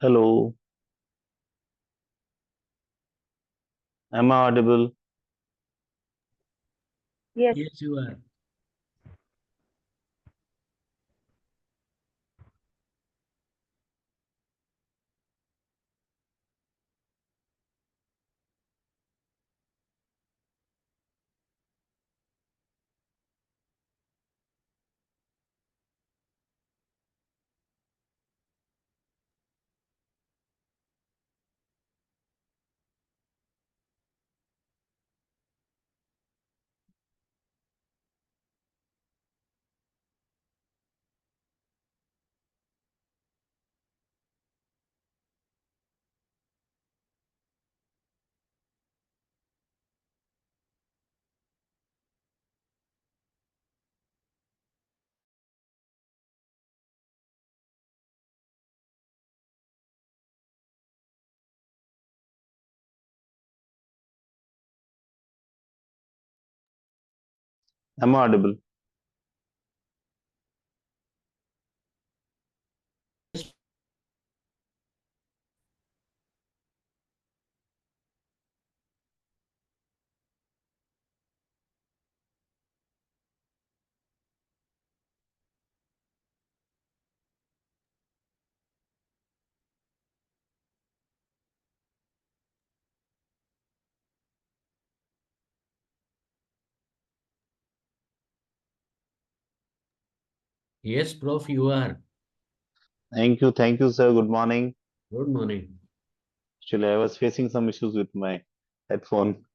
Hello, am I audible? Yes, Yes, you are. Am I audible? Yes, Prof, you are. Thank you, sir. Good morning. Good morning. Actually, I was facing some issues with my headphone.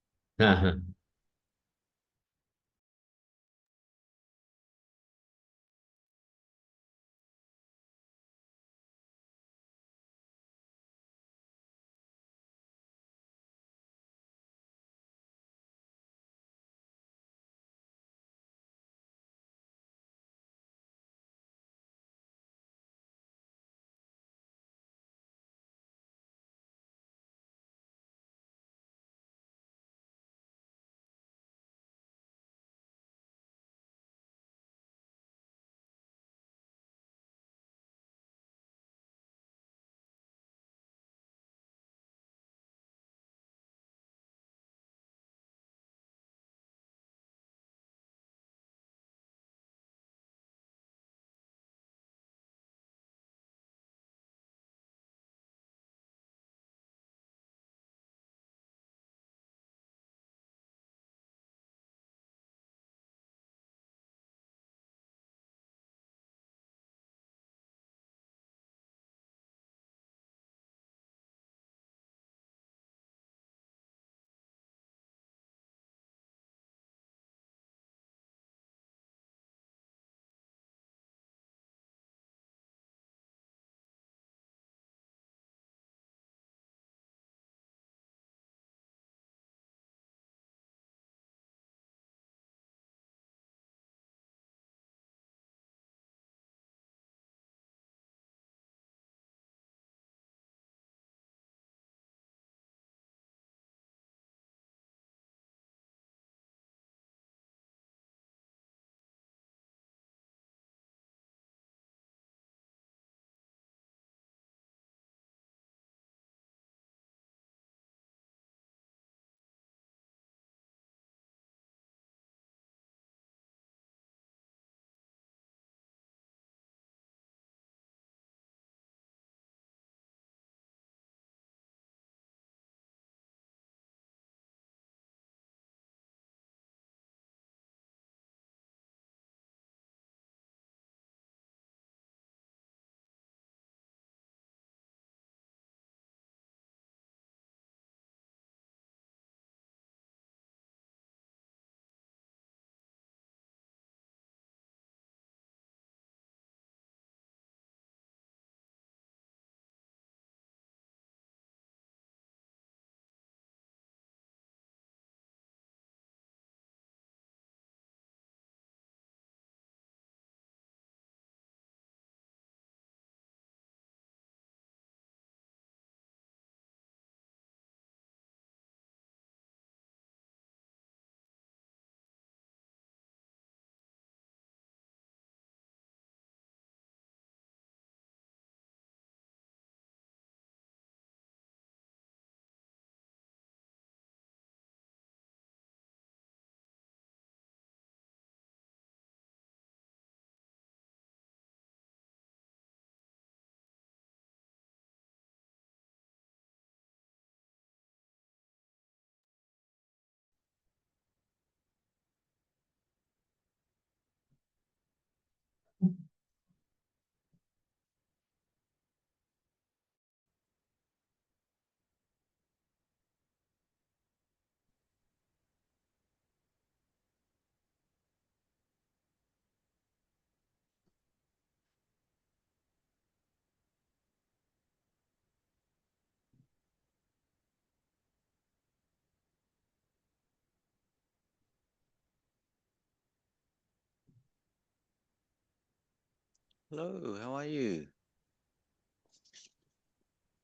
Hello, how are you?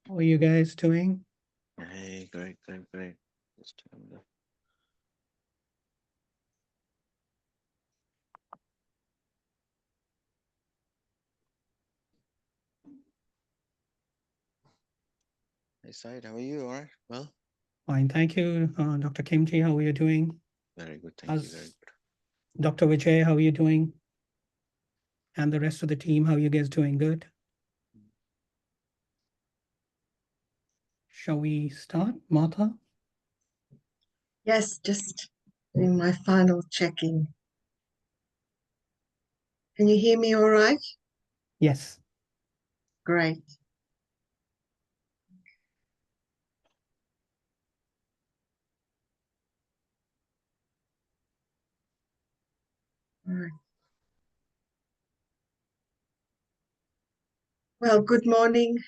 How are you guys doing? Hey, great. Just turn the- Hey, Said, how are you? All right? Well, Fine, thank you. Dr. Kimchi, how are you doing? very good. Thank you. Very How's good. Dr. Vijay, how are you doing? And the rest of the team, how are you guys doing? Good? Shall we start, Martha? Yes, just doing my final checking. Can you hear me all right? Yes. Great. All right. Well, good morning,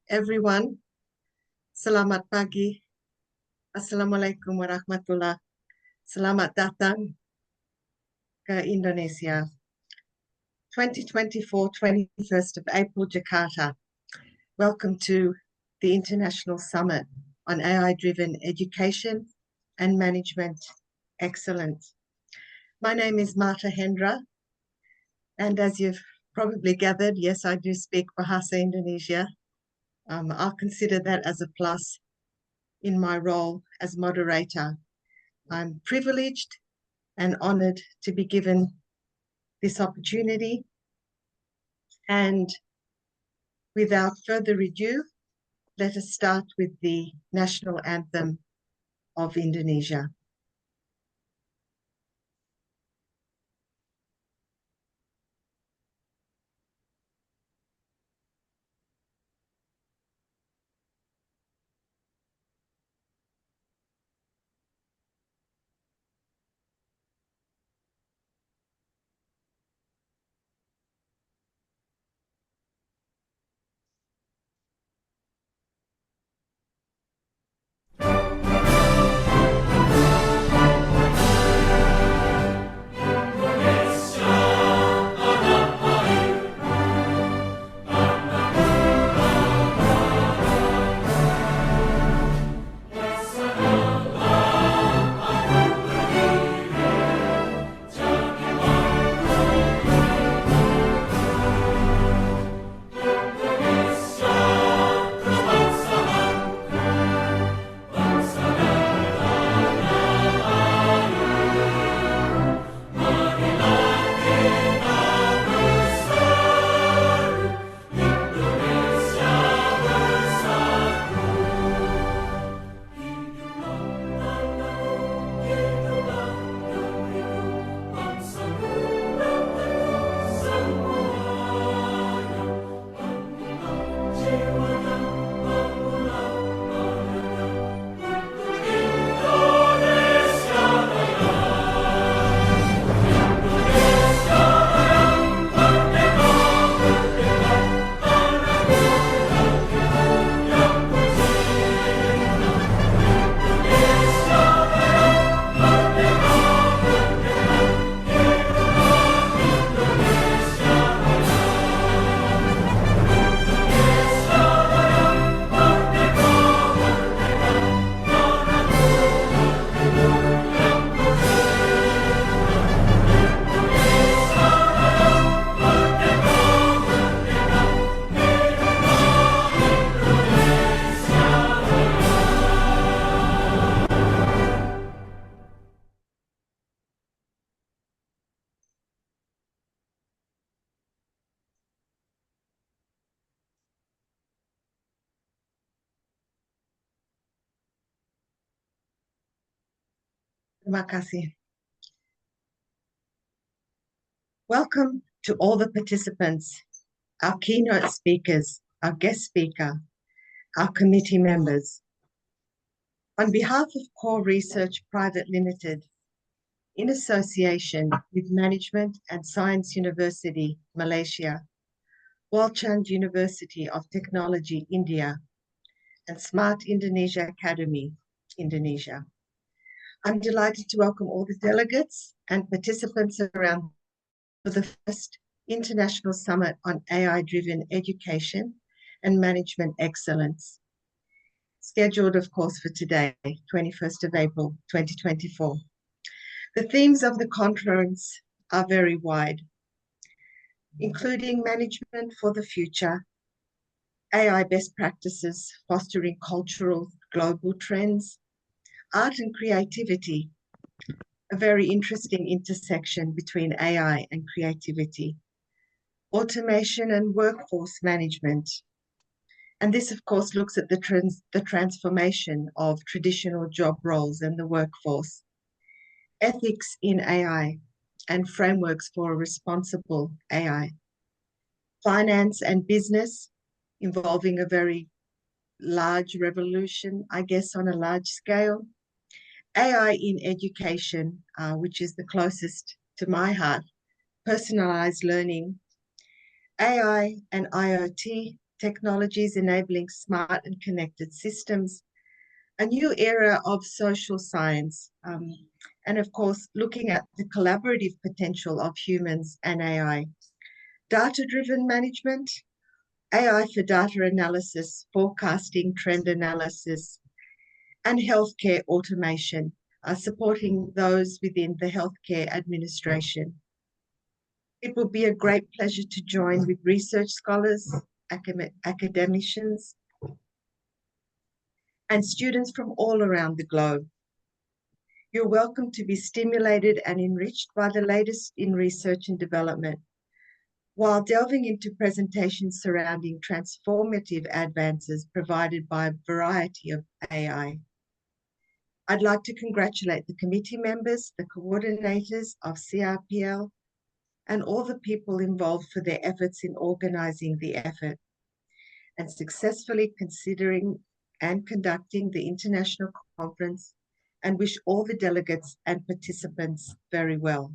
everyone. Selamat pagi. Assalamualaikum warahmatullah. Selamat datang ke Indonesia. 2024, 21st of April, Jakarta. Welcome to the International Summit on AI-driven education and management excellence. My name is Marta Hendra, and as you've probably gathered, yes, I do speak Bahasa Indonesia. I'll consider that as a plus in my role as moderator. I'm privileged and honored to be given this opportunity. And without further ado, let us start with the national anthem of Indonesia. Terima kasih. Welcome to all the participants, our keynote speakers, our guest speaker, our committee members. On behalf of Core Research Private Limited, in association with Management and Science University, Malaysia, Walchand University of Technology, India, and Smart Indonesia Academy, Indonesia. I'm delighted to welcome all the delegates and participants around for the first International Summit on AI-Driven Education and Management Excellence. Scheduled, of course, for today, 21st of April, 2024. The themes of the conference are very wide, including management for the future, AI best practices fostering cultural global trends, art and creativity, a very interesting intersection between AI and creativity, automation and workforce management. And this, of course, looks at the transformation of traditional job roles and the workforce, ethics in AI and frameworks for responsible AI, finance and business involving a very large revolution, I guess, on a large scale, AI in education, which is the closest to my heart, personalized learning, AI and IoT technologies enabling smart and connected systems, a new era of social science, and of course, looking at the collaborative potential of humans and AI, data-driven management, AI for data analysis, forecasting, trend analysis, and healthcare automation, supporting those within the healthcare administration. It will be a great pleasure to join with research scholars, academicians, and students from all around the globe. You're welcome to be stimulated and enriched by the latest in research and development, while delving into presentations surrounding transformative advances provided by a variety of AI. I'd like to congratulate the committee members, the coordinators of CRPL, and all the people involved for their efforts in organizing the effort and successfully considering and conducting the international conference, and wish all the delegates and participants very well.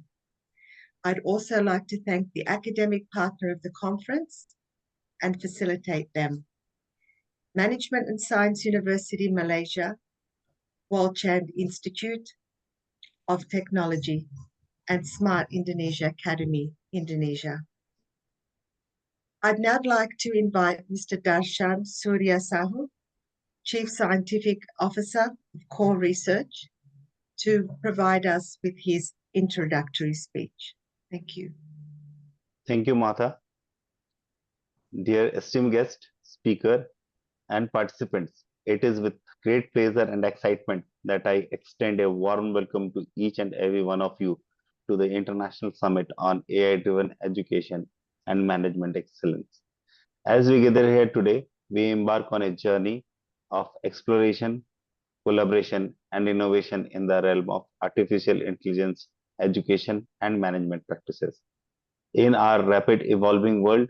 I'd also like to thank the academic partner of the conference and facilitate them, Management and Science University Malaysia, Walchand Institute of Technology, and Smart Indonesia Academy, Indonesia. I'd now like to invite Mr. Darshan Surya Sahu, Chief Scientific Officer of Core Research, to provide us with his introductory speech. Thank you. Thank you, Martha. Dear esteemed guest, speaker, and participants, it is with great pleasure and excitement that I extend a warm welcome to each and every one of you to the International Summit on AI-Driven Education and Management Excellence. As we gather here today, we embark on a journey of exploration, collaboration, and innovation in the realm of artificial intelligence, education, and management practices. In our rapid evolving world,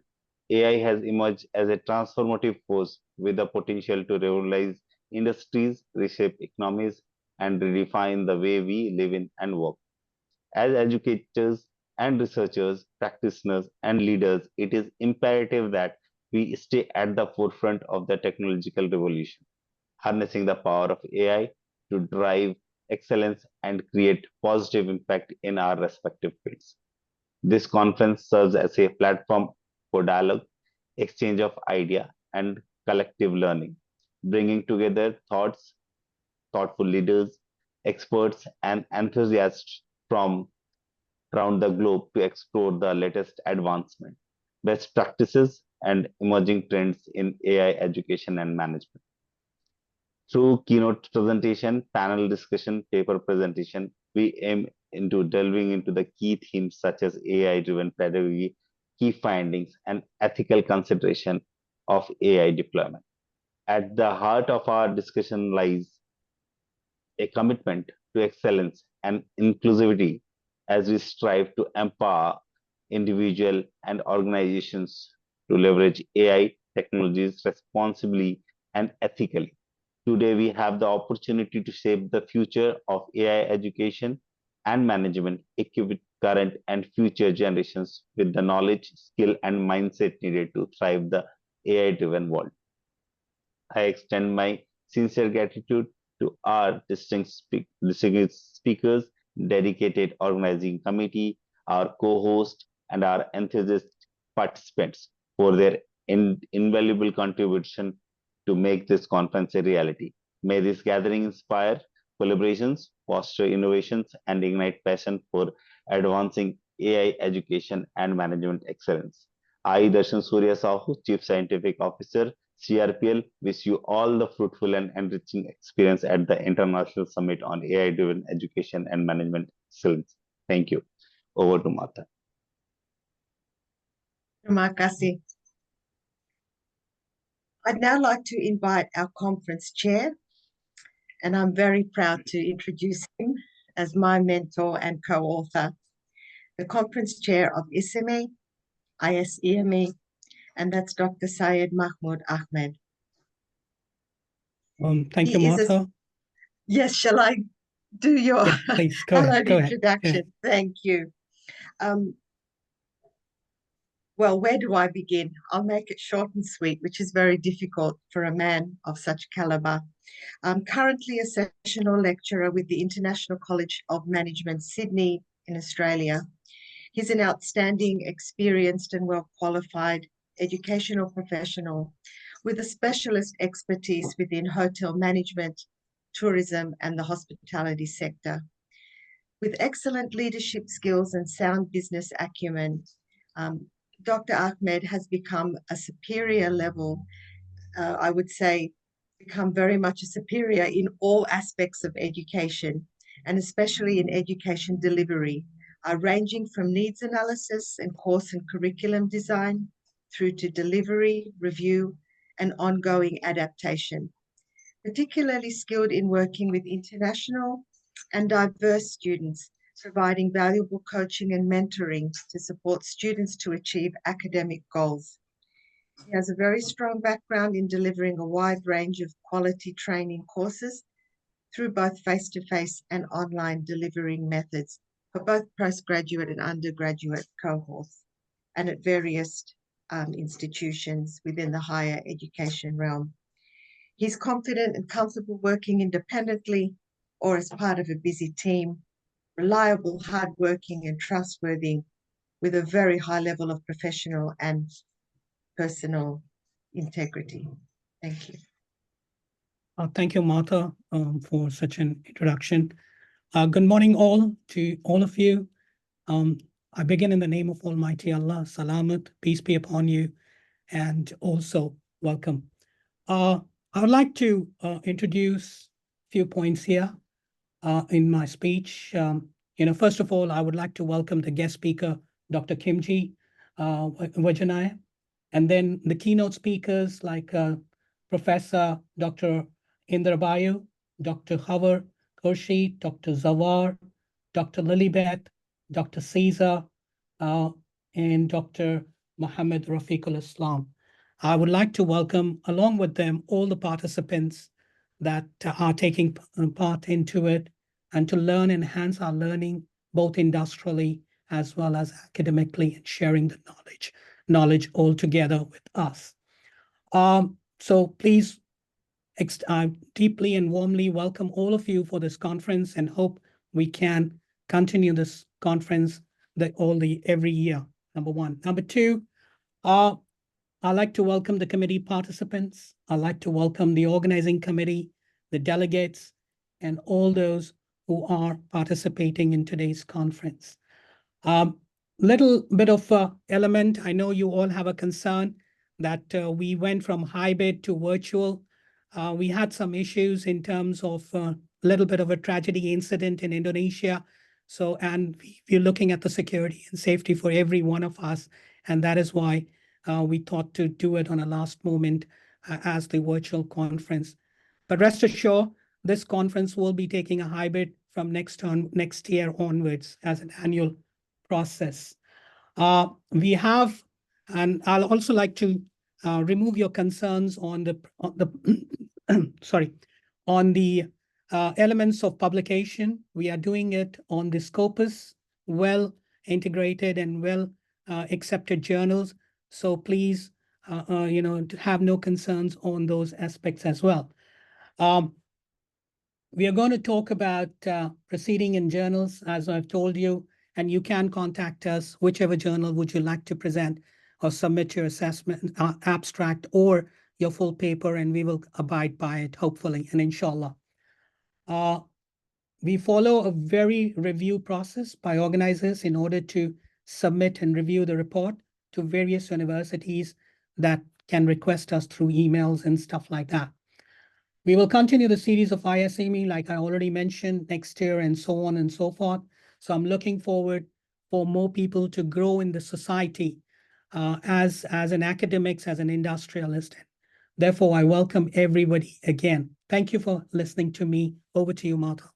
AI has emerged as a transformative force with the potential to revolutionize industries, reshape economies, and redefine the way we live in and work. As educators and researchers, practitioners, and leaders, it is imperative that we stay at the forefront of the technological revolution, harnessing the power of AI to drive excellence and create positive impact in our respective fields. This conference serves as a platform for dialogue, exchange of idea, and collective learning, bringing together thoughtful leaders, experts, and enthusiasts from around the globe to explore the latest advancement, best practices, and emerging trends in AI education and management. Through keynote presentation, panel discussion, paper presentation, we aim into delving into the key themes such as AI-driven pedagogy, key findings, and ethical consideration of AI deployment. At the heart of our discussion lies a commitment to excellence and inclusivity as we strive to empower individuals and organizations to leverage AI technologies responsibly and ethically. Today, we have the opportunity to shape the future of AI education and management, equip current and future generations with the knowledge, skill, and mindset needed to thrive the AI-driven world. I extend my sincere gratitude to our distinguished speakers, dedicated organizing committee, our co-host, and our enthusiastic participants for their invaluable contribution to make this conference a reality. May this gathering inspire collaborations, foster innovations, and ignite passion for advancing AI education and management excellence. I, Darshan Surya Sahu, Chief Scientific Officer, CRPL, wish you all the fruitful and enriching experience at the International Summit on AI-driven Education and Management Excellence. Thank you. Over to Martha. Terima kasih. I'd now like to invite our conference chair, and I'm very proud to introduce him as my mentor and co-author, the conference chair of ISEME, and that's Dr. Syed Mahmood Ahmed. Thank He you, is a- Martha. Yes, shall I do your Yeah, please, go ahead, hallowed go ahead. introduction? Thank you. Well, where do I begin? I'll make it short and sweet, which is very difficult for a man of such caliber. I'm currently a sessional lecturer with the International College of Management, Sydney in Australia. He's an outstanding, experienced and well-qualified educational professional with a specialist expertise within hotel management, tourism and the hospitality sector. With excellent leadership skills and sound business acumen, Dr. Ahmed has become a superior level, I would say, become very much a superior in all aspects of education, and especially in education delivery, ranging from needs analysis and course and curriculum design through to delivery, review, and ongoing adaptation. Particularly skilled in working with international and diverse students, providing valuable coaching and mentoring to support students to achieve academic goals. He has a very strong background in delivering a wide range of quality training courses through both face-to-face and online delivering methods for both postgraduate and undergraduate cohorts and at various institutions within the higher education realm. He's confident and comfortable working independently or as part of a busy team, reliable, hardworking and trustworthy with a very high level of professional and personal integrity. Thank you. Thank you, Martha, for such an introduction. Good morning all to all of you. I begin in the name of Almighty Allah. Salamat, peace be upon you, and also welcome. I would like to introduce a few points here in my speech. First of all, I would like to welcome the guest speaker, Dr. Kimji Wajanaya, and then the keynote speakers like Professor Dr. Indra Bayu, Dr. Havar Khurshid, Dr. Zawar, Dr. Lilibeth, Dr. Caesar, and Dr. Muhammad Rafiqul Islam. I would like to welcome, along with them, all the participants that are taking part into it and to learn, enhance our learning, both industrially as well as academically, and sharing the knowledge all together with us. So please, I deeply and warmly welcome all of you for this conference and hope we can continue this conference every year, number one. Number two, I'd like to welcome the committee participants. I'd like to welcome the organizing committee, the delegates, and all those who are participating in today's conference. Little bit of element, I know you all have a concern that we went from hybrid to virtual. We had some issues in terms of a little bit of a tragedy incident in Indonesia. And we're looking at the security and safety for every one of us. And that is why we thought to do it on a last moment as the virtual conference. But rest assured, this conference will be taking a hybrid from next year onwards as an annual process. We have, and I'll also like to remove your concerns on the elements of publication. We are doing it on the Scopus, well integrated and well accepted journals. So please, have no concerns on those aspects as well. We are going to talk about proceeding in journals, as I've told you, and you can contact us, whichever journal would you like to present or submit your assessment abstract or your full paper, and we will abide by it, hopefully, and inshallah. We follow a very review process by organizers in order to submit and review the report to various universities that can request us through emails and stuff like that. We will continue the series of ISEME, like I already mentioned, next year and so on and so forth. So I'm looking forward for more people to grow in the society as an academics, as an industrialist. Therefore, I welcome everybody again. Thank you for listening to me. Over to you, Martha.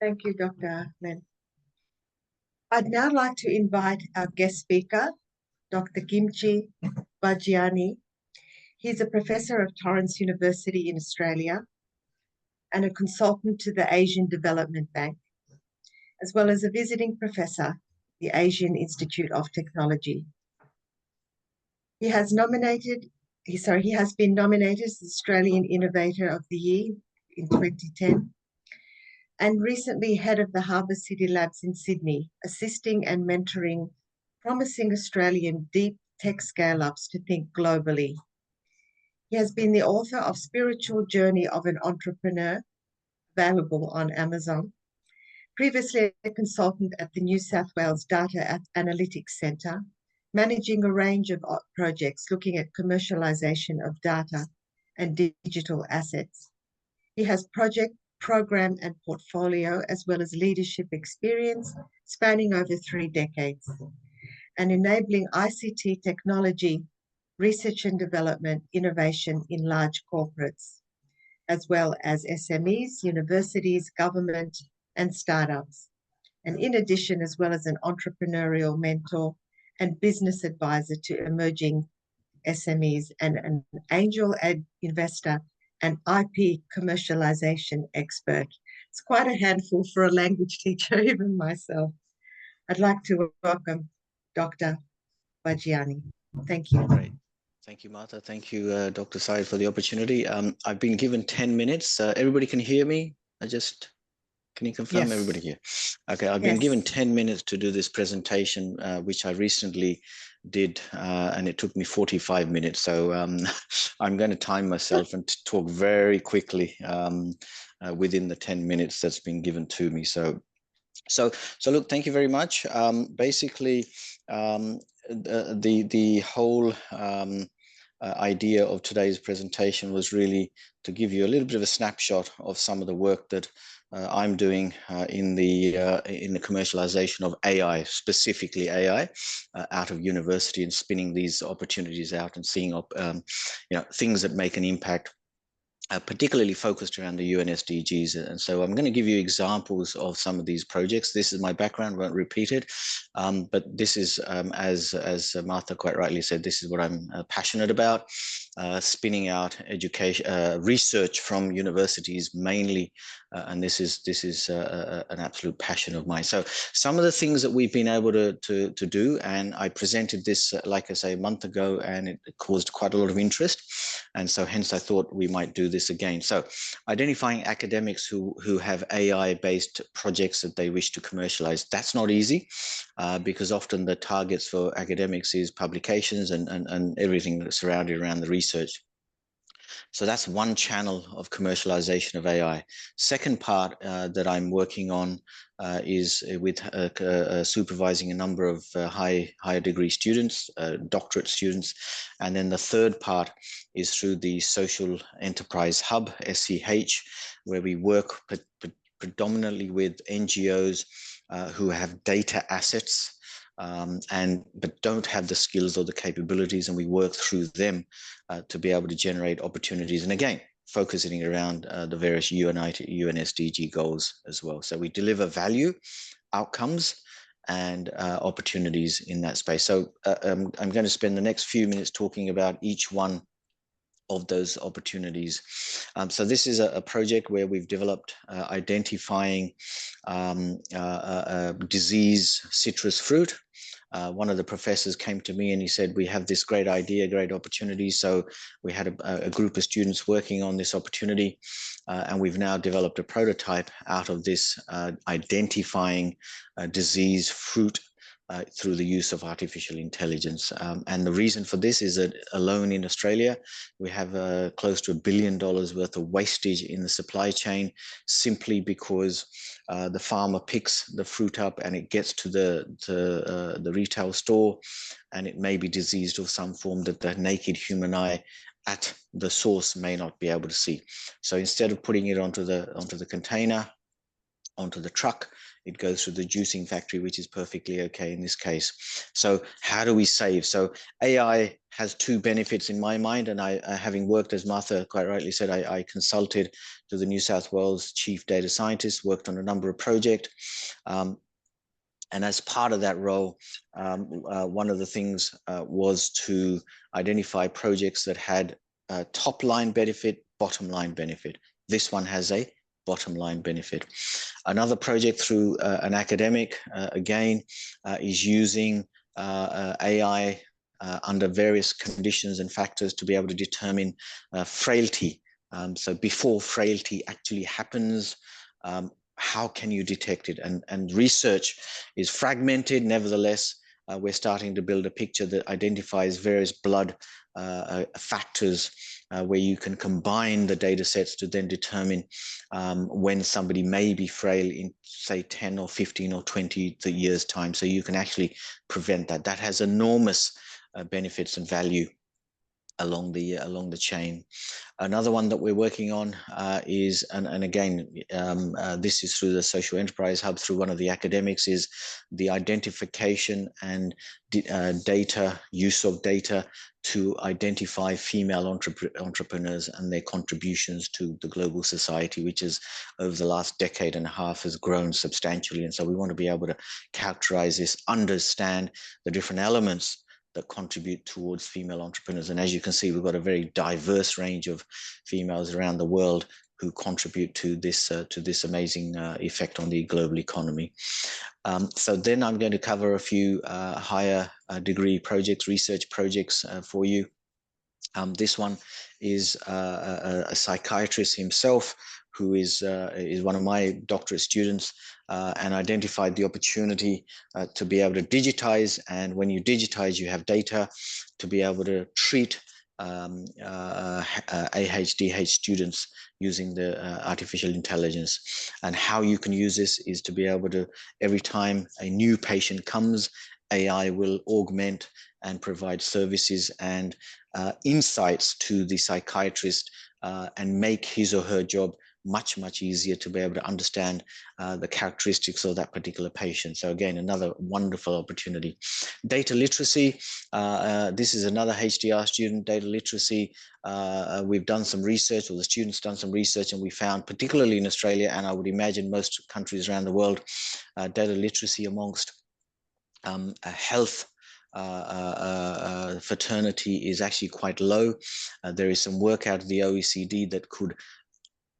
Thank you, Dr. Ahmed. I'd now like to invite our guest speaker, Dr. Kimchi Bajiani. He's a professor of Torrens University in Australia and a consultant to the Asian Development Bank, as well as a visiting professor, the Asian Institute of Technology. He has been nominated as the Australian Innovator of the Year in 2010, and recently head of the Harbour City Labs in Sydney, assisting and mentoring promising Australian deep tech scale-ups to think globally. He has been the author of Spiritual Journey of an Entrepreneur, available on Amazon. Previously a consultant at the New South Wales Data Analytics Centre, managing a range of projects looking at commercialisation of data and digital assets. He has project, program and portfolio, as well as leadership experience spanning over 3 decades, and enabling ICT technology, research and development, innovation in large corporates, as well as SMEs, universities, government, and startups. And in addition, as well as an entrepreneurial mentor and business advisor to emerging SMEs and an angel investor and IP commercialization expert. It's quite a handful for a language teacher, even myself. I'd like to welcome Dr. Bajiani. Thank you. Great. Thank you, Martha. Thank you, Dr. Syed, for the opportunity. I've been given 10 minutes. Everybody can hear me? Can you confirm? Yes. Everybody here? Okay, I've been given 10 minutes to do this presentation, which I recently did, and it took me 45 minutes. So I'm going to time myself and talk very quickly within the 10 minutes that's been given to me. So look, thank you very much. Basically, the whole idea of today's presentation was really to give you a little bit of a snapshot of some of the work that I'm doing in the commercialization of AI, specifically AI, out of university, and spinning these opportunities out and seeing things that make an impact. Particularly focused around the UN SDGs. And so I'm going to give you examples of some of these projects. This is my background, won't repeat it. But this is, as Martha quite rightly said, this is what I'm passionate about, spinning out education, research from universities mainly. And this is an absolute passion of mine. So some of the things that we've been able to do, and I presented this, like I say, a month ago, and it caused quite a lot of interest. And so hence I thought we might do this again. So identifying academics who have AI-based projects that they wish to commercialize. That's not easy because often the targets for academics is publications and everything surrounded around the research. So that's one channel of commercialization of AI. Second part that I'm working on is with supervising a number of higher degree students, doctorate students. And then the third part is through the Social Enterprise Hub, SEH, where we work predominantly with NGOs who have data assets but don't have the skills or the capabilities, and we work through them to be able to generate opportunities. And again, focusing around the various UN SDG goals as well. So we deliver value, outcomes, and opportunities in that space. So I'm going to spend the next few minutes talking about each one of those opportunities. So this is a project where we've developed identifying disease citrus fruit. one of the professors came to me and he said, we have this great idea, great opportunity. So we had a group of students working on this opportunity, and we've now developed a prototype out of this, identifying disease fruit through the use of artificial intelligence. And the reason for this is that alone in Australia, we have close to $1 billion worth of wastage in the supply chain, simply because the farmer picks the fruit up and it gets to the retail store, and it may be diseased of some form that the naked human eye at the source may not be able to see. So instead of putting it onto the container, onto the truck, it goes through the juicing factory, which is perfectly okay in this case. So how do we save? So AI has two benefits in my mind, and I having worked, as Martha quite rightly said, I consulted to the New South Wales chief data scientist, worked on a number of projects, and as part of that role, one of the things was to identify projects that had top line benefit, bottom line benefit. This one has a bottom line benefit. Another project through an academic, again, is using AI under various conditions and factors to be able to determine frailty. So before frailty actually happens, how can you detect it? And research is fragmented. Nevertheless, we're starting to build a picture that identifies various blood factors where you can combine the data sets to then determine when somebody may be frail in, say, 10 or 15 or 20 years' time. So you can actually prevent that. That has enormous benefits and value along the chain. Another one that we're working on is, and again, this is through the Social Enterprise Hub, through one of the academics, is the identification and data, use of data to identify female entrepreneurs and their contributions to the global society, which is over the last decade and a half has grown substantially. And so we want to be able to characterize this, understand the different elements that contribute towards female entrepreneurs. And as you can see, we've got a very diverse range of females around the world who contribute to this amazing effect on the global economy. So then I'm going to cover a few higher degree projects, research projects for you. This one is a psychiatrist himself who is one of my doctorate students, and identified the opportunity to be able to digitize. And when you digitize, you have data to be able to treat AHDH students using the artificial intelligence. And how you can use this is to be able to, every time a new patient comes, AI will augment and provide services and insights to the psychiatrist and make his or her job much, much easier to be able to understand the characteristics of that particular patient. So again, another wonderful opportunity. Data literacy, this is another HDR student, data literacy. We've done some research, or the students done some research, and we found, particularly in Australia, and I would imagine most countries around the world, data literacy amongst a health fraternity is actually quite low. There is some work out of the OECD that could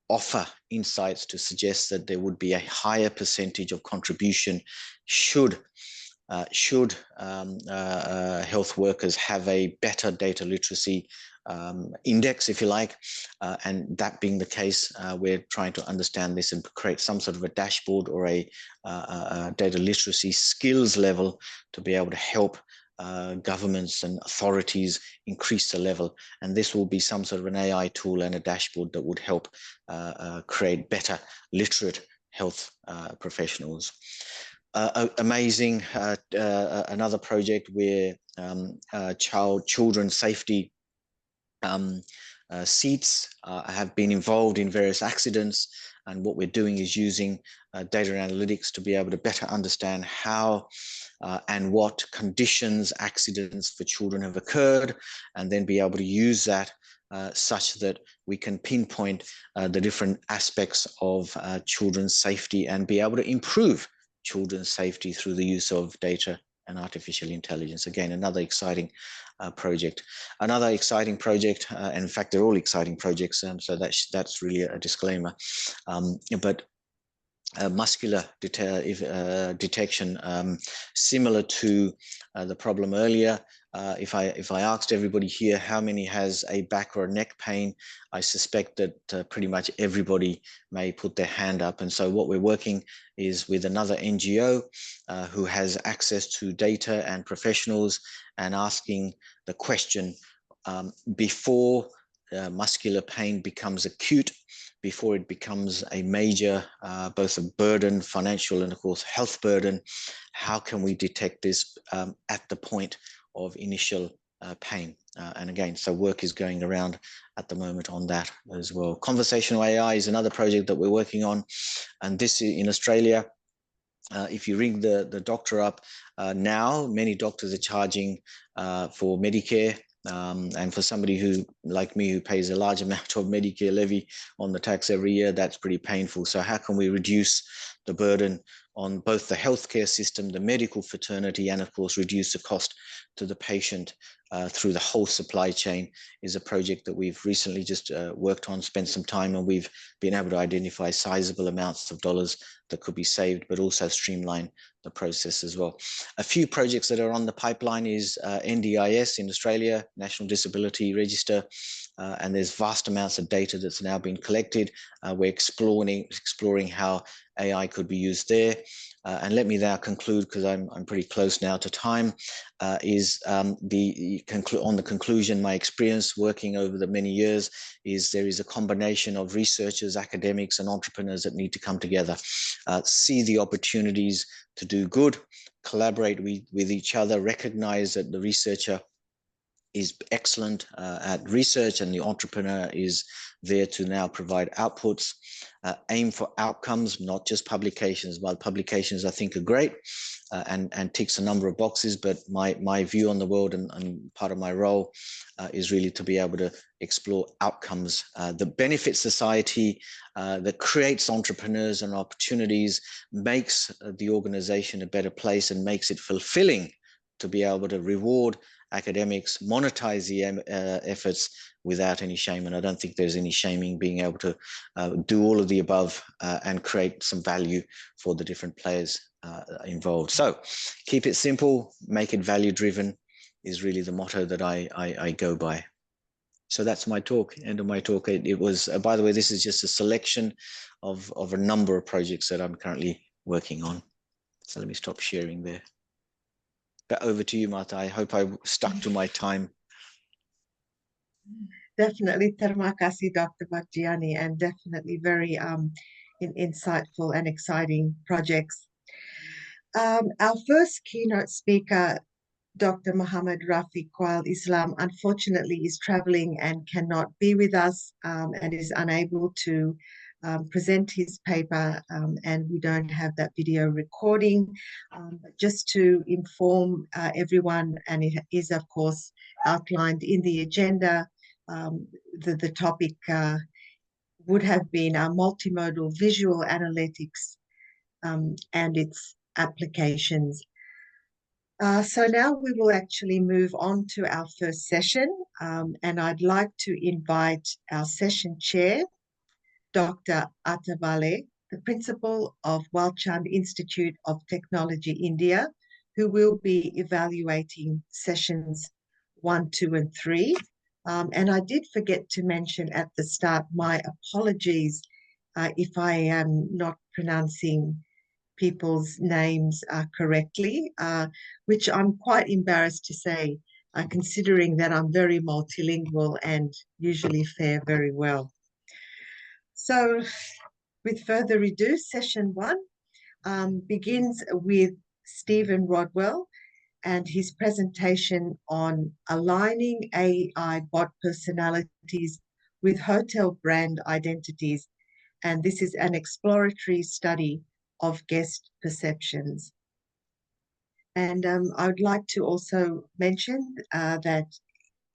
offer insights to suggest that there would be a higher percentage of contribution should health workers have a better data literacy index, if you like. And that being the case, we're trying to understand this and create some sort of a dashboard or a data literacy skills level to be able to help governments and authorities increase the level. And this will be some sort of an AI tool and a dashboard that would help create better literate health professionals. Amazing, another project where children safety seats have been involved in various accidents, and what we're doing is using data analytics to be able to better understand how and what conditions accidents for children have occurred, and then be able to use that such that we can pinpoint the different aspects of children's safety and be able to improve children's safety through the use of data and artificial intelligence. Again, another exciting project. Another exciting project, and in fact, they're all exciting projects, so that's really a disclaimer. But muscular detection, similar to the problem earlier. If I asked everybody here how many has a back or a neck pain, I suspect that pretty much everybody may put their hand up. And so what we're working is with another NGO who has access to data and professionals, and asking the question, before muscular pain becomes acute, before it becomes a major, both a burden, financial, and of course health burden, how can we detect this at the point of initial pain? And again, so work is going around at the moment on that as well. Conversational AI is another project that we're working on, and this is in Australia. If you ring the doctor up now, many doctors are charging for Medicare. And for somebody who, like me, who pays a large amount of Medicare levy on the tax every year, that's pretty painful. So how can we reduce the burden on both the healthcare system, the medical fraternity, and of course, reduce the cost to the patient through the whole supply chain, is a project that we've recently just worked on, spent some time, and we've been able to identify sizable amounts of dollars that could be saved, but also streamline the process as well. A few projects that are on the pipeline is NDIS in Australia, National Disability Register, and there's vast amounts of data that's now been collected. We're exploring how AI could be used there. And let me now conclude, because I'm pretty close now to time, on the conclusion, my experience working over the many years is there is a combination of researchers, academics, and entrepreneurs that need to come together, see the opportunities to do good, collaborate with each other, recognize that the researcher is excellent at research and the entrepreneur is there to now provide outputs, aim for outcomes, not just publications. While publications I think are great and ticks a number of boxes, but my view on the world and part of my role is really to be able to explore outcomes that benefit society, that creates entrepreneurs and opportunities, makes the organization a better place, and makes it fulfilling to be able to reward academics, monetize the efforts without any shame. And I don't think there's any shaming being able to do all of the above and create some value for the different players involved. So keep it simple, make it value driven is really the motto that I go by. So that's my talk, end of my talk. It was, by the way, this is just a selection of a number of projects that I'm currently working on. So let me stop sharing there. But over to you, Martha. I hope I stuck to my time. Definitely, terima kasih, Dr. Bakjiani, and definitely very insightful and exciting projects. Our first keynote speaker, Dr. Muhammad Rafiq Qail Islam, unfortunately is traveling and cannot be with us and is unable to present his paper, and we don't have that video recording. But just to inform everyone, and it is of course outlined in the agenda, the topic would have been our multimodal visual analytics and its applications. So now we will actually move on to our first session, and I'd like to invite our session chair, Dr. Atta Bale, the principal of Walchand Institute of Technology, India, who will be evaluating sessions 1, 2, and 3. And I did forget to mention at the start, my apologies if I am not pronouncing people's names correctly, which I'm quite embarrassed to say, considering that I'm very multilingual and usually fare very well. So with further ado, session 1 begins with Stephen Rodwell and his presentation on aligning AI bot personalities with hotel brand identities. And this is an exploratory study of guest perceptions. And I would like to also mention that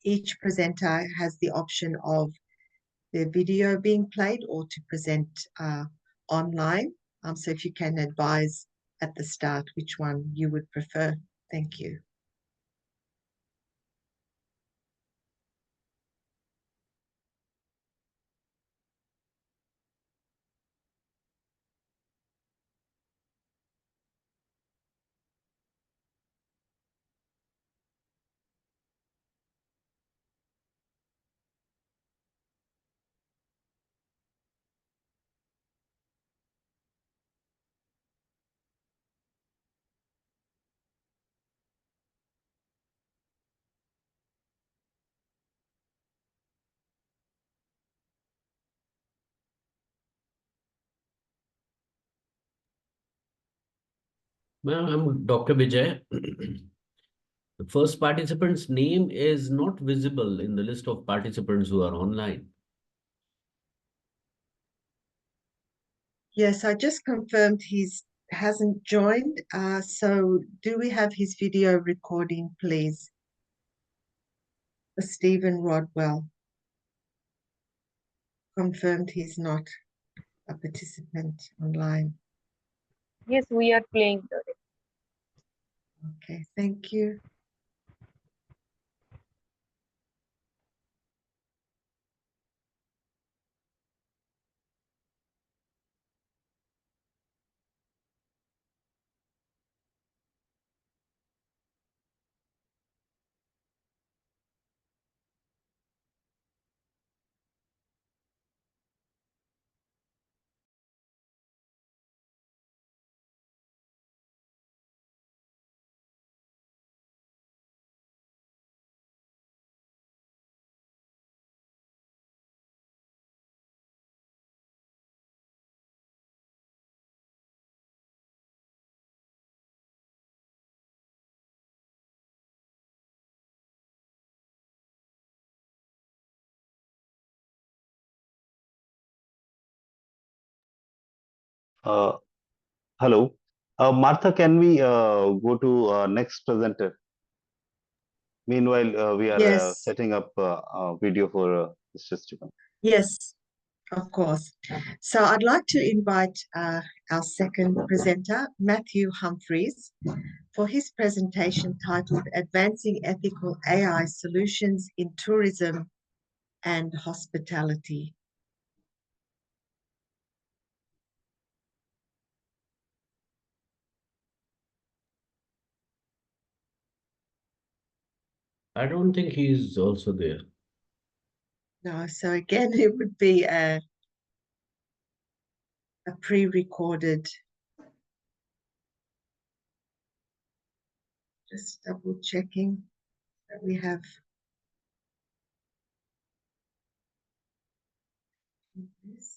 each presenter has the option of their video being played or to present online. So if you can advise at the start which one you would prefer. Thank you. Ma'am, I'm Dr. Vijay. The first participant's name is not visible in the list of participants who are online. Yes, I just confirmed hasn't joined. So do we have his video recording, please? Stephen Rodwell confirmed he's not a participant online. Yes, we are playing. Okay, thank you. Uh, Hello. Martha, can we go to next presenter? Meanwhile, we are Yes, setting up video for Mr. Stephen. yes, of course. So I'd like to invite our second presenter, Matthew Humphreys, for his presentation titled Advancing Ethical AI Solutions in Tourism and Hospitality. I don't think he's also there. No, so again, it would be a pre-recorded. Just double checking that we have this.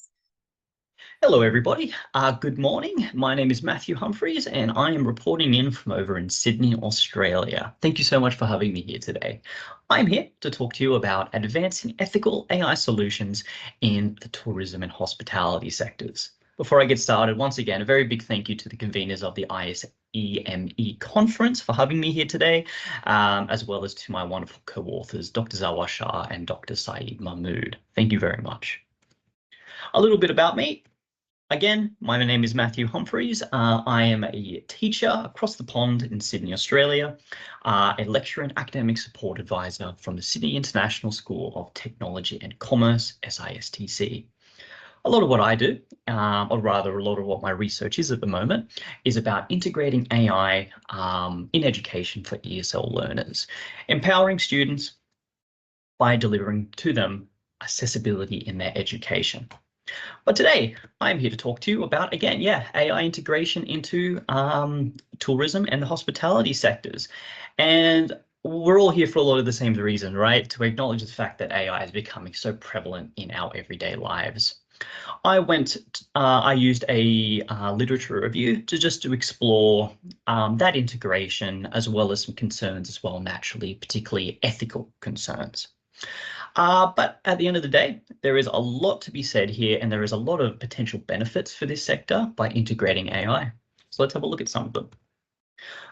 Hello, everybody. Good morning. My name is Matthew Humphreys, and I am reporting in from over in Sydney, Australia. Thank you so much for having me here today. I'm here to talk to you about advancing ethical AI solutions in the tourism and hospitality sectors. Before I get started, once again, a very big thank you to the conveners of the ISEME conference for having me here today, as well as to my wonderful co-authors, Dr. Zawar Shah and Dr. Saeed Mahmood. Thank you very much. A little bit about me. Again, my name is Matthew Humphreys. I am a teacher across the pond in Sydney, Australia, a lecturer and academic support advisor from the Sydney International School of Technology and Commerce, SISTC. A lot of what I do, or rather a lot of what my research is at the moment, is about integrating AI in education for ESL learners, empowering students by delivering to them accessibility in their education. But today, I'm here to talk to you about, again, AI integration into tourism and the hospitality sectors. And we're all here for a lot of the same reason, right? To acknowledge the fact that AI is becoming so prevalent in our everyday lives. I used a literature review to explore that integration, as well as some concerns as well, naturally, particularly ethical concerns. But at the end of the day, there is a lot to be said here, and there is a lot of potential benefits for this sector by integrating AI. So let's have a look at some of them.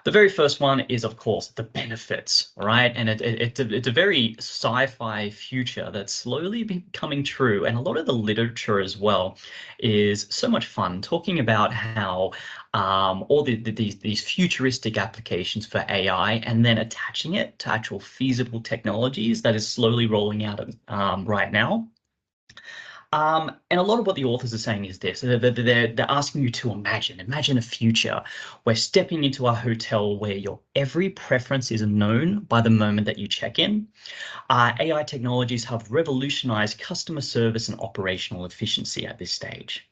The very first one is, of course, the benefits, right? And it's a very sci-fi future that's slowly becoming true. And a lot of the literature as well is so much fun, talking about how all these futuristic applications for AI, and then attaching it to actual feasible technologies that is slowly rolling out right now. And a lot of what the authors are saying is this: they're asking you to imagine a future where stepping into a hotel where your every preference is known by the moment that you check in. AI technologies have revolutionized customer service and operational efficiency at this stage.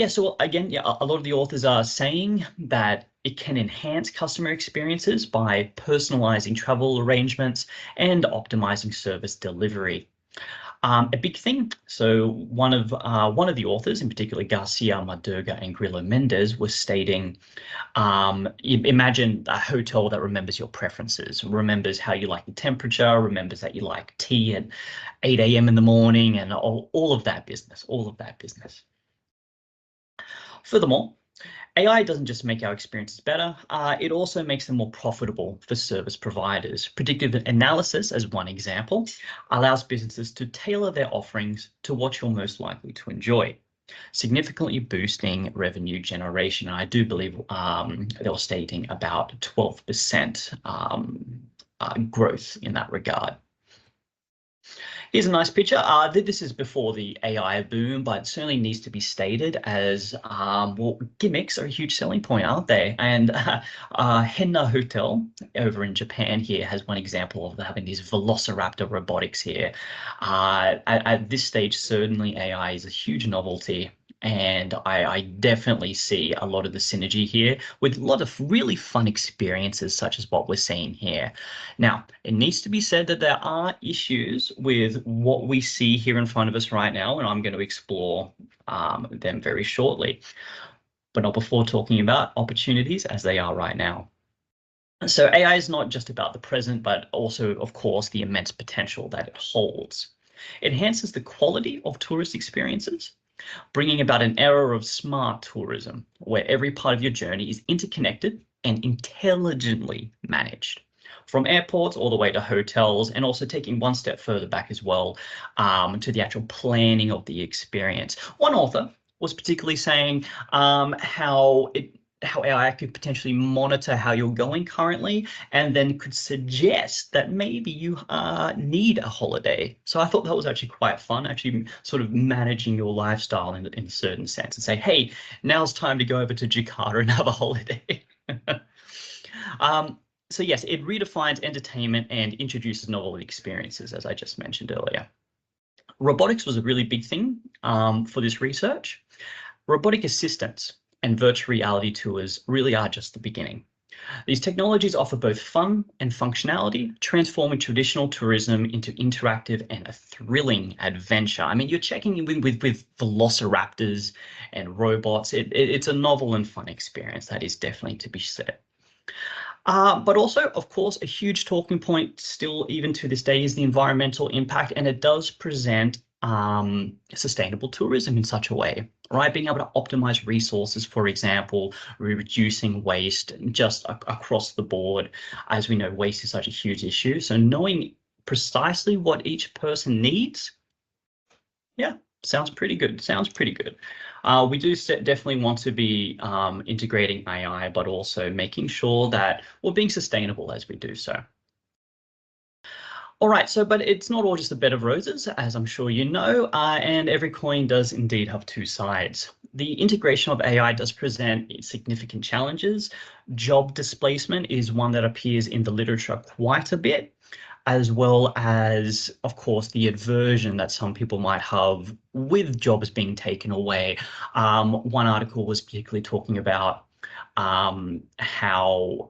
So again, a lot of the authors are saying that it can enhance customer experiences by personalizing travel arrangements and optimizing service delivery. A big thing. So one of the authors, in particular Garcia Madurga and Grillo Mendez, was stating, imagine a hotel that remembers your preferences, remembers how you like the temperature, remembers that you like tea at 8 a.m. in the morning, and all of that business, Furthermore, AI doesn't just make our experiences better, it also makes them more profitable for service providers. Predictive analysis, as one example, allows businesses to tailor their offerings to what you're most likely to enjoy, significantly boosting revenue generation. And I do believe they were stating about 12% growth in that regard. Here's a nice picture. This is before the AI boom, but it certainly needs to be stated as, well, gimmicks are a huge selling point, aren't they? And Henna Hotel over in Japan here has one example of having these velociraptor robotics here. At this stage, certainly AI is a huge novelty. And I definitely see a lot of the synergy here with a lot of really fun experiences such as what we're seeing here. Now, it needs to be said that there are issues with what we see here in front of us right now, and I'm going to explore them very shortly, but not before talking about opportunities as they are right now. So AI is not just about the present, but also, of course, the immense potential that it holds. It enhances the quality of tourist experiences, bringing about an era of smart tourism, where every part of your journey is interconnected and intelligently managed, from airports all the way to hotels, and also taking one step further back as well to the actual planning of the experience. One author was particularly saying how AI could potentially monitor how you're going currently, and then could suggest that maybe you need a holiday. So I thought that was actually quite fun, actually sort of managing your lifestyle in a certain sense and say, hey, now's time to go over to Jakarta and have a holiday. So yes, it redefines entertainment and introduces novel experiences, as I just mentioned earlier. Robotics was a really big thing for this research. Robotic assistants and virtual reality tours really are just the beginning. These technologies offer both fun and functionality, transforming traditional tourism into interactive and a thrilling adventure. I mean, you're checking in with velociraptors and robots. It's a novel and fun experience that is definitely to be said. But also, of course, a huge talking point still even to this day is the environmental impact, and it does present sustainable tourism in such a way, right? Being able to optimize resources, for example, reducing waste just across the board. As we know, waste is such a huge issue. So knowing precisely what each person needs, yeah, sounds pretty good. We do definitely want to be integrating AI, but also making sure that we're being sustainable as we do so. All right, but it's not all just a bed of roses, as I'm sure you know, and every coin does indeed have two sides. The integration of AI does present significant challenges. Job displacement is one that appears in the literature quite a bit, as well as, of course, the aversion that some people might have with jobs being taken away. One article was particularly talking about how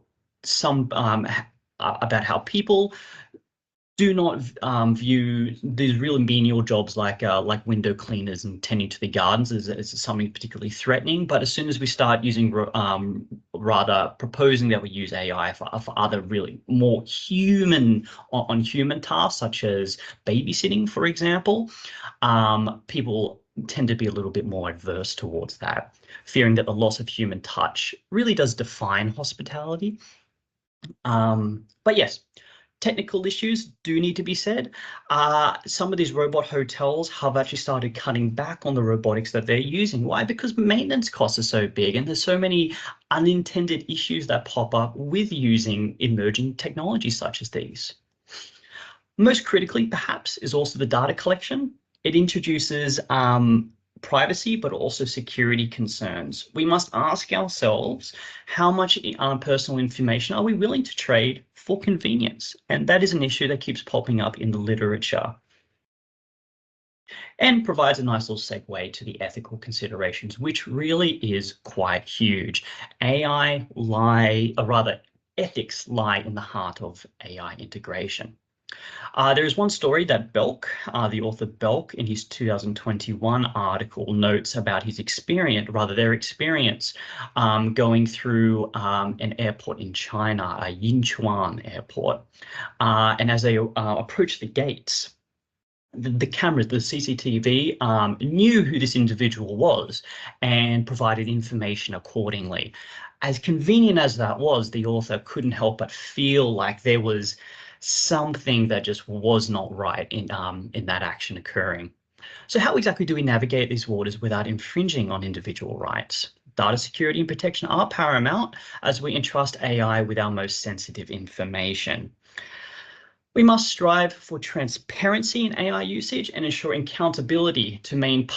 people do not view these really menial jobs like window cleaners and tending to the gardens as something particularly threatening. But as soon as we start using, rather proposing that we use AI for other really more human tasks, such as babysitting, for example, people tend to be a little bit more adverse towards that, fearing that the loss of human touch really does define hospitality. But yes, technical issues do need to be said. Some of these robot hotels have actually started cutting back on the robotics that they're using. Why? Because maintenance costs are so big, and there's so many unintended issues that pop up with using emerging technologies such as these. Most critically, perhaps, is also the data collection. It introduces privacy, but also security concerns. We must ask ourselves, how much personal information are we willing to trade for convenience? And that is an issue that keeps popping up in the literature, and provides a nice little segue to the ethical considerations, which really is quite huge. Ethics lie in the heart of AI integration. There is one story that Belk, the author Belk, in his 2021 article notes about his experience, rather their experience, going through an airport in China, a Yinchuan airport. And as they approached the gates, the cameras, the CCTV, knew who this individual was and provided information accordingly. As convenient as that was, the author couldn't help but feel like there was something that just was not right in that action occurring. So how exactly do we navigate these waters without infringing on individual rights? Data security and protection are paramount as we entrust AI with our most sensitive information. We must strive for transparency in AI usage and ensure accountability to maintain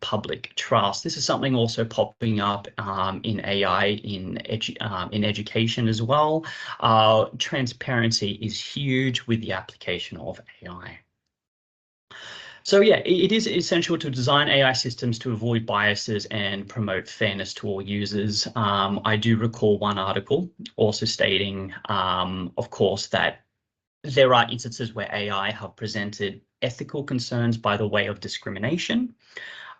public trust. This is something also popping up in AI in education as well. Transparency is huge with the application of AI. So yeah, it is essential to design AI systems to avoid biases and promote fairness to all users. I do recall one article also stating, of course, that there are instances where AI have presented ethical concerns by the way of discrimination.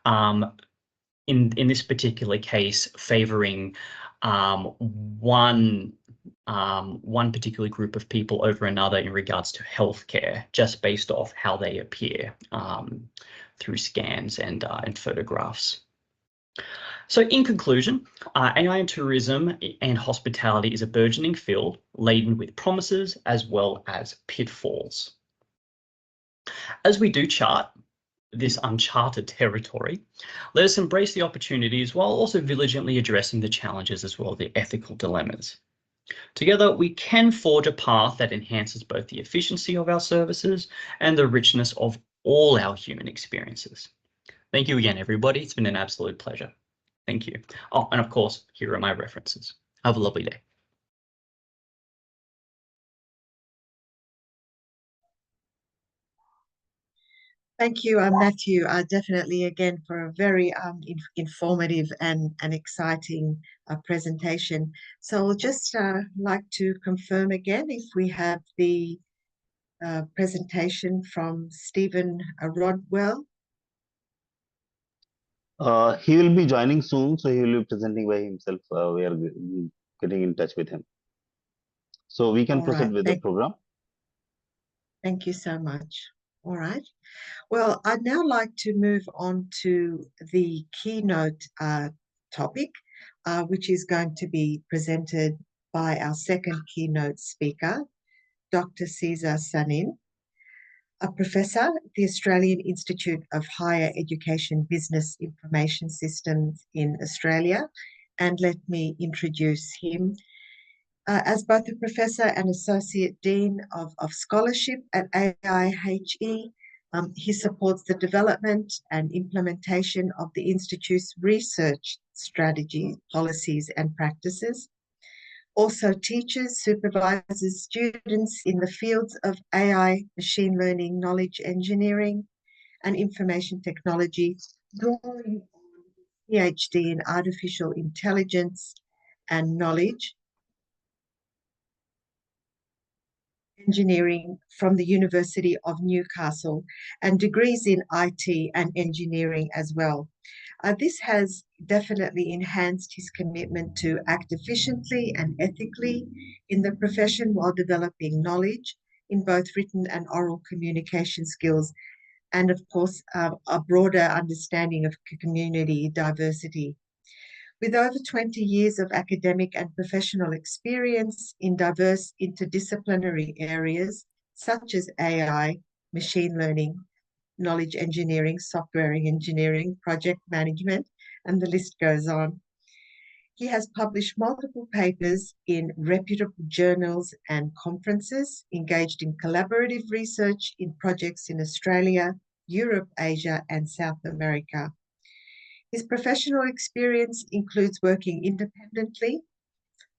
In this particular case, favoring one particular group of people over another in regards to healthcare, just based off how they appear through scans and photographs. So in conclusion, AI in tourism and hospitality is a burgeoning field laden with promises as well as pitfalls. As we do chart this uncharted territory, let us embrace the opportunities while also diligently addressing the challenges as well, the ethical dilemmas. Together, we can forge a path that enhances both the efficiency of our services and the richness of all our human experiences. Thank you again, everybody. It's been an absolute pleasure. Thank you. Oh, and of course, here are my references. Have a lovely day. Thank you, Matthew, definitely again for a very informative and exciting presentation. So I'll just like to confirm again if we have the presentation from Stephen Rodwell. He will be joining soon, so he will be presenting by himself. We are getting in touch with him. So we can proceed with the program. Thank you so much. All right. Well, I'd now like to move on to the keynote topic, which is going to be presented by our second keynote speaker, Dr. Cesar Sanin, a professor at the Australian Institute of Higher Education Business Information Systems in Australia. And let me introduce him. As both a professor and associate dean of scholarship at AIHE, he supports the development and implementation of the Institute's research strategy, policies, and practices. Also teaches, supervises students in the fields of AI, machine learning, knowledge engineering, and information technology, drawing on PhD in artificial intelligence and knowledge engineering from the University of Newcastle and degrees in IT and engineering as well. This has definitely enhanced his commitment to act efficiently and ethically in the profession while developing knowledge in both written and oral communication skills, and of course, a broader understanding of community diversity. With over 20 years of academic and professional experience in diverse interdisciplinary areas such as AI, machine learning, knowledge engineering, software engineering, project management, and the list goes on. He has published multiple papers in reputable journals and conferences, engaged in collaborative research in projects in Australia, Europe, Asia, and South America. His professional experience includes working independently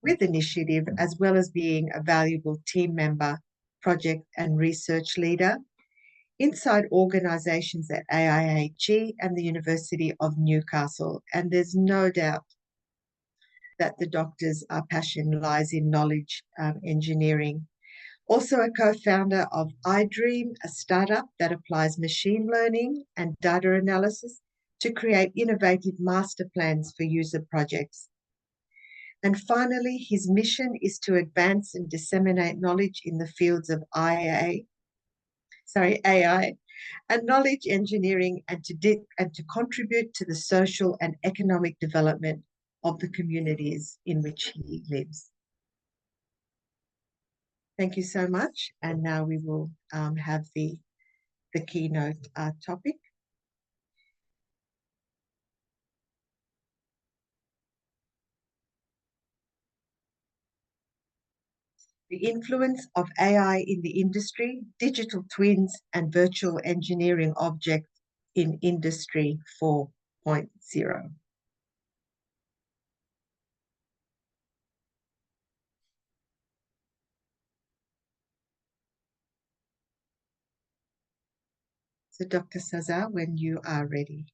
with initiative, as well as being a valuable team member, project and research leader inside organisations at AIHE and the University of Newcastle. And there's no doubt that the doctor's passion lies in knowledge engineering. Also a co-founder of iDream, a startup that applies machine learning and data analysis to create innovative master plans for user projects. And finally, his mission is to advance and disseminate knowledge in the fields of AI, and knowledge engineering, and to contribute to the social and economic development of the communities in which he lives. Thank you so much. And now we will have the keynote topic. The influence of AI in the industry, digital twins, and virtual engineering objects in Industry 4.0. So Dr. Sazar, when you are ready.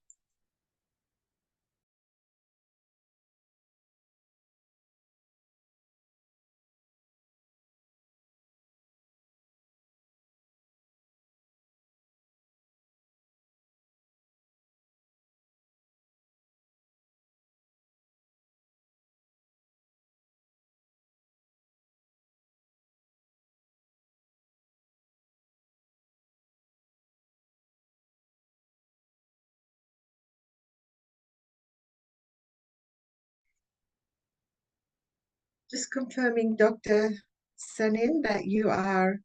Just confirming, Dr. Sanin, that you are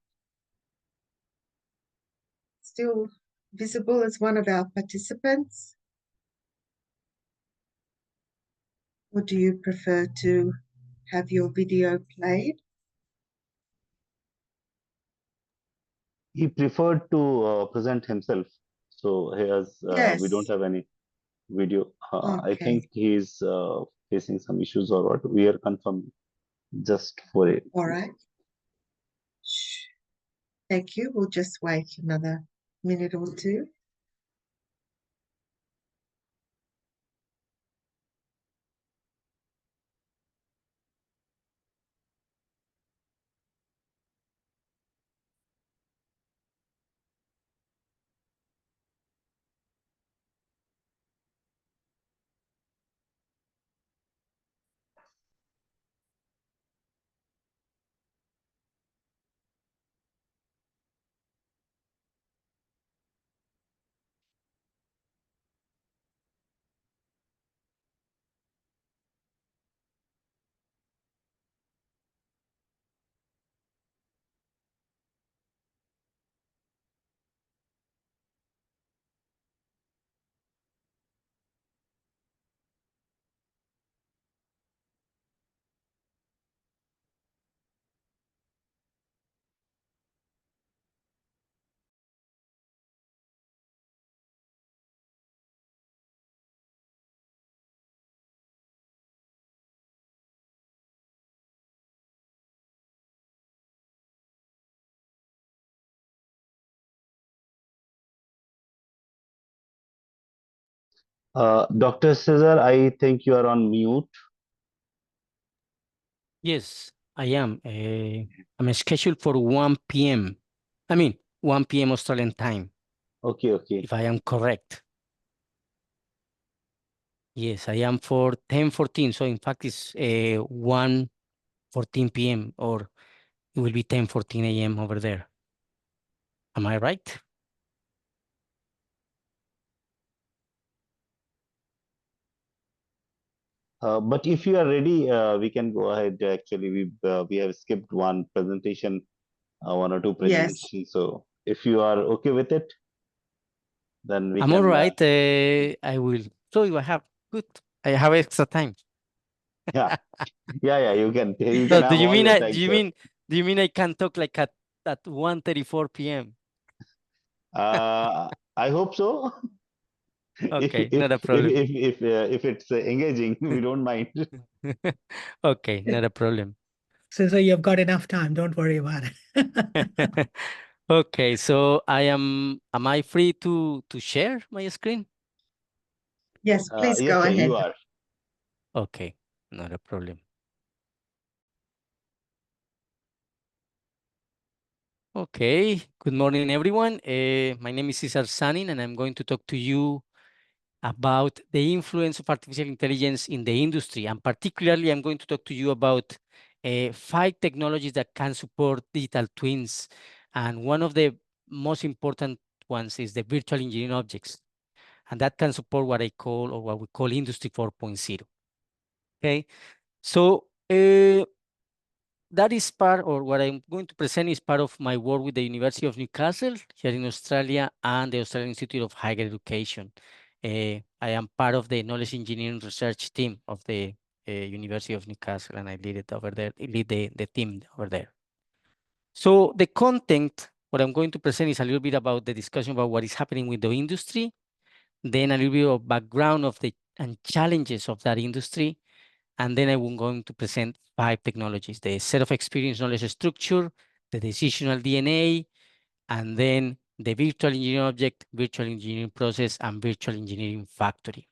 still visible as one of our participants? Or do you prefer to have your video played? He preferred to present himself. So he has, we don't Yes. have any video. I Okay. think he's facing some issues or what. We are confirming just for it. All right. Thank you. We'll just wait another minute or two. Dr. Cesar, I think you are on mute. Yes, I am. I'm scheduled for 1 p.m. I mean, 1 p.m. Australian time, Okay, okay. if I am correct. Yes, I am for 10:14. So in fact, it's 1:14 p.m. or it will be 10:14 a.m. over there. Am I right? But if you are ready, we can go ahead. Actually, we have skipped one presentation, one or two Yes. presentations. So if you are okay with it, then we I'm all can. right. I will show you. I have good. I have extra time. Yeah, yeah. You can. You So can have all the time, sir. do you mean I can talk like at 1:34 p.m.? I hope so. Okay, not a problem. If it's engaging, we don't mind. Okay, not a problem. So you've got enough time. Don't worry about it. Okay, so am I free to share my screen? Yes, please Yes, go sir. ahead. You are. Okay, not a problem. Okay, good morning, everyone. My name is Cesar Sanin, and I'm going to talk to you about the influence of artificial intelligence in the industry. And particularly, I'm going to talk to you about 5 technologies that can support digital twins. And one of the most important ones is the virtual engineering objects. And that can support what I call, or what we call Industry 4.0. Okay, so that is part, or what I'm going to present is part of my work with the University of Newcastle here in Australia and the Australian Institute of Higher Education. I am part of the knowledge engineering research team of the University of Newcastle, and I lead it over there, lead the team over there. So the content, what I'm going to present is a little bit about the discussion about what is happening with the industry, then a little bit of background of the and challenges of that industry, and then I'm going to present 5 technologies: the set of experience knowledge structure, the decisional DNA, and then the virtual engineering object, virtual engineering process, and virtual engineering factory.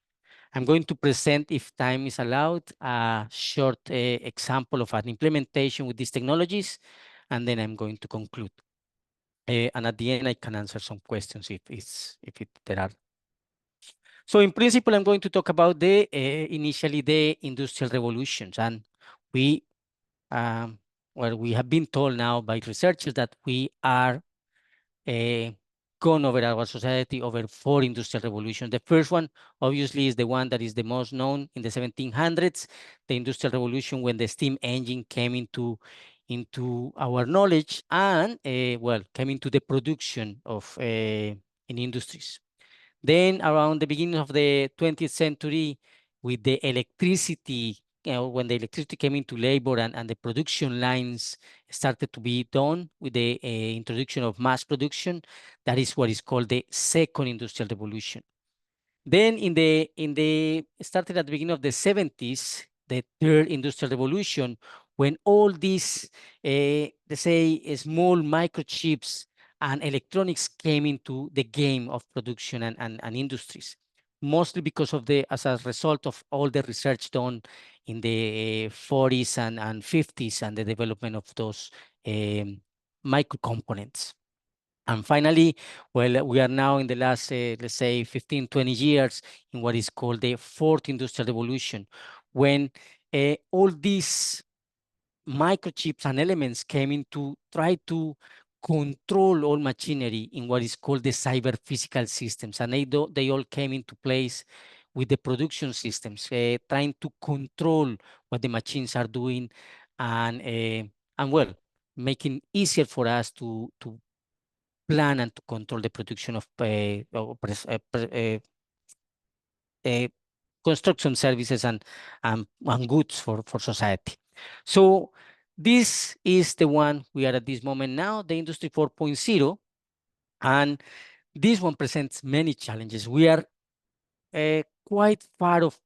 I'm going to present, if time is allowed, a short example of an implementation with these technologies, and then I'm going to conclude. And at the end, I can answer some questions if there are. So in principle, I'm going to talk about the initially the industrial revolutions, and we well, we have been told now by researchers that we are gone over our society over 4 industrial revolutions. The first one, obviously, is the one that is the most known in the 1700s, the industrial revolution, when the steam engine came into our knowledge and, well, came into the production of in industries. Then around the beginning of the 20th century, with the electricity, when the electricity came into labor and the production lines started to be done with the introduction of mass production, that is what is called the second industrial revolution. Then in the started at the beginning of the 70s, the third industrial revolution, when all these, let's say, small microchips and electronics came into the game of production and industries, mostly because of as a result of all the research done in the 40s and 50s and the development of those micro components. And finally, well, we are now in the last, let's say, 15, 20 years in what is called the fourth industrial revolution, when all these microchips and elements came in to try to control all machinery in what is called the cyber physical systems. And they all came into place with the production systems, trying to control what the machines are doing and well, making easier for us to plan and to control the production of construction services and goods for society. So this is the one we are at this moment now, the Industry 4.0, and this one presents many challenges. We are quite far of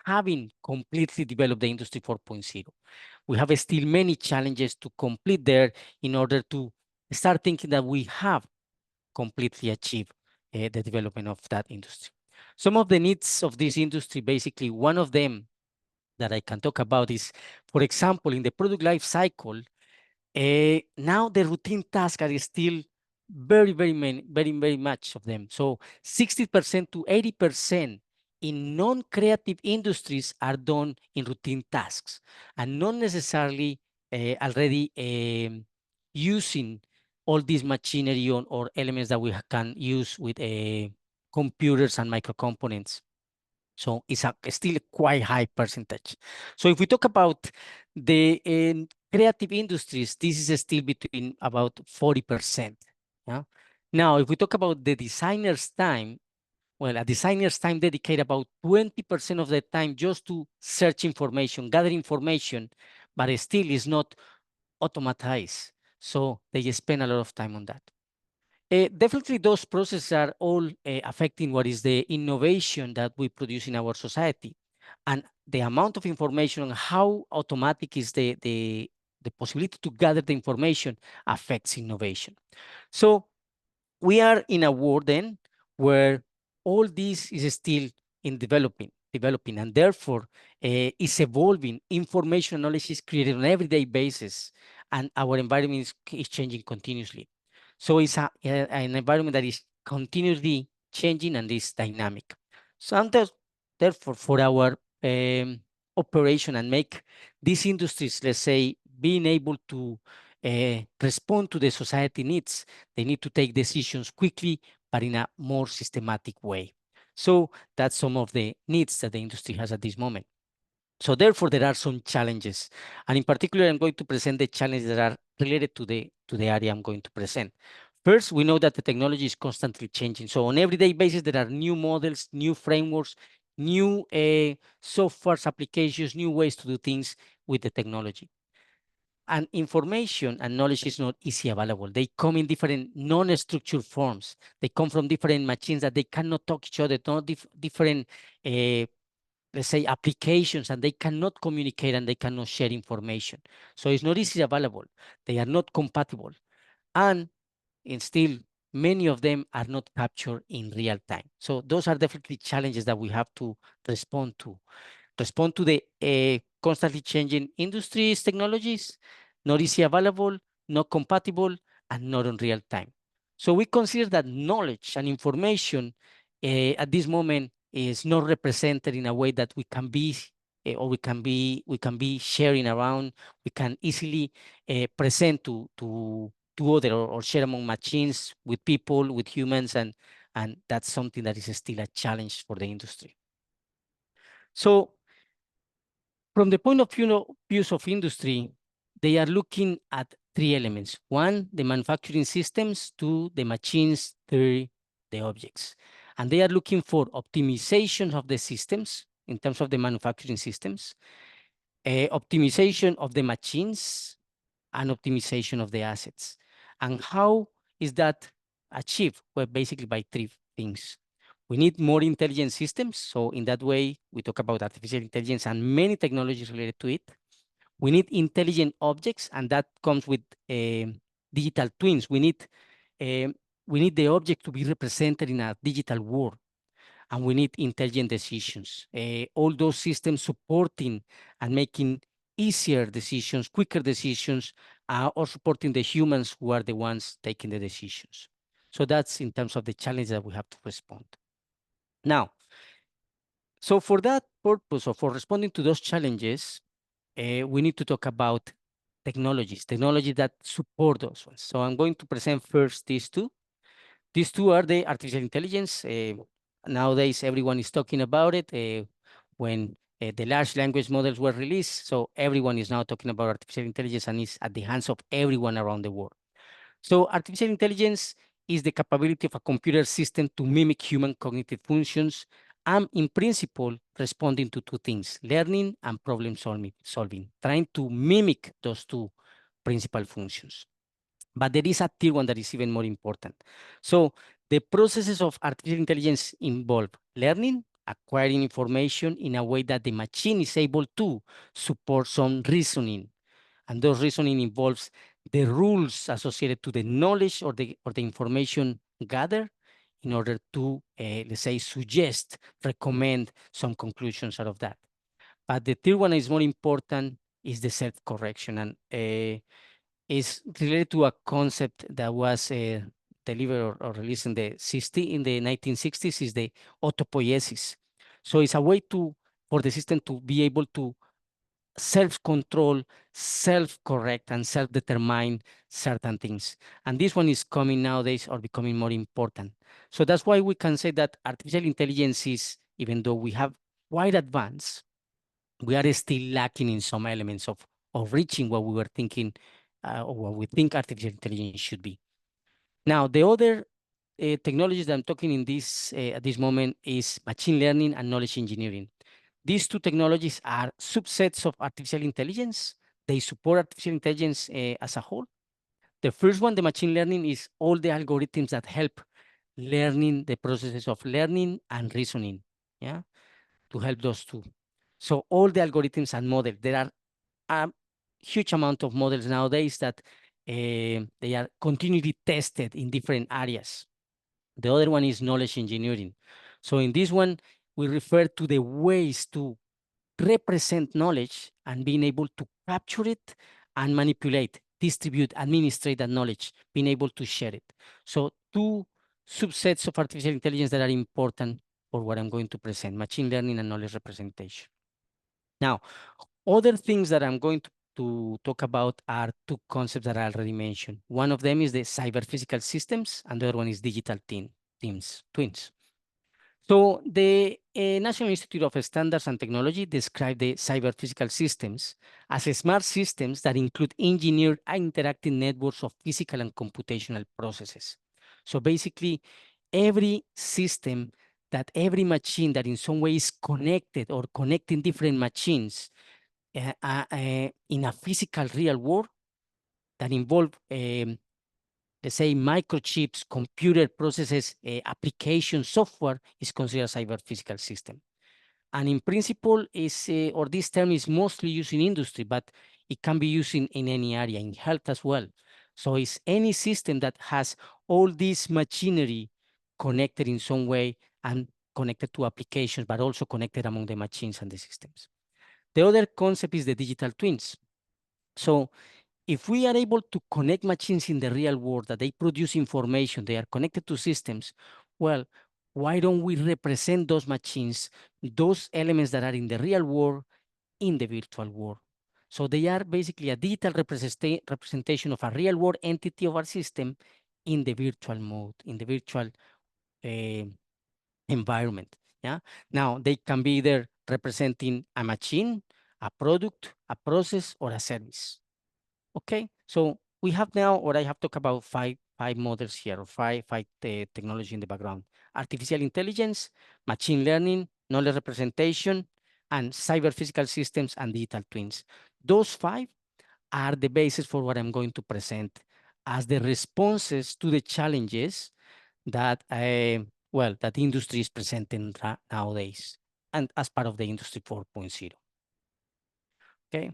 having completely developed the Industry 4.0. We have still many challenges to complete there in order to start thinking that we have completely achieve the development of that industry. Some of the needs of this industry, basically, one of them that I can talk about is, for example, in the product life cycle, now the routine tasks are still very much of them. So 60% to 80% in non-creative industries are done in routine tasks and not necessarily already using all this machinery or elements that we can use with computers and microcomponents. So it's still a quite high percentage. So if we talk about the creative industries, this is still between about 40%. Yeah. Now, if we talk about the designer's time, well, a designer's time dedicate about 20% of the time just to search information, gather information, but it still is not automatized. So they spend a lot of time on that. Definitely those processes are all affecting what is the innovation that we produce in our society. And the amount of information and how automatic is the possibility to gather the information affects innovation. So we are in a world then where all this is still in developing, and therefore is evolving. Information knowledge is created on an everyday basis, and our environment is changing continuously. So it's an environment that is continuously changing and is dynamic. So therefore, for our operation and make these industries, let's say, being able to respond to the society needs, they need to take decisions quickly, but in a more systematic way. So that's some of the needs that the industry has at this moment. So therefore, there are some challenges. And in particular, I'm going to present the challenges that are related to the area I'm going to present. First, we know that the technology is constantly changing. So on everyday basis, there are new models, new frameworks, new software applications, new ways to do things with the technology. And information and knowledge is not easy available. They come in different non-structured forms. They come from different machines that they cannot talk each other, not different let's say, applications, and they cannot communicate and they cannot share information. So it's not easily available. They are not compatible. And still, many of them are not captured in real time. So those are definitely challenges that we have to respond to. Respond to the constantly changing industries, technologies, not easy available, not compatible, and not on real time. So we consider that knowledge and information at this moment is not represented in a way that we can be or we can be sharing around. We can easily present to other or share among machines with people, with humans, and that's something that is still a challenge for the industry. So from the point of views of industry, they are looking at three elements. One, the manufacturing systems. Two, the machines. Three, the objects. And they are looking for optimization of the systems in terms of the manufacturing systems, optimization of the machines, and optimization of the assets. And how is that achieved? Well, basically by three things. We need more intelligent systems. So in that way, we talk about artificial intelligence and many technologies related to it. We need intelligent objects, and that comes with digital twins. We need the object to be represented in a digital world, and we need intelligent decisions. All those systems supporting and making easier decisions, quicker decisions, or supporting the humans who are the ones taking the decisions. So that's in terms of the challenge that we have to respond. Now, so for that purpose, or for responding to those challenges, we need to talk about technologies that support those ones. So I'm going to present first these two. These two are the artificial intelligence. Nowadays, everyone is talking about it. When the large language models were released, so everyone is now talking about artificial intelligence, and it's at the hands of everyone around the world. So artificial intelligence is the capability of a computer system to mimic human cognitive functions and, in principle, responding to two things: learning and problem solving, trying to mimic those two principal functions. But there is a tier one that is even more important. So the processes of artificial intelligence involve learning, acquiring information in a way that the machine is able to support some reasoning. And those reasoning involves the rules associated to the knowledge or the information gathered in order to, let's say, suggest, recommend some conclusions out of that. But the third one is more important, is the self-correction, and is related to a concept that was delivered or released in the 1960s, is the autopoiesis. So it's a way for the system to be able to self-control, self-correct, and self-determine certain things. And this one is coming nowadays or becoming more important. So that's why we can say that artificial intelligence is, even though we have quite advanced, we are still lacking in some elements of reaching what we were thinking or what we think artificial intelligence should be. Now, the other technologies that I'm talking in this at this moment is machine learning and knowledge engineering. These two technologies are subsets of artificial intelligence. They support artificial intelligence as a whole. The first one, the machine learning, is all the algorithms that help learning, the processes of learning and reasoning, yeah, to help those two. So all the algorithms and models, there are a huge amount of models nowadays that they are continually tested in different areas. The other one is knowledge engineering. So in this one, we refer to the ways to represent knowledge and being able to capture it and manipulate distribute, administrate that knowledge, being able to share it. So two subsets of artificial intelligence that are important for what I'm going to present: machine learning and knowledge representation. Now, other things that I'm going to talk about are two concepts that I already mentioned. One of them is the cyber physical systems, and the other one is digital twins. So the National Institute of Standards and Technology described the cyber physical systems as smart systems that include engineered and interactive networks of physical and computational processes. So basically, every system, that every machine that in some way is connected or connecting different machines in a physical real world that involve let's say microchips, computer processes, application software is considered a cyber physical system. And in principle is, or this term is mostly used in industry, but it can be used in any area, in health as well. So it's any system that has all this machinery connected in some way and connected to applications, but also connected among the machines and the systems. The other concept is the digital twins. So if we are able to connect machines in the real world, that they produce information, they are connected to systems, well, why don't we represent those machines, those elements that are in the real world, in the virtual world? So they are basically a digital representation of a real world entity of our system in the virtual mode, in the virtual environment. Yeah. Now they can be either representing a machine, a product, a process, or a service. Okay, so we have now, or I have talked about five models here, or five technology in the background: artificial intelligence, machine learning, knowledge representation, and cyber physical systems and digital twins. Those five are the basis for what I'm going to present as the responses to the challenges that, well, that the industry is presenting nowadays, and as part of the Industry 4.0. Okay,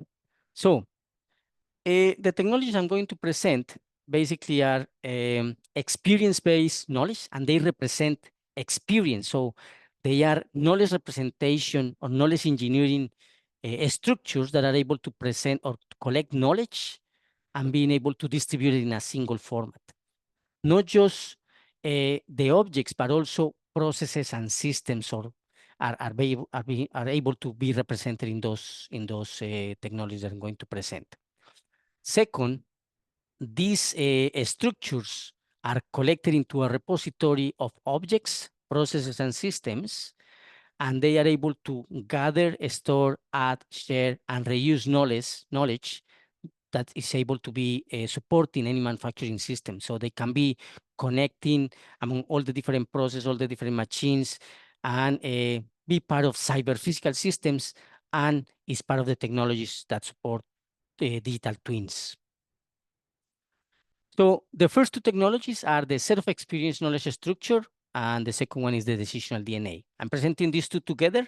so the technologies I'm going to present basically are experience-based knowledge, and they represent experience. So they are knowledge representation or knowledge engineering structures that are able to present or to collect knowledge and being able to distribute it in a single format. Not just the objects, but also processes and systems are able to be represented in those technologies that I'm going to present. Second, these structures are collected into a repository of objects, processes, and systems, and they are able to gather, store, add, share, and reuse knowledge that is able to be supporting any manufacturing system. So they can be connecting among all the different processes, all the different machines, and be part of cyber physical systems, and is part of the technologies that support digital twins. So the first two technologies are the set of experience knowledge structure, and the second one is the decisional DNA. I'm presenting these two together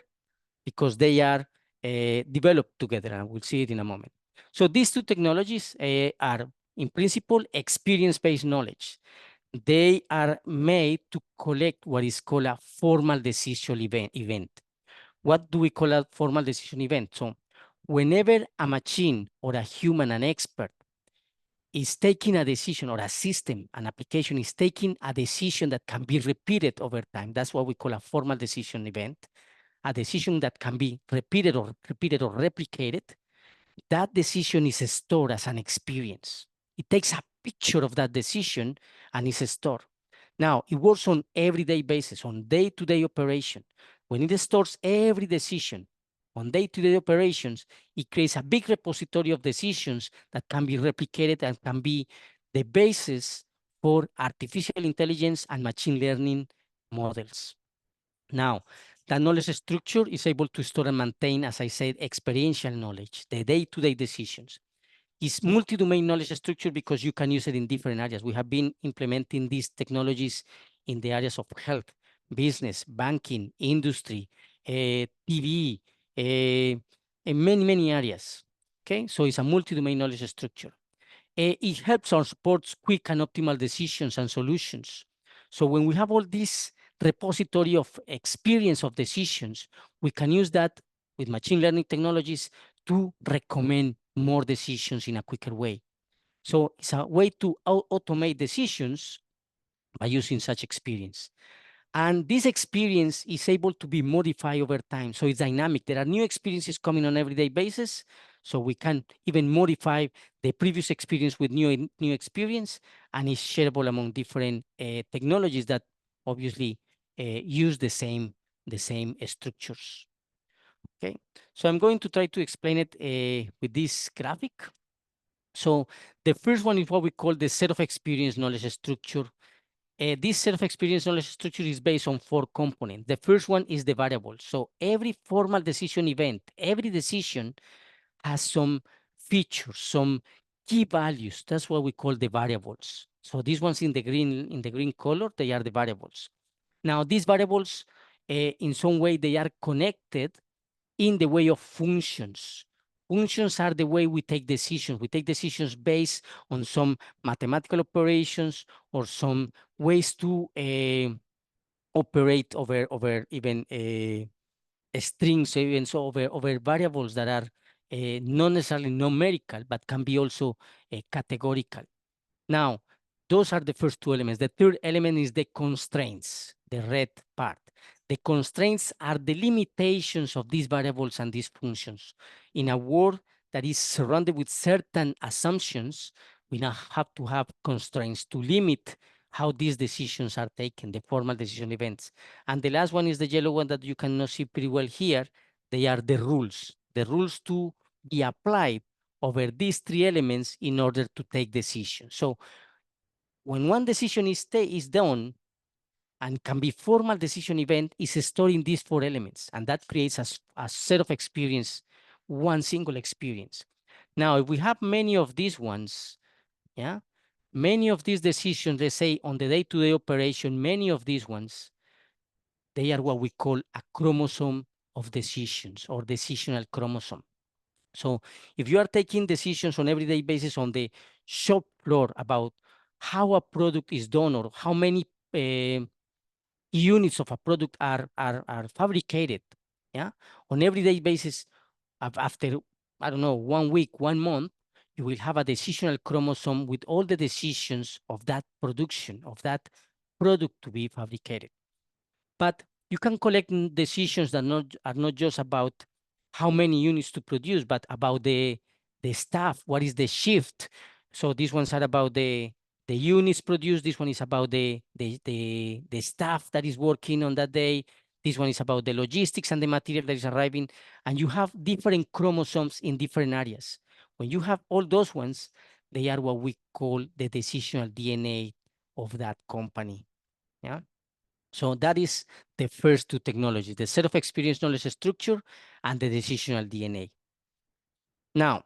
because they are developed together, and we'll see it in a moment. So these two technologies are, in principle, experience-based knowledge. They are made to collect what is called a formal decision event. What do we call a formal decision event? So whenever a machine or a human, an expert, is taking a decision, or a system, an application is taking a decision that can be repeated over time. That's what we call a formal decision event, a decision that can be repeated or replicated. That decision is stored as an experience. It takes a picture of that decision and is stored. Now, it works on everyday basis, on day-to-day operation. When it stores every decision on day-to-day operations, it creates a big repository of decisions that can be replicated and can be the basis for artificial intelligence and machine learning models. Now, that knowledge structure is able to store and maintain, as I said, experiential knowledge, the day-to-day decisions. It's multi-domain knowledge structure because you can use it in different areas. We have been implementing these technologies in the areas of health, business, banking, industry, TV, in many areas. Okay, so it's a multi-domain knowledge structure. It helps or supports quick and optimal decisions and solutions. So when we have all this repository of experience of decisions, we can use that with machine learning technologies to recommend more decisions in a quicker way. So it's a way to automate decisions by using such experience. And this experience is able to be modified over time. So it's dynamic. There are new experiences coming on everyday basis. So we can even modify the previous experience with new experience, and it's shareable among different technologies that obviously use the same structures. Okay, so I'm going to try to explain it with this graphic. So the first one is what we call the set of experience knowledge structure. This set of experience knowledge structure is based on 4 components. The first one is the variable. So every formal decision event, every decision has some features, some key values. That's what we call the variables. So these ones in the green color, they are the variables. Now these variables, in some way, they are connected in the way of functions. Functions are the way we take decisions. We take decisions based on some mathematical operations or some ways to operate over even strings, even so over variables that are not necessarily numerical, but can be also categorical. Now, those are the first 2 elements. The third element is the constraints, the red part. The constraints are the limitations of these variables and these functions. In a world that is surrounded with certain assumptions, we now have to have constraints to limit how these decisions are taken, the formal decision events. And the last one is the yellow one that you cannot see pretty well here. They are the rules to be applied over these 3 elements in order to take decisions. So when one decision is done and can be formal decision event, is stored in these 4 elements, and that creates a set of experience, one single experience. Now, if we have many of these ones, yeah, many of these decisions, let's say on the day-to-day operation, many of these ones, they are what we call a chromosome of decisions or decisional chromosome. So if you are taking decisions on everyday basis on the shop floor about how a product is done or how many units of a product are fabricated, yeah, on everyday basis, after, I don't know, 1 week, 1 month, you will have a decisional chromosome with all the decisions of that production, of that product to be fabricated. But you can collect decisions that are not just about how many units to produce, but about the staff, what is the shift. So these ones are about the units produced. This one is about the staff that is working on that day. This one is about the logistics and the material that is arriving. And you have different chromosomes in different areas. When you have all those ones, they are what we call the decisional DNA of that company. Yeah. So that is the first 2 technologies, the set of experience knowledge structure and the decisional DNA. Now,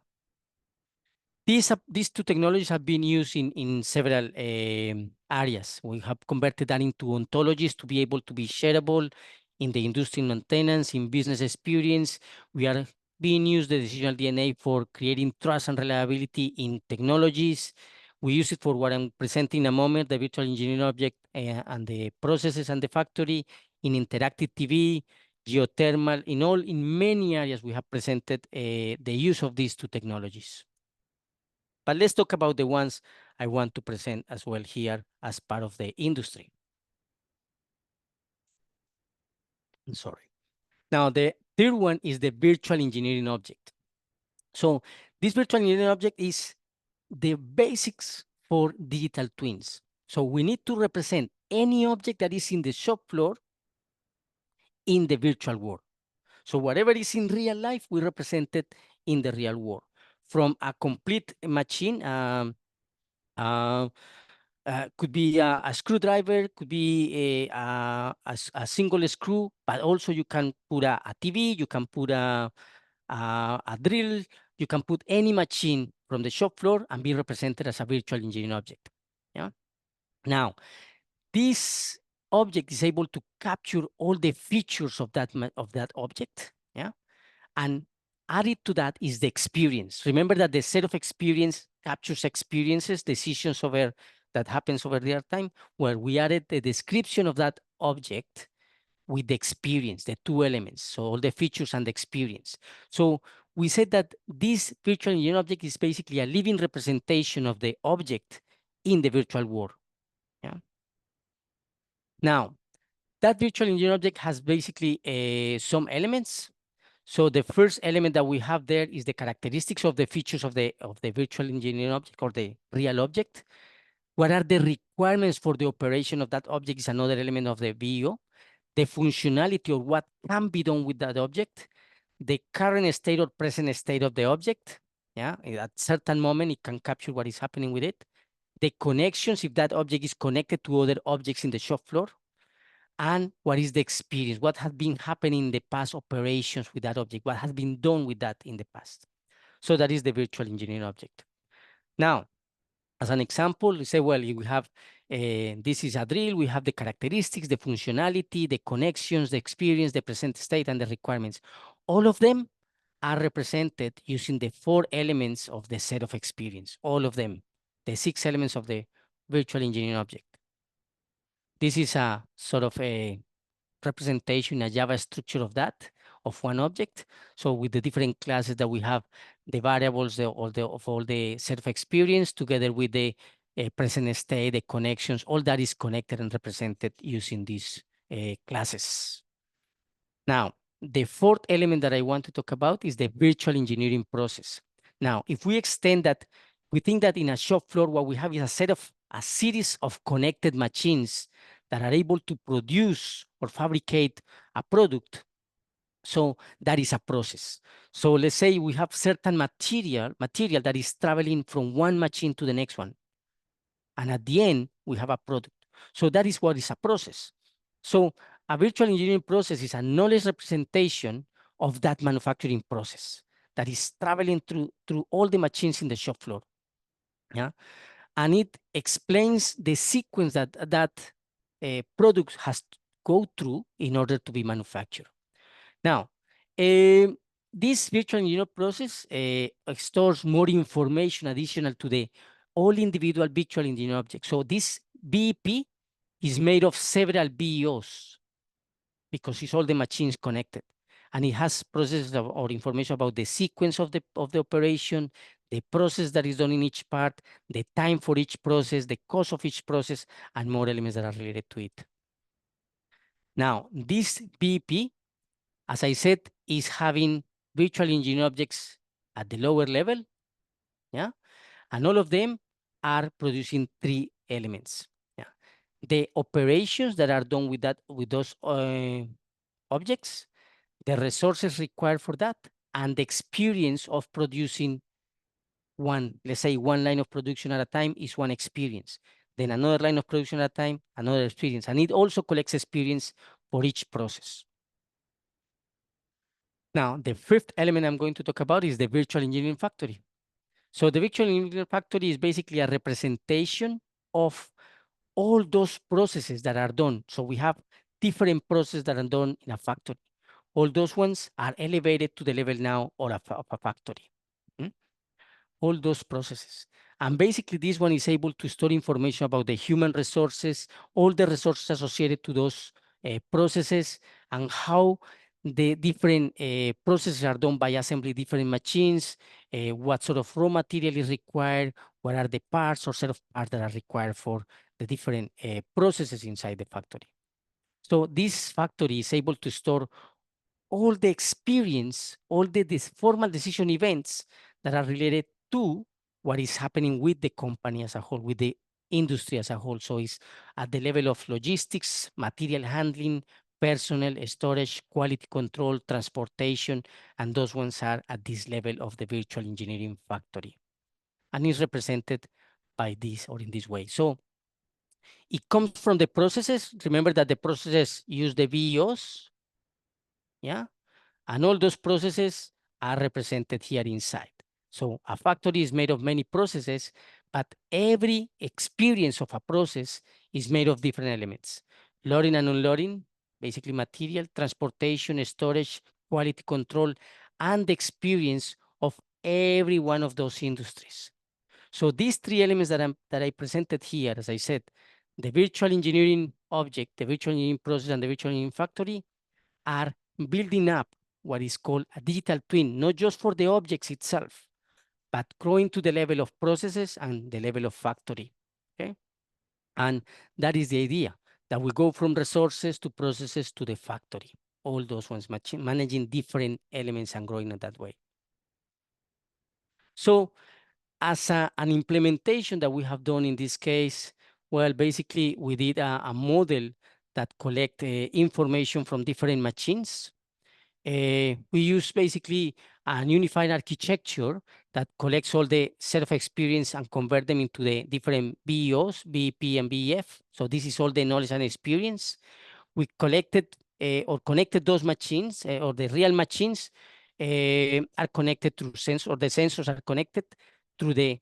these 2 technologies have been used in several areas. We have converted that into ontologies to be able to be shareable in the industrial maintenance, in business experience. We are being used the decisional DNA for creating trust and reliability in technologies. We use it for what I'm presenting in a moment, the virtual engineering object and the processes and the factory, in interactive TV, geothermal, in many areas we have presented the use of these 2 technologies. But let's talk about the ones I want to present as well here as part of the industry. I'm sorry. Now, the third one is the virtual engineering object. So this virtual engineering object is the basics for digital twins. So we need to represent any object that is in the shop floor in the virtual world. So whatever is in real life, we represent it in the real world. From a complete machine, could be a screwdriver, could be a single screw, but also you can put a TV, you can put a drill, you can put any machine from the shop floor and be represented as a virtual engineering object. Yeah. Now, this object is able to capture all the features of that object. Yeah. And added to that is the experience. Remember that the set of experience captures experiences, decisions over that happens over real time, where we added the description of that object with the experience, the 2 elements, so all the features and the experience. So we said that this virtual engineering object is basically a living representation of the object in the virtual world. Yeah. Now, that virtual engineering object has basically some elements. So the first element that we have there is the characteristics of the features of the virtual engineering object or the real object. What are the requirements for the operation of that object is another element of the VO. The functionality or what can be done with that object, the current state or present state of the object. Yeah, at certain moment, it can capture what is happening with it. The connections, if that object is connected to other objects in the shop floor, and what is the experience, what has been happening in the past operations with that object, what has been done with that in the past. So that is the virtual engineering object. Now, as an example, we say, well, we have, this is a drill, we have the characteristics, the functionality, the connections, the experience, the present state, and the requirements. All of them are represented using the 4 elements of the set of experience, all of them, the 6 elements of the virtual engineering object. This is a sort of a representation, a Java structure of that, of one object. So with the different classes that we have, the variables of all the set of experience together with the present state, the connections, all that is connected and represented using these classes. Now, the 4th element that I want to talk about is the virtual engineering process. Now, if we extend that, we think that in a shop floor, what we have is a series of connected machines that are able to produce or fabricate a product. So that is a process. So let's say we have certain material that is traveling from one machine to the next one. And at the end, we have a product. So that is what is a process. So a virtual engineering process is a knowledge representation of that manufacturing process that is traveling through all the machines in the shop floor. Yeah. And it explains the sequence that product has to go through in order to be manufactured. Now, this virtual engineering process stores more information additional to the all individual virtual engineering objects. So this VEP is made of several VEOs because it's all the machines connected. And it has processes or information about the sequence of the operation, the process that is done in each part, the time for each process, the cost of each process, and more elements that are related to it. Now, this VEP, as I said, is having virtual engineering objects at the lower level, yeah? And all of them are producing 3 elements. Yeah. The operations that are done with those objects, the resources required for that, and the experience of producing let's say one line of production at a time is one experience. Then another line of production at a time, another experience. And it also collects experience for each process. Now, the 5th element I'm going to talk about is the virtual engineering factory. So the virtual engineering factory is basically a representation of all those processes that are done. So we have different processes that are done in a factory. All those ones are elevated to the level now of a factory. All those processes. And basically this one is able to store information about the human resources, all the resources associated to those processes, and how the different processes are done by assembling different machines, what sort of raw material is required, what are the parts or set of parts that are required for the different processes inside the factory. So this factory is able to store all the experience, all the formal decision events that are related to what is happening with the company as a whole, with the industry as a whole. So it's at the level of logistics, material handling, personnel, storage, quality control, transportation, and those ones are at this level of the virtual engineering factory. And is represented by this or in this way. So it comes from the processes. Remember that the processes use the VEOs, yeah? And all those processes are represented here inside. So a factory is made of many processes, but every experience of a process is made of different elements. Loading and unloading, basically material, transportation, storage, quality control, and the experience of every one of those industries. So these 3 elements that I presented here, as I said, the virtual engineering object, the virtual engineering process, and the virtual engineering factory are building up what is called a digital twin, not just for the objects itself, but growing to the level of processes and the level of factory, okay? And that is the idea, that we go from resources to processes to the factory, all those ones, managing different elements and growing in that way. So as an implementation that we have done in this case, well, basically we did a model that collect information from different machines. We use basically a unified architecture that collects all the set of experience and convert them into the different BEOs, BEP and BEF. So this is all the knowledge and experience. We collected or connected those machines or the real machines are connected through sensors, or the sensors are connected through the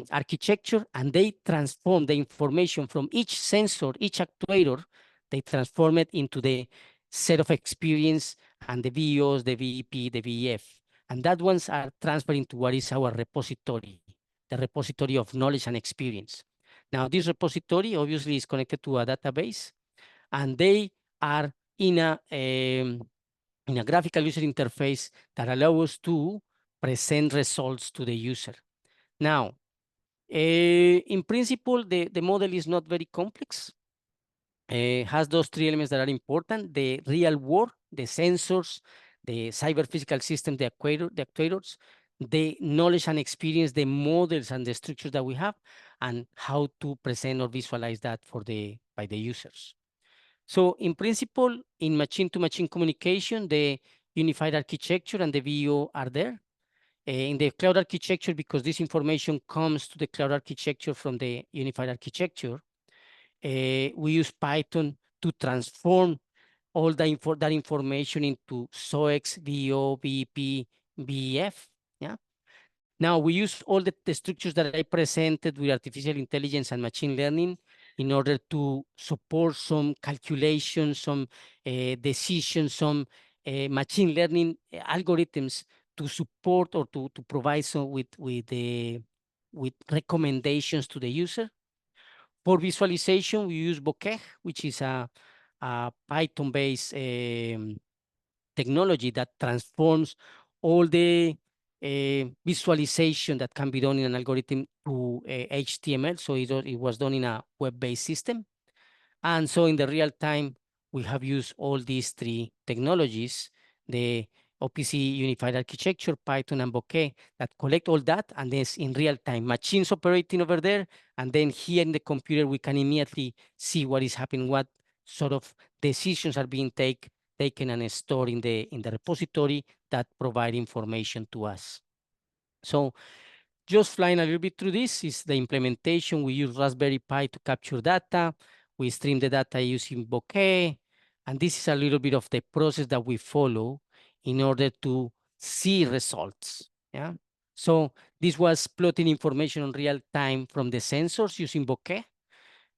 architecture, and they transform the information from each sensor, each actuator, they transform it into the set of experience and the VOs, the VEP, the VEF. And that ones are transferred into what is our repository, the repository of knowledge and experience. Now, this repository obviously is connected to a database, and they are in a graphical user interface that allows us to present results to the user. Now, in principle, the model is not very complex. Has those three elements that are important: the real world, the sensors, the cyber physical system, the actuators, the knowledge and experience, the models and the structures that we have, and how to present or visualize that by the users. So in principle, in machine-to-machine communication, the unified architecture and the VO are there. In the cloud architecture, because this information comes to the cloud architecture from the unified architecture, we use Python to transform all that information into SOX, VO, VEP, VEF. Yeah. Now we use all the structures that I presented with artificial intelligence and machine learning in order to support some calculations, some decisions, some machine learning algorithms to support or to provide some with recommendations to the user. For visualization, we use Bokeh, which is a Python-based technology that transforms all the visualization that can be done in an algorithm to HTML. So it was done in a web-based system. And so in the real time, we have used all these three technologies, the OPC unified architecture, Python, and Bokeh, that collect all that, and then in real time, machines operating over there, and then here in the computer, we can immediately see what is happening, what sort of decisions are being taken and stored in the repository that provide information to us. So just flying a little bit through this is the implementation. We use Raspberry Pi to capture data. We stream the data using Bokeh. And this is a little bit of the process that we follow in order to see results. Yeah. So this was plotting information on real time from the sensors using Bokeh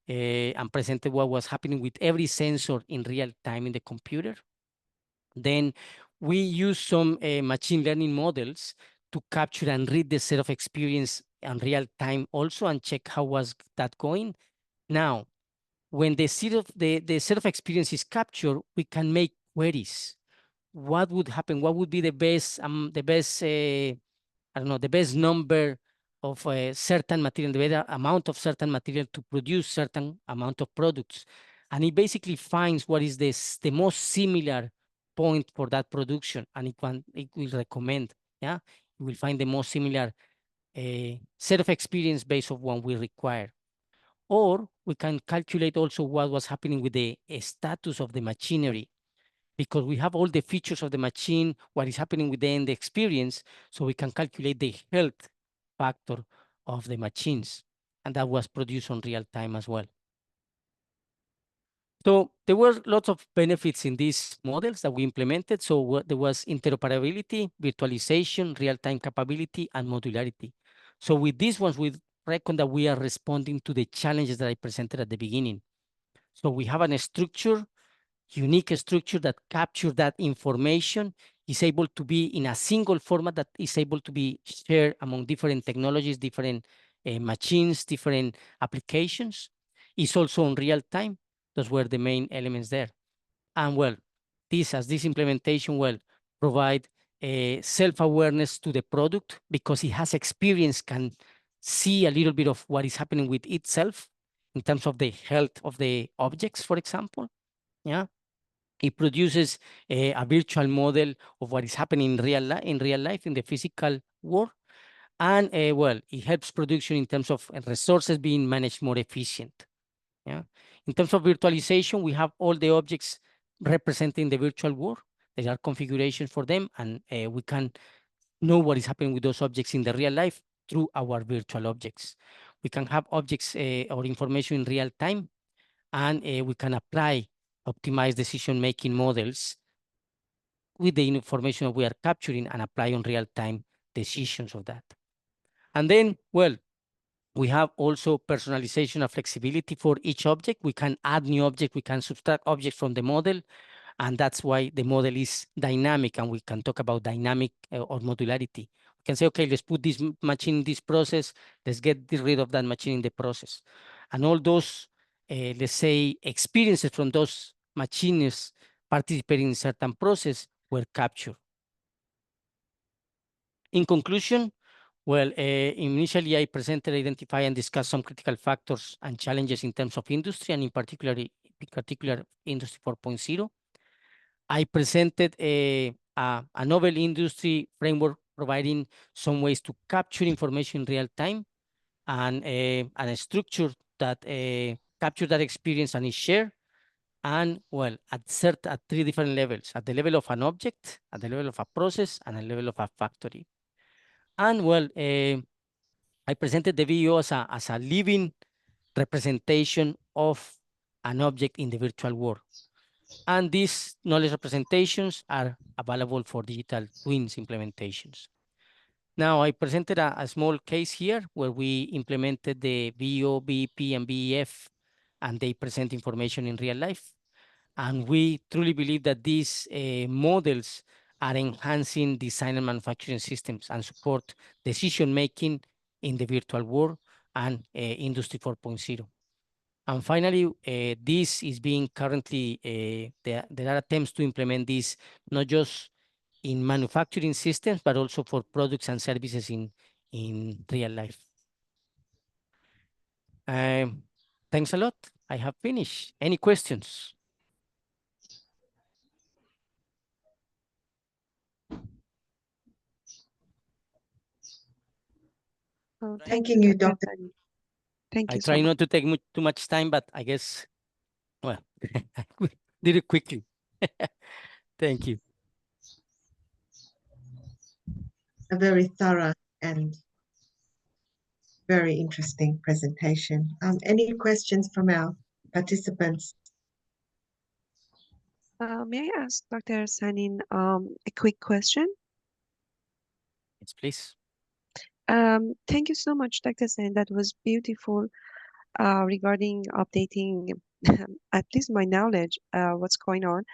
and presented what was happening with every sensor in real time in the computer. Then we use some machine learning models to capture and read the set of experience in real time also and check how was that going. Now, when the set of experience is captured, we can make queries. What would happen? What would be the best I don't know, the best number of a certain material, the better amount of certain material to produce certain amount of products? And it basically finds what is the most similar point for that production, and it will recommend, yeah? You will find the most similar set of experience based on what we require. Or we can calculate also what was happening with the status of the machinery, because we have all the features of the machine, what is happening within the experience, so we can calculate the health factor of the machines. And that was produced on real time as well. So there were lots of benefits in these models that we implemented. So there was interoperability, virtualization, real-time capability, and modularity. So with these ones, we reckon that we are responding to the challenges that I presented at the beginning. So we have a structure, unique structure that captures that information, is able to be in a single format that is able to be shared among different technologies, different machines, different applications. It's also on real time. Those were the main elements there. And well, this implementation, well, provide self-awareness to the product because it has experience, can see a little bit of what is happening with itself in terms of the health of the objects, for example. Yeah. It produces a virtual model of what is happening in real life in the physical world. And well, it helps production in terms of resources being managed more efficient. Yeah. In terms of virtualization, we have all the objects representing the virtual world. There are configurations for them, and we can know what is happening with those objects in the real life through our virtual objects. We can have objects or information in real time, and we can apply optimized decision-making models with the information that we are capturing and apply on real-time decisions of that. And then, well, we have also personalization and flexibility for each object. We can add new objects, we can subtract objects from the model, and that's why the model is dynamic, and we can talk about dynamic or modularity. We can say, okay, let's put this machine in this process, let's get rid of that machine in the process. And all those, let's say, experiences from those machines participating in certain process were captured. In conclusion, well, initially I presented, identify and discuss some critical factors and challenges in terms of industry, and in particular Industry 4.0. I presented a novel industry framework providing some ways to capture information in real time, and a structure that capture that experience and is shared. And well, at 3 different levels: at the level of an object, at the level of a process, and at the level of a factory. And well, I presented the video as a living representation of an object in the virtual world. And these knowledge representations are available for digital twins implementations. Now, I presented a small case here where we implemented the VO, BEP, and BEF, and they present information in real life. And we truly believe that these models are enhancing design and manufacturing systems and support decision-making in the virtual world and Industry 4.0. And finally, this is being currently, there are attempts to implement this not just in manufacturing systems, but also for products and services in real life. Thanks a lot. I have finished. Any questions? Oh, Thanking you, Dr. Sani. Thank I you so try much. not to take too much time, but I guess, well, I did it quickly. Thank you. A very thorough and very interesting presentation. Any questions from our participants? May I ask Dr. Sanin a quick question? Yes, please. Thank you so much, Dr. Sanin. That was beautiful regarding updating at least my knowledge, what's going on,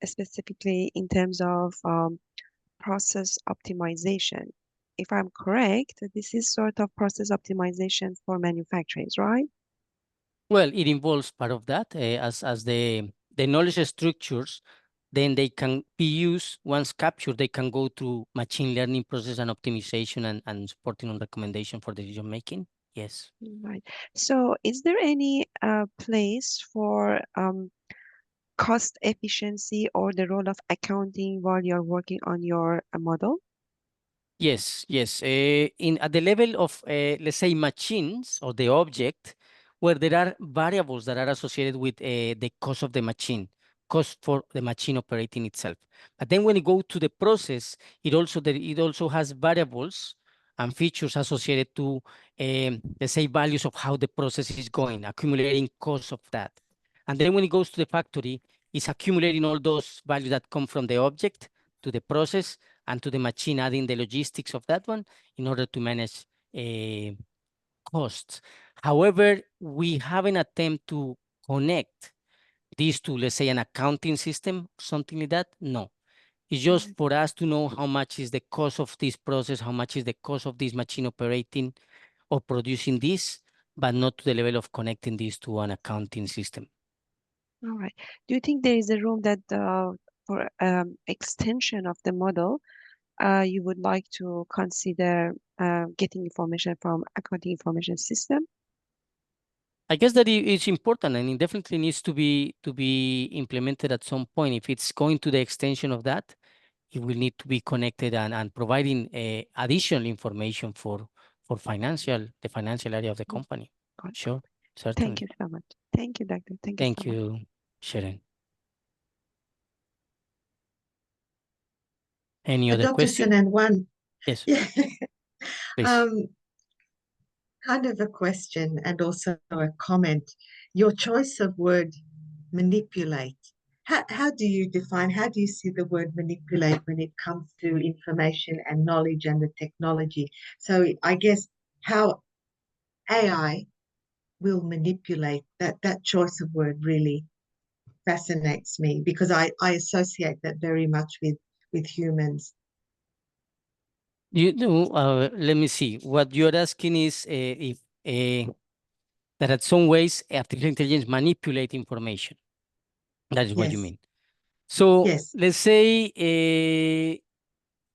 specifically in terms of process optimization. If I'm correct, this is sort of process optimization for manufacturing, right? Well, it involves part of that as the knowledge structures, then they can be used once captured, they can go through machine learning process and optimization and supporting on recommendation for decision making. Yes. Right. So is there any place for cost efficiency or the role of accounting while you're working on your model? Yes, yes. At the level of, let's say, machines or the object, where there are variables that are associated with the cost of the machine, cost for the machine operating itself. But then when you go to the process, it also has variables and features associated to, let's say, values of how the process is going, accumulating costs of that. And then when it goes to the factory, it's accumulating all those values that come from the object to the process and to the machine, adding the logistics of that one in order to manage costs. However, we have an attempt to connect these to, let's say, an accounting system, something like that. No, it's just for us to know how much is the cost of this process, how much is the cost of this machine operating or producing this, but not to the level of connecting this to an accounting system. All right. Do you think there is a room that for extension of the model, you would like to consider getting information from accounting information system? I guess that it's important and it definitely needs to be implemented at some point. If it's going to the extension of that, it will need to be connected and providing additional information for the financial area of the company. Got it. Sure, Thank certainly. you so much. Thank you, Doctor. Thank you Thank so much. you, Sharon. Any other Dr. question? Sanan, one. Yes, Yeah. please. Kind of a question and also a comment. Your choice of word manipulate. How do you define, how do you see the word manipulate when it comes to information and knowledge and the technology? So I guess how AI will manipulate, that choice of word really fascinates me because I associate that very much with humans. You know, let me see. What you're asking is if that at some ways artificial intelligence manipulate information. That is what you Yes. mean. So Yes. let's say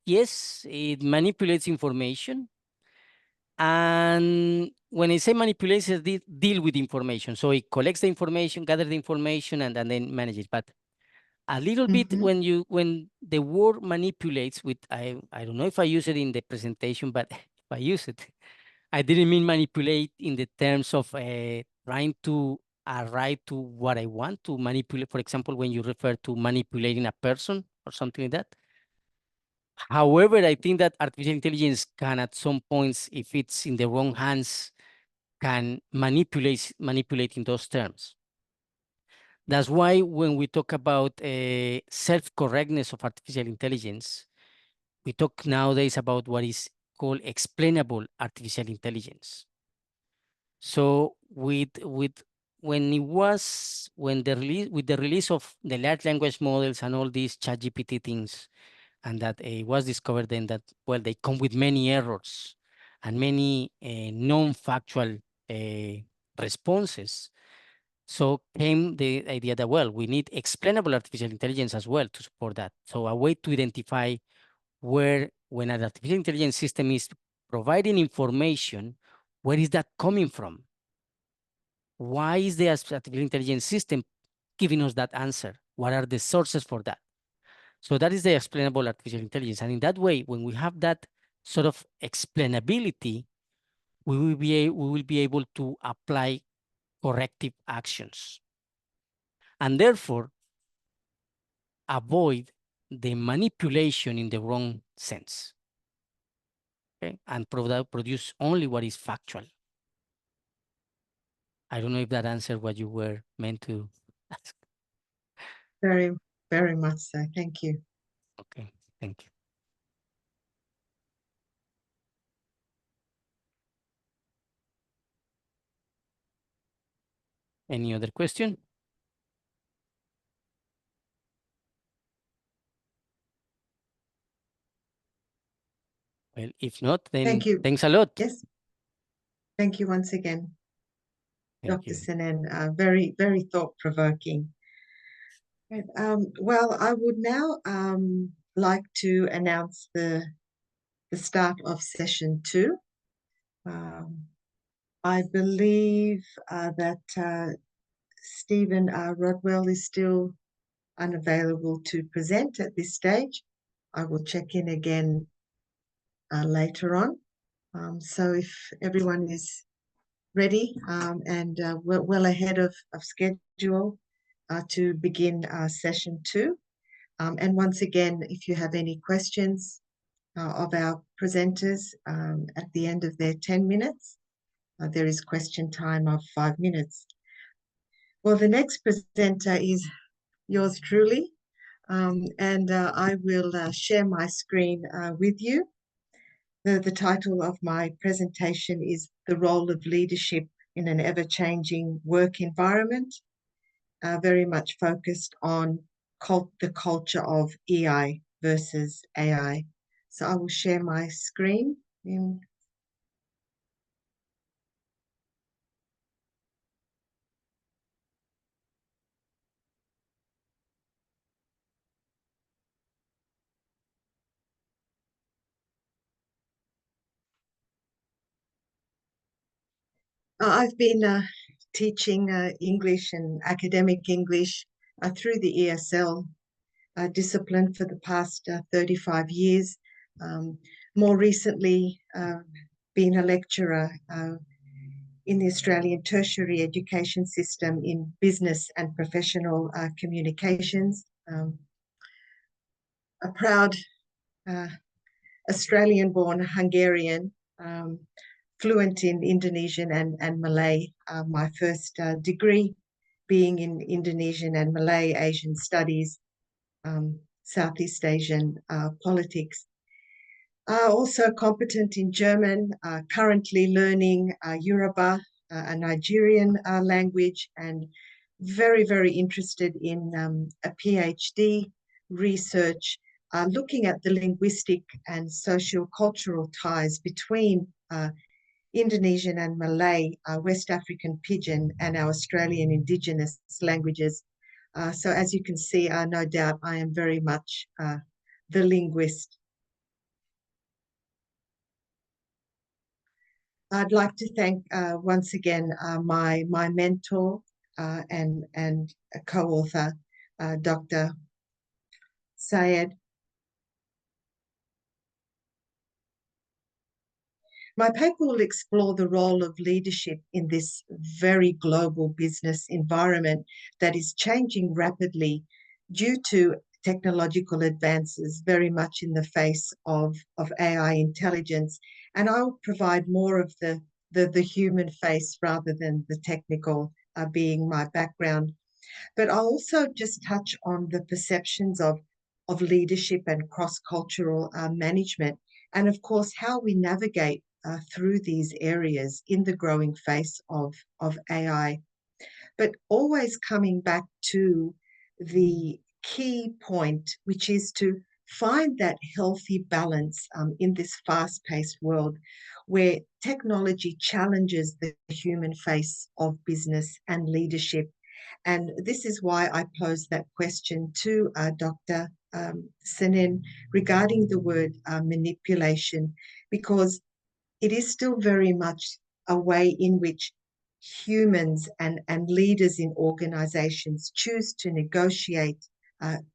yes, it manipulates information. And when I say manipulates, it deal with information. So it collects the information, gather the information, and then manage it. But a little bit when the word manipulates with I don't know if I use it in the presentation, but if I use it, I didn't mean manipulate in the terms of trying to arrive to what I want to manipulate. For example, when you refer to manipulating a person or something like that. However, I think that artificial intelligence can, at some points, if it's in the wrong hands, can manipulate in those terms. That's why when we talk about self-correctness of artificial intelligence, we talk nowadays about what is called explainable artificial intelligence. So with when the release of the large language models and all these ChatGPT things, and that it was discovered then that, well, they come with many errors and many non-factual responses. So came the idea that, well, we need explainable artificial intelligence as well to support that. So a way to identify where, when an artificial intelligence system is providing information, where is that coming from? Why is the artificial intelligence system giving us that answer? What are the sources for that? So that is the explainable artificial intelligence. And in that way, when we have that sort of explainability, we will be able to apply corrective actions. And therefore, avoid the manipulation in the wrong sense. Okay? And produce only what is factual. I don't know if that answered what you were meant to ask. Very, very much so. Thank you. Okay, thank you. Any other question? Well, if not, then Thank you. thanks a lot. Yes. Thank you once again, Thank Dr. you. Sanan. Very, very thought-provoking. Well, I would now like to announce the start of session 2. I believe that Stephen Rodwell is still unavailable to present at this stage. I will check in again later on. So if everyone is ready and well ahead of schedule to begin session 2. And once again, if you have any questions of our presenters at the end of their 10 minutes, there is question time of 5 minutes. Well, the next presenter is yours truly, and I will share my screen with you. The title of my presentation is The Role of Leadership in an Ever-Changing Work Environment, very much focused on the culture of EI versus AI. So I will share my screen. I've been teaching English and academic English through the ESL discipline for the past 35 years. More recently, been a lecturer in the Australian tertiary education system in business and professional communications. A proud Australian-born Hungarian, fluent in Indonesian and Malay. My first degree being in Indonesian and Malay Asian studies, Southeast Asian politics. Also competent in German, currently learning Yoruba, a Nigerian language, and very, very interested in a PhD research, looking at the linguistic and socio-cultural ties between Indonesian and Malay, West African Pidgin, and our Australian Indigenous languages. So as you can see, no doubt I am very much the linguist. I'd like to thank once again my mentor and co-author, Dr. Syed. My paper will explore the role of leadership in this very global business environment that is changing rapidly due to technological advances, very much in the face of AI intelligence. And I'll provide more of the human face rather than the technical, being my background. But I'll also just touch on the perceptions of leadership and cross-cultural management, and of course, how we navigate through these areas in the growing face of AI. But always coming back to the key point, which is to find that healthy balance in this fast-paced world where technology challenges the human face of business and leadership. And this is why I posed that question to Dr. Senin regarding the word manipulation, because it is still very much a way in which humans and leaders in organizations choose to negotiate,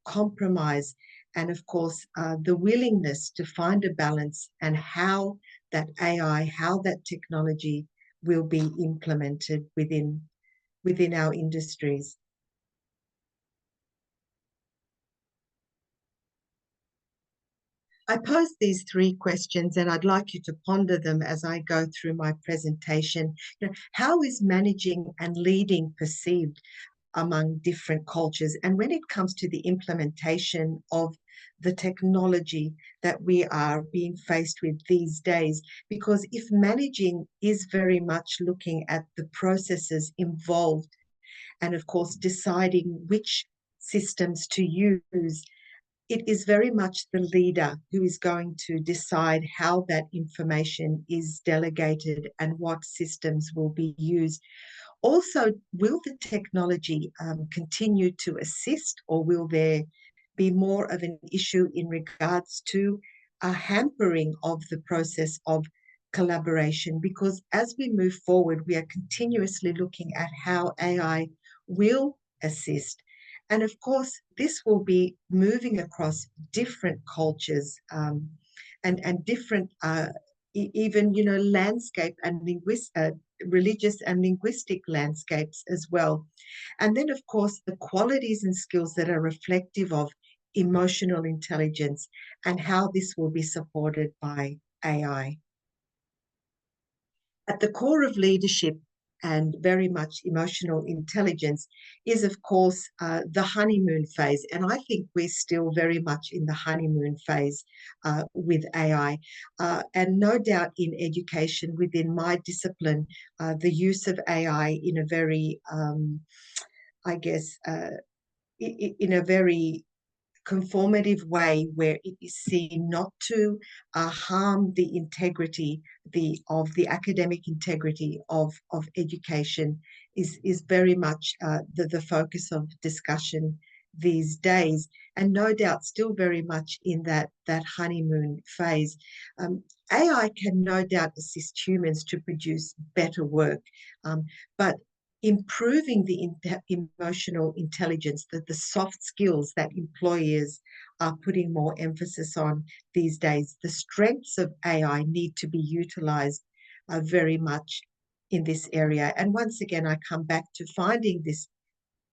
compromise, and of course, the willingness to find a balance and how that AI, how that technology will be implemented within our industries. I posed these three questions and I'd like you to ponder them as I go through my presentation. How is managing and leading perceived among different cultures? And when it comes to the implementation of the technology that we are being faced with these days, because if managing is very much looking at the processes involved and of course deciding which systems to use, it is very much the leader who is going to decide how that information is delegated and what systems will be used. Also, will the technology continue to assist, or will there be more of an issue in regards to a hampering of the process of collaboration? Because as we move forward, we are continuously looking at how AI will assist. And of course, this will be moving across different cultures and different, even, landscape and religious and linguistic landscapes as well. And then, of course, the qualities and skills that are reflective of emotional intelligence and how this will be supported by AI. At the core of leadership and very much emotional intelligence is, of course, the honeymoon phase. And I think we're still very much in the honeymoon phase with AI. And no doubt in education within my discipline, the use of AI in a very, in a very conformative way where it is seen not to harm the integrity of the academic integrity of education is very much the focus of discussion these days, and no doubt still very much in that honeymoon phase. AI can no doubt assist humans to produce better work, but improving the emotional intelligence, the soft skills that employers are putting more emphasis on these days, the strengths of AI need to be utilized very much in this area. And once again, I come back to finding this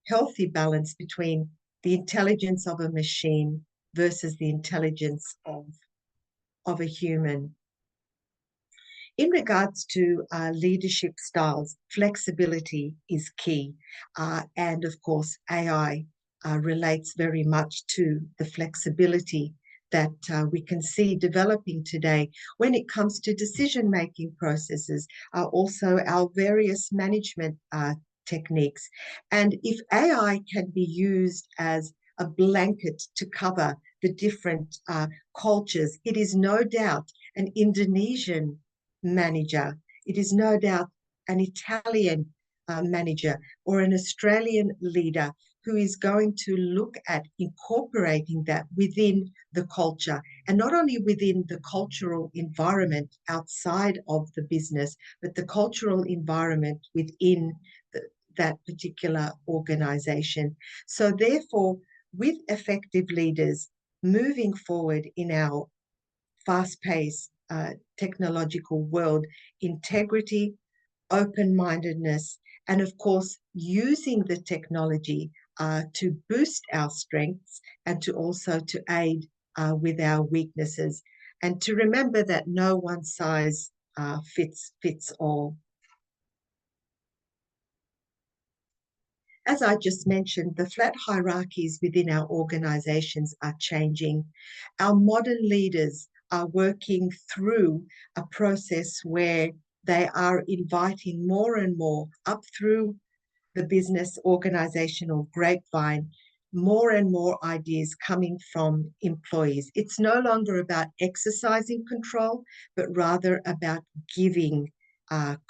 healthy balance between the intelligence of a machine versus the intelligence of a human. In regards to leadership styles, flexibility is key. And of course, AI relates very much to the flexibility that we can see developing today when it comes to decision-making processes, also our various management techniques. And if AI can be used as a blanket to cover the different cultures, it is no doubt an Indonesian manager, it is no doubt an Italian manager or an Australian leader who is going to look at incorporating that within the culture, and not only within the cultural environment outside of the business, but the cultural environment within that particular organization. So therefore, with effective leaders moving forward in our fast-paced technological world, integrity, open-mindedness, and of course, using the technology to boost our strengths and to also to aid with our weaknesses. And to remember that no one size fits all. As I just mentioned, the flat hierarchies within our organizations are changing. Our modern leaders are working through a process where they are inviting more and more up through the business organizational grapevine, more and more ideas coming from employees. It's no longer about exercising control, but rather about giving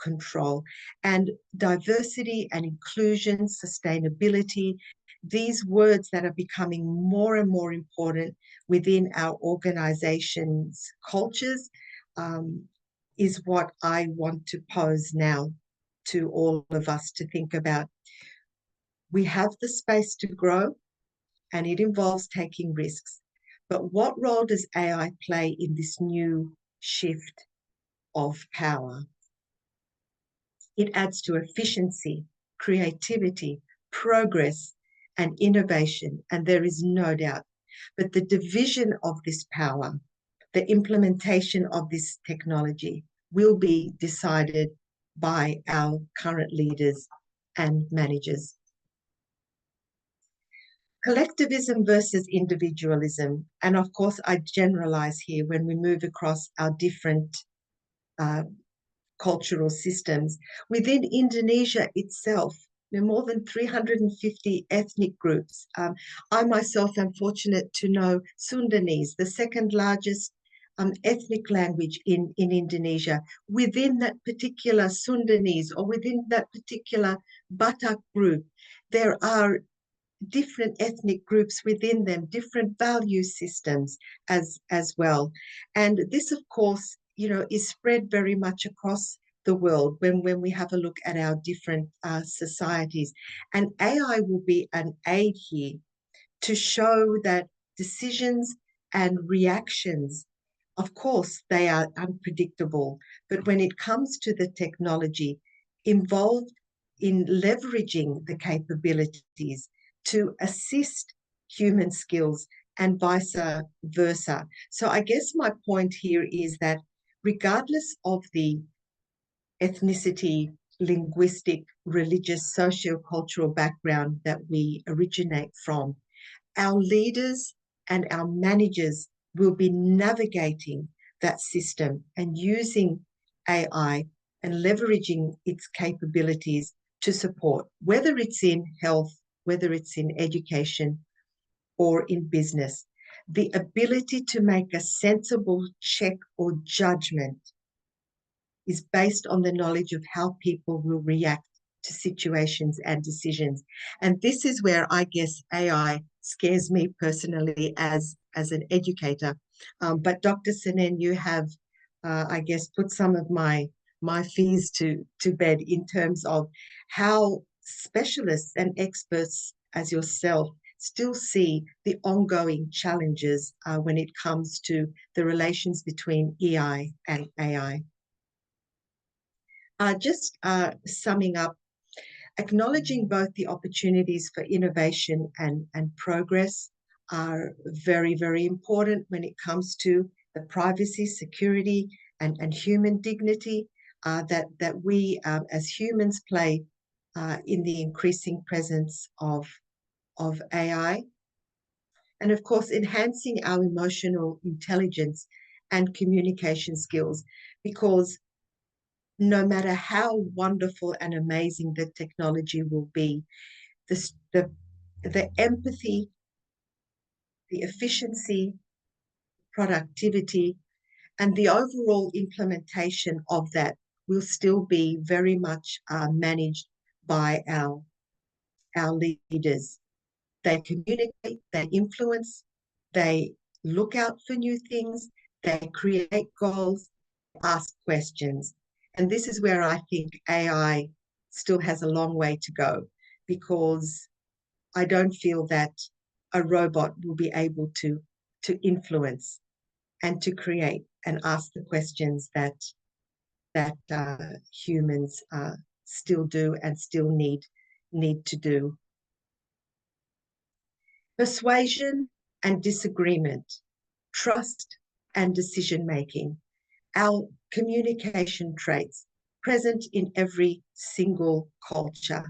control. And diversity and inclusion, sustainability, these words that are becoming more and more important within our organization's cultures is what I want to pose now to all of us to think about. We have the space to grow, and it involves taking risks. But what role does AI play in this new shift of power? It adds to efficiency, creativity, progress, and innovation, and there is no doubt. But the division of this power, the implementation of this technology will be decided by our current leaders and managers. Collectivism versus individualism, and of course I generalize here when we move across our different cultural systems. Within Indonesia itself, there are more than 350 ethnic groups. I myself am fortunate to know Sundanese, the second largest ethnic language in Indonesia. Within that particular Sundanese or within that particular Batak group, there are different ethnic groups within them, different value systems as well. And this, of course, is spread very much across the world when we have a look at our different societies. And AI will be an aid here to show that decisions and reactions, of course, they are unpredictable. But when it comes to the technology involved in leveraging the capabilities to assist human skills and vice versa. So I guess my point here is that regardless of the ethnicity, linguistic, religious, socio-cultural background that we originate from, our leaders and our managers will be navigating that system and using AI and leveraging its capabilities to support, whether it's in health, whether it's in education or in business. The ability to make a sensible check or judgment is based on the knowledge of how people will react to situations and decisions. And this is where I guess AI scares me personally as an educator. But Dr. Sanen, you have, I guess, put some of my fears to bed in terms of how specialists and experts as yourself still see the ongoing challenges when it comes to the relations between EI and AI. Just summing up, acknowledging both the opportunities for innovation and progress are very, very important when it comes to the privacy, security, and human dignity that we as humans play in the increasing presence of AI. And of course, enhancing our emotional intelligence and communication skills, because no matter how wonderful and amazing the technology will be, the empathy, the efficiency, productivity, and the overall implementation of that will still be very much managed by our leaders. They communicate, they influence, they look out for new things, they create goals, ask questions. And this is where I think AI still has a long way to go, because I don't feel that a robot will be able to influence and to create and ask the questions that humans still do and still need to do. Persuasion and disagreement, trust and decision-making, our communication traits present in every single culture.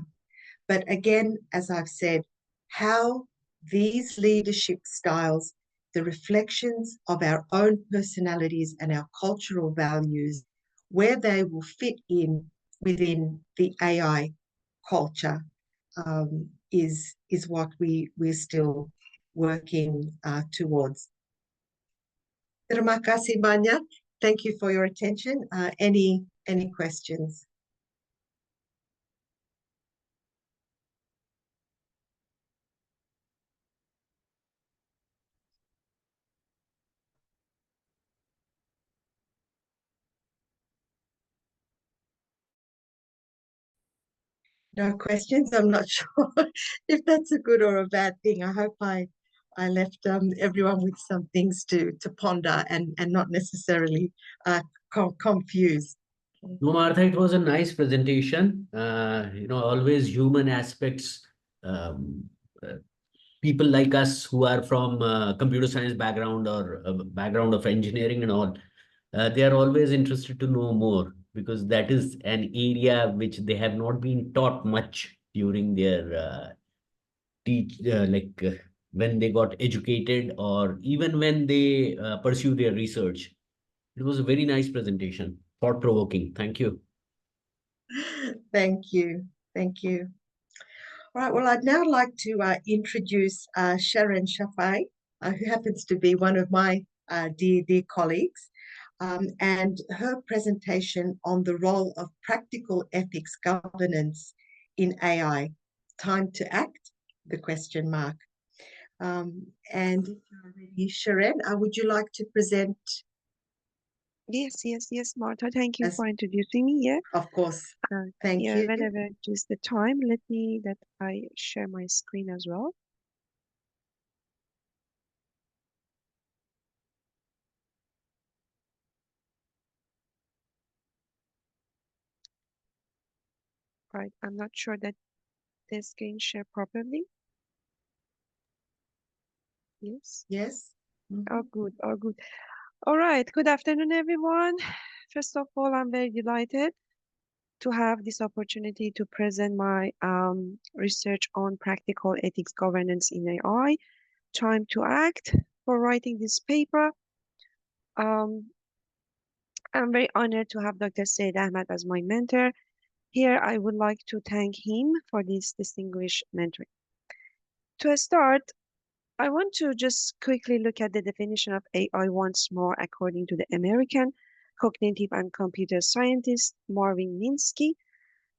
But again, as I've said, how these leadership styles, the reflections of our own personalities and our cultural values, where they will fit in within the AI culture, is what we're still working towards. Terima kasih banyak. Thank you for your attention. Any questions? No questions. I'm not sure if that's a good or a bad thing. I hope I left everyone with some things to ponder and not necessarily confused. No, Martha, it was a nice presentation. Always human aspects. People like us who are from computer science background or background of engineering and all, they are always interested to know more, because that is an area which they have not been taught much during their when they got educated, or even when they pursue their research. It was a very nice presentation, thought-provoking. Thank you. Thank you. Thank you. All right, well, I'd now like to introduce Sharon Shafai, who happens to be one of my dear colleagues, and her presentation on the role of practical ethics governance in AI. Time to act, the question mark. And Sharon, would you like to present? Yes, Martha. Thank you for introducing me. Yeah, of course. Thank you. Whenever it is the time, let me that I share my screen as well. Right, I'm not sure that the screen share properly. Yes. Yes. Oh, good. Oh, good. All right. Good afternoon, everyone. First of all, I'm very delighted to have this opportunity to present my research on practical ethics governance in AI. Time to act for writing this paper. I'm very honored to have Dr. Said Ahmed as my mentor. Here, I would like to thank him for this distinguished mentoring. To start, I want to just quickly look at the definition of AI once more according to the American cognitive and computer scientist Marvin Minsky.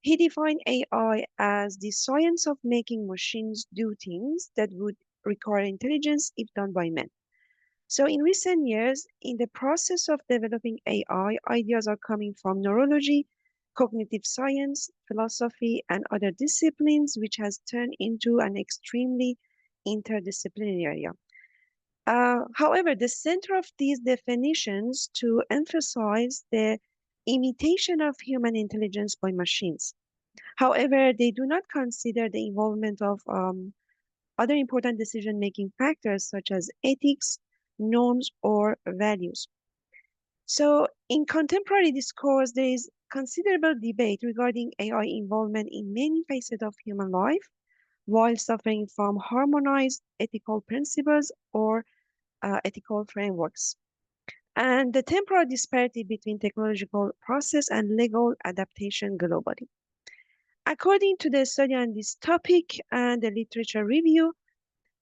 He defined AI as the science of making machines do things that would require intelligence if done by men. So in recent years, in the process of developing AI, ideas are coming from neurology, cognitive science, philosophy, and other disciplines, which has turned into an extremely interdisciplinary area. However, the center of these definitions to emphasize the imitation of human intelligence by machines. However, they do not consider the involvement of other important decision-making factors such as ethics, norms, or values. So in contemporary discourse, there is considerable debate regarding AI involvement in many facets of human life, while suffering from harmonized ethical principles or ethical frameworks. And the temporal disparity between technological process and legal adaptation globally. According to the study on this topic and the literature review,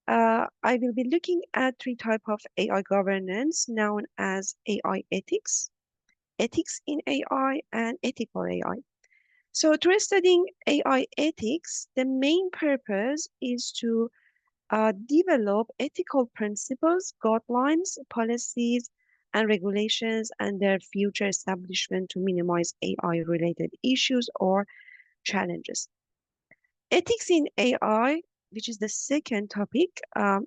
I will be looking at three types of AI governance known as AI ethics, ethics in AI, and ethical AI. So through studying AI ethics, the main purpose is to develop ethical principles, guidelines, policies, and regulations and their future establishment to minimize AI-related issues or challenges. Ethics in AI, which is the second topic,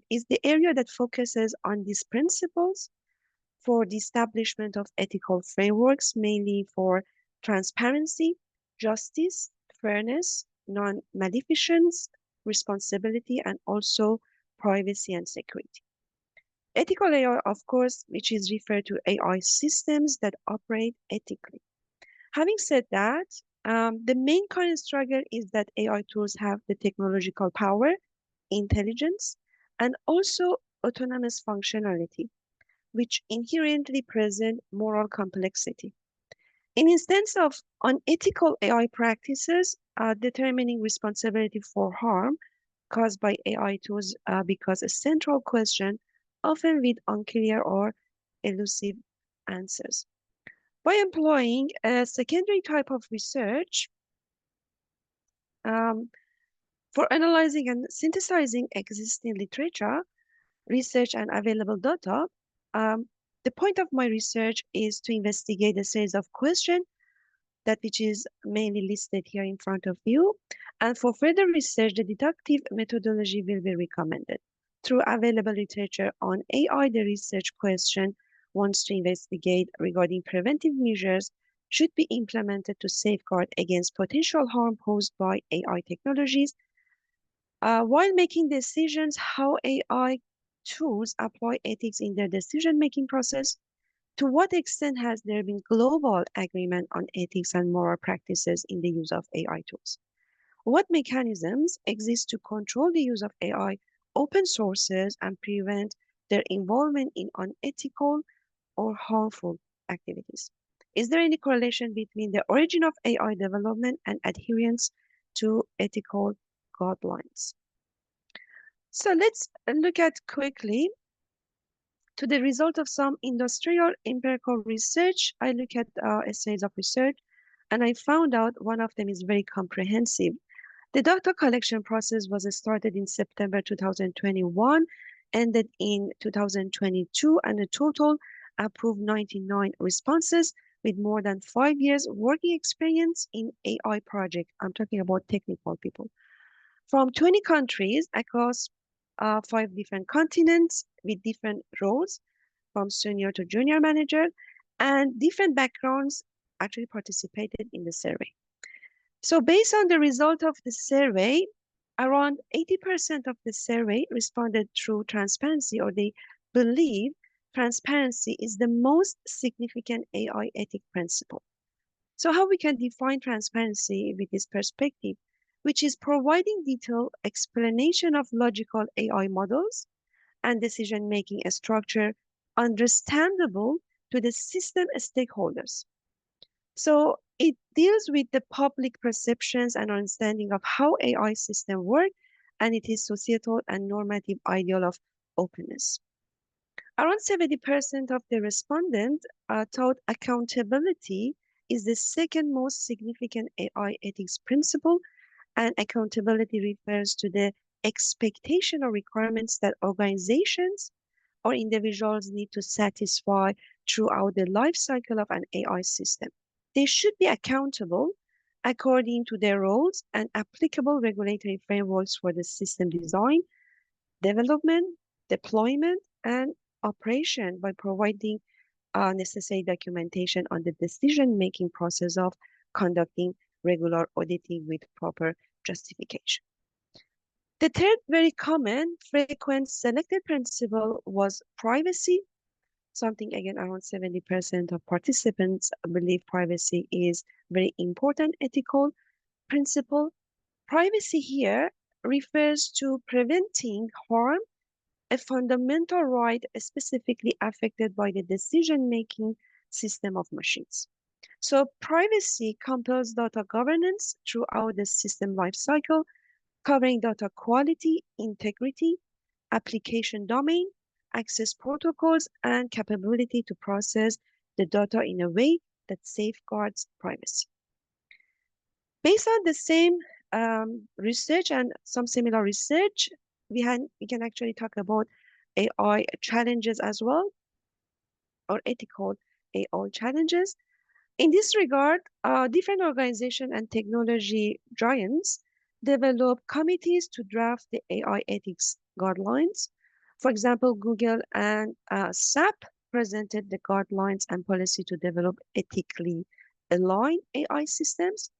is the area that focuses on these principles for the establishment of ethical frameworks, mainly for transparency, justice, fairness, non-maleficence, responsibility, and also privacy and security. Ethical AI, of course, which is referred to AI systems that operate ethically. Having said that, the main current struggle is that AI tools have the technological power, intelligence, and also autonomous functionality, which inherently present moral complexity. In instance of unethical AI practices, determining responsibility for harm caused by AI tools becomes a central question, often with unclear or elusive answers. By employing a secondary type of research for analyzing and synthesizing existing literature, research, and available data, the point of my research is to investigate a series of questions that which is mainly listed here in front of you. And for further research, the deductive methodology will be recommended. Through available literature on AI, the research question wants to investigate regarding preventive measures should be implemented to safeguard against potential harm posed by AI technologies. While making decisions, how AI tools apply ethics in their decision-making process. To what extent has there been global agreement on ethics and moral practices in the use of AI tools? What mechanisms exist to control the use of AI open sources and prevent their involvement in unethical or harmful activities? Is there any correlation between the origin of AI development and adherence to ethical guidelines? So let's look at quickly to the result of some industrial empirical research. I look at essays of research, and I found out one of them is very comprehensive. The data collection process was started in September 2021, ended in 2022, and a total approved 99 responses with more than 5 years working experience in AI project. I'm talking about technical people. From 20 countries across 5 different continents with different roles, from senior to junior manager, and different backgrounds actually participated in the survey. So based on the result of the survey, around 80% of the survey responded through transparency, or they believe transparency is the most significant AI ethic principle. So how we can define transparency with this perspective, which is providing detailed explanation of logical AI models and decision-making structure understandable to the system stakeholders. So it deals with the public perceptions and understanding of how AI systems work, and it is societal and normative ideal of openness. Around 70% of the respondents thought accountability is the second most significant AI ethics principle, and accountability refers to the expectation or requirements that organizations or individuals need to satisfy throughout the life cycle of an AI system. They should be accountable according to their roles and applicable regulatory frameworks for the system design, development, deployment, and operation by providing necessary documentation on the decision-making process of conducting regular auditing with proper justification. The third very common, frequent selected principle was privacy. Something again around 70% of participants believe privacy is very important ethical principle. Privacy here refers to preventing harm, a fundamental right specifically affected by the decision-making system of machines. So privacy compels data governance throughout the system lifecycle, covering data quality, integrity, application domain, access protocols, and capability to process the data in a way that safeguards privacy. Based on the same research and some similar research, we can actually talk about AI challenges as well, or ethical AI challenges. In this regard, different organizations and technology giants develop committees to draft the AI ethics guidelines. For example, Google and SAP presented the guidelines and policy to develop ethically aligned AI systems.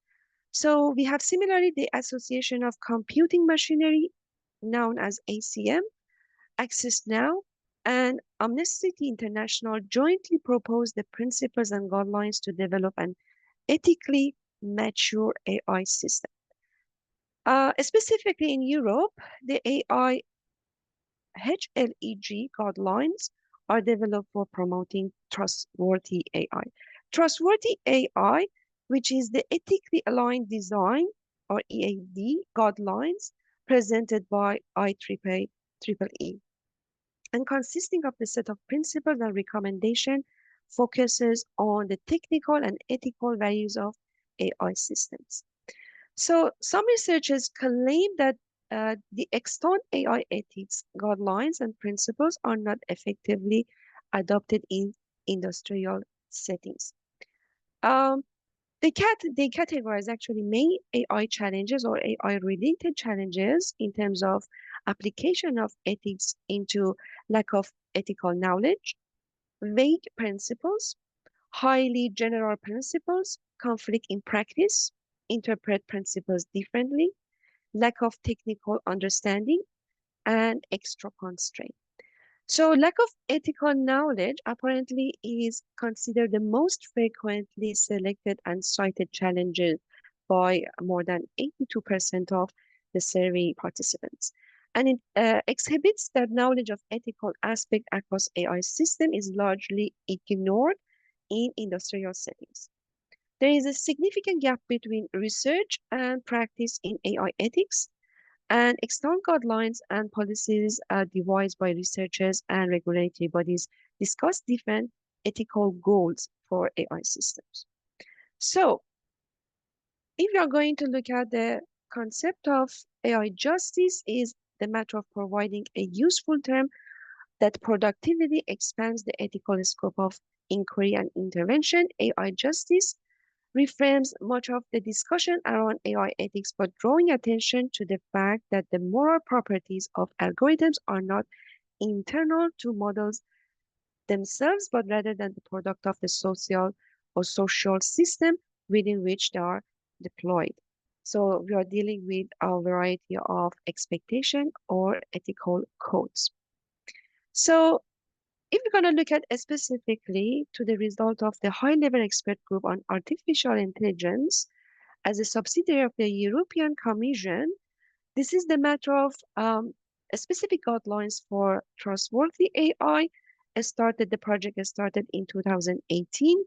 So we have similarly the Association of Computing Machinery, known as ACM, Access Now, and Amnesty International jointly proposed the principles and guidelines to develop an ethically mature AI system. Specifically in Europe, the AI HLEG guidelines are developed for promoting trustworthy AI. Trustworthy AI, which is the ethically aligned design or EAD guidelines presented by IEEE, and consisting of the set of principles and recommendations focuses on the technical and ethical values of AI systems. So some researchers claim that the extant AI ethics guidelines and principles are not effectively adopted in industrial settings. They categorize actually main AI challenges or AI-related challenges in terms of application of ethics into lack of ethical knowledge, vague principles, highly general principles, conflict in practice, interpret principles differently, lack of technical understanding, and extra constraint. So lack of ethical knowledge apparently is considered the most frequently selected and cited challenges by more than 82% of the survey participants. And it exhibits that knowledge of ethical aspect across AI system is largely ignored in industrial settings. There is a significant gap between research and practice in AI ethics, and extant guidelines and policies devised by researchers and regulatory bodies discuss different ethical goals for AI systems. So, if you are going to look at the concept of AI justice is the matter of providing a useful term that productivity expands the ethical scope of inquiry and intervention. AI justice reframes much of the discussion around AI ethics, but drawing attention to the fact that the moral properties of algorithms are not internal to models themselves, but rather than the product of the social or social system within which they are deployed. So we are dealing with a variety of expectation or ethical codes. So if we're going to look at specifically to the result of the high-level expert group on artificial intelligence as a subsidiary of the European Commission, this is the matter of specific guidelines for trustworthy AI. The project started in 2018.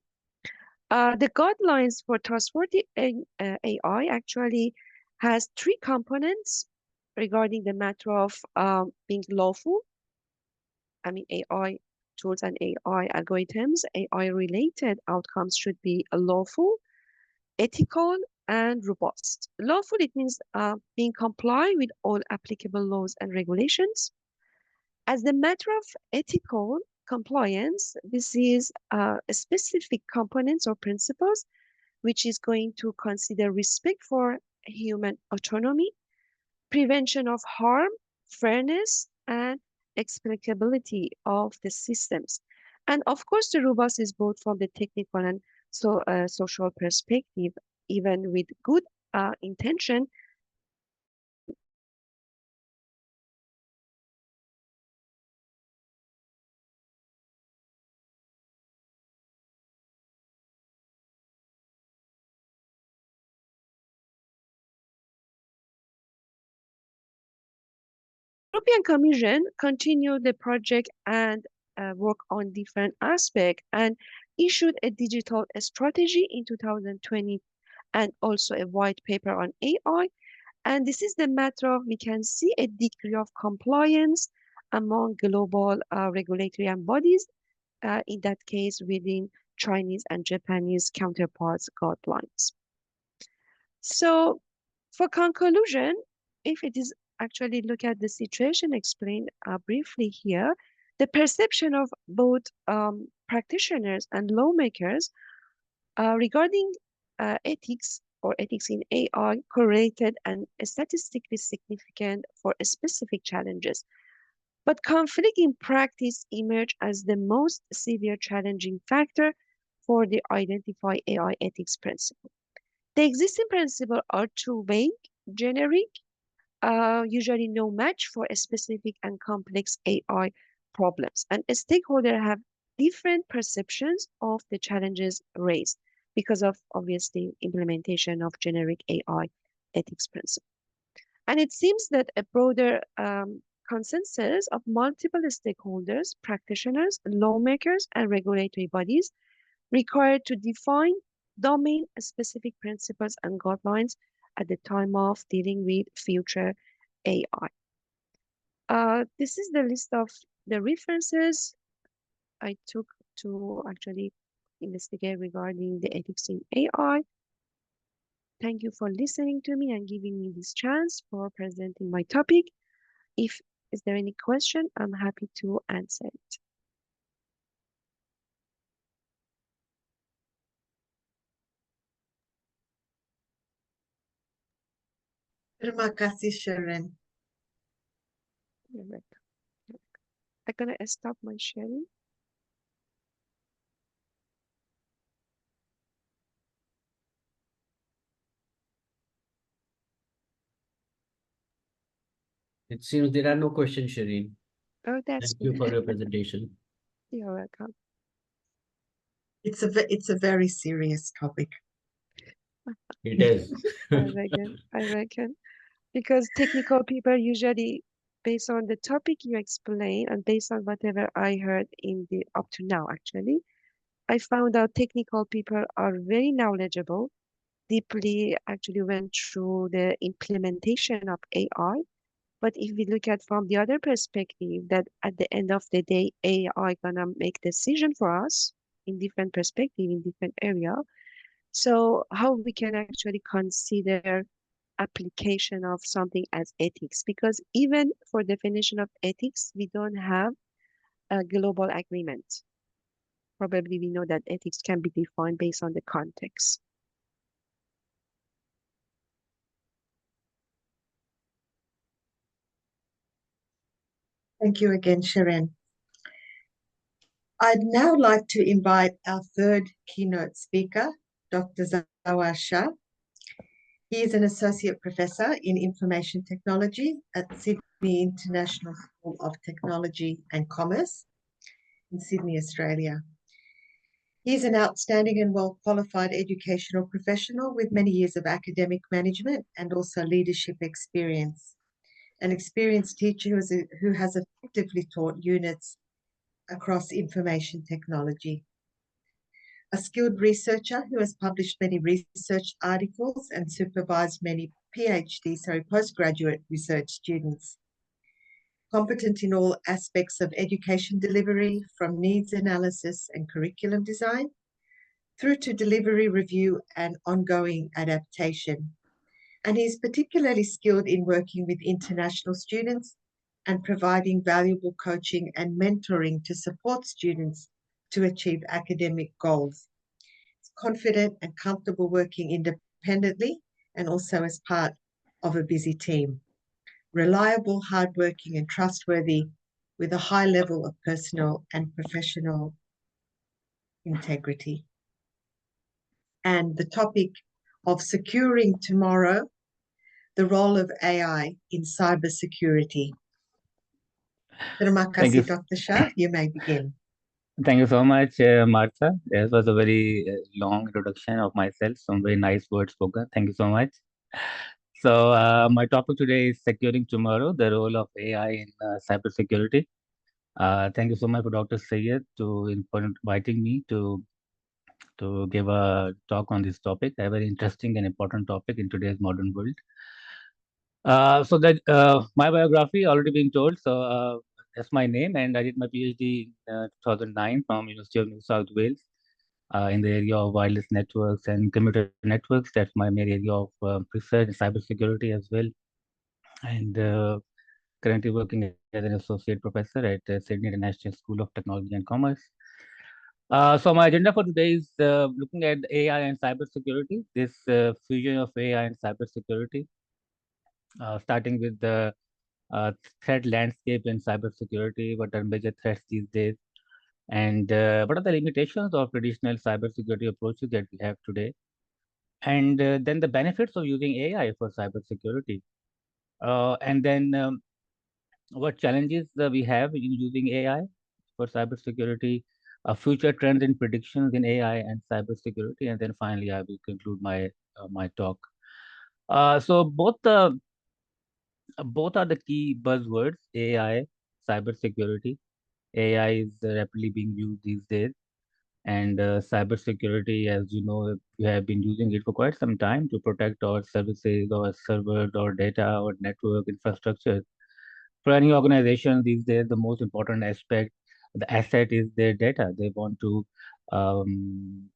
The guidelines for trustworthy AI actually has three components regarding the matter of being lawful. I mean, AI tools and AI algorithms, AI-related outcomes should be lawful, ethical, and robust. Lawful, it means being compliant with all applicable laws and regulations. As the matter of ethical compliance, this is specific components or principles which is going to consider respect for human autonomy, prevention of harm, fairness, and explicability of the systems. And of course, the robust is both from the technical and social perspective, even with good intention. European Commission continued the project and work on different aspects and issued a digital strategy in 2020 and also a white paper on AI. And this is the matter of, we can see a degree of compliance among global regulatory bodies, in that case within Chinese and Japanese counterparts guidelines. So for conclusion, if it is actually look at the situation explained briefly here, the perception of both practitioners and lawmakers regarding ethics or ethics in AI correlated and statistically significant for specific challenges. But conflict in practice emerged as the most severe challenging factor for the identify AI ethics principle. The existing principles are too vague, generic, usually no match for a specific and complex AI problems. And stakeholders have different perceptions of the challenges raised because of obviously implementation of generic AI ethics principle. And it seems that a broader consensus of multiple stakeholders, practitioners, lawmakers, and regulatory bodies required to define domain-specific principles and guidelines at the time of dealing with future AI. This is the list of the references I took to actually investigate regarding the ethics in AI. Thank you for listening to me and giving me this chance for presenting my topic. If is there any question, I'm happy to answer it. Terima kasih, Sharon. You're welcome. I'm gonna stop my sharing. It seems there are no questions, Shireen. Oh, that's Thank you good. for your presentation. You're welcome. It's a very serious topic. It is. I reckon. Because technical people usually, based on the topic you explain and based on whatever I heard in the up to now, actually, I found out technical people are very knowledgeable, deeply actually went through the implementation of AI. But if we look at from the other perspective, that at the end of the day, AI gonna make decision for us in different perspective, in different area. So how we can actually consider application of something as ethics? Because even for definition of ethics, we don't have a global agreement. Probably we know that ethics can be defined based on the context. Thank you again, Sharon. I'd now like to invite our third keynote speaker, Dr. Zawar Shah. He is an associate professor in information technology at Sydney International School of Technology and Commerce in Sydney, Australia. He is an outstanding and well-qualified educational professional with many years of academic management and also leadership experience. An experienced teacher who has effectively taught units across information technology. A skilled researcher who has published many research articles and supervised many postgraduate research students. competent in all aspects of education delivery, from needs analysis and curriculum design, through to delivery review and ongoing adaptation. And he's particularly skilled in working with international students and providing valuable coaching and mentoring to support students to achieve academic goals. He's confident and comfortable working independently and also as part of a busy team. Reliable, hardworking, and trustworthy, with a high level of personal and professional integrity. And the topic of securing tomorrow, the role of AI in cybersecurity. Terima Thank you. kasih, Dr. Shah. You may begin. Thank you so much, Martha. This was a very long introduction of myself. Some very nice words spoken. Thank you so much. So, my topic today is securing tomorrow, the role of AI in cybersecurity. Thank you so much for Dr. Sayed for inviting me to give a talk on this topic, a very interesting and important topic in today's modern world. So that my biography already being told. So that's my name, and I did my PhD in 2009 from University of New South Wales in the area of wireless networks and computer networks. That's my main area of research in cybersecurity as well, and currently working as an associate professor at Sydney International School of Technology and Commerce. So my agenda for today is looking at AI and cybersecurity, this fusion of AI and cybersecurity, starting with the threat landscape in cybersecurity, what are major threats these days, and what are the limitations of traditional cybersecurity approaches that we have today, and then the benefits of using AI for cybersecurity, and then what challenges we have in using AI for cybersecurity, future trends and predictions in AI and cybersecurity, and then finally I will conclude my talk. So both are the key buzzwords: AI, cybersecurity. AI is rapidly being used these days, and cybersecurity, as you know, we have been using it for quite some time to protect our services, our servers, our data, our network infrastructure. For any organization these days, the most important aspect, the asset, is their data. They want to um,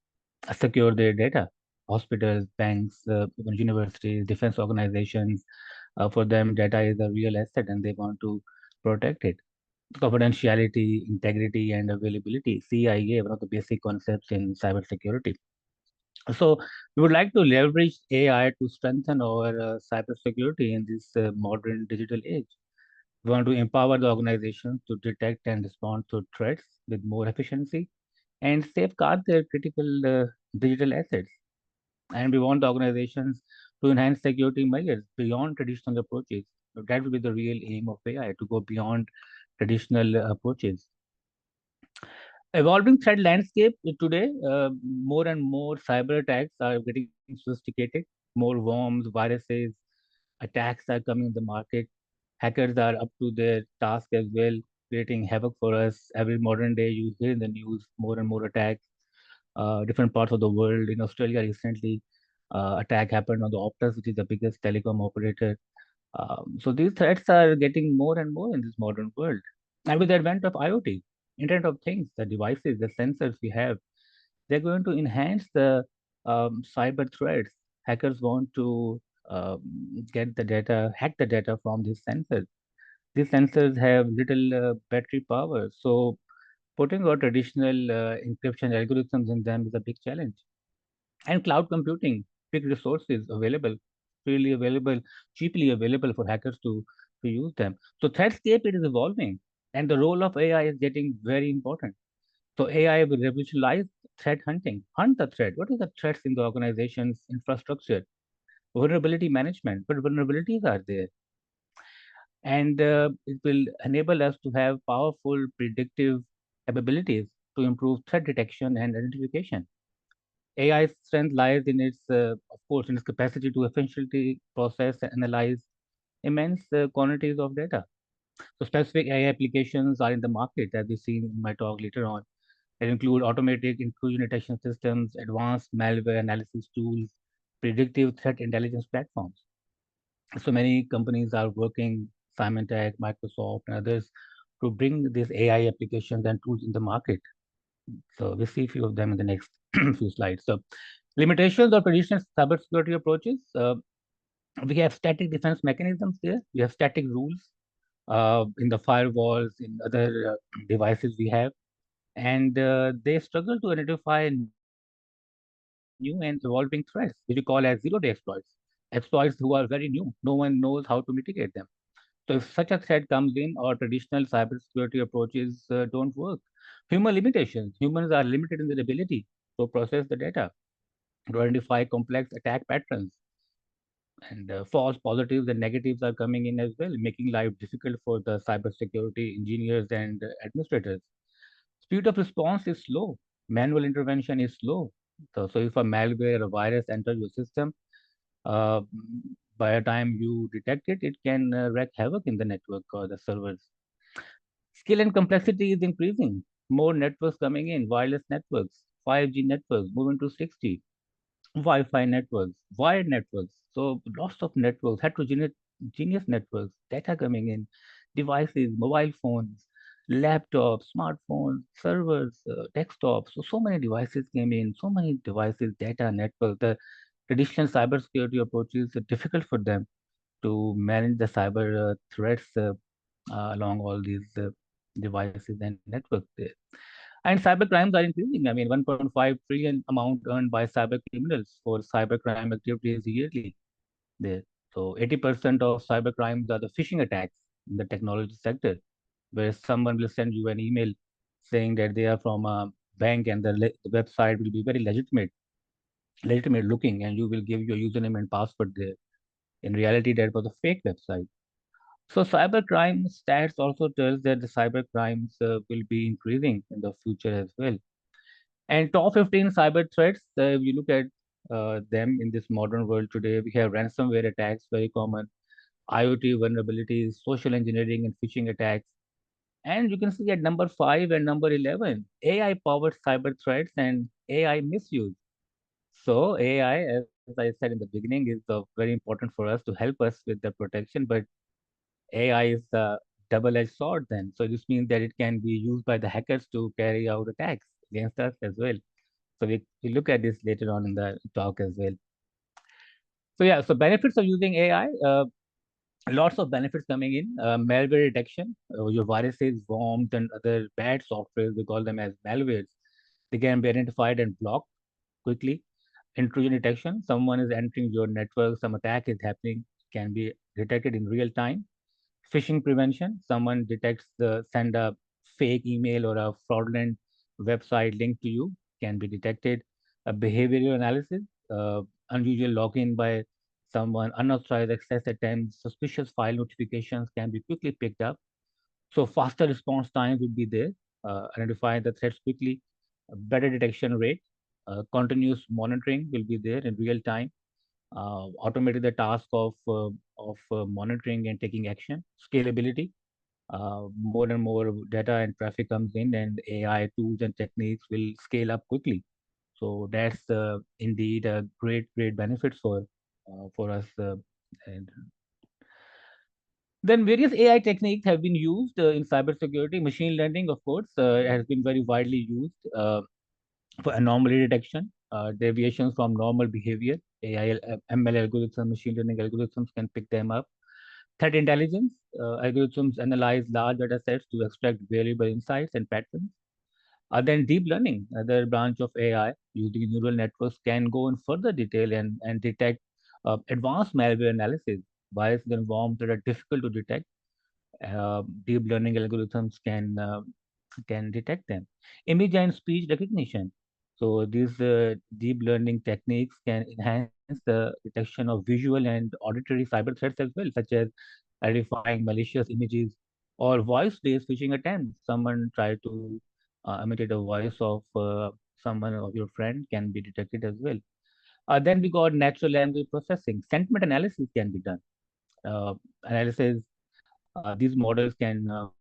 secure their data. Hospitals, banks, even universities, defense organizations, for them, data is a real asset and they want to protect it. Confidentiality, integrity, and availability, CIA, one of the basic concepts in cybersecurity. So we would like to leverage AI to strengthen our cybersecurity in this modern digital age. We want to empower the organizations to detect and respond to threats with more efficiency and safeguard their critical digital assets. And we want the organizations to enhance security measures beyond traditional approaches. That will be the real aim of AI, to go beyond traditional approaches. Evolving threat landscape today, more and more cyber attacks are getting sophisticated. More worms, viruses, attacks are coming in the market. Hackers are up to their task as well, creating havoc for us. Every modern day, you hear in the news more and more attacks. Different parts of the world. In Australia, recently, attack happened on the Optus, which is the biggest telecom operator. So these threats are getting more and more in this modern world. And with the advent of IoT, Internet of Things, the devices, the sensors we have, they're going to enhance the cyber threats. Hackers want to get the data, hack the data from these sensors. These sensors have little battery power, so putting our traditional encryption algorithms in them is a big challenge. And cloud computing, big resources available, freely available, cheaply available for hackers to use them. So threatscape, it is evolving, and the role of AI is getting very important. So AI will revolutionize threat hunting. Hunt the threat. What is the threats in the organization's infrastructure? Vulnerability management. What vulnerabilities are there? And it will enable us to have powerful predictive capabilities to improve threat detection and identification. AI's strength lies in its, of course, in its capacity to efficiently process and analyze immense quantities of data. So specific AI applications are in the market, as we see in my talk later on. They include automatic intrusion detection systems, advanced malware analysis tools, predictive threat intelligence platforms. So many companies are working Symantec, Microsoft, and others to bring these AI applications and tools in the market. So we'll see a few of them in the next few slides. So limitations of traditional cybersecurity approaches. We have static defense mechanisms there. We have static rules in the firewalls, in other devices we have, and they struggle to identify new and evolving threats, which we call as zero-day exploits. Exploits who are very new. No one knows how to mitigate them. So if such a threat comes in, our traditional cybersecurity approaches don't work. Human limitations. Humans are limited in their ability to process the data, to identify complex attack patterns. And false positives and negatives are coming in as well, making life difficult for the cybersecurity engineers and administrators. Speed of response is slow. Manual intervention is slow. So if a malware or a virus enters your system, uh, by the time you detect it, it can wreak havoc in the network or the servers. Skill and complexity is increasing. More networks coming in, wireless networks, 5G networks, moving to 6G, Wi-Fi networks, wired networks. So lots of networks, heterogeneous genius networks, data coming in, devices, mobile phones, laptops, smartphones, servers, desktops. So many devices came in, so many devices, data, network. The traditional cybersecurity approaches are difficult for them to manage the cyber threats along all these devices and networks there. And cyber crimes are increasing. I mean, 1.5 trillion amount earned by cyber criminals for cyber crime activities yearly there. So 80% of cyber crimes are the phishing attacks in the technology sector, where someone will send you an email saying that they are from a bank and the website will be very legitimate looking, and you will give your username and password there. In reality, that was a fake website. So cybercrime stats also tells that the cyber crimes will be increasing in the future as well. And top 15 cyber threats, if you look at them in this modern world today, we have ransomware attacks, very common, IoT vulnerabilities, social engineering and phishing attacks. And you can see at number 5 and number 11, AI-powered cyber threats and AI misuse. So AI, as I said in the beginning, is very important for us to help us with the protection, but AI is a double-edged sword then. So this means that it can be used by the hackers to carry out attacks against us as well. So we look at this later on in the talk as well. So yeah, so benefits of using AI, lots of benefits coming in. Malware detection, your viruses, worms, and other bad softwares, we call them as malwares. They can be identified and blocked quickly. Intrusion detection, someone is entering your network, some attack is happening, can be detected in real time. Phishing prevention, someone detects send a fake email or a fraudulent website link to you, can be detected. A behavioral analysis, unusual login by someone, unauthorized access attempts, suspicious file notifications can be quickly picked up. So faster response time would be there, identify the threats quickly, a better detection rate, continuous monitoring will be there in real time, automated the task of monitoring and taking action, scalability. More and more data and traffic comes in, and AI tools and techniques will scale up quickly. So that's indeed a great benefits for us. And then various AI techniques have been used in cybersecurity. Machine learning, of course, has been very widely used for anomaly detection, deviations from normal behavior. AI, ML algorithms, machine learning algorithms can pick them up. Threat intelligence, algorithms analyze large data sets to extract valuable insights and patterns. Then deep learning, another branch of AI using neural networks, can go in further detail and detect advanced malware analysis, biases and worms that are difficult to detect. Deep learning algorithms can detect them. Image and speech recognition. So these deep learning techniques can enhance the detection of visual and auditory cyber threats as well, such as identifying malicious images or voice-based phishing attempts. Someone tried to imitate a voice of someone of your friend can be detected as well. Then we got natural language processing. Sentiment analysis can be done. Analysis these models can forecast behavior and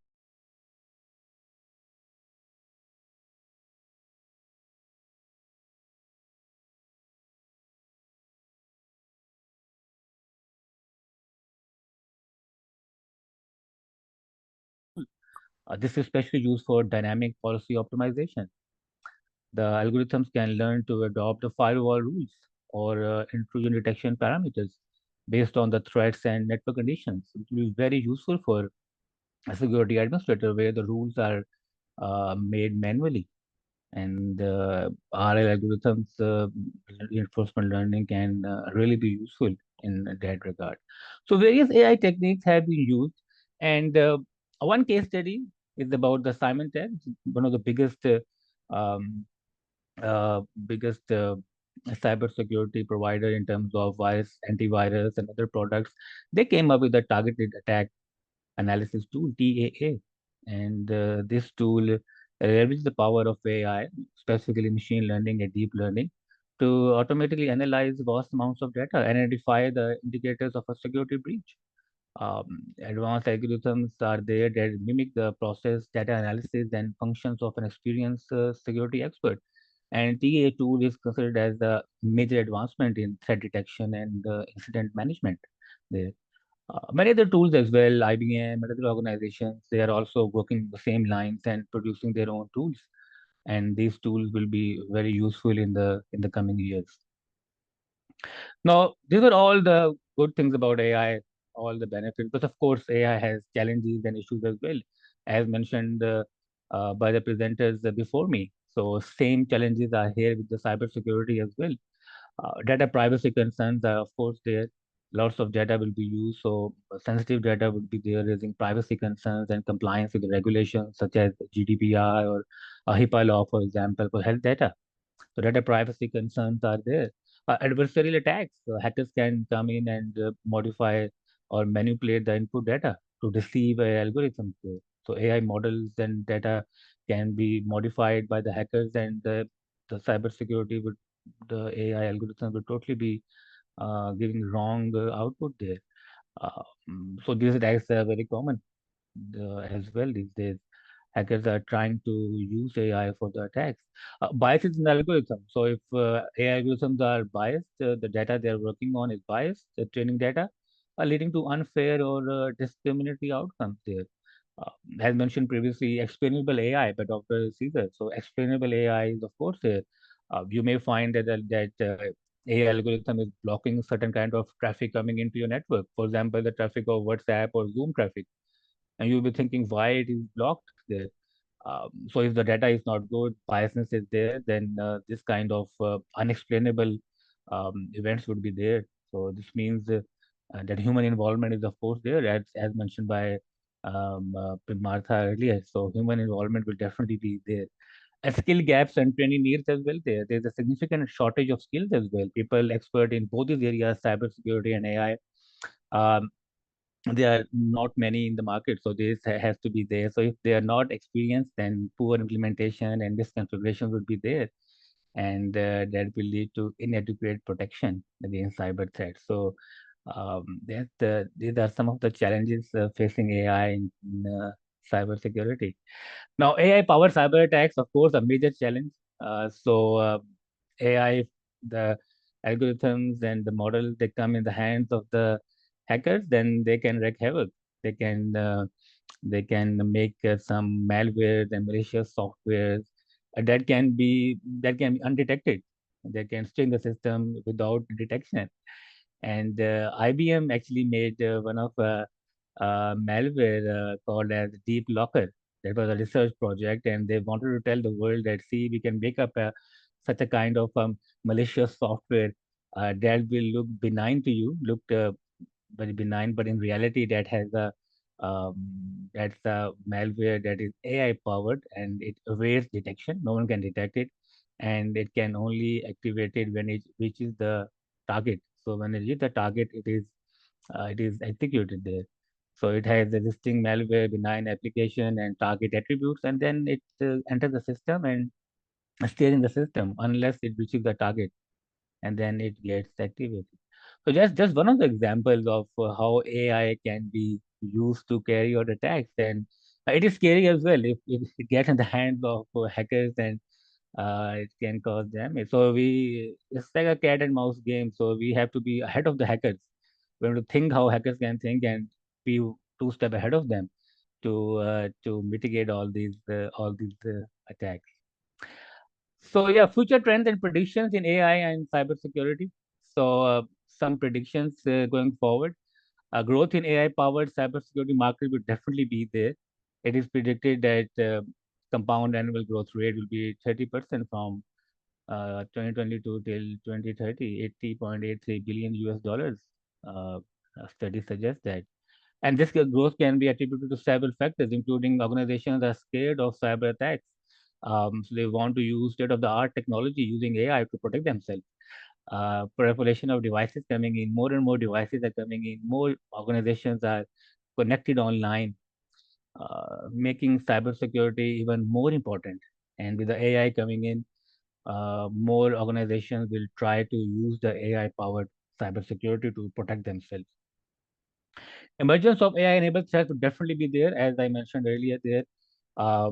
This is especially used for dynamic policy optimization. The algorithms can learn to adopt the firewall rules or intrusion detection parameters based on the threats and network conditions. It will be very useful for a security administrator where the rules are made manually. And RL algorithms, reinforcement learning can really be useful in that regard. So various AI techniques have been used, and one case study is about the Simon test, one of the um, biggest cybersecurity provider in terms of virus, antivirus, and other products. They came up with a targeted attack analysis tool, TAA. And this tool leverages the power of AI, specifically machine learning and deep learning, to automatically analyze vast amounts of data and identify the indicators of a security breach. Advanced algorithms are there that mimic the process, data analysis, and functions of an experienced security expert. And TAA tool is considered as the major advancement in threat detection and incident management there. Many other tools as well, IBM and other organizations, they are also working the same lines and producing their own tools. And these tools will be very useful in the coming years. Now, these are all the good things about AI, all the benefits, but of course, AI has challenges and issues as well, as mentioned by the presenters before me. So, same challenges are here with the cybersecurity as well. Data privacy concerns are, of course, there. Lots of data will be used, so sensitive data would be there, raising privacy concerns and compliance with the regulations such as GDPR or HIPAA law, for example, for health data. So data privacy concerns are there. Adversarial attacks, hackers can come in and modify or manipulate the input data to deceive algorithms. So AI models and data can be modified by the hackers, and the cybersecurity would, the AI algorithm would totally be giving wrong output there. So these attacks are very common as well these days. Hackers are trying to use AI for the attacks. Biases in the algorithm. So if AI algorithms are biased, the data they are working on is biased, the training data, leading to unfair or discriminatory outcomes there. As mentioned previously, explainable AI by Dr. Caesar. So explainable AI is of course there. You may find that AI algorithm is blocking certain kind of traffic coming into your network. For example, the traffic of WhatsApp or Zoom traffic, and you'll be thinking why it is blocked there. So if the data is not good, biasness is there, then this kind of unexplainable events would be there. So this means that human involvement is of course there, as mentioned by Martha earlier. So human involvement will definitely be there. And skill gaps and training needs as well there. There's a significant shortage of skills as well. People expert in both these areas, cybersecurity and AI. Um, there are not many in the market, so this has to be there. So if they are not experienced, then poor implementation and misconfiguration would be there, and that will lead to inadequate protection against cyber threats. So these are some of the challenges facing AI in cyber security. Now, AI powered cyber attacks, of course, a major challenge. AI, the algorithms and the models, they come in the hands of the hackers, then they can wreak havoc. They can make some malware and malicious software that can be undetected. They can string the system without detection. And IBM actually made one of malware called as Deep Locker. That was a research project, and they wanted to tell the world that, see, we can make up such a kind of malicious software that will look benign to you, look very benign, but in reality, that's a malware that is AI powered, and it evades detection. No one can detect it, and it can only activate it when it reaches the target. So when it reaches the target, it is executed there. So it has a distinct malware, benign application, and target attributes, and then it enters the system and stays in the system unless it reaches the target, and then it gets activated. So just one of the examples of how AI can be used to carry out attacks, and it is scary as well if it gets in the hands of hackers, and it can cause damage. So it's like a cat and mouse game. So we have to be ahead of the hackers. We have to think how hackers can think and be two step ahead of them to mitigate all these attacks. So yeah, future trends and predictions in AI and cybersecurity. So some predictions going forward. Growth in AI-powered cybersecurity market will definitely be there. It is predicted that compound annual growth rate will be 30% from 2022 till 2030, 80.83 billion US dollars. Studies suggest that. And this growth can be attributed to several factors, including organizations are scared of cyber attacks. So they want to use state-of-the-art technology using AI to protect themselves. Proliferation of devices coming in, more and more devices are coming in, more organizations are connected online, making cybersecurity even more important. And with the AI coming in, more organizations will try to use the AI-powered cybersecurity to protect themselves. Emergence of AI-enabled threats would definitely be there, as I mentioned earlier. There,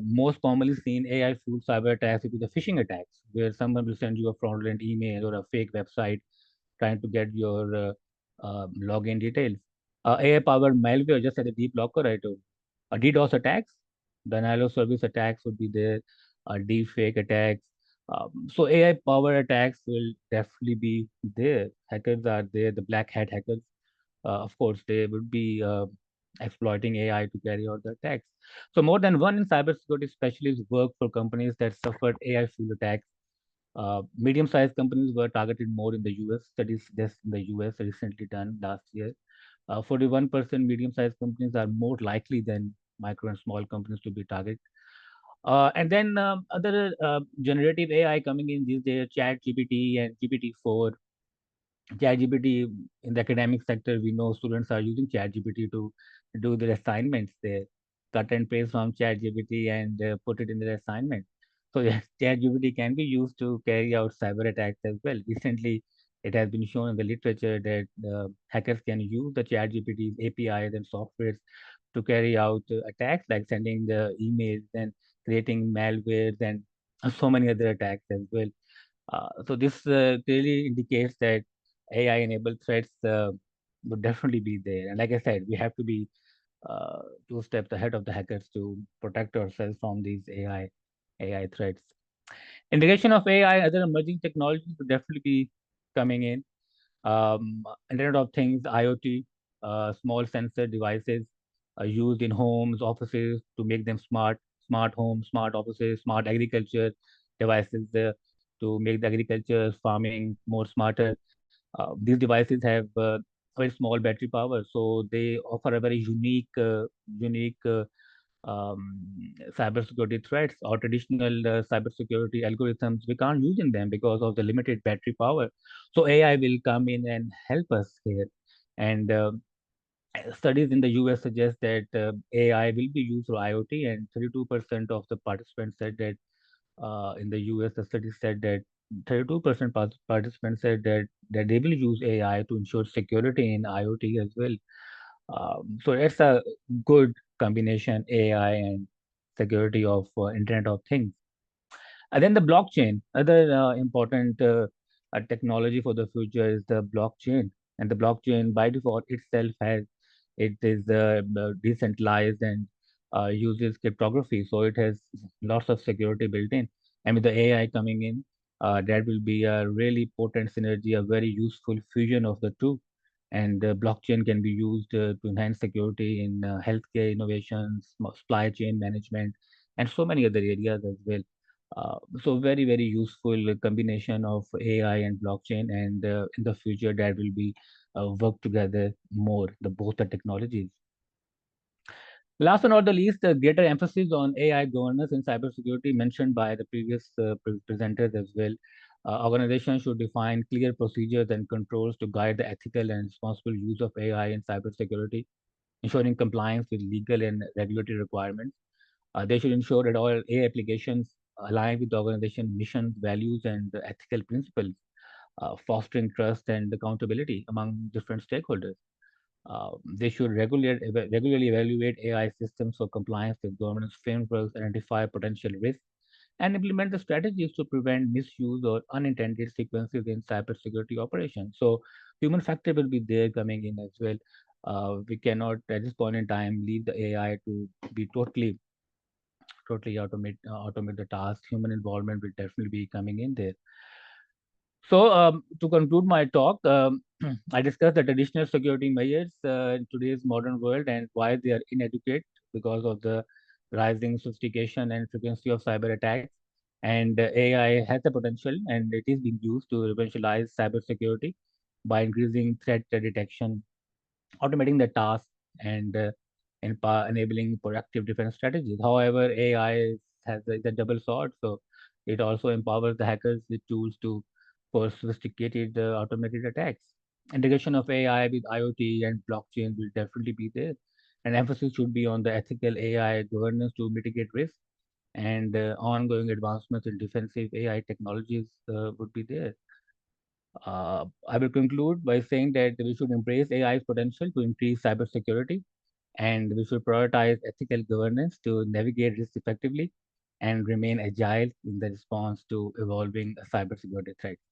most commonly seen AI-fueled cyber attacks would be the phishing attacks, where someone will send you a fraudulent email or a fake website trying to get your login details. AI-powered malware, just as a deep locker I told. DDoS attacks, denial of service attacks would be there. Deep fake attacks. So AI-powered attacks will definitely be there. Hackers are there. The black hat hackers, of course, they would be exploiting AI to carry out the attacks. So more than one in cybersecurity specialists work for companies that suffered AI-fueled attacks. Medium-sized companies were targeted more in the US. Studies this in the US recently done last year. 41% medium-sized companies are more likely than micro and small companies to be targeted. And then other generative AI coming in these days, Chat GPT and GPT-4. ChatGPT in the academic sector, we know students are using ChatGPT to do their assignments. They cut and paste from ChatGPT and put it in their assignment. So yes, ChatGPT can be used to carry out cyber attacks as well. Recently, it has been shown in the literature that hackers can use the ChatGPT's APIs and softwares to carry out attacks like sending the emails and creating malwares and so many other attacks as well. So this clearly indicates that AI-enabled threats would definitely be there. And like I said, we have to be two steps ahead of the hackers to protect ourselves from these AI threats. Integration of AI, other emerging technologies would definitely be coming in. Internet of Things, IoT, small sensor devices are used in homes, offices to make them smart homes, smart offices, smart agriculture devices to make the agriculture, farming more smarter. These devices have very small battery power, so they offer a very unique um, cybersecurity threats or traditional cybersecurity algorithms. We can't use in them because of the limited battery power. So AI will come in and help us here. And studies in the US suggest that AI will be used for IoT, and 32% of the participants said that in the US, the study said that 32% participants said that they will use AI to ensure security in IoT as well. So it's a good combination, AI and security of Internet of Things. And then the blockchain, other important technology for the future is the blockchain. And the blockchain by default itself it is decentralized and uses cryptography. So it has lots of security built in. And with the AI coming in, that will be a really potent synergy, a very useful fusion of the two. And blockchain can be used to enhance security in healthcare innovations, supply chain management, and so many other areas as well. So very, very useful combination of AI and blockchain, and in the future that will be work together more, the both the technologies. Last but not the least, the greater emphasis on AI governance and cybersecurity mentioned by the previous presenters as well. Organizations should define clear procedures and controls to guide the ethical and responsible use of AI in cybersecurity, ensuring compliance with legal and regulatory requirements. They should ensure that all AI applications align with the organization mission, values, and the ethical principles, fostering trust and accountability among different stakeholders. They should regularly evaluate AI systems for compliance with governance frameworks, identify potential risks, and implement the strategies to prevent misuse or unintended sequences in cybersecurity operations. So human factor will be there coming in as well. We cannot at this point in time leave the AI to be totally automate the task. Human involvement will definitely be coming in there. So to conclude my talk, I discussed the traditional security measures in today's modern world and why they are inadequate because of the rising sophistication and frequency of cyber attacks. And AI has the potential, and it is being used to eventualize cybersecurity by increasing threat detection, automating the task, and enabling proactive defense strategies. However, has a double sword, so it also empowers the hackers with tools for sophisticated automated attacks. Integration of AI with IoT and blockchain will definitely be there, and emphasis should be on the ethical AI governance to mitigate risk, and ongoing advancements in defensive AI technologies would be there. I will conclude by saying that we should embrace AI's potential to increase cybersecurity, and we should prioritize ethical governance to navigate risk effectively and remain agile in the response to evolving cybersecurity threats.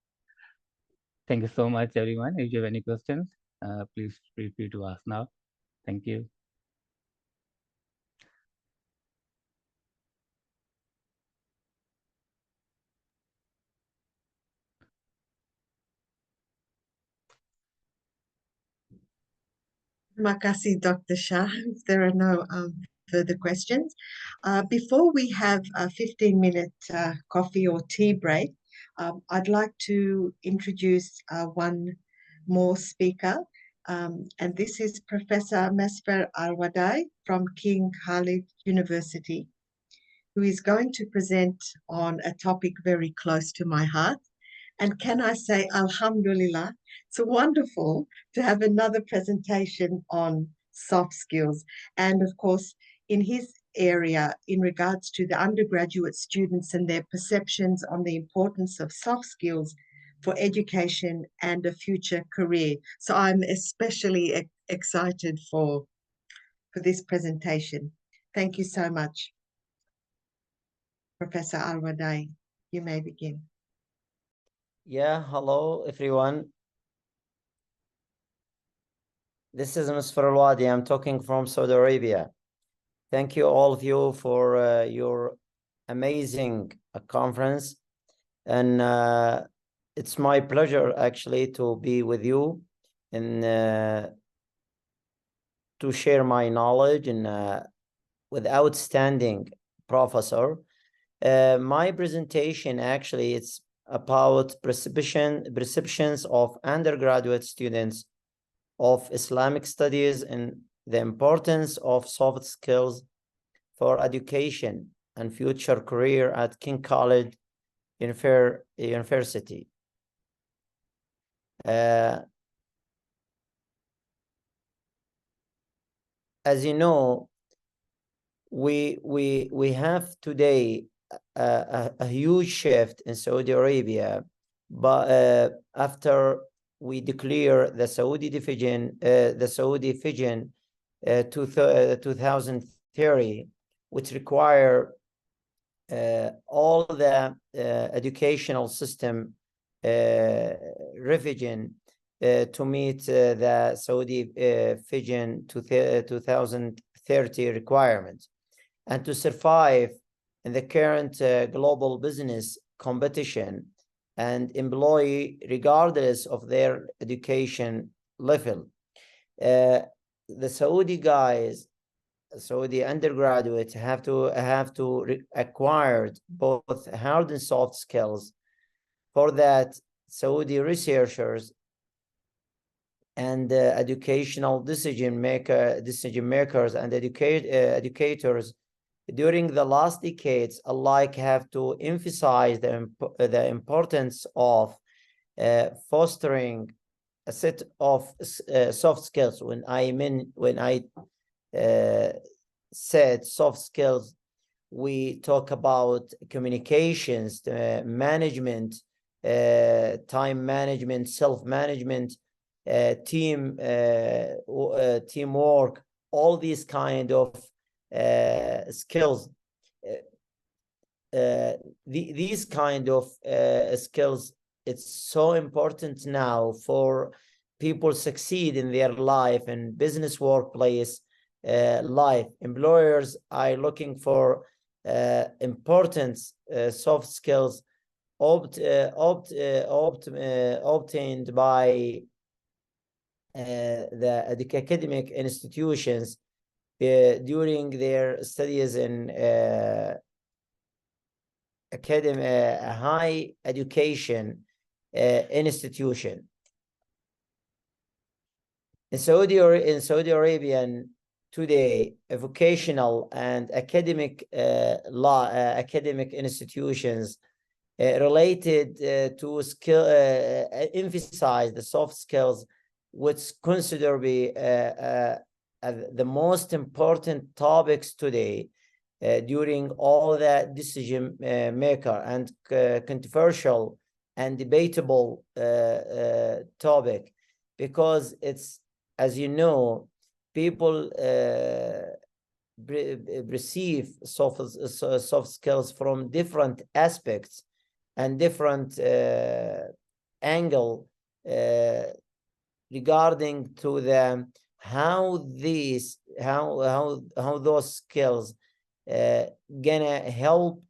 Thank you so much, everyone. If you have any questions, please feel free to ask now. Thank you. Terima kasih, Dr. Shah. If there are no further questions. Before we have a 15-minute coffee or tea break, I'd like to introduce one more speaker, and this is Professor Mesfer Alwadai from King Khalid University, who is going to present on a topic very close to my heart. And can I say, Alhamdulillah, it's wonderful to have another presentation on soft skills. And of course, in his area, in regards to the undergraduate students and their perceptions on the importance of soft skills for education and a future career. So I'm especially excited for this presentation. Thank you so much. Professor Alwadai, you may begin. Yeah, hello everyone. This is Mr. Al-Wadi. I'm talking from Saudi Arabia. Thank you all of you for your amazing conference. And it's my pleasure actually to be with you and to share my knowledge and with outstanding professor. My presentation actually it's about perceptions of undergraduate students of Islamic studies and the importance of soft skills for education and future career at King Khalid University. As you know, we have today a huge shift in Saudi Arabia, but after we declare the Saudi Vision 2030, which require all the educational system revision to meet the Saudi Vision 2030 requirements and to survive in the current global business competition and employee regardless of their education level. The Saudi guys, Saudi undergraduates have to acquire both hard and soft skills. For that, Saudi researchers and educational decision makers and educators during the last decades alike have to emphasize the importance of fostering a set of soft skills. When I said soft skills, we talk about communications, management, time management, self-management, teamwork, all these kind of skills. These kind of skills, it's so important now for people succeed in their life and business workplace life. Employers are looking for important soft skills obtained by the academic institutions during their studies in high education institution. In Saudi Arabia today, vocational and academic academic institutions related to skill emphasize the soft skills, which consider be the most important topics today during all that decision maker and controversial and debatable topic, because it's, as you know, people receive soft skills from different aspects and different angle regarding to the how those skills gonna help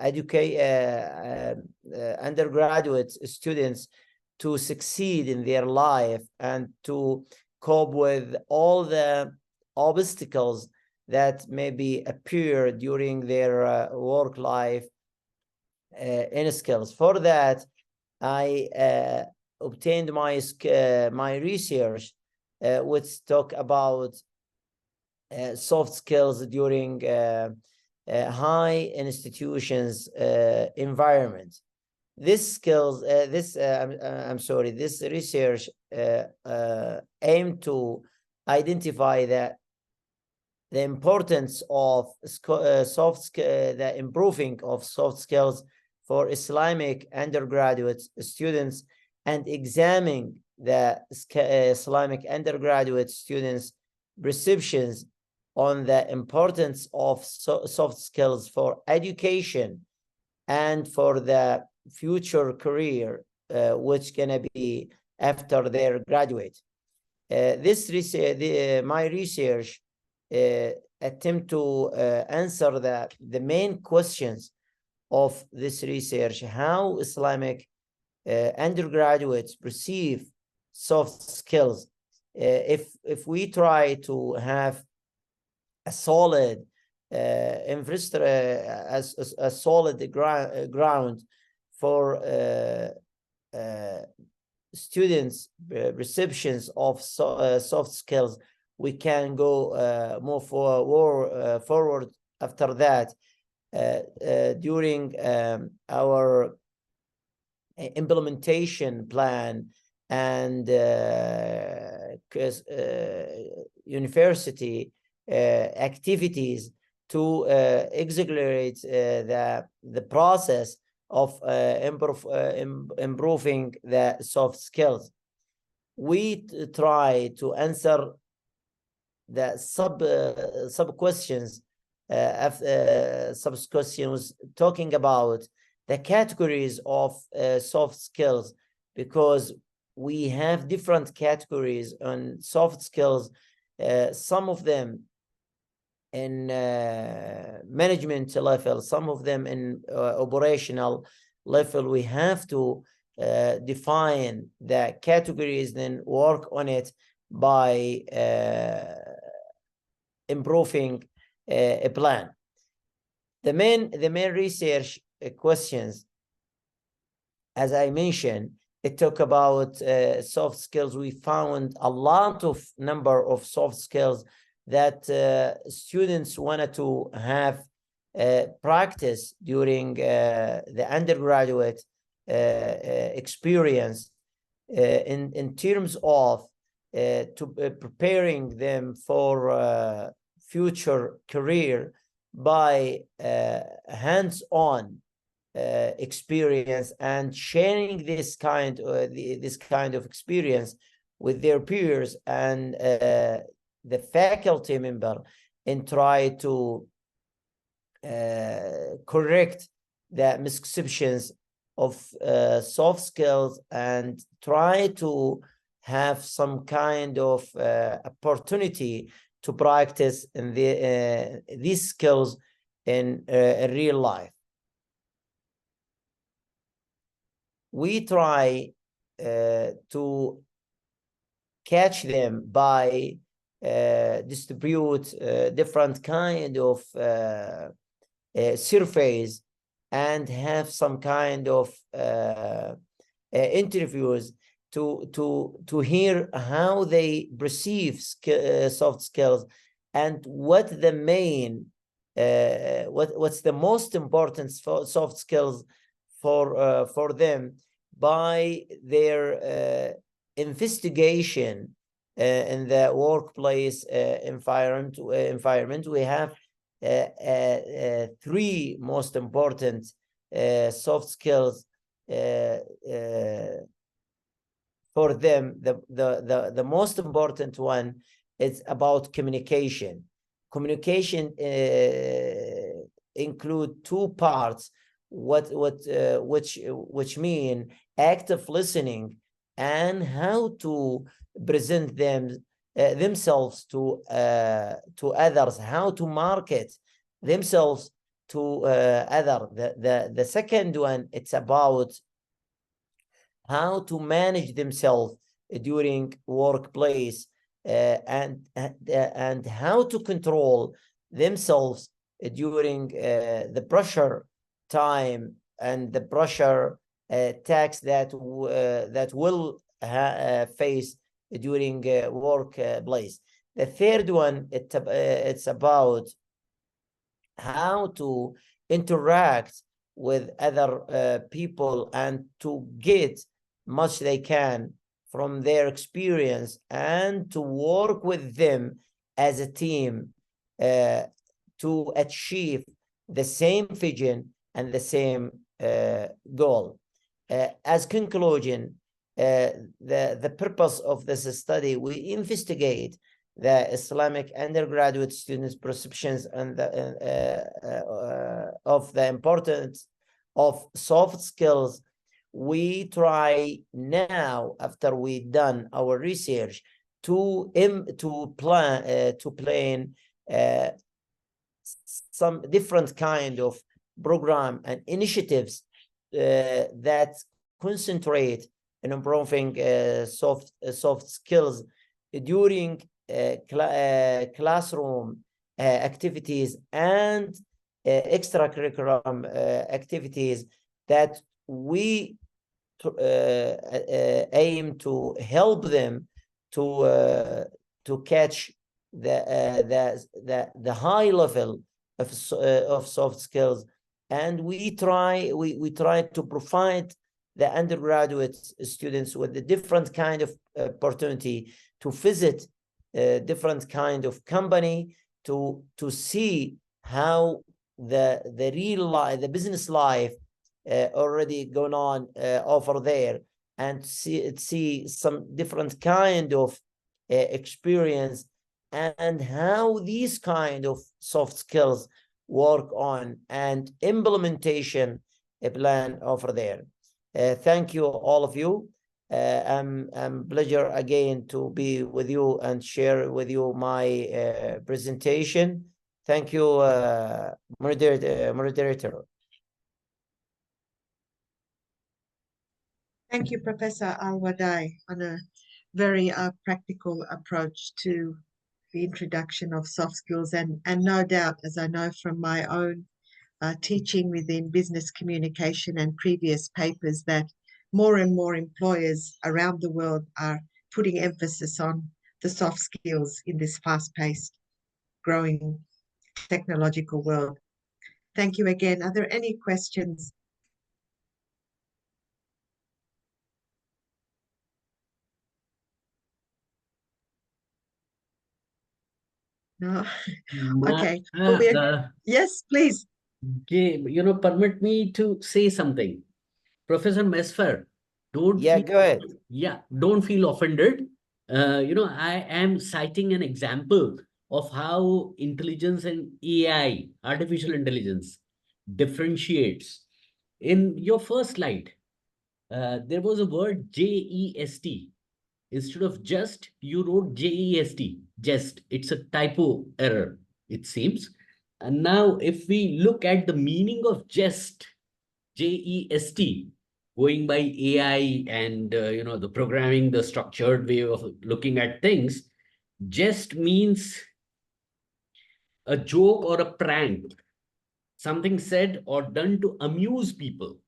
educate undergraduate students to succeed in their life and to cope with all the obstacles that maybe appear during their work life in skills. For that, I obtained my research, which talk about soft skills during high institutions environment. This skills, this research aimed to identify that the importance of the improving of soft skills for Islamic undergraduate students and examining the Islamic undergraduate students' perceptions on the importance of soft skills for education and for the future career, which gonna be after their graduate. This research, my research attempt to answer the main questions of this research: how Islamic undergraduates perceive soft skills. If we try to have a solid infrastructure, a solid ground for students' receptions of soft skills, we can go move forward after that during our implementation plan and university activities to accelerate the process of improving the soft skills. We try to answer the sub questions talking about the categories of soft skills, because we have different categories on soft skills, some of them in management level, some of them in operational level. We have to define the categories, then work on it by improving a plan. The main research questions, as I mentioned, it talk about soft skills. We found a lot of number of soft skills that students wanted to have practice during the undergraduate experience in terms of preparing them for future career by hands-on experience and sharing this kind of experience with their peers and the faculty member, and try to correct the misconceptions of soft skills and try to have some kind of opportunity to practice in these skills in real life. We try to catch them by distribute different kind of surveys and have some kind of interviews to hear how they perceive soft skills and what the main what's the most important soft skills for them by their investigation in the workplace environment. We have three most important soft skills for them. The most important one is about communication. Communication include two parts, which mean active listening and how to present themselves to others, how to market themselves to others. The second one, it's about how to manage themselves during workplace and how to control themselves during the pressure time and the pressure tax that will face during workplace. The third one, it's about how to interact with other people and to get much they can from their experience and to work with them as a team to achieve the same vision and the same goal. As conclusion, the purpose of this study, we investigate the Islamic undergraduate students' perceptions and of the importance of soft skills. We try now, after we done our research, to plan some different kind of program and initiatives that concentrate on improving soft skills during classroom activities and extracurricular activities that we aim to help them to catch the high level of soft skills. And we try to provide the undergraduate students with a different kind of opportunity to visit different kind of company to see how the real life, the business life already going on over there, and see some different kind of experience and how these kind of soft skills work on and implementation plan over there. Thank you, all of you. I'm pleasure again to be with you and share with you my presentation. Thank you, moderator. Thank you, Professor Al-Wadai, on a very practical approach to the introduction of soft skills. And no doubt, as I know from my own teaching within business communication and previous papers, that more and more employers around the world are putting emphasis on the soft skills in this fast-paced, growing technological world. Thank you again. Are there any questions? No? Okay. Yes, please. Permit me to say something. Professor Mesfer, go ahead. Don't feel offended. I am citing an example of how intelligence and AI, artificial intelligence, differentiates In your first slide, there was a word jest. Instead of just, you wrote jest. Jest. It's a typo error, it seems. And now, if we look at the meaning of jest, jest, going by AI and the programming, the structured way of looking at things, jest means a joke or a prank, something said or done to amuse people.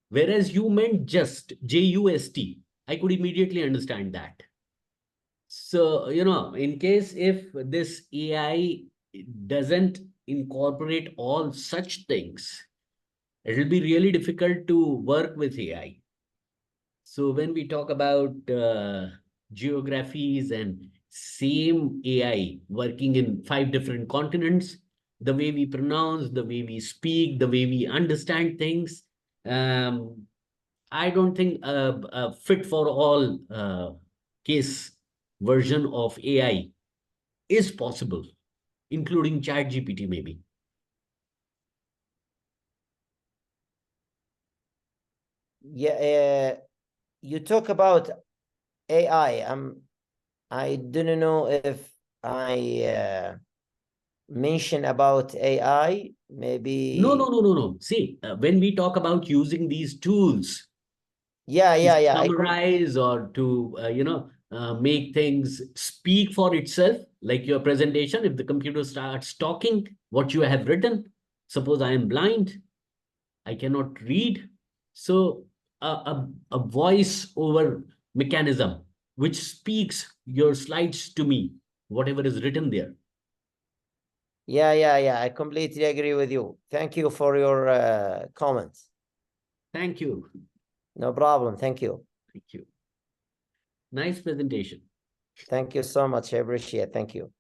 Whereas you meant just, J-U-S-T. I could immediately understand that. So, in case if this AI doesn't incorporate all such things, it will be really difficult to work with AI. So when we talk about geographies and same AI working in 5 different continents, the way we pronounce, the way we speak, the way we understand things, I don't think a fit for all case version of AI is possible, including ChatGPT maybe. Yeah, you talk about AI. I didn't know if I mention about AI. Maybe. No. See, when we talk about using these tools, yeah. Summarize or to make things speak for itself, like your presentation. If the computer starts talking what you have written, suppose I am blind, I cannot read, so a voice over mechanism which speaks your slides to me, whatever is written there. Yeah. I completely agree with you. Thank you for your comments. Thank you. No problem. Thank you. Thank you. Nice presentation. Thank you so much. I appreciate it. Thank you.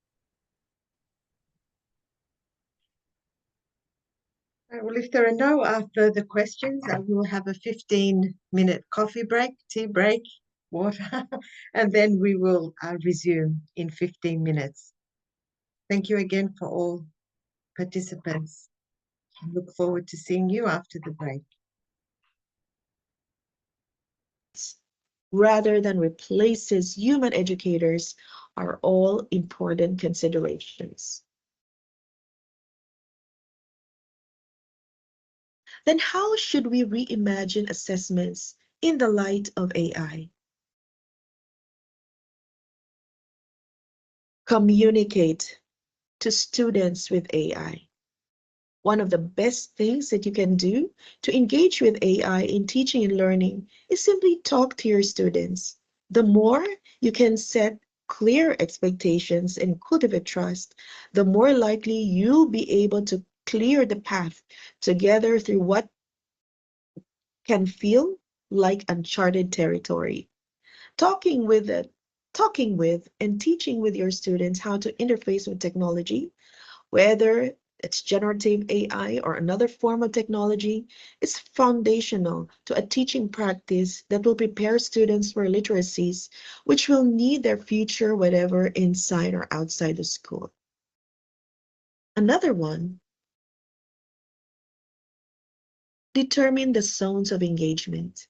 Well, if there are no further questions, we will have a 15-minute coffee break, tea break, water, and then we will resume in 15 minutes. Thank you again for all participants. I look forward to seeing you after the break. Rather than replaces human educators are all important considerations. Then how should we reimagine assessments in the light of AI? Communicate to students with AI. One of the best things that you can do to engage with AI in teaching and learning is simply talk to your students. The more you can set clear expectations and cultivate trust, the more likely you'll be able to clear the path together through what can feel like uncharted territory. Talking with and teaching with your students how to interface with technology, whether it's generative AI or another form of technology, is foundational to a teaching practice that will prepare students for literacies which will need their future, whether inside or outside the school. Another one, determine the zones of engagement.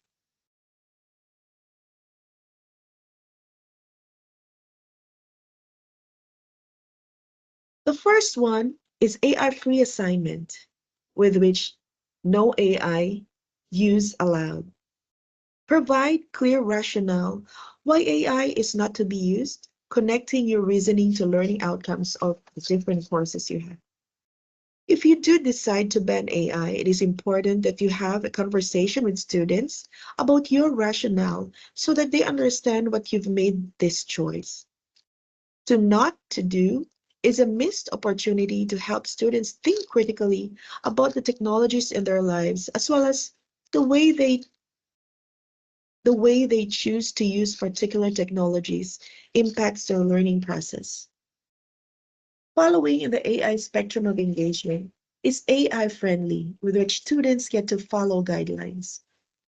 The first one is AI-free assignment, with which no AI use allowed. Provide clear rationale why AI is not to be used, connecting your reasoning to learning outcomes of the different courses you have. If you do decide to ban AI, it is important that you have a conversation with students about your rationale so that they understand what you've made this choice. To not to do is a missed opportunity to help students think critically about the technologies in their lives, as well as the way they choose to use particular technologies impacts their learning process. Following in the AI spectrum of engagement is AI friendly, with which students get to follow guidelines.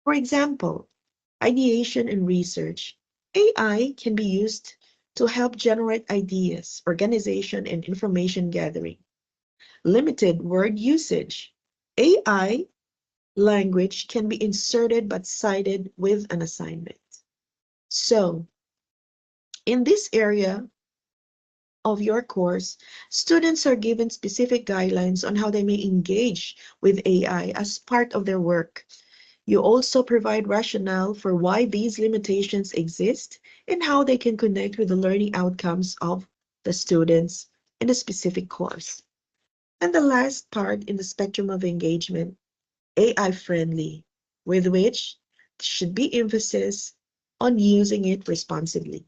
For example, ideation and research. AI can be used to help generate ideas, organization, and information gathering. Limited word usage. AI language can be inserted but cited with an assignment. So, in this area of your course, students are given specific guidelines on how they may engage with AI as part of their work. You also provide rationale for why these limitations exist and how they can connect with the learning outcomes of the students in a specific course. And the last part in the spectrum of engagement, AI friendly, with which should be emphasis on using it responsibly.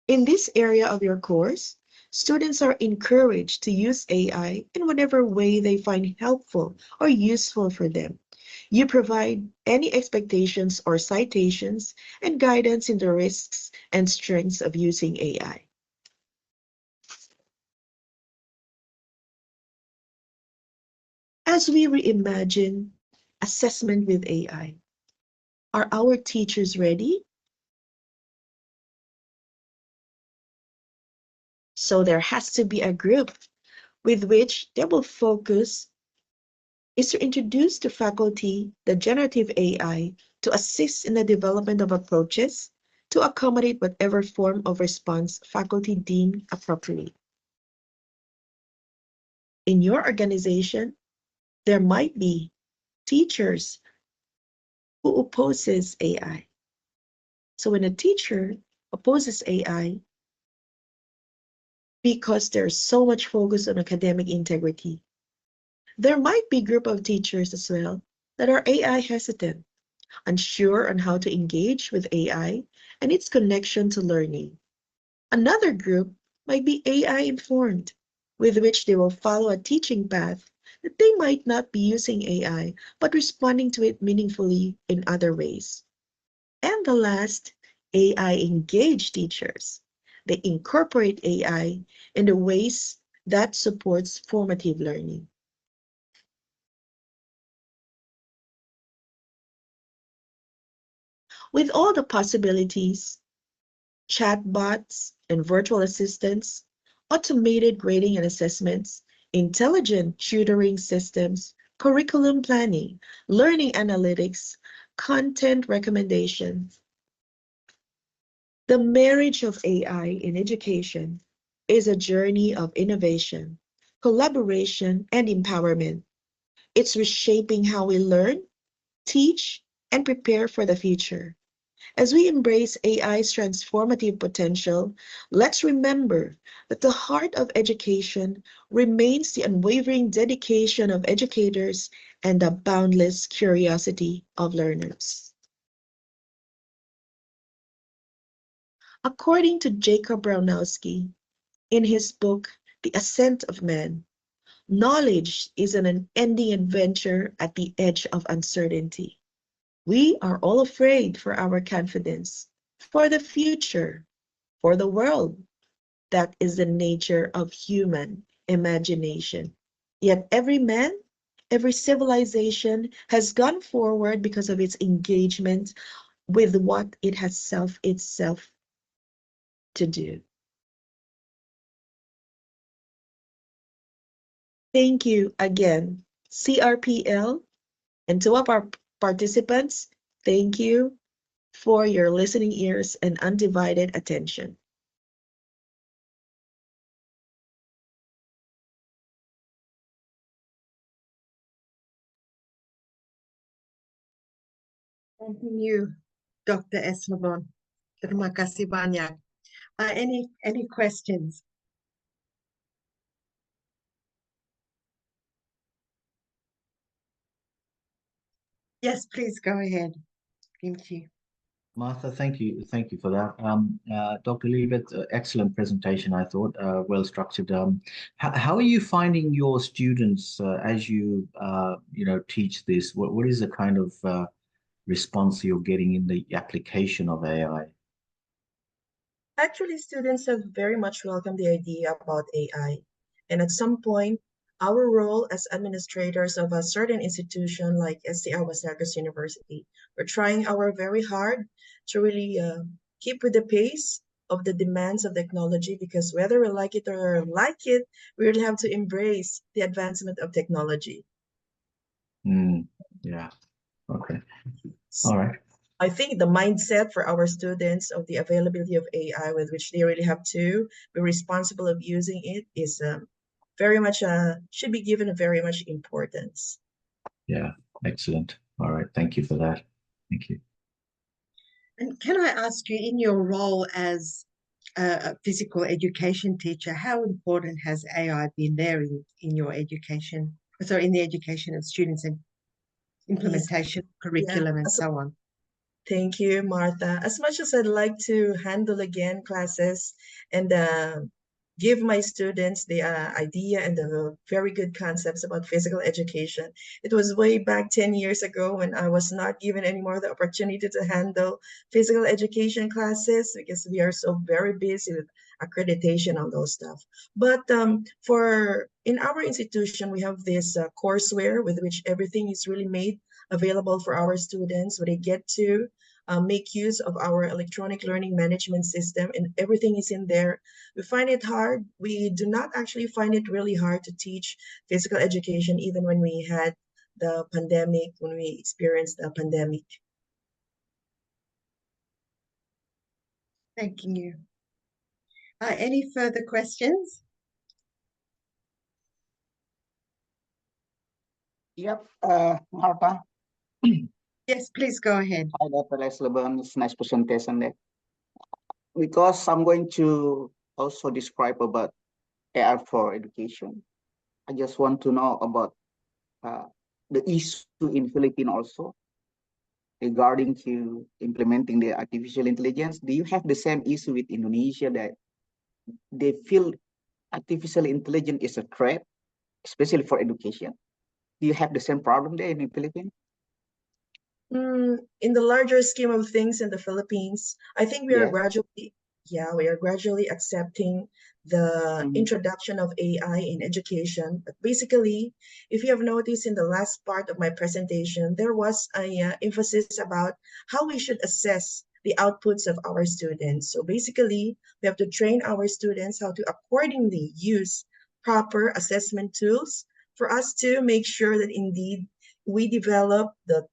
In this area of your course, students are encouraged to use AI in whatever way they find helpful or useful for them. You provide any expectations or citations and guidance in the risks and strengths of using AI. As we reimagine assessment with AI, are our teachers ready? So there has to be a group with which they will focus is to introduce to faculty the generative AI to assist in the development of approaches to accommodate whatever form of response faculty deem appropriate. In your organization, there might be teachers who opposes AI. So when a teacher opposes AI because there's so much focus on academic integrity, there might be a group of teachers as well that are AI hesitant, unsure on how to engage with AI and its connection to learning. Another group might be AI informed, with which they will follow a teaching path that they might not be using AI, but responding to it meaningfully in other ways. And the last, AI engaged teachers. They incorporate AI in the ways that supports formative learning. With all the possibilities, chatbots and virtual assistants, automated grading and assessments, intelligent tutoring systems, curriculum planning, learning analytics, content recommendations. The marriage of AI in education is a journey of innovation, collaboration, and empowerment. It's reshaping how we learn, teach, and prepare for the future. As we embrace AI's transformative potential, let's remember that the heart of education remains the unwavering dedication of educators and the boundless curiosity of learners. According to Jacob Brownowski, in his book, The Ascent of Man, knowledge is an unending adventure at the edge of uncertainty. We are all afraid for our confidence, for the future, for the world. That is the nature of human imagination. Yet every man, every civilization has gone forward because of its engagement with what it has itself to do. Thank you again, CRPL, and to our participants, thank you for your listening ears and undivided attention. Thank you, Dr. Eslabon. Terima kasih banyak. Any questions? Yes, please go ahead. Thank you. Martha, thank you for that. Dr. Leavitt, excellent presentation, I thought, well structured. How are you finding your students as you teach this? What is the kind of response you're getting in the application of AI? Actually, students have very much welcomed the idea about AI. And at some point, our role as administrators of a certain institution like STI West Negros University, we're trying our very hard to really keep with the pace of the demands of technology, because whether we like it or like it, we really have to embrace the advancement of technology. Yeah. Okay. All right. I think the mindset for our students of the availability of AI with which they really have to be responsible of using it is very much should be given a very much importance. Yeah. Excellent. All right. Thank you for that. Thank you. And can I ask you, in your role as a physical education teacher, how important has AI been there in your education? So in the education of students and implementation, curriculum, and so on. Thank you, Martha. As much as I'd like to handle again classes and give my students the idea and the very good concepts about physical education, it was way back 10 years ago when I was not given anymore the opportunity to handle physical education classes because we are so very busy with accreditation on those stuff. But in our institution, we have this courseware with which everything is really made available for our students where they get to make use of our electronic learning management system, and everything is in there. We find it hard. We do not actually find it really hard to teach physical education, even when we had the pandemic, when we experienced the pandemic. Thank you. Any further questions? Yep, Martha. Yes, please go ahead. Hi, Dr. Lesleben. It's nice presentation there. Because I'm going to also describe about AI for education. I just want to know about the issue in Philippines also regarding to implementing the artificial intelligence. Do you have the same issue with Indonesia that they feel artificial intelligence is a threat, especially for education? Do you have the same problem there in the Philippines? In the larger scheme of things in the Philippines, I think we are gradually accepting the introduction of AI in education. But basically, if you have noticed in the last part of my presentation, there was a emphasis about how we should assess the outputs of our students. So basically, we have to train our students how to accordingly use proper assessment tools for us to make sure that indeed we develop the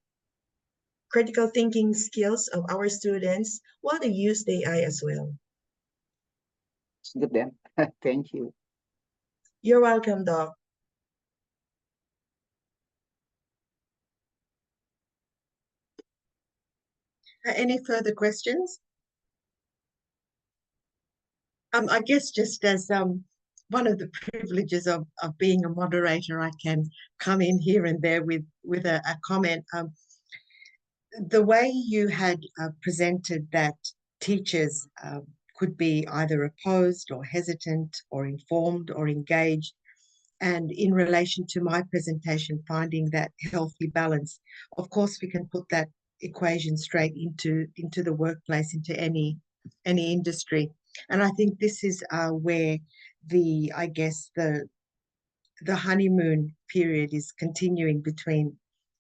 critical thinking skills of our students while they use the AI as well. It's good then. Thank you. You're welcome, Doc. Any further questions? I guess just as one of the privileges of being a moderator, I can come in here and there with a comment. The way you had presented that teachers could be either opposed or hesitant or informed or engaged, and in relation to my presentation, finding that healthy balance, of course, we can put that equation straight into the workplace, into any industry. And I think this is where I guess the honeymoon period is continuing between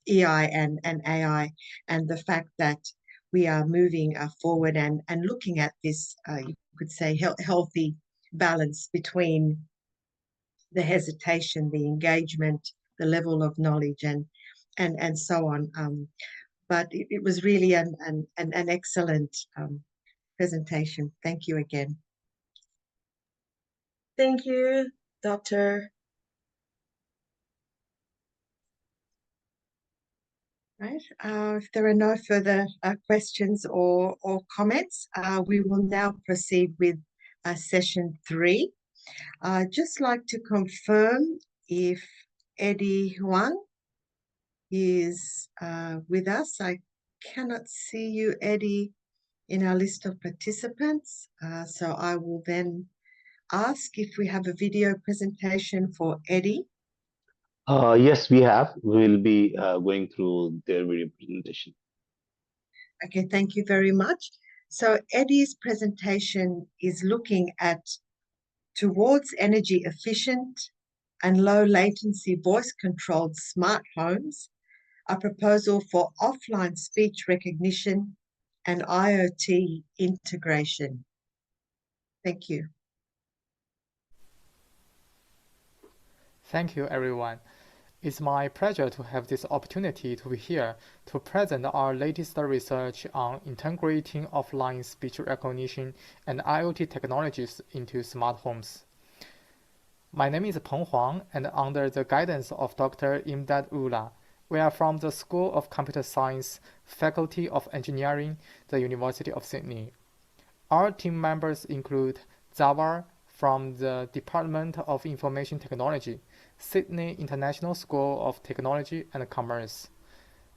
EI and AI, and the fact that we are moving forward and looking at this, you could say, healthy balance between the hesitation, the engagement, the level of knowledge, and so on. But it was really an excellent presentation. Thank you again. Thank you, Doctor. Right. If there are no further questions or comments, we will now proceed with session 3. I'd just like to confirm if Eddie Huang is with us. I cannot see you, Eddie, in our list of participants. So I will then ask if we have a video presentation for Eddie. Yes, we have. We'll be going through their video presentation. Okay, thank you very much. So Eddie's presentation is looking at towards energy efficient and low latency voice controlled smart homes, a proposal for offline speech recognition and IoT integration. Thank you. Thank you, everyone. It's my pleasure to have this opportunity to be here to present our latest research on integrating offline speech recognition and IoT technologies into smart homes. My name is Peng Huang, and under the guidance of Dr. Imdad Ullah, we are from the School of Computer Science, Faculty of Engineering, the University of Sydney. Our team members include Zawar from the Department of Information Technology, Sydney International School of Technology and Commerce,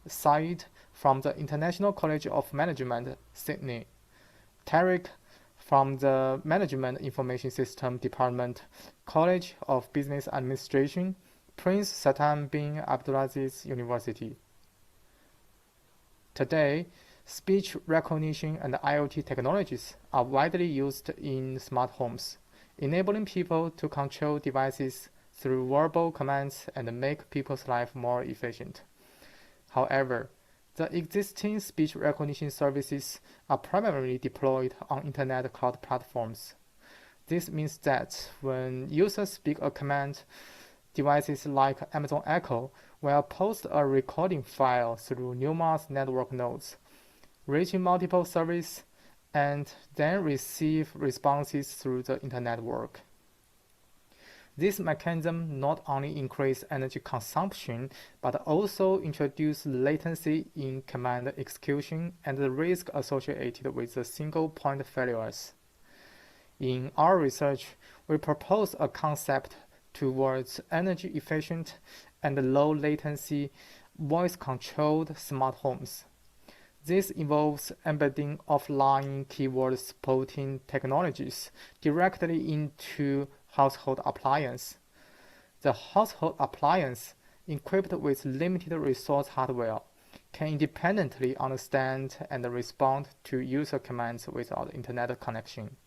Said from the International College of Management, Sydney, Tariq from the Management Information System Department, College of Business Administration, Prince Sultan bin Abdulaziz University. Today, speech recognition and IoT technologies are widely used in smart homes, enabling people to control devices through verbal commands and make people's life more efficient. However, the existing speech recognition services are primarily deployed on internet cloud platforms. This means that when users speak a command, devices like Amazon Echo will post a recording file through numerous network nodes, reaching multiple servers, and then receive responses through the internetwork. This mechanism not only increases energy consumption, but also introduces latency in command execution and the risk associated with the single-point failures. In our research, we propose a concept towards energy-efficient and low-latency voice-controlled smart homes. This involves embedding offline keyword supporting technologies directly into household appliance. The household appliance, equipped with limited resource hardware, can independently understand and respond to user commands without internet connection.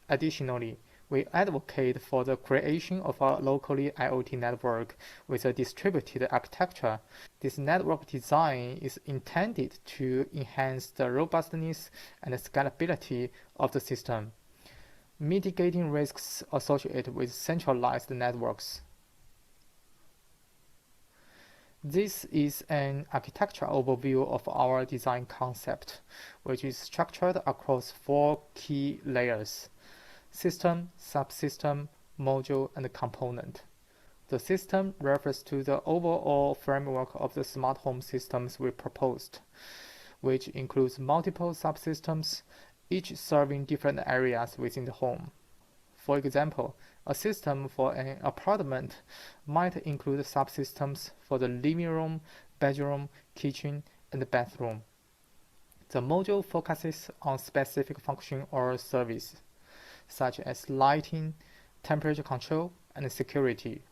Additionally, we advocate for the creation of a locally IoT network with a distributed architecture. This network design is intended to enhance the robustness and scalability of the system, mitigating risks associated with centralized networks. This is an architectural overview of our design concept, which is structured across 4 key layers: system, subsystem, module, and component. The system refers to the overall framework of the smart home systems we proposed, which includes multiple subsystems, each serving different areas within the home. For example, a system for an apartment might include subsystems for the living room, bedroom, kitchen, and bathroom. The module focuses on specific function or service, such as lighting, temperature control, and security.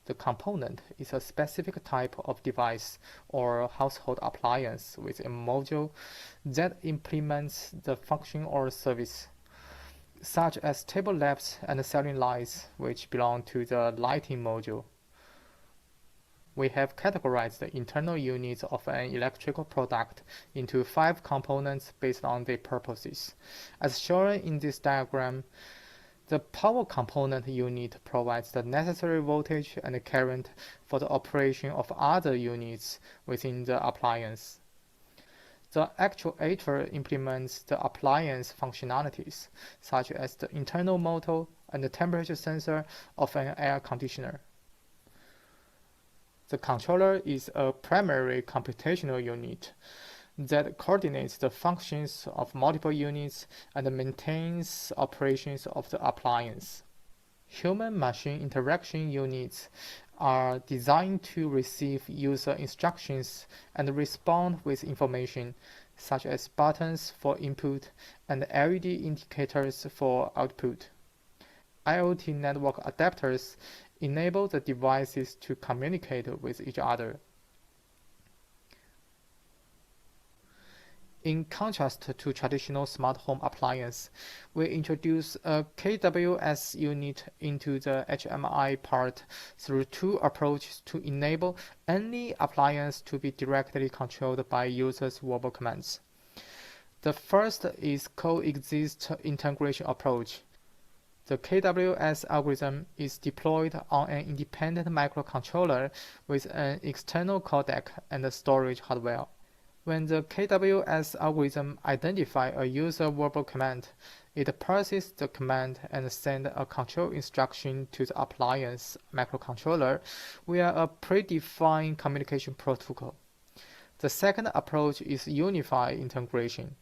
The component is a specific type of device or household appliance with a module that implements the function or service, such as table lamps and ceiling lights, which belong to the lighting module. We have categorized the internal units of an electrical product into 5 components based on their purposes. As shown in this diagram, the power component unit provides the necessary voltage and current for the operation of other units within the appliance. The actuator implements the appliance functionalities, such as the internal motor and the temperature sensor of an air conditioner. The controller is a primary computational unit that coordinates the functions of multiple units and maintains operations of the appliance. Human-machine interaction units are designed to receive user instructions and respond with information, such as buttons for input and LED indicators for output. IoT network adapters enable the devices to communicate with each other. In contrast to traditional smart home appliance, we introduce a KWS unit into the HMI part through 2 approaches to enable any appliance to be directly controlled by users' verbal commands. The first is coexist integration approach. The KWS algorithm is deployed on an independent microcontroller with an external codec and storage hardware. When the KWS algorithm identifies a user verbal command, it parses the command and sends a control instruction to the appliance microcontroller via a predefined communication protocol. The second approach is unified integration,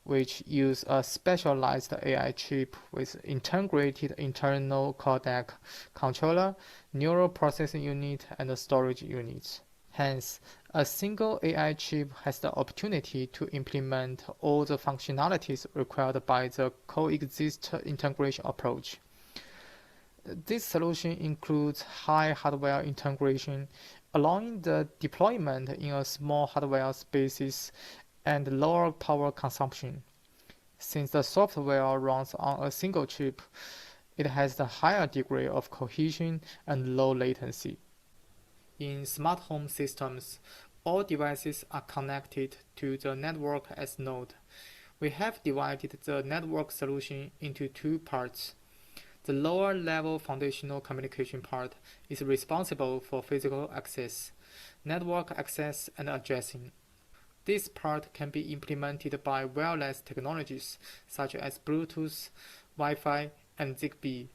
which use a specialized AI chip with integrated internal codec, controller, neural processing unit, and storage units. Hence, a single AI chip has the opportunity to implement all the functionalities required by the coexist integration approach. This solution includes high hardware integration, allowing the deployment in a small hardware spaces and lower power consumption. Since the software runs on a single chip, it has the higher degree of cohesion and low latency. In smart home systems, all devices are connected to the network as node. We have divided the network solution into two parts. The lower level foundational communication part is responsible for physical access, network access, and addressing. This part can be implemented by wireless technologies such as Bluetooth, Wi-Fi, and Zigbee.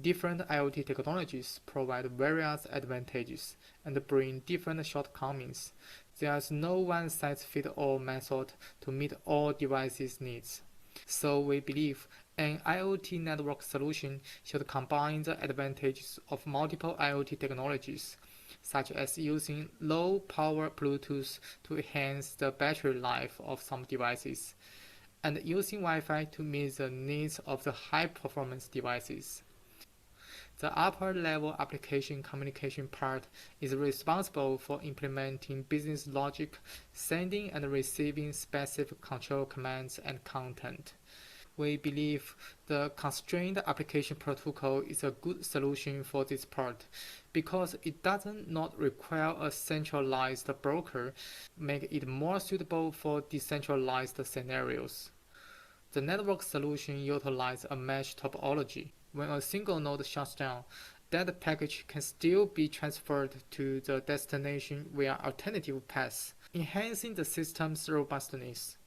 Different IoT technologies provide various advantages and bring different shortcomings. There is no one-size-fits-all method to meet all devices' needs. So we believe an IoT network solution should combine the advantages of multiple IoT technologies, such as using low-power Bluetooth to enhance the battery life of some devices, and using Wi-Fi to meet the needs of the high-performance devices. The upper-level application communication part is responsible for implementing business logic, sending and receiving specific control commands and content. We believe the constrained application protocol is a good solution for this part because it does not require a centralized broker, make it more suitable for decentralized scenarios. The network solution utilizes a mesh topology. When a single node shuts down, that package can still be transferred to the destination via alternative paths, enhancing the system's robustness.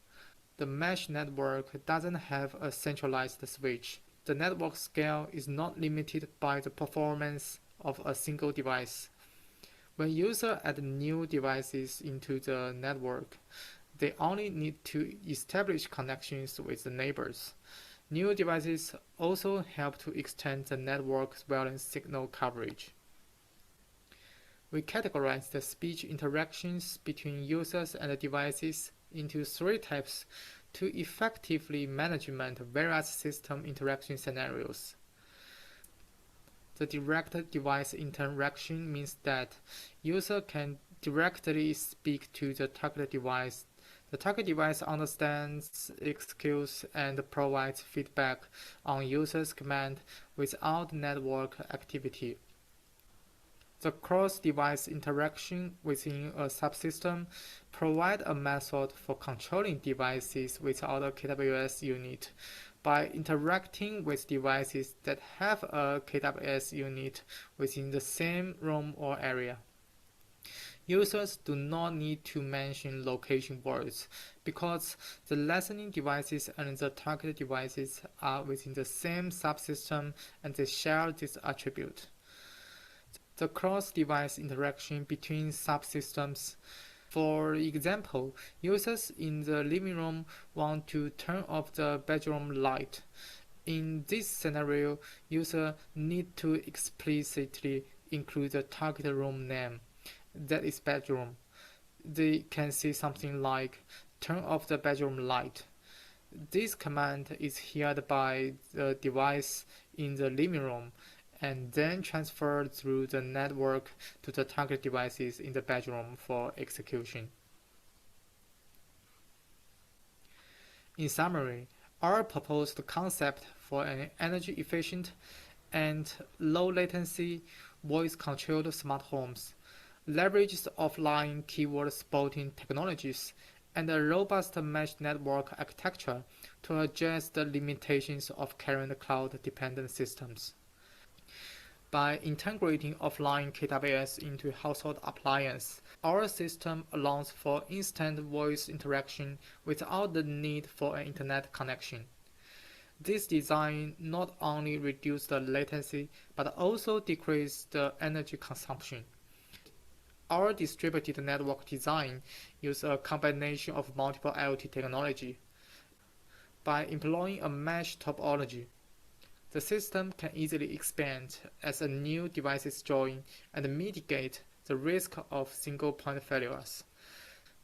The mesh network doesn't have a centralized switch. The network scale is not limited by the performance of a single device. When users add new devices into the network, they only need to establish connections with the neighbors. New devices also help to extend the network's wireless signal coverage. We categorize the speech interactions between users and devices into three types to effectively manage various system interaction scenarios. The direct device interaction means that user can directly speak to the target device. The target device understands, executes, and provides feedback on user's command without network activity. The cross-device interaction within a subsystem provides a method for controlling devices without a KWS unit by interacting with devices that have a KWS unit within the same room or area. Users do not need to mention location words because the listening devices and the target devices are within the same subsystem and they share this attribute. The cross-device interaction between subsystems. For example, users in the living room want to turn off the bedroom light. In this scenario, users need to explicitly include the target room name, that is bedroom. They can say something like, turn off the bedroom light. This command is heard by the device in the living room and then transferred through the network to the target devices in the bedroom for execution. In summary, our proposed concept for an energy-efficient and low-latency voice-controlled smart homes leverages offline keyword spotting technologies and a robust mesh network architecture to address the limitations of current cloud-dependent systems. By integrating offline KWS into household appliance, our system allows for instant voice interaction without the need for an internet connection. This design not only reduces the latency but also decreases the energy consumption. Our distributed network design uses a combination of multiple IoT technology. By employing a mesh topology, the system can easily expand as a new devices join and mitigate the risk of single-point failures.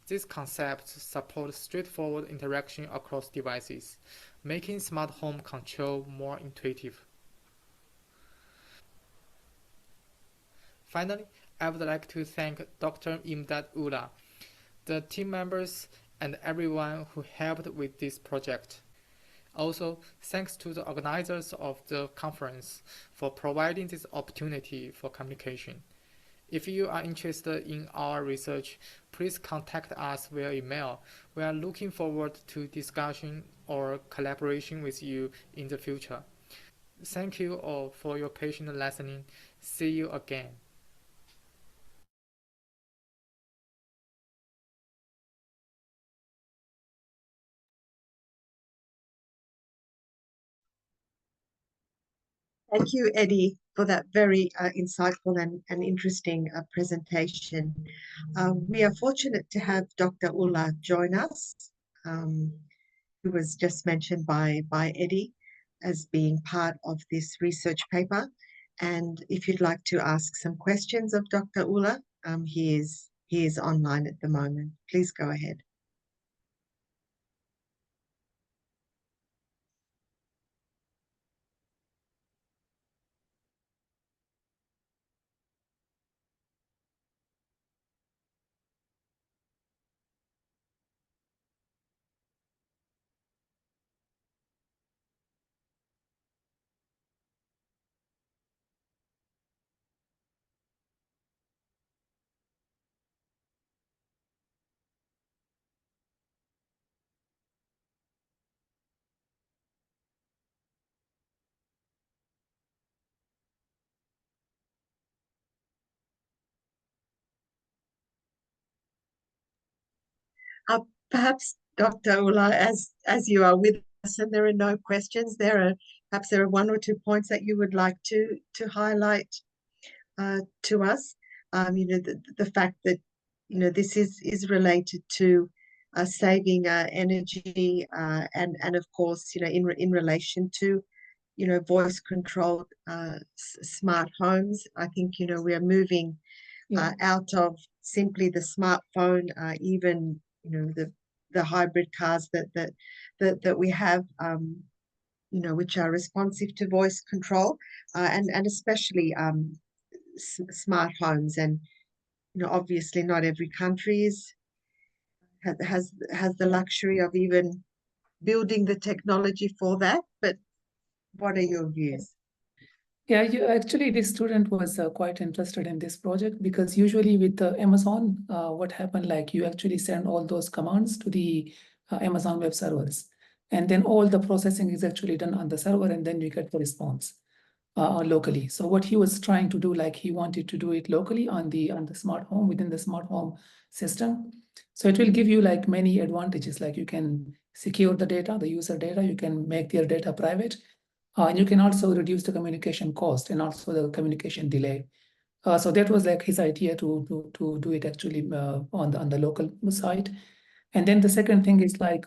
These concepts support straightforward interaction across devices, making smart home control more intuitive. Finally, I would like to thank Dr. Imdad Ullah, the team members, and everyone who helped with this project. Also, thanks to the organizers of the conference for providing this opportunity for communication. If you are interested in our research, please contact us via email. We are looking forward to discussion or collaboration with you in the future. Thank you all for your patient listening. See you again. Thank you, Eddie, for that very insightful and interesting presentation. We are fortunate to have Dr. Ullah join us, who was just mentioned by Eddie as being part of this research paper. And if you'd like to ask some questions of Dr. Ullah, he is online at the moment. Please go ahead. Perhaps, Dr. Ullah, as you are with us and there are no questions, perhaps there are one or two points that you would like to highlight to us. The fact that this is related to saving energy and of course in relation to voice controlled smart homes. I think we are moving out of simply the smartphone, even the hybrid cars that we have, which are responsive to voice control, and especially smart homes. And obviously not every country has the luxury of even building the technology for that. But what are your views? Yeah, actually, this student was quite interested in this project because usually with Amazon, what happened, like you actually send all those commands to the Amazon web servers, and then all the processing is actually done on the server, and then you get the response locally. So what he was trying to do, like he wanted to do it locally on the smart home, within the smart home system. So it will give you like many advantages, like you can secure the data, the user data, you can make their data private. And you can also reduce the communication cost and also the communication delay. So that was like his idea to do it actually on the local side. And then the second thing is like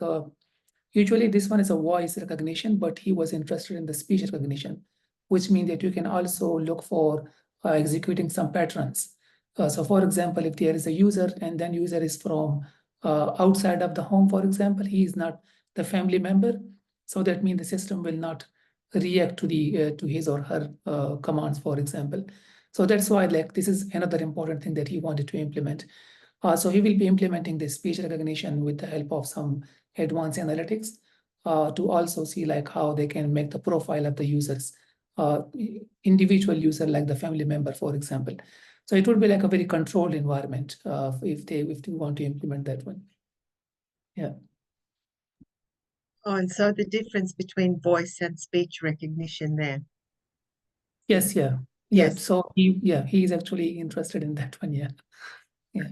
usually this one is a voice recognition, but he was interested in the speech recognition, which means that you can also look for executing some patterns. So for example, if there is a user and then user is from outside of the home, for example, he is not the family member. So that means the system will not react to the to his or her commands, for example. So that's why like this is another important thing that he wanted to implement. So he will be implementing this speech recognition with the help of some advanced analytics to also see like how they can make the profile of the users, individual user like the family member, for example. So it would be like a very controlled environment if they want to implement that one. Yeah. Oh, and so the difference between voice and speech recognition there. Yes, yeah. Yeah. Yes. So he's actually interested in that one. Yeah. Yeah.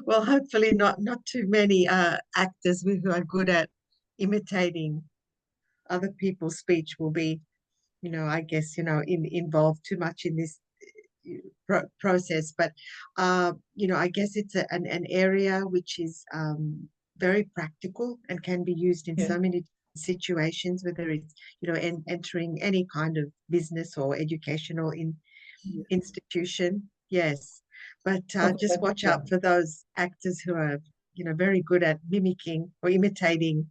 Well, hopefully not too many actors who are good at imitating other people's speech will be, I guess, involved too much in this process. But I guess it's an area which is very practical and can be used in so many situations, whether it's entering any kind of business or educational institution. Yes, but just watch out for those actors who are very good at mimicking or imitating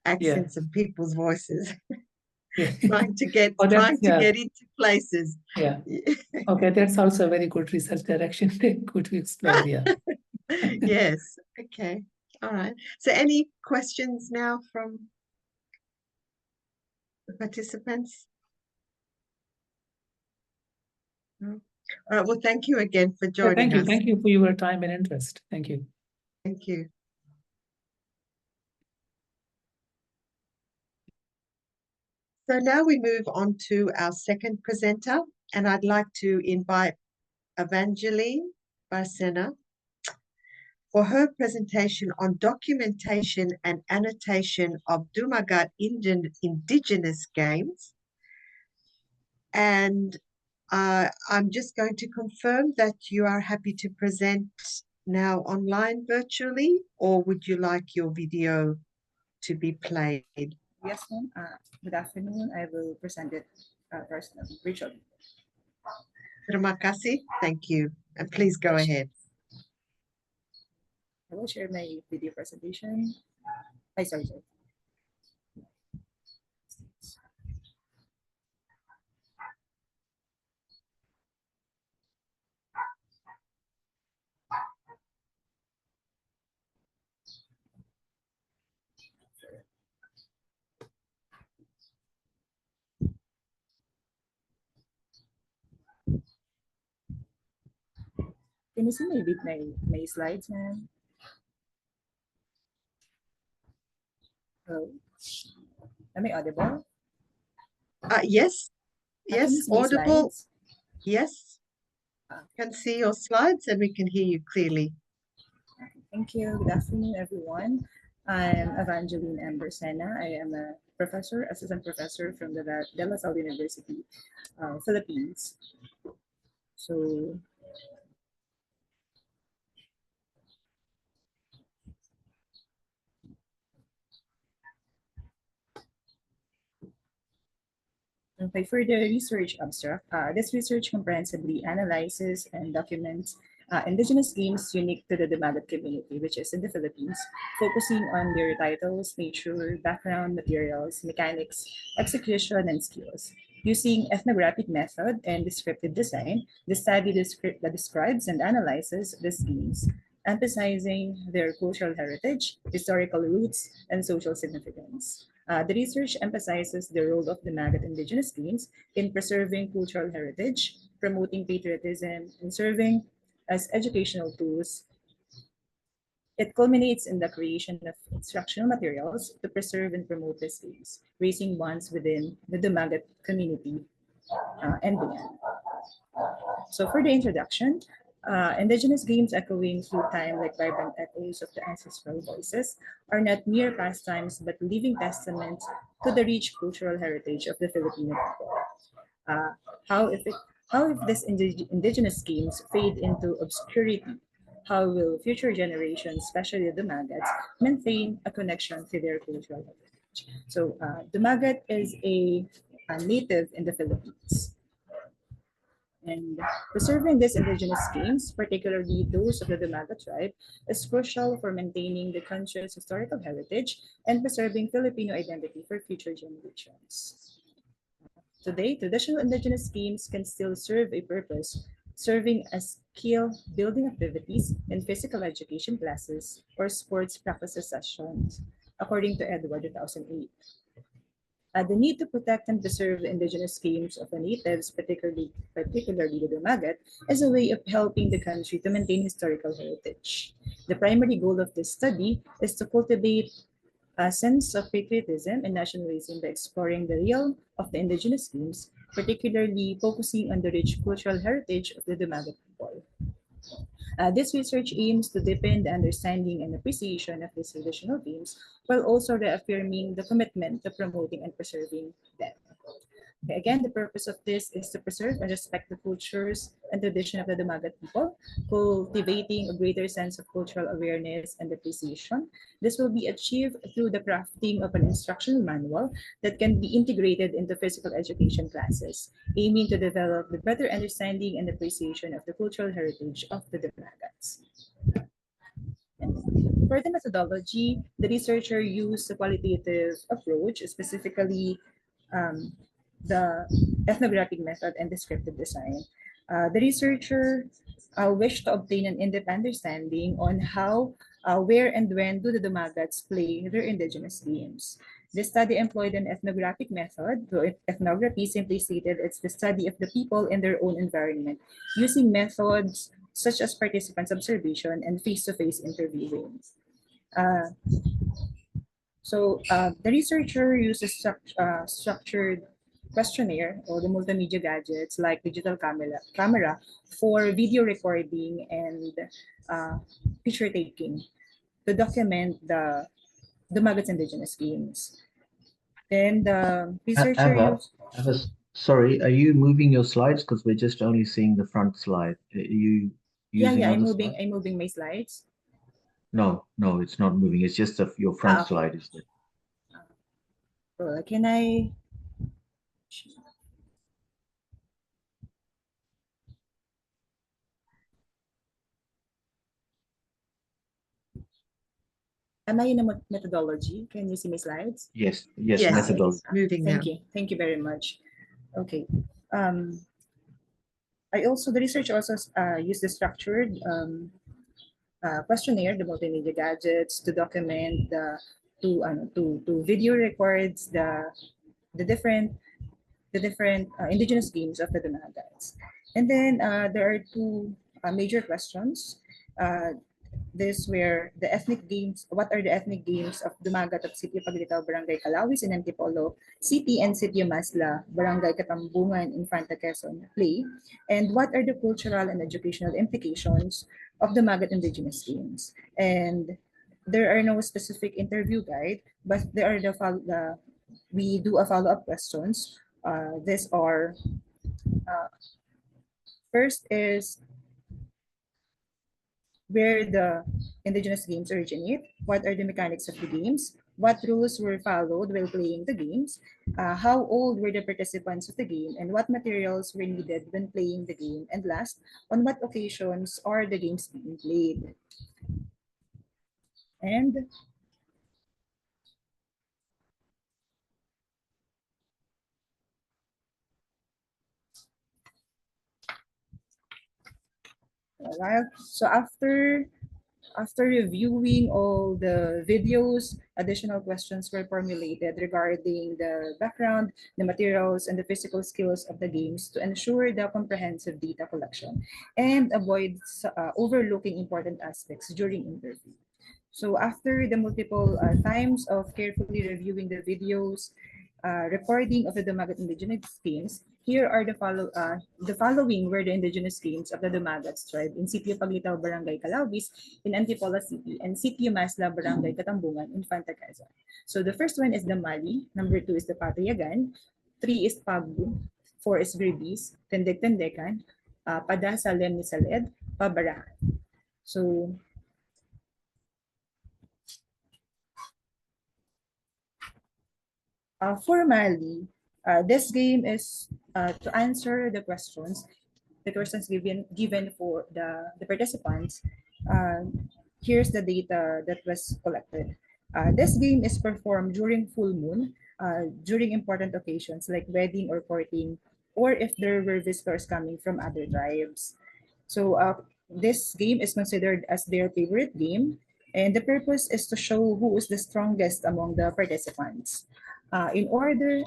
accents of people's voices. trying to get into places. Yeah. Okay, that's also a very good research direction. Good to explore. Yeah. Yes. Okay. All right. So any questions now from the participants? No? All right. Well, thank you again for joining us. Thank you for your time and interest. Thank you. Thank you. So now we move on to our second presenter, and I'd like to invite Evangeline Barcena for her presentation on documentation and annotation of Dumagat indigenous games. And I'm just going to confirm that you are happy to present now online virtually, or would you like your video to be played? Yes, ma'am. Good afternoon. I will present it personally, virtually. Terima kasih. Thank you. And please go ahead. I will share my video presentation. Sorry. Can you see my slides, ma'am? Hello? Am I audible? Yes. Can Yes, you see my audible. slides? Yes. Can see your slides and we can hear you clearly. Thank you. Good afternoon, everyone. I'm Evangeline M. Barcena. I am a professor, assistant professor from the De La Salle University, Philippines. So okay, for the research abstract, this research comprehensively analyzes and documents indigenous games unique to the Dumagat community, which is in the Philippines, focusing on their titles, nature, background, materials, mechanics, execution, and skills. Using ethnographic method and descriptive design, the study describes and analyzes these games, emphasizing their cultural heritage, historical roots, and social significance. The research emphasizes the role of the Dumagat indigenous games in preserving cultural heritage, promoting patriotism, and serving as educational tools. It culminates in the creation of instructional materials to preserve and promote these games, raising bonds within the Dumagat community and beyond. So for the introduction, indigenous games echoing through time like vibrant echoes of the ancestral voices are not mere pastimes but living testaments to the rich cultural heritage of the Filipino people. How if these indigenous games fade into obscurity, how will future generations, especially the Magats, maintain a connection to their cultural heritage? So the Magat is a native in the Philippines. And preserving these indigenous games, particularly those of the Dumaga tribe, is crucial for maintaining the country's historical heritage and preserving Filipino identity for future generations. Today, traditional indigenous games can still serve a purpose, serving as skill-building activities in physical education classes or sports practice sessions, according to Edward 2008. The need to protect and preserve the indigenous games of the natives, particularly the Dumagat, is a way of helping the country to maintain historical heritage. The primary goal of this study is to cultivate a sense of patriotism and nationalism by exploring the realm of the indigenous games, particularly focusing on the rich cultural heritage of the Dumagat people. This research aims to deepen the understanding and appreciation of these traditional games while also reaffirming the commitment to promoting and preserving them. Okay, again, the purpose of this is to preserve and respect the cultures and tradition of the Dumagat people, cultivating a greater sense of cultural awareness and appreciation. This will be achieved through the crafting of an instructional manual that can be integrated into physical education classes, aiming to develop the better understanding and appreciation of the cultural heritage of the Dumagats. For the methodology, the researcher used a qualitative approach, specifically the ethnographic method and descriptive design. The researcher wished to obtain an in-depth understanding on how, where, and when do the Dumagats play their indigenous games. The study employed an ethnographic method. So ethnography, simply stated, it's the study of the people in their own environment, using methods such as participants' observation and face-to-face interviewing. The researcher uses structured questionnaire or the multimedia gadgets like digital camera for video recording and picture taking to document the Dumagat's indigenous games. Then the researcher used... Sorry, are you moving your slides? Because we're just only seeing the front slide. Are you using I'm other moving. slides? I'm moving my slides. No, it's not moving. It's just your front Okay. slide is there. Can I? Am I in a methodology? Can you see my slides? Yes, methodology. Moving Thank now. you. Thank you very much. Okay. The research also used the structured questionnaire, the multimedia gadgets, to document to video records the different indigenous games of the Dumagats. And then there are two major questions. This where the ethnic games, what are the ethnic games of Dumagat of Sitio Paglitaw, Barangay Calawis in Antipolo City, and Sitio Masla, Barangay Katambungan, Infanta Quezon play, and what are the cultural and educational implications of Dumagat indigenous games. And there are no specific interview guide, but there are we do a follow-up questions. These are first is where the indigenous games originate, what are the mechanics of the games, what rules were followed while playing the games, how old were the participants of the game, and what materials were needed when playing the game, and last, on what occasions are the games being played. And so after reviewing all the videos, additional questions were formulated regarding the background, the materials, and the physical skills of the games to ensure the comprehensive data collection and avoid overlooking important aspects during interview. So after the multiple times of carefully reviewing the videos, recording of the Dumagat indigenous games, here are the following were the indigenous games of the Dumagats tribe in Sitio Paglitaw, Barangay Calawis in Antipolo City, and Sitio Masla, Barangay Katambungan, Infanta Quezon. So the first one is the Mali, number 2 is the Patayagan, 3 is Pagbu, 4 is Grebis, Tendek-Tendekan, Pada Salem ni Saled, Pabarahan. So formally, this game is to answer the questions given for the participants. Here's the data that was collected. This game is performed during full moon, during important occasions like wedding or courting, or if there were visitors coming from other tribes. So this game is considered as their favorite game, and the purpose is to show who is the strongest among the participants. In order,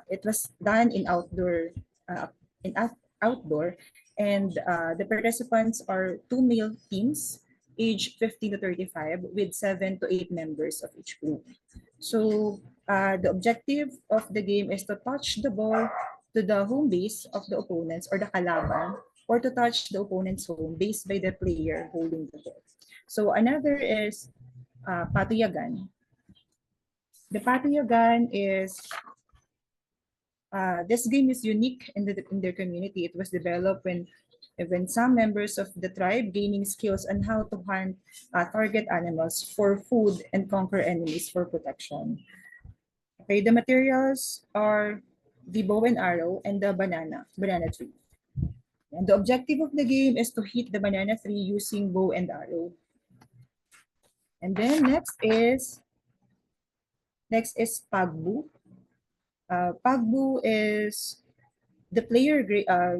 it was done in outdoor, and the participants are 2 male teams, aged 15 to 35, with 7 to 8 members of each group. So the objective of the game is to touch the ball to the home base of the opponents or the kalaban, or to touch the opponent's home base by the player holding the ball. So another is patuyagan. The patuyagan is this game is unique in their community. It was developed when some members of the tribe gaining skills on how to hunt target animals for food and conquer enemies for protection. Okay, the materials are the bow and arrow and the banana tree. And the objective of the game is to hit the banana tree using bow and arrow. And then next is pagbu. Pagbu is the player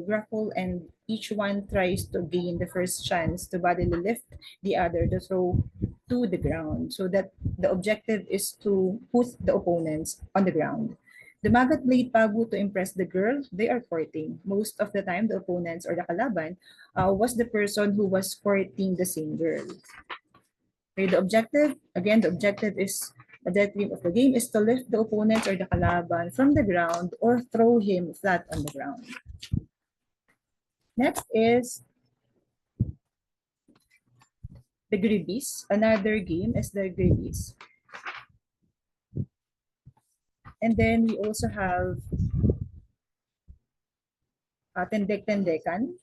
grapple, and each one tries to gain the first chance to bodily lift the other to throw to the ground, so that the objective is to put the opponents on the ground. The Magat played Pagbu to impress the girl they are courting. Most of the time, the opponents or the kalaban was the person who was courting the same girl. Okay, the objective is the objective of the game is to lift the opponent or the kalaban from the ground or throw him flat on the ground. Next is the gribis. Another game is the gribis. And then we also have tendek-tendekan,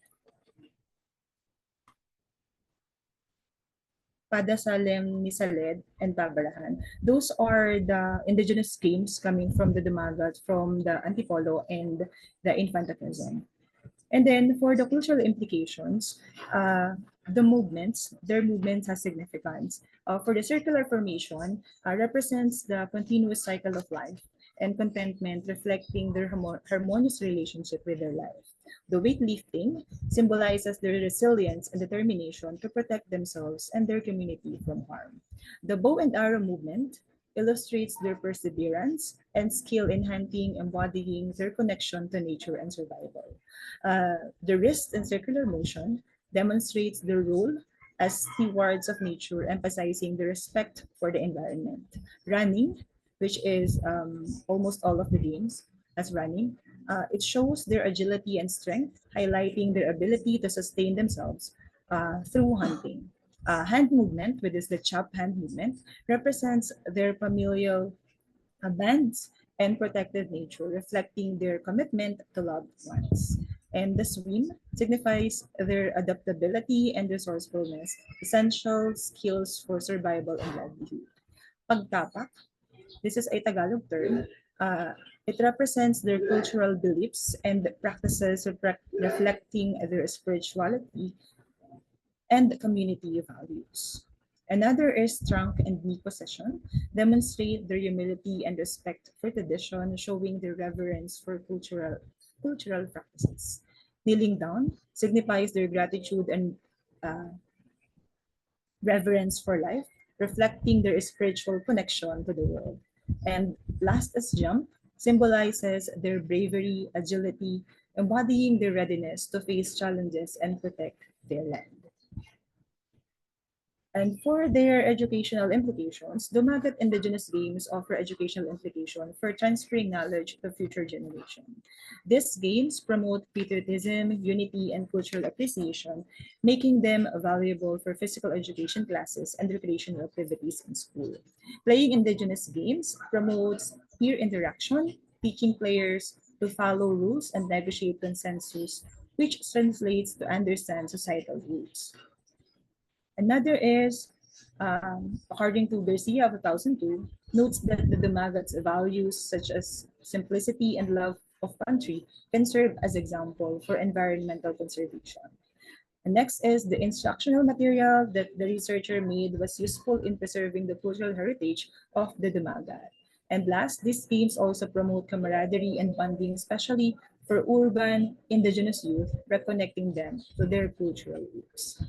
Padasalem, Misaled, and Babalahan. Those are the indigenous games coming from the Dumagat, from the Antipolo, and the Infanta Quezon. And then for the cultural implications, their movements have significance. For the circular formation, represents the continuous cycle of life and contentment, reflecting their harmonious relationship with their life. The weightlifting symbolizes their resilience and determination to protect themselves and their community from harm. The bow and arrow movement illustrates their perseverance and skill in hunting, embodying their connection to nature and survival. The wrist and circular motion demonstrates their role as stewards of nature, emphasizing the respect for the environment. Running, which is almost all of the games as running, it shows their agility and strength, highlighting their ability to sustain themselves through hunting. Hand movement, which is the chop hand movement, represents their familial bands and protective nature, reflecting their commitment to loved ones. And the swim signifies their adaptability and resourcefulness, essential skills for survival and livelihood. Pagtapak, this is a Tagalog term. It represents their cultural beliefs and practices reflecting their spirituality and community values. Another is trunk and knee possession, demonstrate their humility and respect for tradition, showing their reverence for cultural practices. Kneeling down signifies their gratitude and reverence for life, reflecting their spiritual connection to the world. And last is jump, symbolizes their bravery, agility, embodying their readiness to face challenges and protect their land. And for their educational implications, Dumagat indigenous games offer educational implication for transferring knowledge to future generation. These games promote patriotism, unity, and cultural appreciation, making them valuable for physical education classes and recreational activities in school. Playing indigenous games promotes peer interaction, teaching players to follow rules and negotiate consensus, which translates to understand societal rules. Another is, according to Garcia of 2002, notes that the Dumagat's values such as simplicity and love of country can serve as example for environmental conservation. And next is the instructional material that the researcher made was useful in preserving the cultural heritage of the Dumagat. And last, these games also promote camaraderie and bonding, especially for urban indigenous youth, reconnecting them to their cultural roots.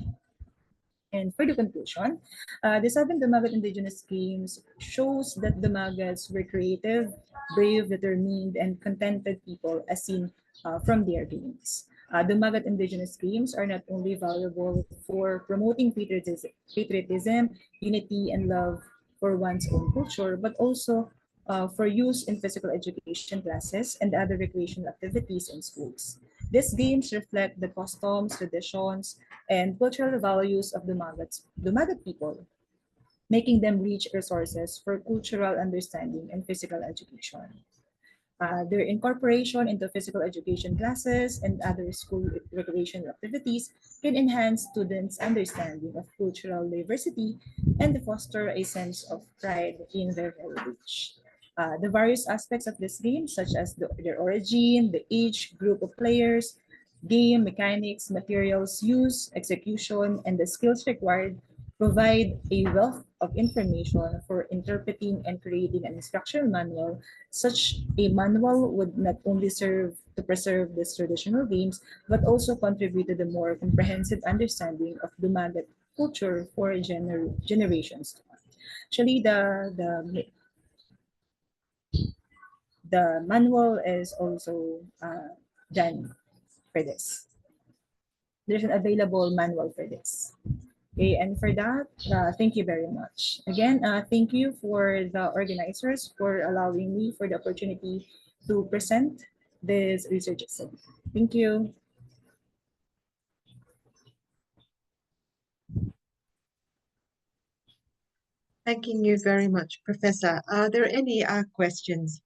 And for the conclusion, the 7 Dumagat indigenous games shows that Dumagats were creative, brave, determined, and contented people as seen from their games. Dumagat indigenous games are not only valuable for promoting patriotism, unity, and love for one's own culture, but also for use in physical education classes and other recreational activities in schools. These games reflect the customs, traditions, and cultural values of Dumagat people, making them rich resources for cultural understanding and physical education. Their incorporation into physical education classes and other school recreational activities can enhance students' understanding of cultural diversity and foster a sense of pride in their heritage. The various aspects of this game, such as their origin, the age, group of players, game mechanics, materials used, execution, and the skills required, provide a wealth of information for interpreting and creating an instructional manual. Such a manual would not only serve to preserve these traditional games, but also contribute to the more comprehensive understanding of Dumagat culture for generations to come. Actually, the manual is also done for this. There's an available manual for this. Okay, and for that, thank you very much. Again, thank you for the organizers for allowing me for the opportunity to present this research study. Thank you. Thanking you very much, Professor. Are there any questions?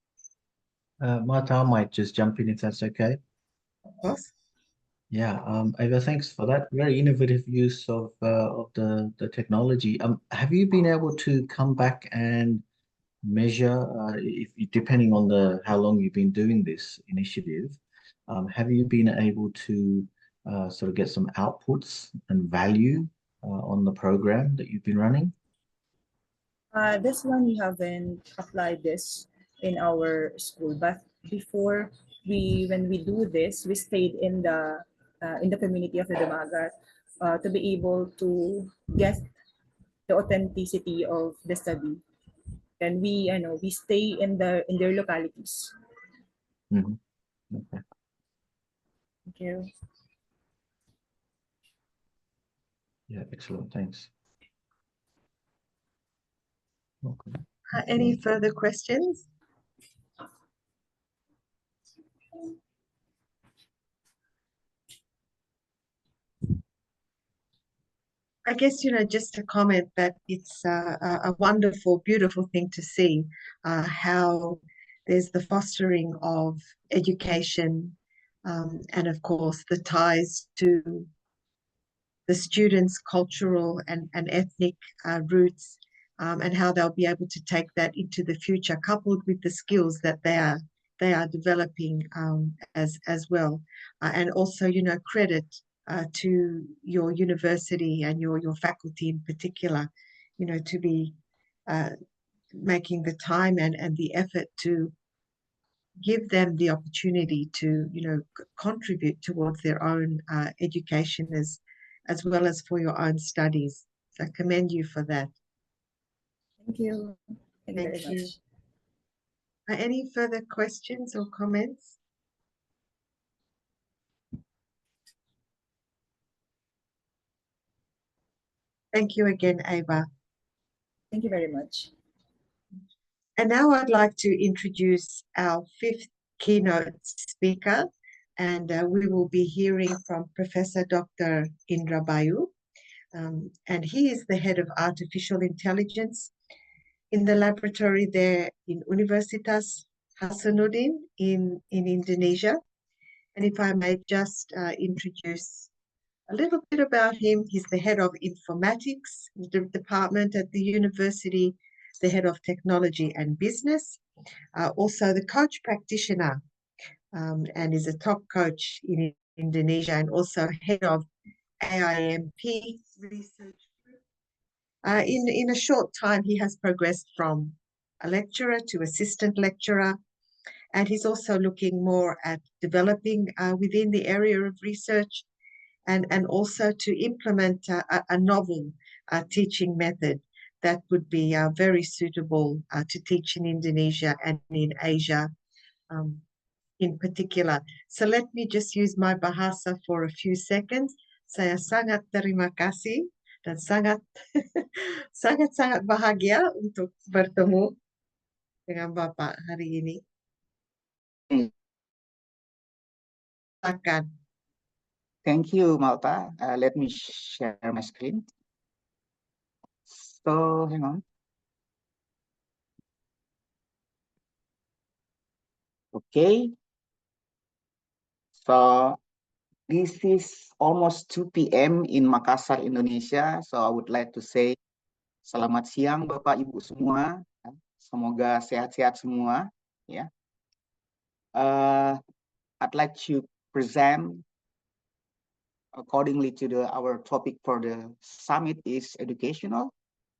Marta, I might just jump in if that's okay. Of course. Yeah, Ava, thanks for that very innovative use of the technology. Have you been able to come back and measure, if depending on the how long you've been doing this initiative, have you been able to sort of get some outputs and value on the program that you've been running? This one we haven't applied this in our school, but before when we do this, we stayed in the community of the Damagat to be able to get the authenticity of the study. And we stay in their localities. Mm-hmm. Okay. Thank you. Yeah, excellent. Thanks. Okay. Any further questions? I guess, just a comment that it's a wonderful, beautiful thing to see how there's the fostering of education and, of course, the ties to the students' cultural and ethnic roots and how they'll be able to take that into the future, coupled with the skills that they are developing as well. And also, credit to your university and your faculty in particular, to be making the time and the effort to give them the opportunity to, contribute towards their own education as well as for your own studies. So I commend you for that. Thank you. Thank you very much. Any further questions or comments? Thank you again, Ava. Thank you very much. And now I'd like to introduce our fifth keynote speaker, and we will be hearing from Professor Dr. Indra Bayu. And he is the head of artificial intelligence in the laboratory there in Universitas Hasanuddin in Indonesia. And if I may just introduce a little bit about him, he's the head of informatics department at the university, the head of technology and business, also the coach practitioner, and is a top coach in Indonesia, and also head of AIMP research group. In a short time, he has progressed from a lecturer to assistant lecturer, and he's also looking more at developing within the area of research. and also to implement a novel teaching method that would be very suitable to teach in Indonesia and in Asia in particular. So let me just use my bahasa for a few seconds. Saya sangat terima kasih dan sangat bahagia untuk bertemu dengan Bapak hari ini. Silakan. Thank you, Malta. Let me share my screen. So, hang on. Okay. So, this is almost 2 p.m. in Makassar, Indonesia. So, I would like to say selamat siang Bapak Ibu semua. Semoga sehat-sehat semua. Ya. I'd like to present accordingly to our topic for the summit is educational,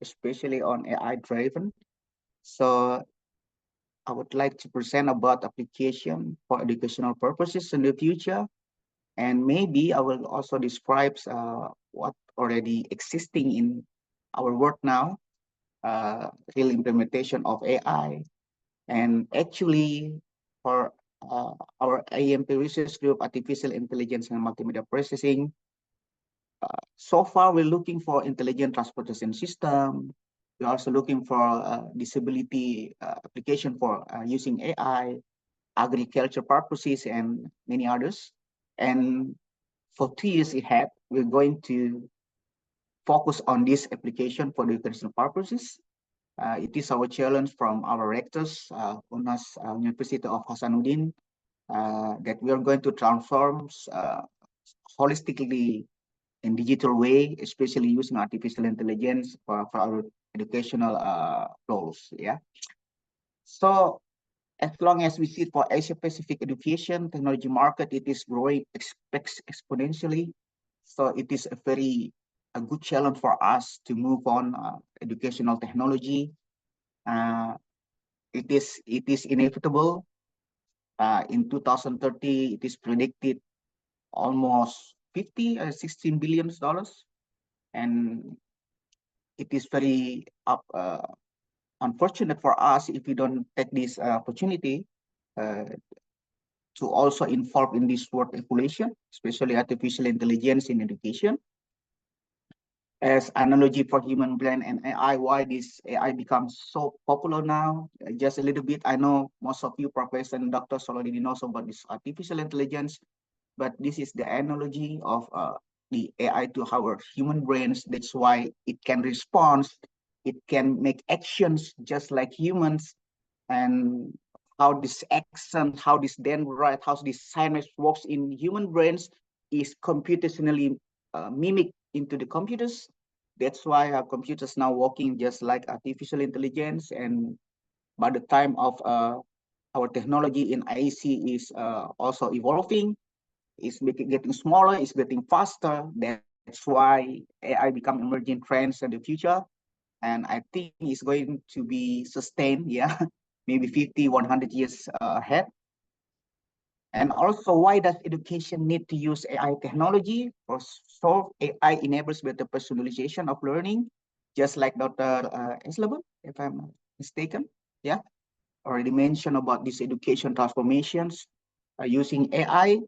especially on AI driven. So I would like to present about application for educational purposes in the future. And maybe I will also describe what already existing in our work now, real implementation of AI. And actually for our AMP research group, Artificial Intelligence and Multimedia Processing, so far we're looking for intelligent transportation system. We're also looking for disability application for using AI, agriculture purposes, and many others. And for 2 years ahead, we're going to focus on this application for educational purposes. It is our challenge from our rectors, UNAS University of Hasanuddin, that we are going to transform holistically in digital way, especially using artificial intelligence for our educational goals. Yeah. So as long as we see for Asia Pacific education technology market, it is growing exponentially. So it is a good challenge for us to move on educational technology. It is inevitable. In 2030, it is predicted almost $16 billion, and it is very unfortunate for us if we don't take this opportunity to also involve in this world evolution, especially artificial intelligence in education. As analogy for human brain and AI, why this AI becomes so popular now? Just a little bit. I know most of you professors and doctors already know about this artificial intelligence, but this is the analogy of the AI to our human brains. That's why it can respond, it can make actions just like humans, and how this action, how this dendrite, how this synapse works in human brains is computationally mimicked into the computers. That's why our computers now working just like artificial intelligence. And by the time of our technology in IC is also evolving, it's getting smaller, it's getting faster. That's why AI become emerging trends in the future. And I think it's going to be sustained, yeah, maybe 50, 100 years ahead. And also, why does education need to use AI technology? So AI enables better personalization of learning, just like Dr. Esleben, if I'm not mistaken. Yeah, already mentioned about these education transformations using AI.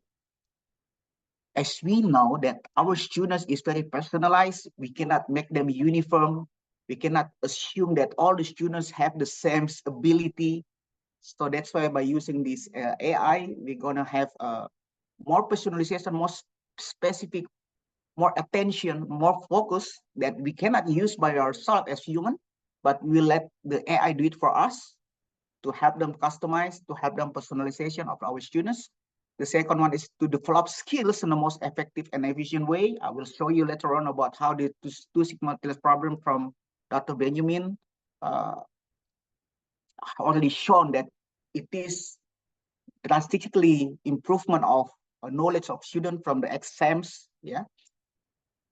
As we know that our students is very personalized, we cannot make them uniform. We cannot assume that all the students have the same ability. So that's why by using this AI, we're gonna have more personalization, more specific, more attention, more focus that we cannot use by ourselves as human, but we let the AI do it for us to help them customize, to help them personalization of our students. The second one is to develop skills in the most effective and efficient way. I will show you later on about how the two sigma problem from Dr. Benjamin already shown that it is drastically improvement of knowledge of student from the exams. Yeah.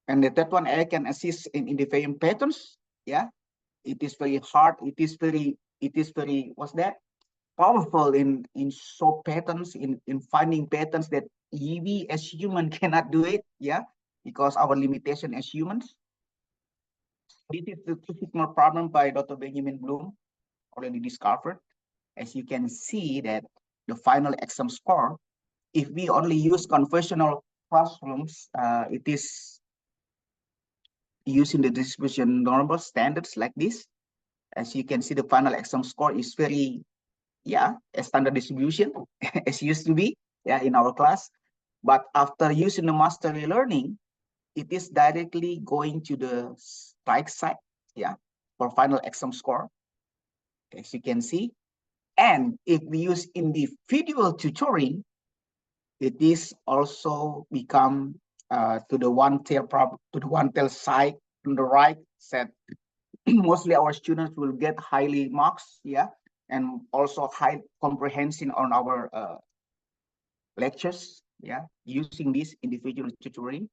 And the third one, AI can assist in identifying patterns. Yeah. It is very hard. It is very, what's that? Powerful in show patterns, in finding patterns that we as human cannot do it. Yeah. because our limitation as humans. This is the two sigma problem by Dr. Benjamin Bloom, already discovered. As you can see that the final exam score, if we only use conventional classrooms, it is using the distribution normal standards like this. As you can see, the final exam score is very, a standard distribution as used to be, in our class. But after using the mastery learning, it is directly going to the right side, for final exam score, as you can see. And if we use individual tutoring, it is also become to the one tail side on the right side. Mostly our students will get highly marks, and also high comprehension on our lectures, using this individual tutoring.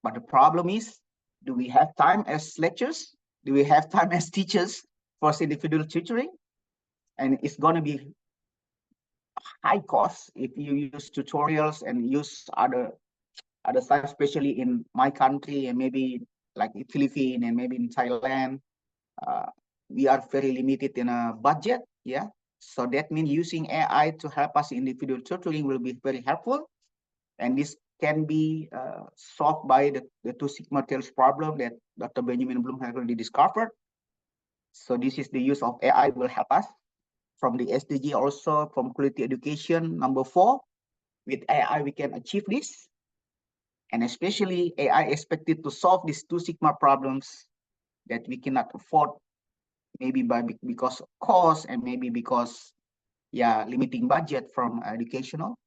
But the problem is, do we have time as lecturers? Do we have time as teachers for individual tutoring? And it's going to be high cost if you use tutorials and use other stuff, especially in my country and maybe like in Philippines and maybe in Thailand. We are very limited in a budget, so that means using AI to help us individual tutoring will be very helpful, and this can be solved by the two sigma tails problem that Dr. Benjamin Bloom has already discovered. So this is the use of AI will help us from the SDG, also from quality education number 4. With AI we can achieve this, and especially AI expected to solve these two sigma problems that we cannot afford, maybe because of cost and maybe because limiting budget from educational.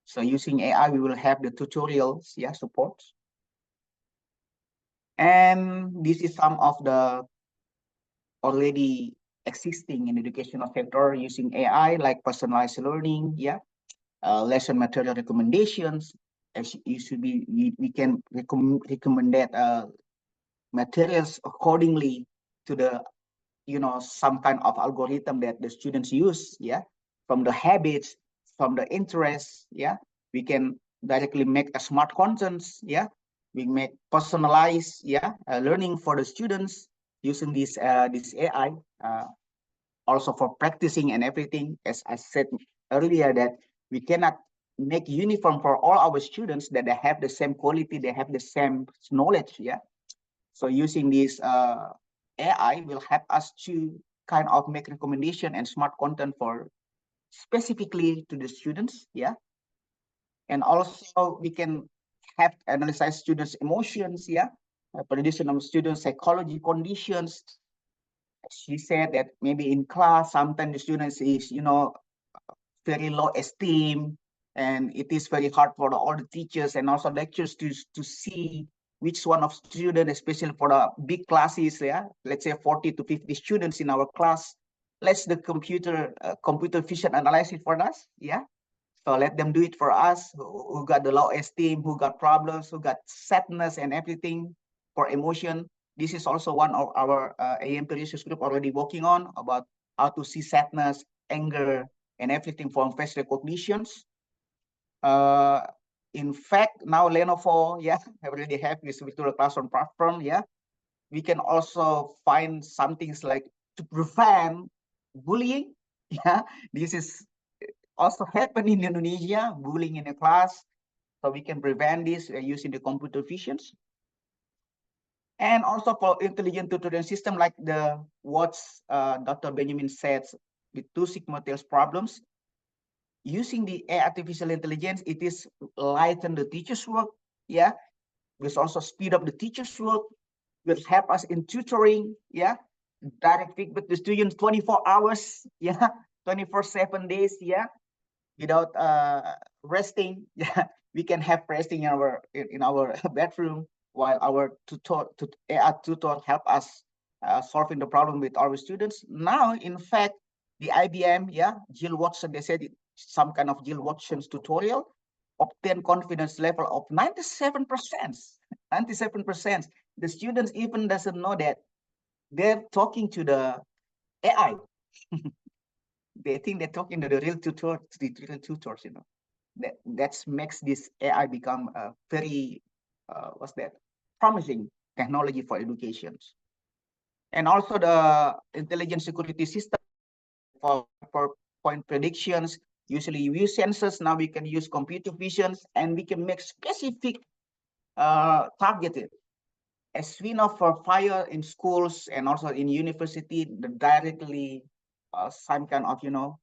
So using AI, we will have the tutorials, support. And this is some of the already existing in educational sector using AI, like personalized learning, lesson material recommendations. As you should be, we can recommend that materials accordingly to the some kind of algorithm that the students use, from the habits, from the interests, we can directly make a smart contents, we make personalized, learning for the students using this AI, also for practicing and everything. As I said earlier, that we cannot make uniform for all our students, that they have the same quality, they have the same knowledge, so using this AI will help us to kind of make recommendation and smart content for specifically to the students, and also we can have analyze students' emotions, prediction of students' psychology conditions. She said that maybe in class sometimes the students is very low esteem, and it is very hard for all the teachers and also lecturers to see which one of students, especially for the big classes, let's say 40 to 50 students in our class, let's the computer vision analysis for us, so let them do it for us, who got the low esteem, who got problems, who got sadness and everything for emotion. This is also one of our AMP research group already working on, about how to see sadness, anger, and everything from face recognitions. In fact, now Lenovo, already have this virtual classroom platform, we can also find some things like to prevent bullying, this is also happening in Indonesia, bullying in a class, so we can prevent this using the computer visions. And also for intelligent tutoring system, like the what Dr. Benjamin said, the two sigma tails problems, using the artificial intelligence, it is lighten the teacher's work, will also speed up the teacher's work, will help us in tutoring, direct feedback to students 24 hours, 24/7 days, without resting, we can have resting in our bedroom while our AI tutor help us solving the problem with our students. Now, in fact, the IBM, Jill Watson, they said some kind of Jill Watson's tutorial obtain confidence level of 97%. 97%. The students even doesn't know that they're talking to the AI. They think they're talking to the real tutors, that makes this AI become very what's that, promising technology for education. And also the intelligent security system for point predictions. Usually we use sensors, now we can use computer visions, and we can make specific targeted. As we know, for fire in schools and also in university, the directly some kind of, you know,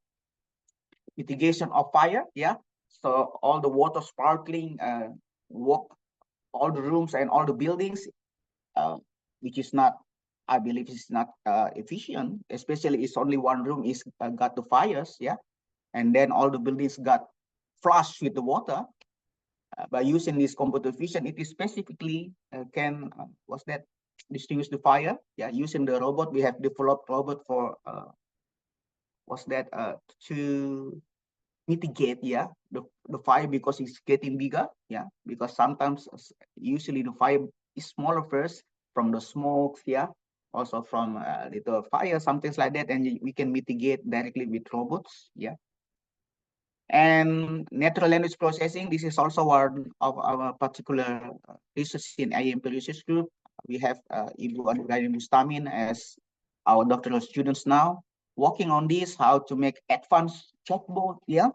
mitigation of fire, yeah. So all the water sparkling, work, all the rooms and all the buildings, which is not, I believe, is not efficient. Especially, it's only one room is got the fires, yeah, and then all the buildings got flushed with the water. By using this computer vision, it is specifically can what's that, distinguish the fire. Yeah, using the robot, we have developed robot for what's that to mitigate, yeah, the fire because it's getting bigger, yeah, because sometimes usually the fire is smaller first from the smoke, yeah, also from little fire, something like that, and we can mitigate directly with robots, yeah. And natural language processing, this is also one of our particular research in IMP research group. We have Ibu Anurani Mustamin as our doctoral students now, working on this, how to make advanced chatbot, yeah,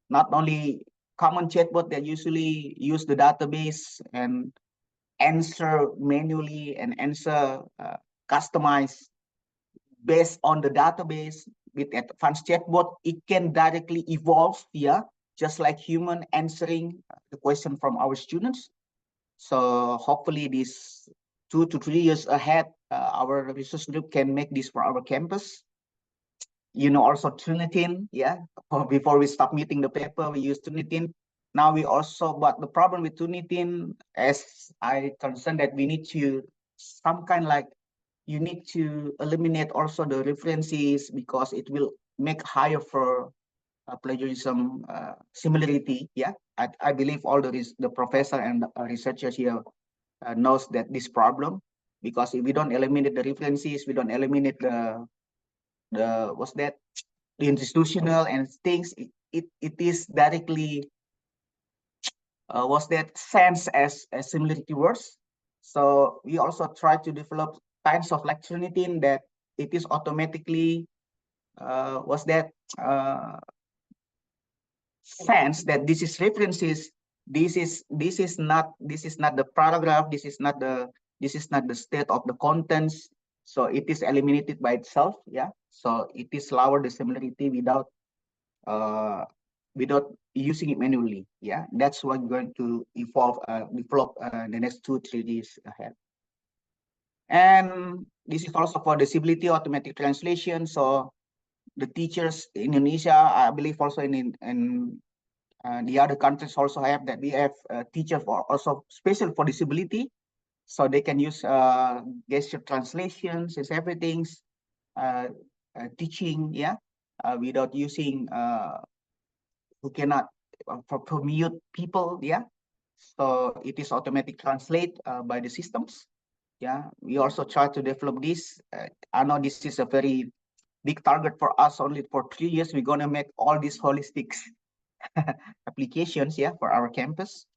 not only common chatbot that usually use the database and answer manually and answer customized based on the database. With advanced chatbot, it can directly evolve, yeah, just like human answering the question from our students. So hopefully this 2 to 3 years ahead, our research group can make this for our campus. You know, also Trinitin, yeah, before we stop meeting the paper, we use Trinitin. Now we also, but the problem with Trinitin, as I concerned, that we need to some kind like, you need to eliminate also the references because it will make higher for plagiarism similarity. Yeah, I believe all the professor and researchers here knows that this problem, because if we don't eliminate the references, we don't eliminate the what's that, the institutional and things, it is directly what's that, sense as similarity words. So we also try to develop kinds of like Trinitin that it is automatically what's that sense that this is references, this is not the paragraph, this is not the state of the contents, so it is eliminated by itself, yeah. So it is lower the similarity without using it manually, yeah. That's what we're going to evolve develop the next 2-3 years ahead. And this is also for disability automatic translation. So the teachers in Indonesia, I believe also in the other countries also have that. We have teachers for also special for disability, so they can use gesture translations and everything, teaching, yeah, without using who cannot for mute people, yeah. So it is automatic translate by the systems. Yeah, we also try to develop this. I know this is a very big target for us. Only for 3 years, we're gonna make all these holistic applications, yeah, for our campus.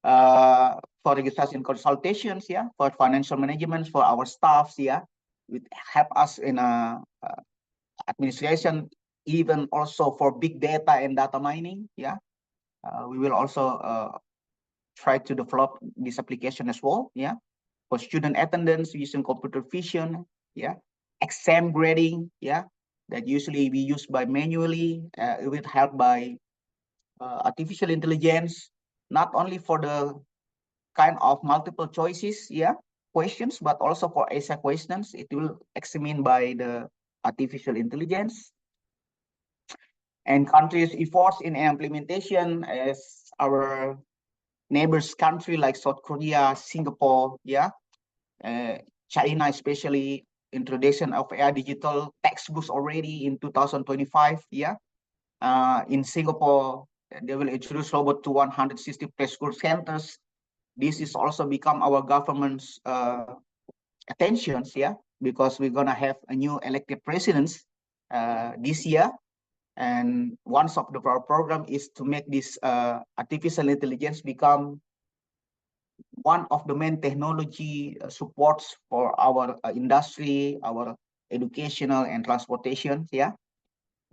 For registration consultations, yeah, for financial management for our staffs, yeah, would help us in administration, even also for big data and data mining, yeah. We will also try to develop this application as well, yeah. For student attendance using computer vision, yeah. Exam grading, yeah, that usually we use by manually, it will help by artificial intelligence, not only for the kind of multiple choices, yeah, questions, but also for essay questions, it will examined by the artificial intelligence. And countries' efforts in implementation as our neighbors country like South Korea, Singapore, yeah, China especially, introduction of AI digital textbooks already in 2025, yeah. In Singapore, they will introduce robot to 160 preschool centers. This is also become our government's attentions, yeah, because we're gonna have a new elected presidents this year. And one of our program is to make this artificial intelligence become one of the main technology supports for our industry, our educational and transportation. Yeah,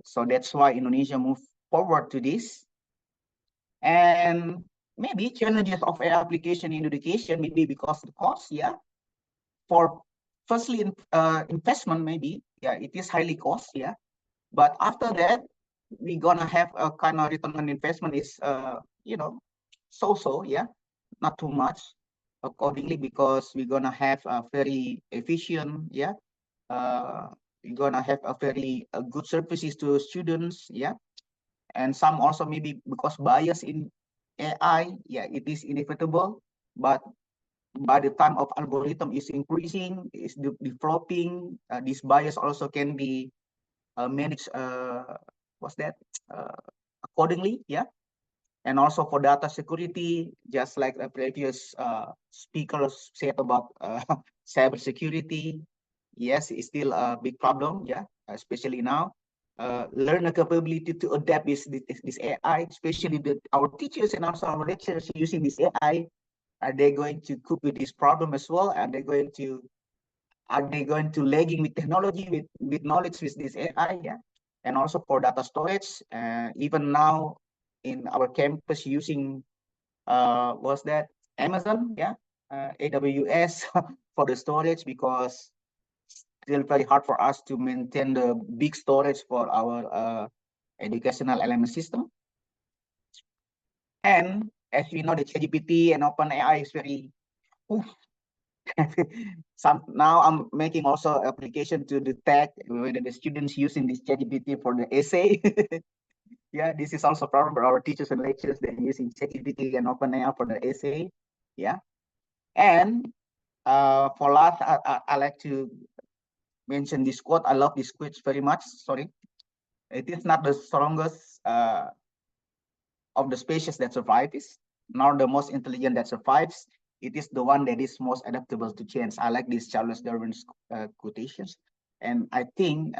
so that's why Indonesia moved forward to this. And maybe challenges of AI application in education, maybe because the cost. Yeah, for firstly investment, maybe, yeah, it is highly cost. Yeah, but after that we're gonna have a kind of return on investment is so yeah, not too much accordingly, because we're gonna have a very efficient, yeah, we're gonna have a very good services to students. Yeah, and some also maybe because bias in AI, yeah, it is inevitable, but by the time of algorithm is increasing, is developing, this bias also can be managed what's that accordingly. Yeah, and also for data security, just like the previous speakers said about cyber security, yes, it's still a big problem. Yeah, especially now. Learner capability to adapt this AI, especially our teachers and also our lecturers using this AI. Are they going to cope with this problem as well? Are they going to lagging with technology, with knowledge with this AI? Yeah, and also for data storage. Even now in our campus using was that Amazon, yeah, AWS for the storage, because still very hard for us to maintain the big storage for our educational element system. And as we know, the ChatGPT and OpenAI is very now I'm making also application to detect whether the students using this ChatGPT for the essay. Yeah, this is also problem for our teachers and lecturers. They're using ChatGPT and OpenAI for the essay. Yeah, and for last, I like to mention this quote. I love this quote very much. Sorry, it is not the strongest of the species that survives, nor the most intelligent that survives. It is the one that is most adaptable to change. I like these Charles Darwin's quotations, and I think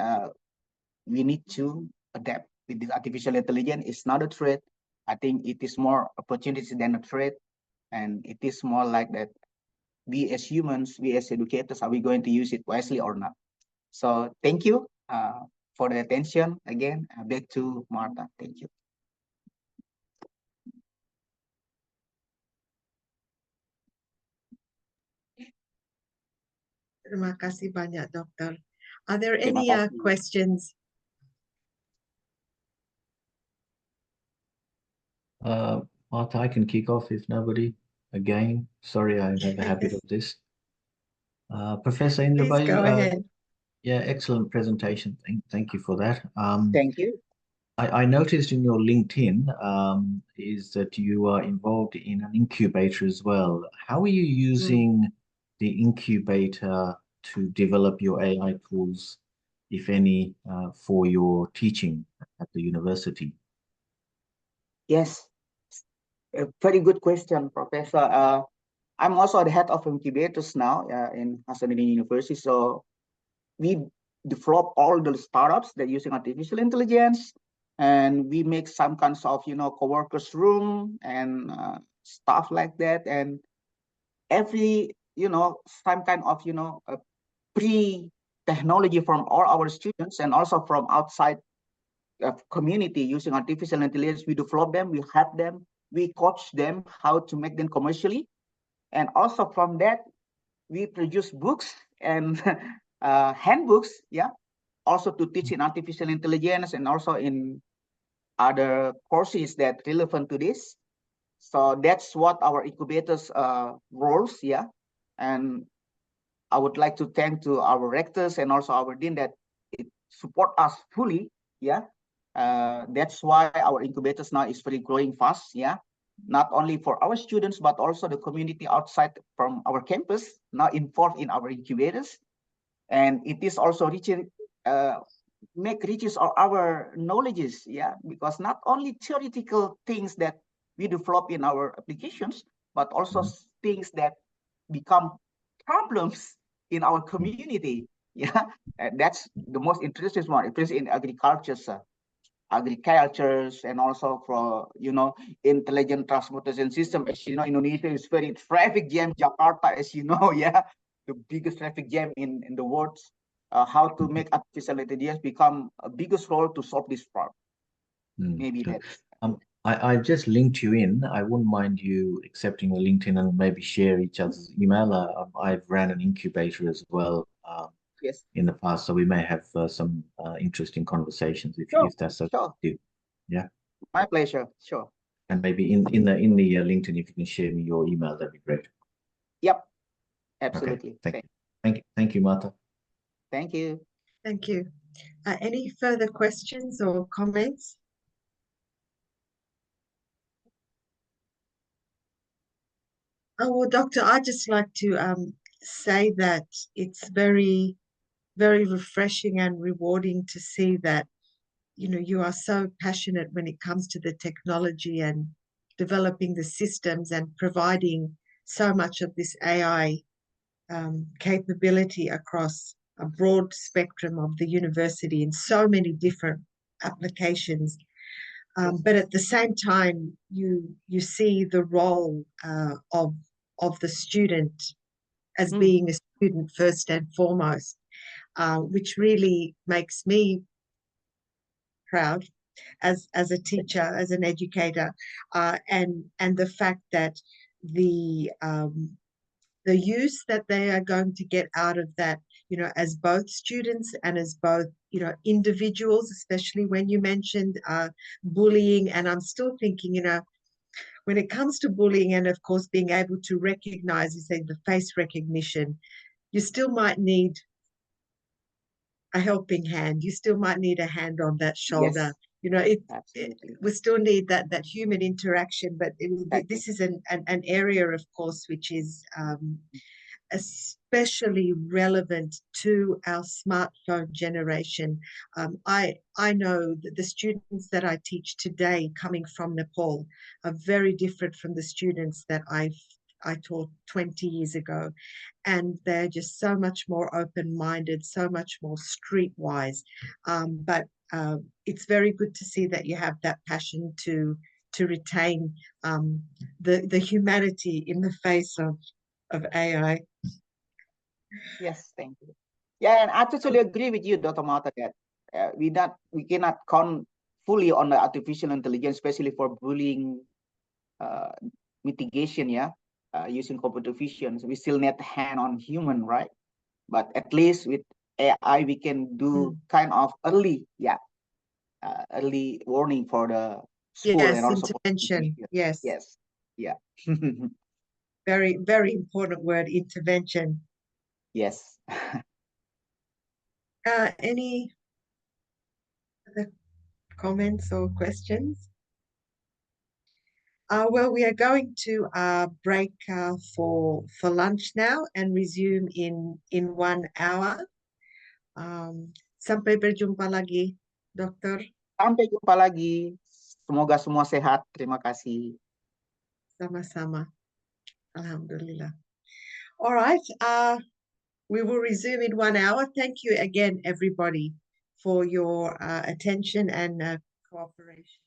we need to adapt with this artificial intelligence. It's not a threat. I think it is more opportunity than a threat, and it is more like that. We as humans, we as educators, are we going to use it wisely or not? So thank you for the attention. Again, back to Martha. Thank you. Terima kasih banyak, Dokter. Are there Terima any kasih. questions? Martha, I can kick off if nobody. Again, sorry, I have a habit of this. Professor Please Indrabayu, go ahead. yeah, excellent presentation. Thank you for that. Thank you. I noticed in your LinkedIn is that you are involved in an incubator as well. How are you using the incubator to develop your AI tools, if any, for your teaching at the university? Yes, a very good question, Professor. I'm also the head of incubators now in Hasanuddin University. So we develop all the startups that using artificial intelligence, and we make some kinds of co-workers room and stuff like that. And every some kind of pre technology from all our students and also from outside community using artificial intelligence. We develop them, we help them, we coach them how to make them commercially, and also from that we produce books and handbooks, yeah, also to teach in artificial intelligence and also in other courses that relevant to this. So that's what our incubators roles, yeah. And I would like to thank to our rectors and also our dean that it support us fully, yeah. That's why our incubators now is very growing fast, yeah. Not only for our students, but also the community outside from our campus now involved in our incubators. And it is also reaching, make riches of our knowledges, yeah, because not only theoretical things that we develop in our applications, but also things that become problems in our community, yeah. And that's the most interesting one, especially in agriculture, sir. agricultures and also for intelligent transportation system. As you know, Indonesia is very traffic jam. Jakarta, as you know, yeah, the biggest traffic jam in the world. How to make artificial intelligence become a biggest role to solve this problem. Maybe Sure. that's I've just linked you in. I wouldn't mind you accepting the LinkedIn and maybe share each other's email. I've ran an incubator as well yes. in the past, so we may have some interesting conversations Sure, if that's okay sure. with you. Yeah, My pleasure. Sure. and maybe in the LinkedIn, if you can share me your email, that'd be great. Yep. Okay, Absolutely. thank you, Martha. Thank you. Thank you. Any further questions or comments? Oh, well, Doctor, I'd just like to say that it's very, very refreshing and rewarding to see that, you are so passionate when it comes to the technology and developing the systems and providing so much of this AI capability across a broad spectrum of the university in so many different applications. But at the same time, you see the role of the student as being a student first and foremost, which really makes me proud as a teacher, as an educator, and the fact that the use that they are going to get out of that, as both students and as both, individuals, especially when you mentioned bullying. And I'm still thinking, when it comes to bullying and of course being able to recognize, you say the face recognition, you still might need a helping hand. You still might need a hand on that shoulder. We still need that human interaction, but this is an area, of course, which is especially relevant to our smartphone generation. I know that the students that I teach today coming from Nepal are very different from the students that I taught 20 years ago. And they're just so much more open-minded, so much more streetwise. But it's very good to see that you have that passion to retain the humanity in the face of AI. Yes, thank you. Yeah, and I totally agree with you, Dr. Mata, that we cannot count fully on the artificial intelligence, especially for bullying mitigation. Yeah, using computer vision, so we still need hand on human, right? But at least with AI, we can do kind of early warning for the school and also intervention. Yes, yeah. Very, very important word, intervention. Yes. Any other comments or questions? Well, we are going to break for lunch now and resume in 1 hour. Sampai berjumpa lagi, Dokter. Sampai jumpa lagi. Semoga semua sehat. Terima kasih. Sama-sama. Alhamdulillah. All right. We will resume in 1 hour. Thank you again, everybody, for your attention and cooperation.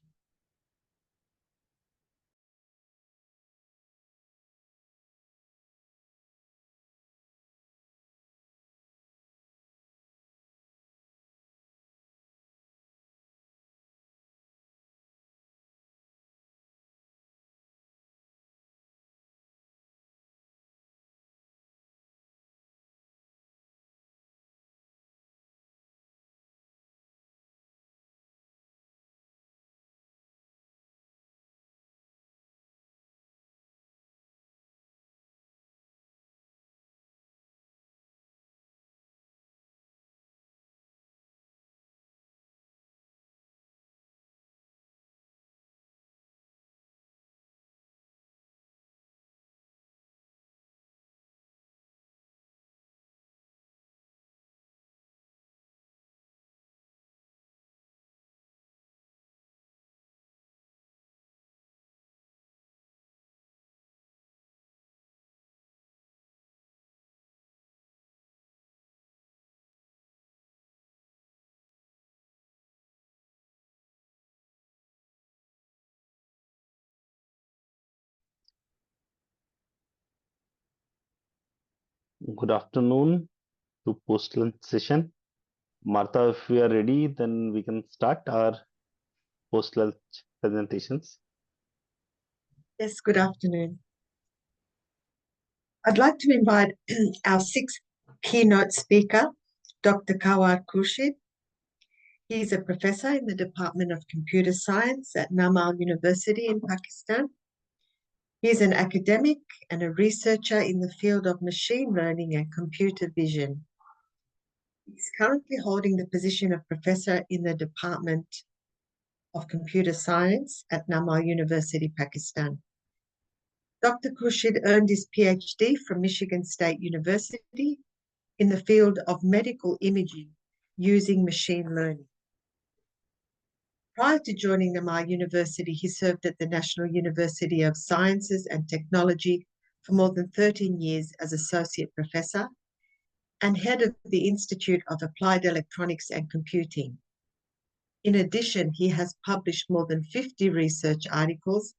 Good afternoon to post-lunch session. Martha, if we are ready, then we can start our post-lunch presentations. Yes, good afternoon. I'd like to invite our sixth keynote speaker, Dr. Kawar Khurshid. He's a professor in the Department of Computer Science at Namal University in Pakistan. He's an academic and a researcher in the field of machine learning and computer vision. He's currently holding the position of professor in the Department of Computer Science at Namal University, Pakistan. Dr. Khurshid earned his PhD from Michigan State University in the field of medical imaging using machine learning. Prior to joining Namal University, he served at the National University of Sciences and Technology for more than 13 years as associate professor and head of the Institute of Applied Electronics and Computing. In addition, he has published more than 50 research articles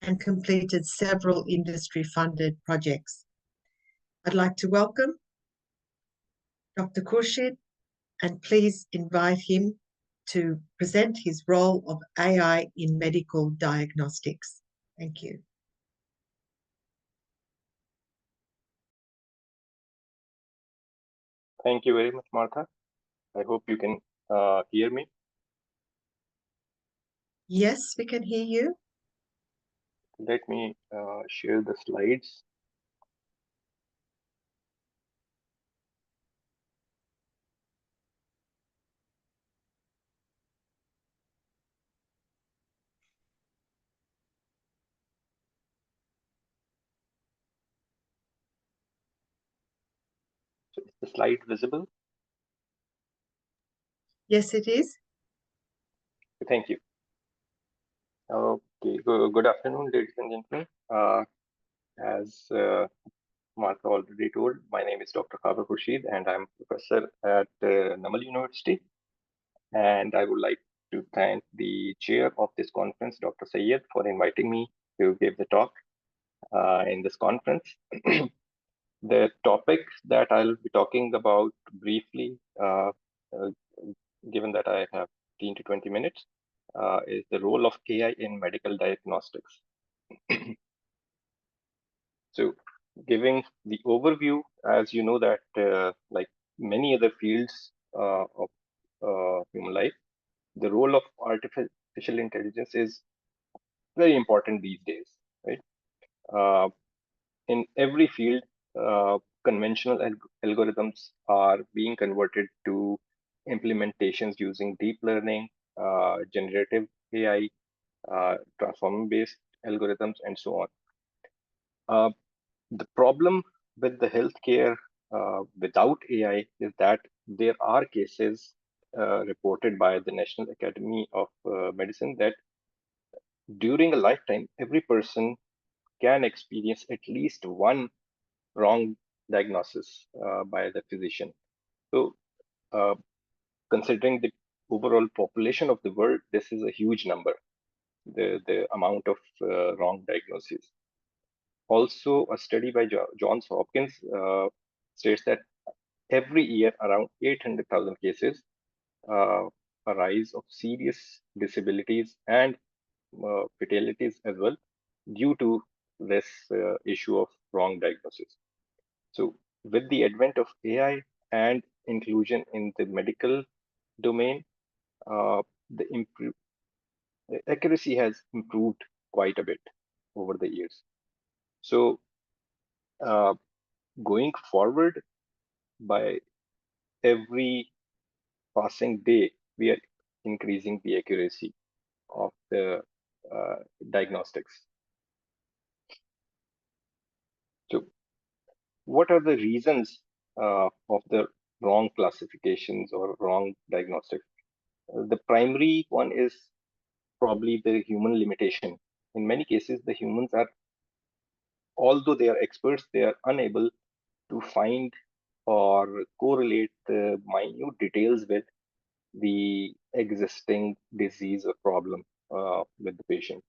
and completed several industry-funded projects. I'd like to welcome Dr. Khurshid and please invite him to present his role of AI in medical diagnostics. Thank you. Thank you very much, Martha. I hope you can hear me. Yes, we can hear you. Let me share the slides. So is the slide visible? Yes, it is. Thank you. Okay, good afternoon, ladies and gentlemen. As Martha already told, my name is Dr. Kawar Khurshid, and I'm professor at Namal University. And I would like to thank the chair of this conference, Dr. Sayed, for inviting me to give the talk in this conference. The topic that I'll be talking about briefly, given that I have 15 to 20 minutes, is the role of AI in medical diagnostics. So, giving the overview, as you know that like many other fields of human life, the role of artificial intelligence is very important these days, right? In every field, conventional algorithms are being converted to implementations using deep learning, generative AI, transformer-based algorithms, and so on. The problem with the healthcare without AI is that there are cases reported by the National Academy of Medicine that during a lifetime, every person can experience at least one wrong diagnosis by the physician. So, considering the overall population of the world, this is a huge number, the amount of wrong diagnoses. Also, a study by Johns Hopkins states that every year around 800,000 cases arise of serious disabilities and fatalities as well due to this issue of wrong diagnosis. So with the advent of AI and inclusion in the medical domain, the accuracy has improved quite a bit over the years. So going forward, by every passing day, we are increasing the accuracy of the diagnostics. So what are the reasons of the wrong classifications or wrong diagnostics? The primary one is probably the human limitation. In many cases, the humans are, although they are experts, they are unable to find or correlate the minute details with the existing disease or problem with the patient.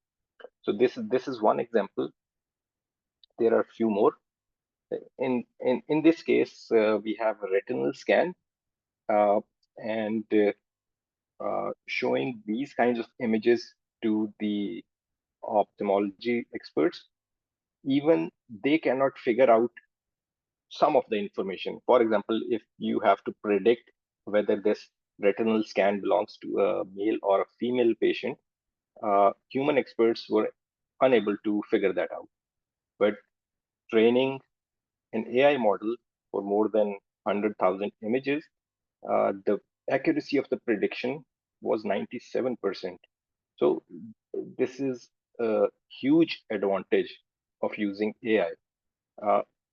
So this is one example. There are a few more. In this case, we have a retinal scan and showing these kinds of images to the ophthalmology experts. Even they cannot figure out some of the information. For example, if you have to predict whether this retinal scan belongs to a male or a female patient, human experts were unable to figure that out. But training an AI model for more than 100,000 images, the accuracy of the prediction was 97%. So this is a huge advantage of using AI.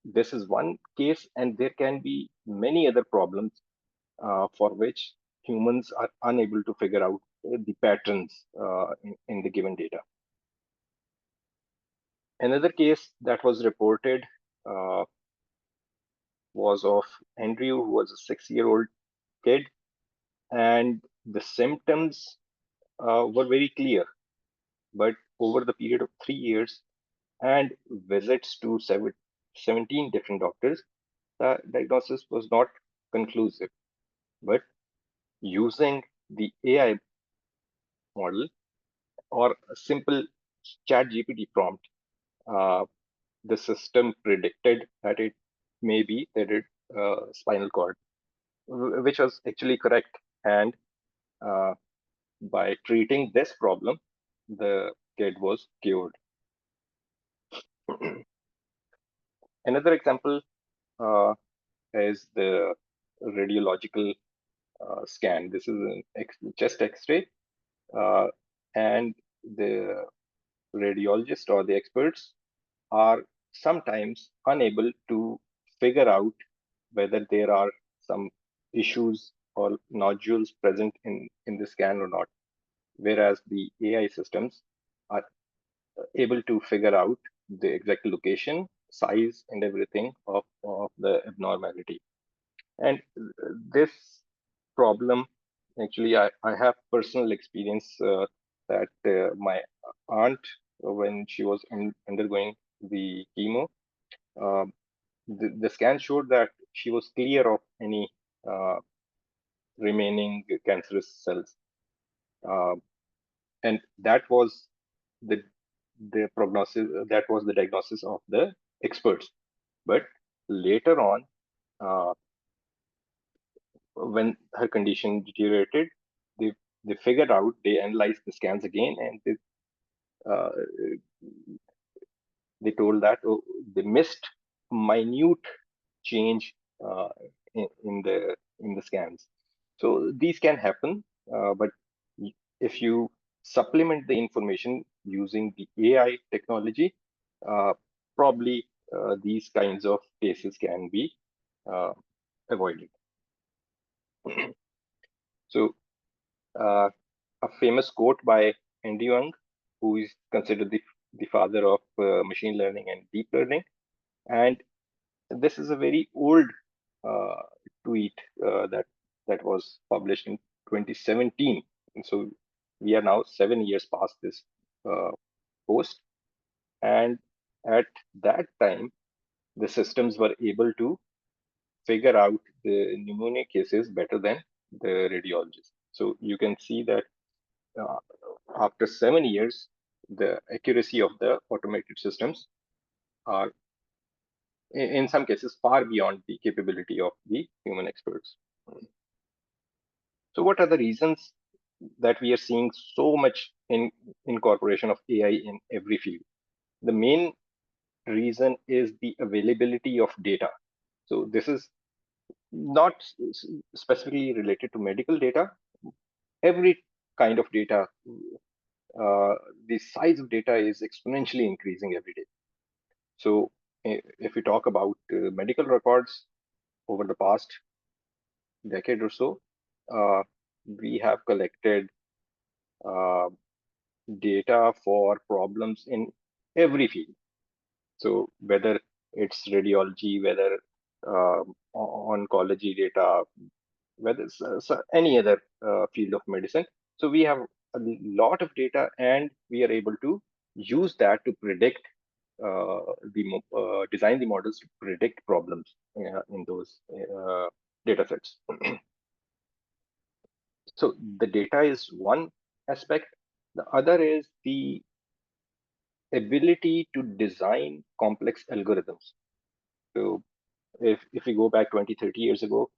This is one case, and there can be many other problems for which humans are unable to figure out the patterns in the given data. Another case that was reported was of Andrew, who was a 6-year-old kid, and the symptoms were very clear. But over the period of 3 years and visits to 17 different doctors, the diagnosis was not conclusive. But using the AI model or a simple chat GPT prompt, the system predicted that it may be that it spinal cord, which was actually correct. And by treating this problem, the kid was cured. Another example is the radiological scan. This is an chest X-ray, and the radiologist or the experts are sometimes unable to figure out whether there are some issues or nodules present in the scan or not, whereas the AI systems are able to figure out the exact location, size, and everything of the abnormality. And this problem, actually, I have personal experience that my aunt, when she was undergoing the chemo, the scan showed that she was clear of any remaining cancerous cells. And that was the prognosis, that was the diagnosis of the experts. But later on, when her condition deteriorated, they figured out, they analyzed the scans again, and they told that they missed minute change in the scans. So these can happen, but if you supplement the information using the AI technology, probably these kinds of cases can be avoided. So a famous quote by Andy Young, who is considered the father of machine learning and deep learning. And this is a very old tweet that was published in 2017. And so we are now 7 years past this post. And at that time, the systems were able to figure out the pneumonia cases better than the radiologists. So you can see that after 7 years, the accuracy of the automated systems are in some cases far beyond the capability of the human experts. So what are the reasons that we are seeing so much incorporation of AI in every field? The main reason is the availability of data. So this is not specifically related to medical data. Every kind of data, the size of data is exponentially increasing every day. So if we talk about medical records over the past decade or so, we have collected data for problems in every field. So whether it's radiology, whether oncology data, whether it's any other field of medicine. So we have a lot of data, and we are able to use that to predict design the models to predict problems in those data sets. So the data is one aspect. The other is the ability to design complex algorithms. So if we go back 20, 30 years ago,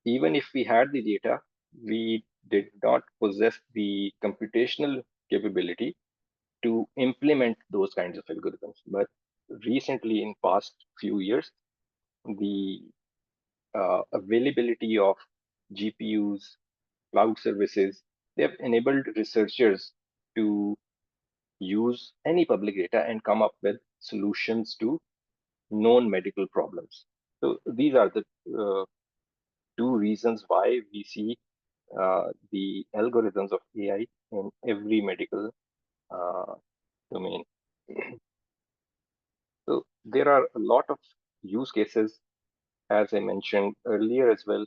even if we had the data, we did not possess the computational capability to implement those kinds of algorithms. But recently, in past few years, the availability of GPUs, cloud services, they have enabled researchers to use any public data and come up with solutions to known medical problems. So these are the two reasons why we see the algorithms of AI in every medical domain. So there are a lot of use cases, as I mentioned earlier as well.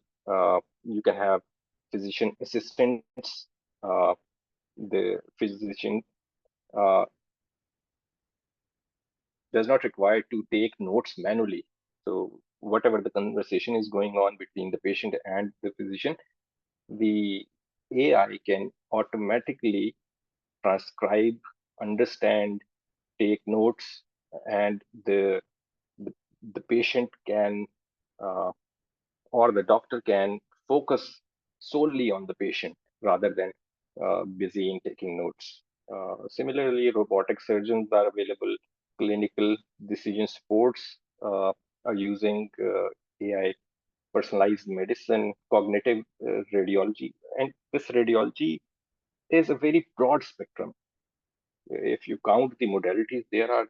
You can have physician assistants. The physician does not require to take notes manually. So whatever the conversation is going on between the patient and the physician, the AI can automatically transcribe, understand, take notes, and the patient can or the doctor can focus solely on the patient rather than busy in taking notes. Similarly, robotic surgeons are available. Clinical decision supports are using AI, personalized medicine, cognitive radiology. And this radiology is a very broad spectrum. If you count the modalities, there are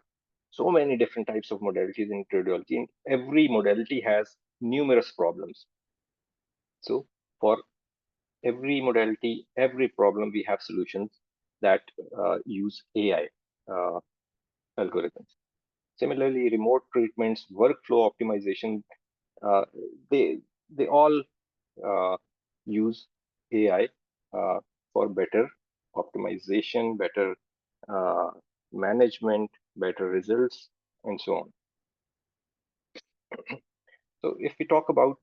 so many different types of modalities in radiology, and every modality has numerous problems. So for every modality, every problem, we have solutions that use AI algorithms. Similarly, remote treatments, workflow optimization, uh, they all use AI for better optimization, better management, better results, and so on. So if we talk about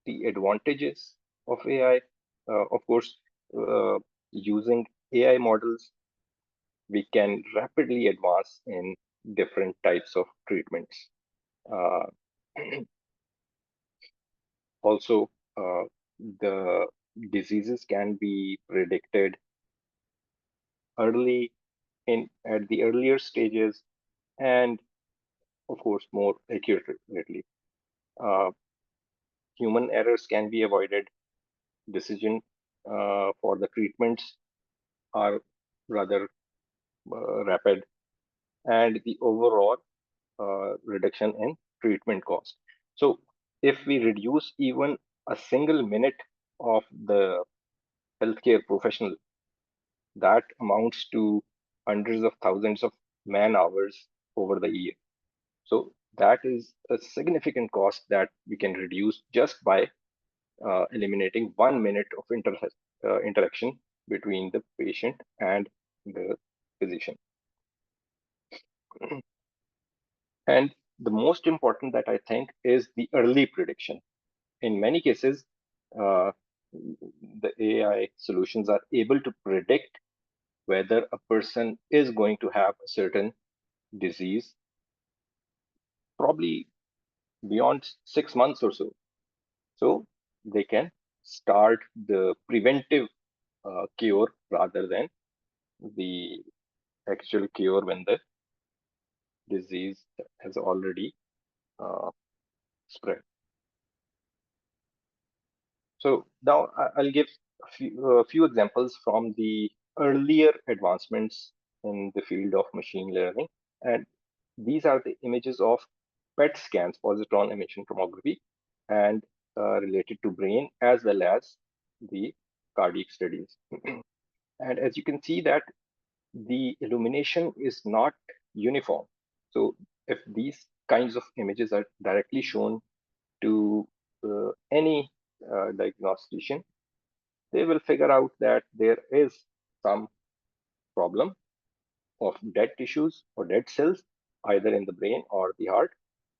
the advantages of AI, of course, using AI models, we can rapidly advance in different types of treatments. Uh, also, the diseases can be predicted early at the earlier stages, and of course, more accurately. Human errors can be avoided. Decision for the treatments are rather rapid, and the overall reduction in treatment cost. So if we reduce even a single minute of the healthcare professional, that amounts to hundreds of thousands of man hours over the year. So that is a significant cost that we can reduce just by eliminating 1 minute of interaction between the patient and the physician. And the most important that I think is the early prediction. In many cases, the AI solutions are able to predict whether a person is going to have a certain disease, probably beyond 6 months or so. So they can start the preventive cure rather than the actual cure when the disease has already spread. So now I'll give a few examples from the earlier advancements in the field of machine learning. And these are the images of PET scans, positron emission tomography, and related to brain as well as the cardiac studies. And as you can see that the illumination is not uniform. So if these kinds of images are directly shown to any diagnostician, they will figure out that there is some problem of dead tissues or dead cells either in the brain or the heart,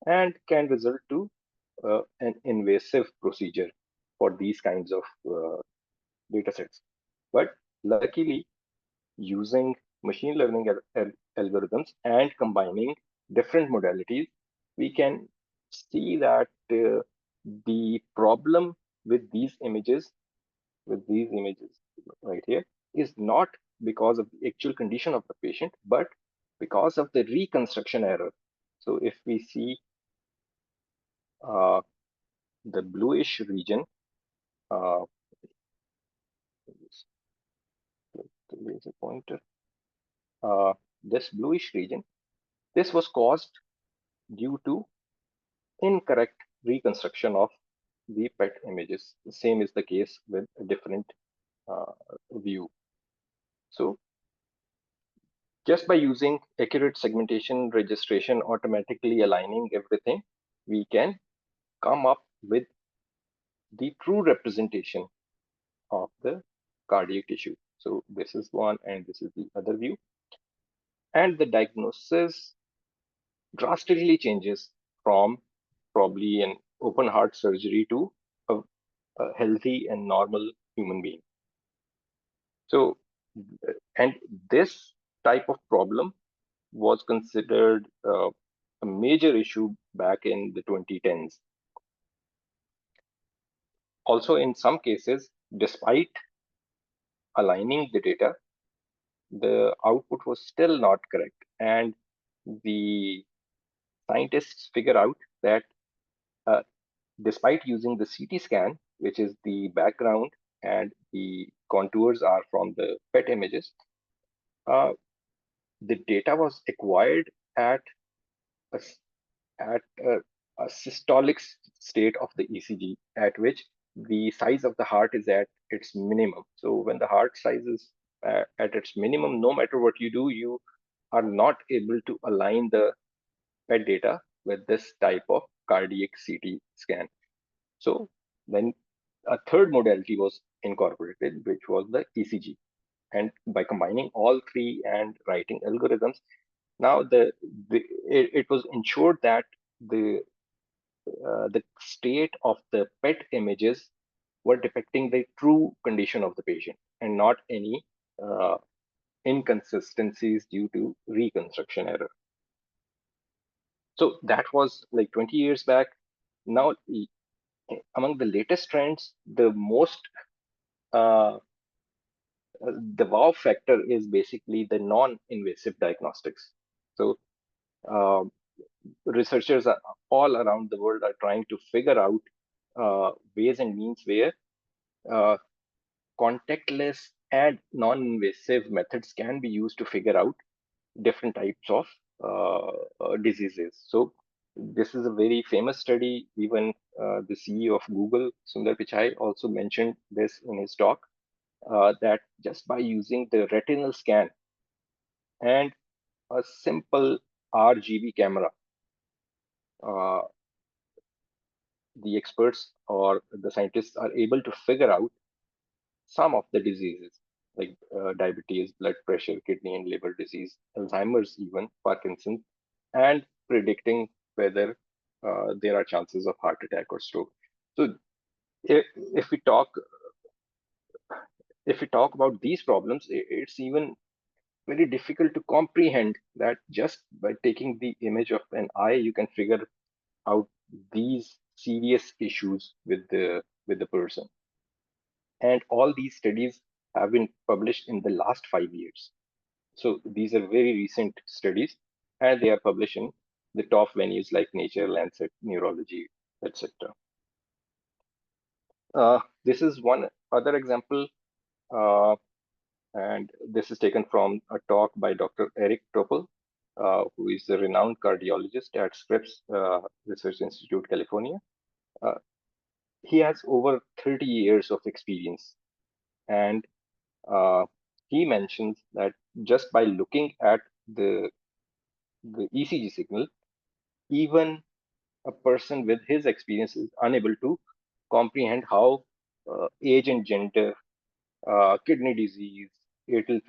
and can result to an invasive procedure for these kinds of data sets. But luckily, using machine learning algorithms and combining different modalities, we can see that the problem with these images right here is not because of the actual condition of the patient, but because of the reconstruction error. So if we see the bluish region, there's a pointer. This bluish region, this was caused due to incorrect reconstruction of the PET images. The same is the case with a different view. So just by using accurate segmentation, registration, automatically aligning everything, we can come up with the true representation of the cardiac tissue. So this is one and this is the other view. And the diagnosis drastically changes from probably an open heart surgery to a healthy and normal human being. So, and this type of problem was considered a major issue back in the 2010s. Also, in some cases, despite aligning the data, the output was still not correct. And the scientists figure out that despite using the CT scan, which is the background and the contours are from the PET images, the data was acquired at a, a systolic state of the ECG, at which the size of the heart is at its minimum. So when the heart size is at its minimum, no matter what you do, you are not able to align the PET data with this type of cardiac CT scan. So then a third modality was incorporated, which was the ECG. And by combining all three and writing algorithms, now it was ensured that the state of the PET images were depicting the true condition of the patient and not any inconsistencies due to reconstruction error. So that was like 20 years back. Now, among the latest trends, the most the wow factor is basically the non-invasive diagnostics. So researchers are all around the world are trying to figure out ways and means where contactless and non-invasive methods can be used to figure out different types of diseases. So this is a very famous study. Even the CEO of Google, Sundar Pichai, also mentioned this in his talk, that just by using the retinal scan and a simple RGB camera, the experts or the scientists are able to figure out some of the diseases like diabetes, blood pressure, kidney and liver disease, Alzheimer's, even Parkinson's, and predicting whether there are chances of heart attack or stroke. So if we talk about these problems, it's even very difficult to comprehend that just by taking the image of an eye, you can figure out these serious issues with the person. And all these studies have been published in the last 5 years. So these are very recent studies, and they are published in the top venues like Nature, Lancet, Neurology, etc. This is one other example, and this is taken from a talk by Dr. Eric Topol, who is a renowned cardiologist at Scripps Research Institute, California. He has over 30 years of experience, and he mentions that just by looking at the ECG signal, even a person with his experience is unable to comprehend how age and gender, kidney disease, atrial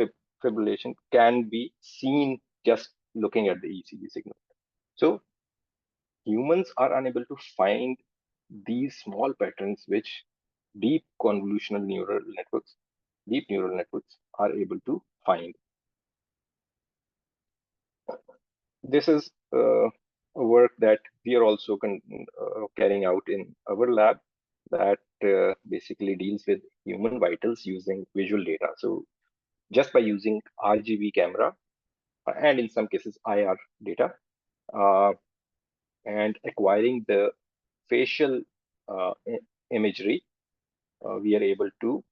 fibrillation can be seen just looking at the ECG signal. So humans are unable to find these small patterns which deep neural networks are able to find. This is a work that we are also carrying out in our lab that basically deals with human vitals using visual data. So just by using RGB camera and in some cases IR data and acquiring the facial imagery, we are able to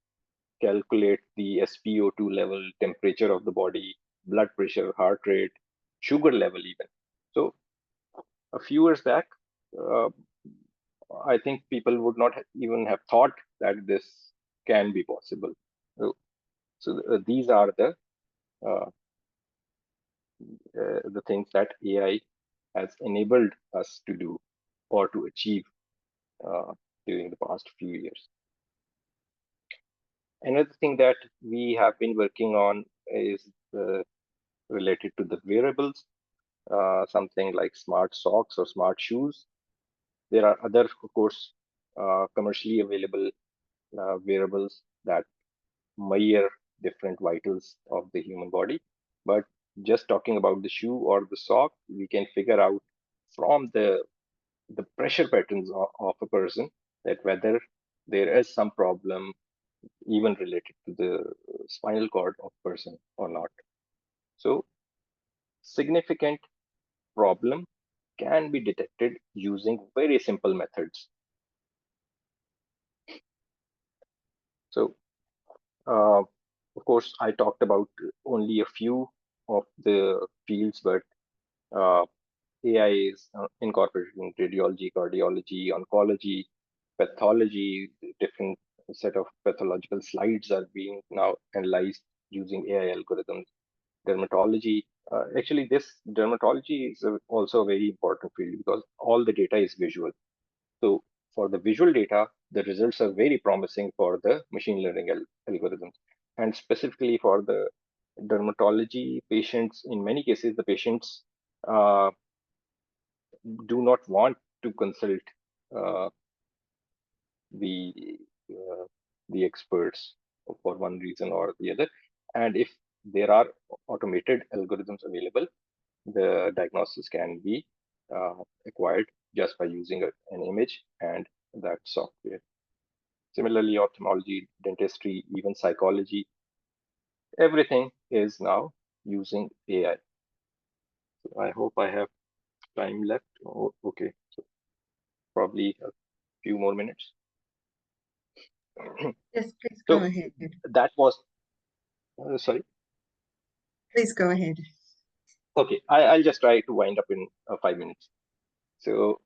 calculate the SpO2 level, temperature of the body, blood pressure, heart rate, sugar level even. So a few years back, I think people would not even have thought that this can be possible. So these are the things that AI has enabled us to do or to achieve during the past few years. Another thing that we have been working on is related to the wearables, something like smart socks or smart shoes. There are other, of course, commercially available wearables that measure different vitals of the human body. But just talking about the shoe or the sock, we can figure out from the pressure patterns of a person that whether there is some problem even related to the spinal cord of person or not. So significant problem can be detected using very simple methods. So of course, I talked about only a few of the fields, but AI is incorporated in radiology, cardiology, oncology, pathology. Different set of pathological slides are being now analyzed using AI algorithms. Dermatology. Actually, this dermatology is also a very important field because all the data is visual. So for the visual data, the results are very promising for the machine learning algorithms. And specifically for the dermatology patients, in many cases, the patients do not want to consult uh, the uh, the experts for one reason or the other. And if there are automated algorithms available, the diagnosis can be acquired just by using an image and that software. Similarly, ophthalmology, dentistry, even psychology, everything is now using AI. So I hope I have time left. Oh, okay, so probably a few more minutes. Yes, please So go ahead. that was, sorry. Please go ahead. Okay, I'll just try to wind up in 5 minutes. So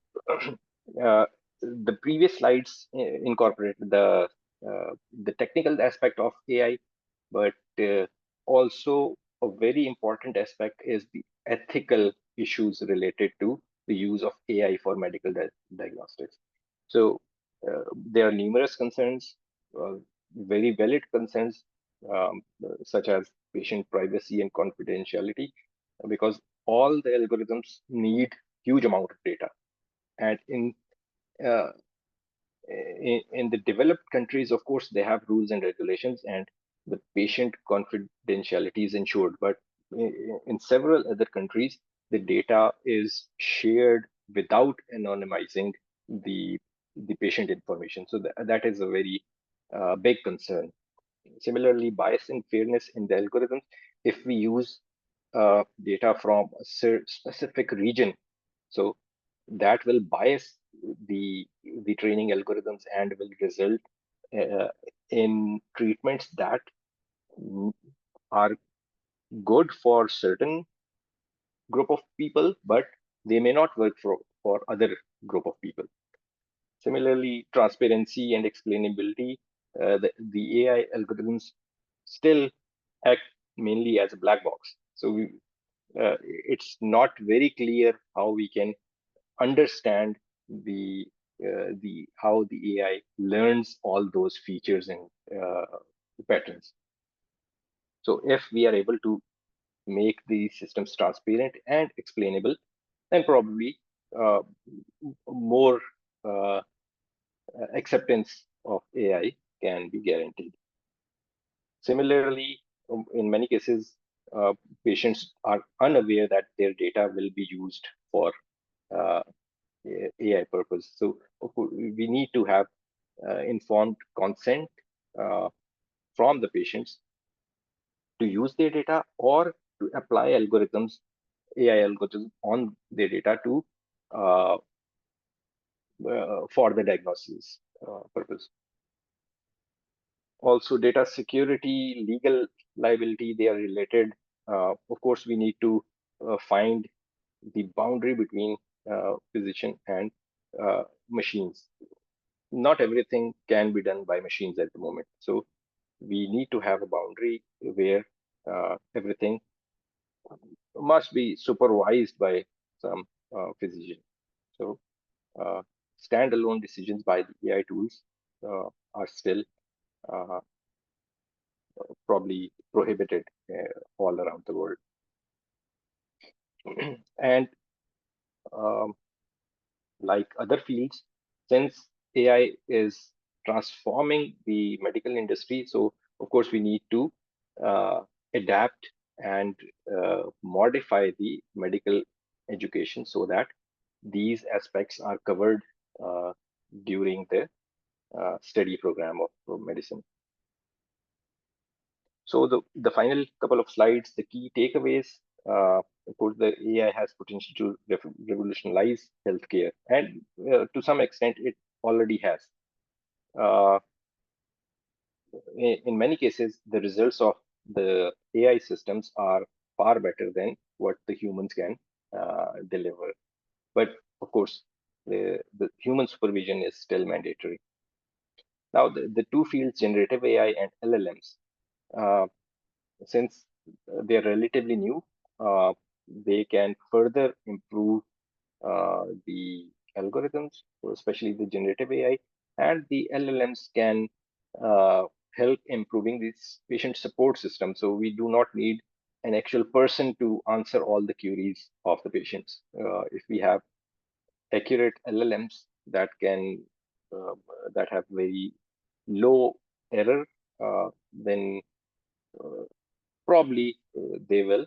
the previous slides incorporated the technical aspect of AI, but also a very important aspect is the ethical issues related to the use of AI for medical diagnostics. So there are numerous concerns, very valid concerns, such as patient privacy and confidentiality, because all the algorithms need huge amount of data. And uh, in the developed countries, of course, they have rules and regulations, and the patient confidentiality is ensured. But in several other countries, the data is shared without anonymizing the patient information. So that is a very big concern. Similarly, bias and fairness in the algorithms. If we use data from a specific region, so that will bias the training algorithms and will result in treatments that are good for certain group of people, but they may not work for other group of people. Similarly, transparency and explainability, the AI algorithms still act mainly as a black box. So it's not very clear how we can understand the how the AI learns all those features and patterns. So if we are able to make these systems transparent and explainable, then probably more acceptance of AI can be guaranteed. Similarly, in many cases, patients are unaware that their data will be used for AI purpose. So we need to have informed consent from the patients to use their data or to apply algorithms, AI algorithms on their data to for the diagnosis purpose. Also, data security, legal liability, they are related. Of course, we need to find the boundary between physician and machines. Not everything can be done by machines at the moment. So we need to have a boundary where everything must be supervised by some physician. So standalone decisions by the AI tools are still probably prohibited all around the world. And like other fields, since AI is transforming the medical industry, so of course we need to adapt and modify the medical education so that these aspects are covered during the study program of medicine. So the final couple of slides, the key takeaways, of course, the AI has potential to revolutionize healthcare, and to some extent, it already has. In many cases, the results of the AI systems are far better than what the humans can deliver. But of course, the human supervision is still mandatory. Now, the two fields, generative AI and LLMs, since they're relatively new, they can further improve the algorithms, especially the generative AI, and the LLMs can help improving this patient support system. So we do not need an actual person to answer all the queries of the patients. If we have accurate LLMs that can that have very low error, then probably they will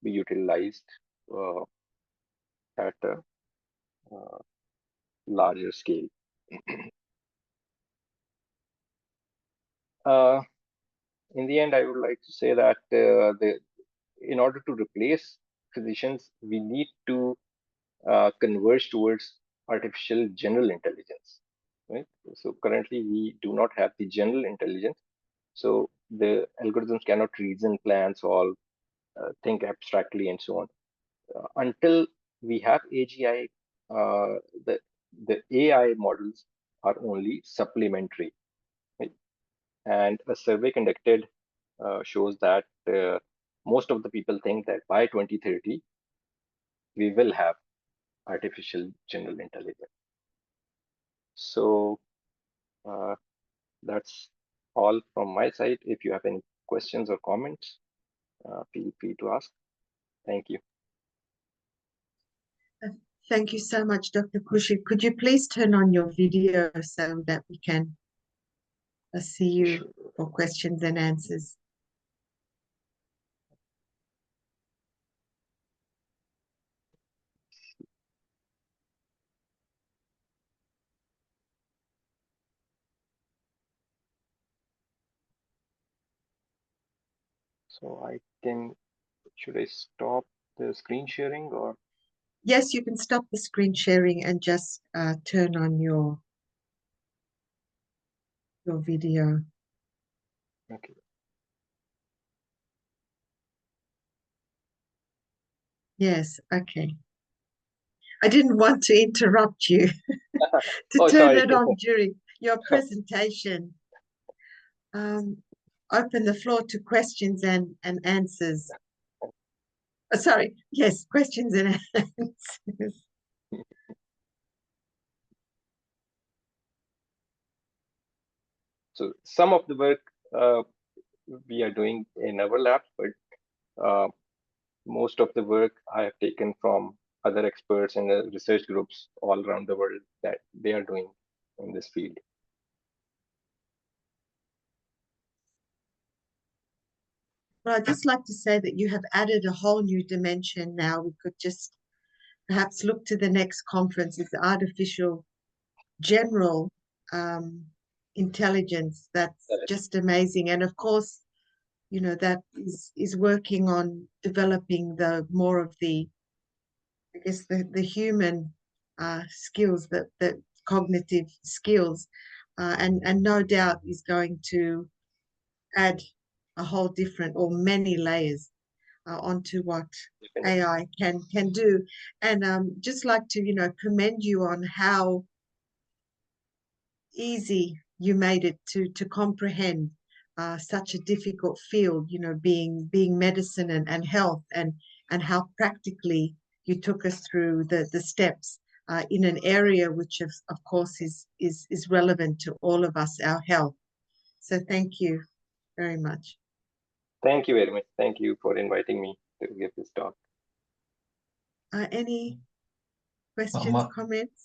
be utilized at a larger scale. In the end, I would like to say that in order to replace physicians, we need to converge towards artificial general intelligence. Right? So currently, we do not have the general intelligence. So the algorithms cannot reason, plan, solve, think abstractly, and so on. Until we have AGI, the AI models are only supplementary. Right? And a survey conducted shows that most of the people think that by 2030, we will have artificial general intelligence. So that's all from my side. If you have any questions or comments, feel free to ask. Thank you. Thank you so much, Dr. Kushi. Could you please turn on your video so that we can see you for questions and answers? So should I stop the screen sharing or? Yes, you can stop the screen sharing and just turn on your video. Okay. Yes, okay. I didn't want to interrupt you to turn sorry. it on during your presentation. Open the floor to questions and answers. Sorry, yes, questions and answers. So some of the work we are doing in our lab, but most of the work I have taken from other experts and the research groups all around the world that they are doing in this field. Well, I'd just like to say that you have added a whole new dimension now. We could just perhaps look to the next conference is artificial general intelligence. That's just amazing. And of course, you know, that is working on developing the more of the, I guess, the human skills, the cognitive skills, and no doubt is going to add a whole different or many layers onto what AI can do. And just like to, you know, commend you on how easy you made it to comprehend such a difficult field, you know, being medicine and health, and how practically you took us through the steps in an area which of course is relevant to all of us, our health. So thank you very much. Thank you very much. Thank you for inviting me to give this talk. Any questions, comments?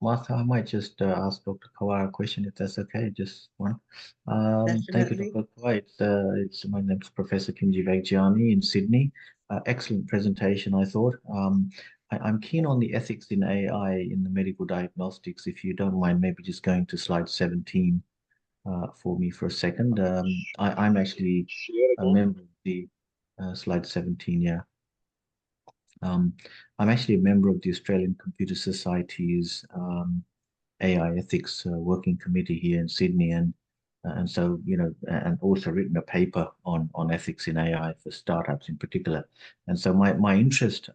Martha, I might just ask Dr. Kawar a question, if that's okay, just one. Thank you, Dr. Kawar. My name's Professor Kimji Vaghjiani in Sydney. Excellent presentation, I thought. I'm keen on the ethics in AI in the medical diagnostics. If you don't mind, maybe just going to slide 17 for me for a second. I'm actually a member of the slide 17, yeah. I'm actually a member of the Australian Computer Society's AI ethics working committee here in Sydney, and so, you know, and also written a paper on ethics in AI for startups in particular. And so my interest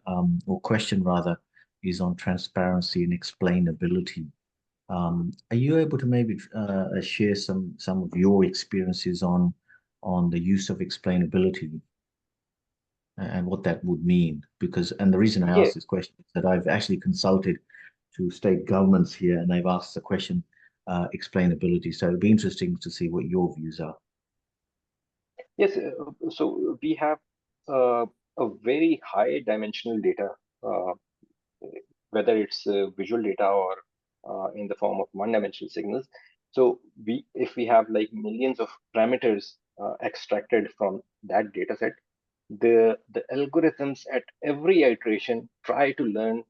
or question rather is on transparency and explainability. Are you able to maybe share some of your experiences on the use of explainability and what that would mean? Because, and the reason I ask this question is that I've actually consulted to state governments here, and they've asked the question, explainability. So it'd be interesting to see what your views are. Yes, so we have a very high dimensional data, whether it's visual data or in the form of one-dimensional signals. So if we have like millions of parameters extracted from that data set, the algorithms at every iteration try to learn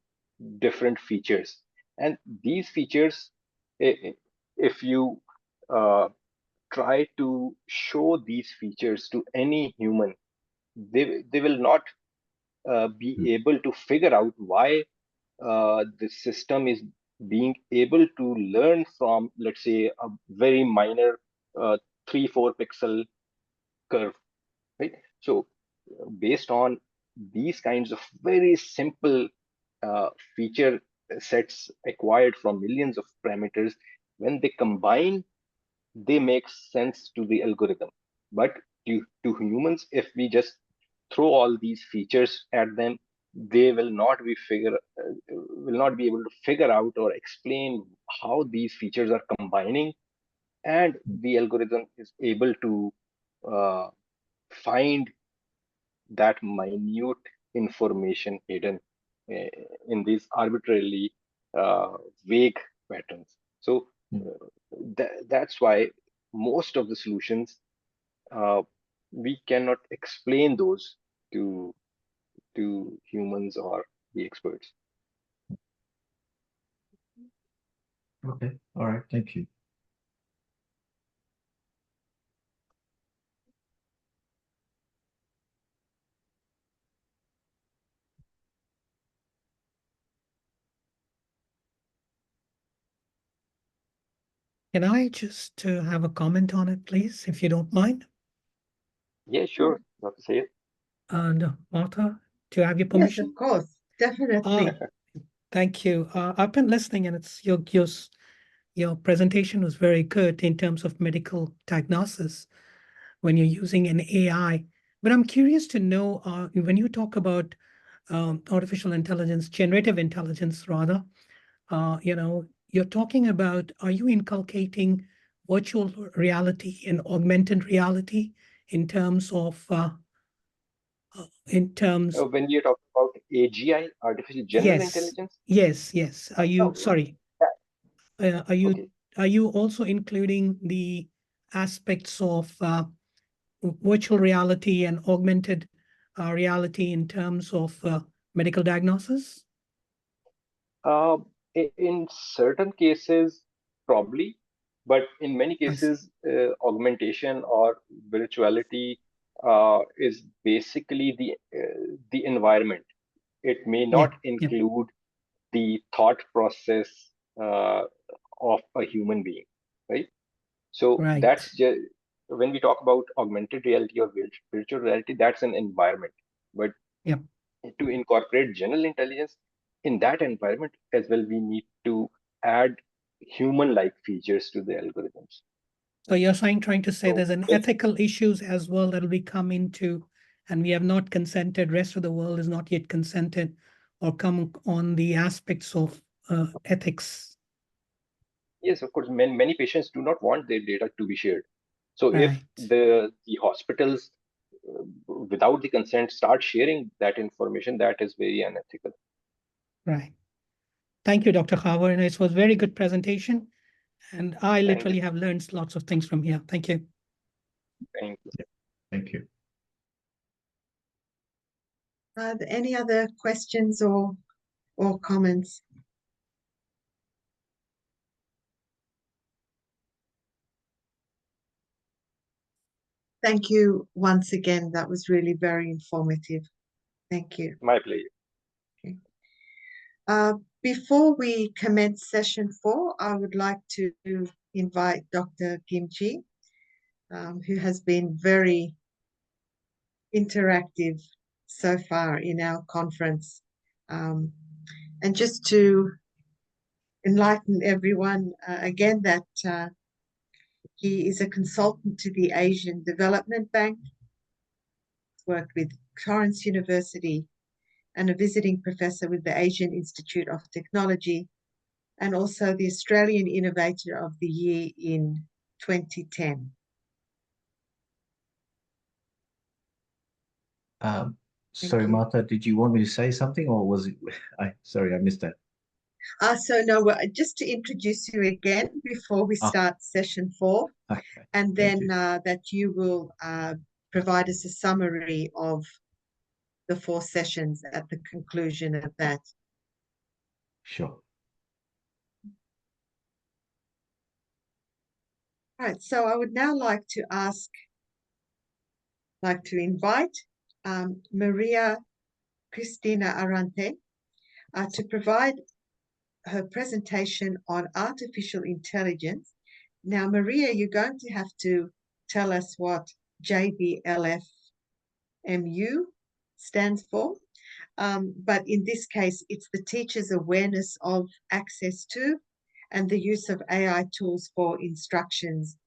different features. And these features, if you try to show these features to any human, they will not be able to figure out why the system is being able to learn from, let's say, a very minor 3-4 pixel curve, right? So based on these kinds of very simple feature sets acquired from millions of parameters, when they combine, they make sense to the algorithm. But to humans, if we just throw all these features at them, they will not be able to figure out or explain how these features are combining, and the algorithm is able to find that minute information hidden in these arbitrarily vague patterns. So that's why most of the solutions, we cannot explain those to humans or the experts. Okay, all right, thank you. Can I just have a comment on it, please, if you don't mind? Yeah, sure. Not to say it. And Martha, do you have your permission? Yes, of course, definitely. Thank you. I've been listening, and it's your presentation was very good in terms of medical diagnosis when you're using an AI. But I'm curious to know when you talk about artificial intelligence, generative intelligence rather, you know, you're talking about, are you inculcating virtual reality and augmented reality in terms of in terms? When you're talking about AGI, artificial general intelligence? Yes. Are you, No, sorry, yeah, okay. are you also including the aspects of virtual reality and augmented reality in terms of medical diagnosis? In certain cases, probably, but in many cases, augmentation or virtuality is basically the environment. It may not include the thought process of a human being, right? So that's just when we talk about augmented reality or virtual reality, that's an environment. But to incorporate general intelligence in that environment as well, we need to add human-like features to the algorithms. So you're trying to say there's an ethical issues as well that will be come into, and we have not consented, rest of the world is not yet consented or come on the aspects of ethics. Yes, of course, many patients do not want their data to be shared. So if the hospitals, without the consent, start sharing that information, that is very unethical. Right. Thank you, Dr. Khawer. And it was a very good presentation. And I literally have learned lots of things from here. Thank you. Thank you. Thank you. Are there any other questions or comments? Thank you once again. That was really very informative. Thank you. My pleasure. Okay. Before we commence session 4, I would like to invite Dr. Gimji, who has been very interactive so far in our conference. And just to enlighten everyone again that he is a consultant to the Asian Development Bank, worked with Torrance University, and a visiting professor with the Asian Institute of Technology, and also the Australian Innovator of the Year in 2010. Sorry, Martha, did you want me to say something, or was it? Sorry, I missed that. So no, just to introduce you again before we start session 4, and then that you will provide us a summary of the 4 sessions at the conclusion of that. Sure. All right, so I would now like to invite Maria Cristina Arante to provide her presentation on artificial intelligence. Now, Maria, you're going to have to tell us what JBLFMU stands for. But in this case, it's the teacher's awareness of access to and the use of AI tools for instructions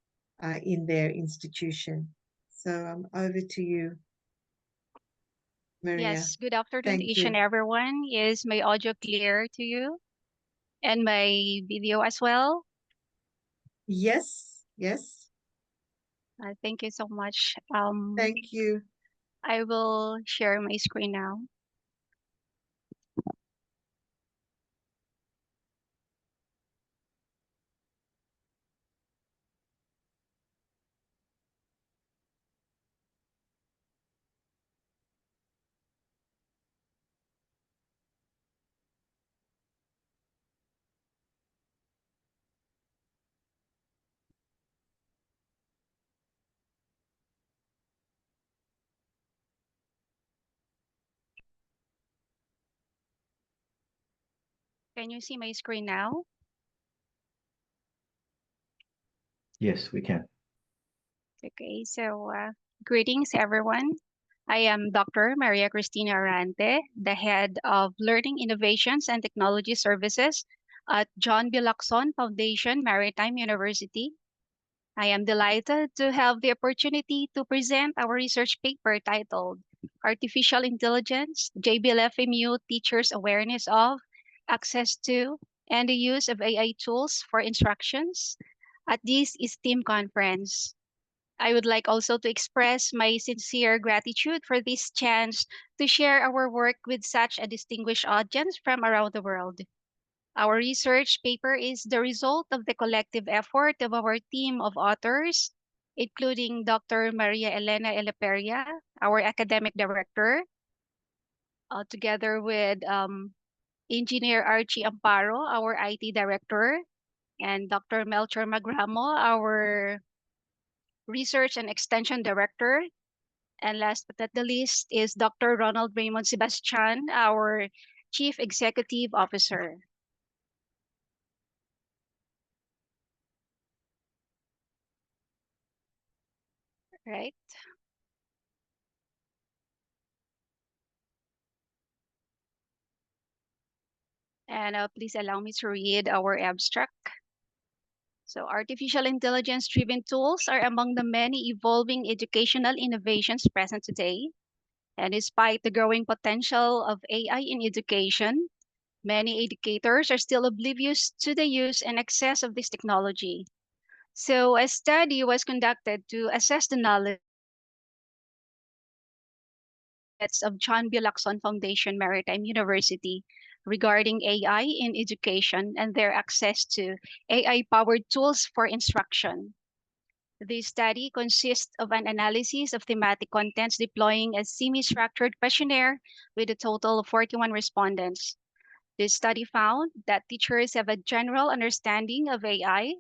in their institution. So over to you, Maria. Yes, good afternoon Thank to each and you. everyone. Is my audio clear to you? And my video as well? Yes. Thank you so much. Thank you. I will share my screen now. Can you see my screen now? Yes, we can. Okay, so greetings everyone. I am Dr. Maria Cristina Arante, the head of Learning Innovations and Technology Services at John B. Lacson Foundation Maritime University. I am delighted to have the opportunity to present our research paper titled Artificial Intelligence, JBLFMU Teachers' Awareness of, Access to, and the Use of AI Tools for Instructions at this esteemed conference. I would like also to express my sincere gratitude for this chance to share our work with such a distinguished audience from around the world. Our research paper is the result of the collective effort of our team of authors, including Dr. Maria Elena Eleperia, our academic director, together with Engineer Archie Amparo, our IT director, and Dr. Melchor Magramo, our research and extension director. And last but not the least is Dr. Ronald Raymond Sebastian, our chief executive officer. Right. And please allow me to read our abstract. So artificial intelligence-driven tools are among the many evolving educational innovations present today. And despite the growing potential of AI in education, many educators are still oblivious to the use and access of this technology. So a study was conducted to assess the knowledge of John B. Lacson Foundation Maritime University regarding AI in education and their access to AI-powered tools for instruction. This study consists of an analysis of thematic contents deploying a semi-structured questionnaire with a total of 41 respondents. This study found that teachers have a general understanding of AI,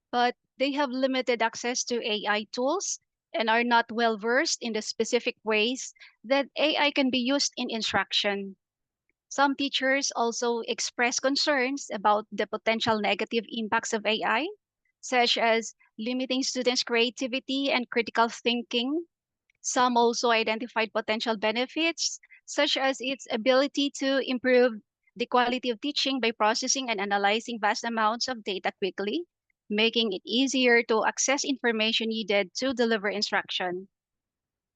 but they have limited access to AI tools and are not well versed in the specific ways that AI can be used in instruction. Some teachers also express concerns about the potential negative impacts of AI, such as limiting students' creativity and critical thinking. Some also identified potential benefits, such as its ability to improve the quality of teaching by processing and analyzing vast amounts of data quickly, making it easier to access information needed to deliver instruction.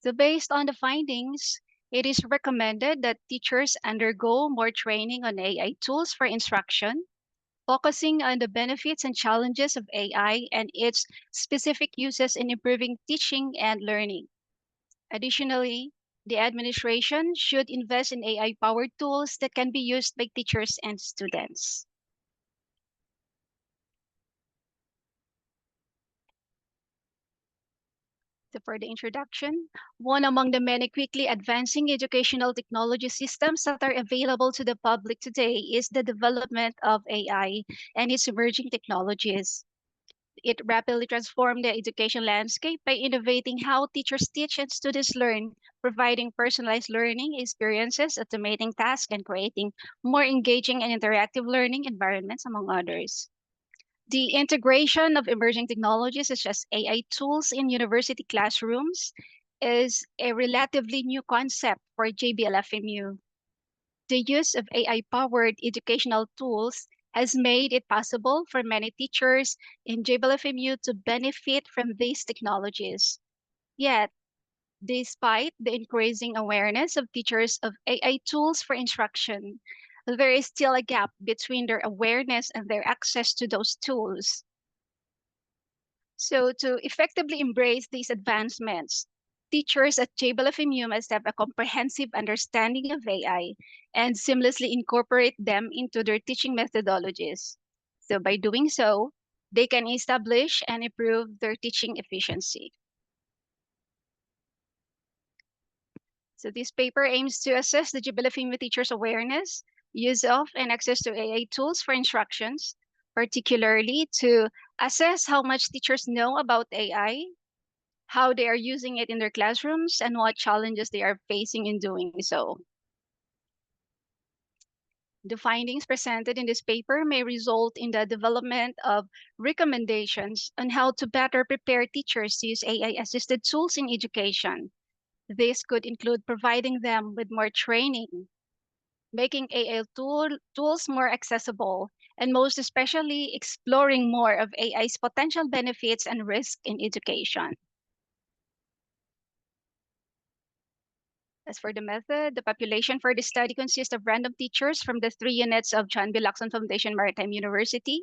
So based on the findings, it is recommended that teachers undergo more training on AI tools for instruction, focusing on the benefits and challenges of AI and its specific uses in improving teaching and learning. Additionally, the administration should invest in AI-powered tools that can be used by teachers and students. So for the introduction, one among the many quickly advancing educational technology systems that are available to the public today is the development of AI and its emerging technologies. It rapidly transformed the education landscape by innovating how teachers teach and students learn, providing personalized learning experiences, automating tasks, and creating more engaging and interactive learning environments, among others. The integration of emerging technologies such as AI tools in university classrooms is a relatively new concept for JBLFMU. The use of AI-powered educational tools has made it possible for many teachers in JBLFMU to benefit from these technologies. Yet, despite the increasing awareness of teachers of AI tools for instruction, there is still a gap between their awareness and their access to those tools. So to effectively embrace these advancements, teachers at JBLFMU must have a comprehensive understanding of AI and seamlessly incorporate them into their teaching methodologies. So by doing so, they can establish and improve their teaching efficiency. So this paper aims to assess the JBLFMU teachers' awareness, use of, and access to AI tools for instructions, particularly to assess how much teachers know about AI, how they are using it in their classrooms, and what challenges they are facing in doing so. The findings presented in this paper may result in the development of recommendations on how to better prepare teachers to use AI-assisted tools in education. This could include providing them with more training, making AI tools more accessible, and most especially exploring more of AI's potential benefits and risks in education. As for the method, the population for the study consists of random teachers from the 3 units of John B. Lacson Foundation Maritime University.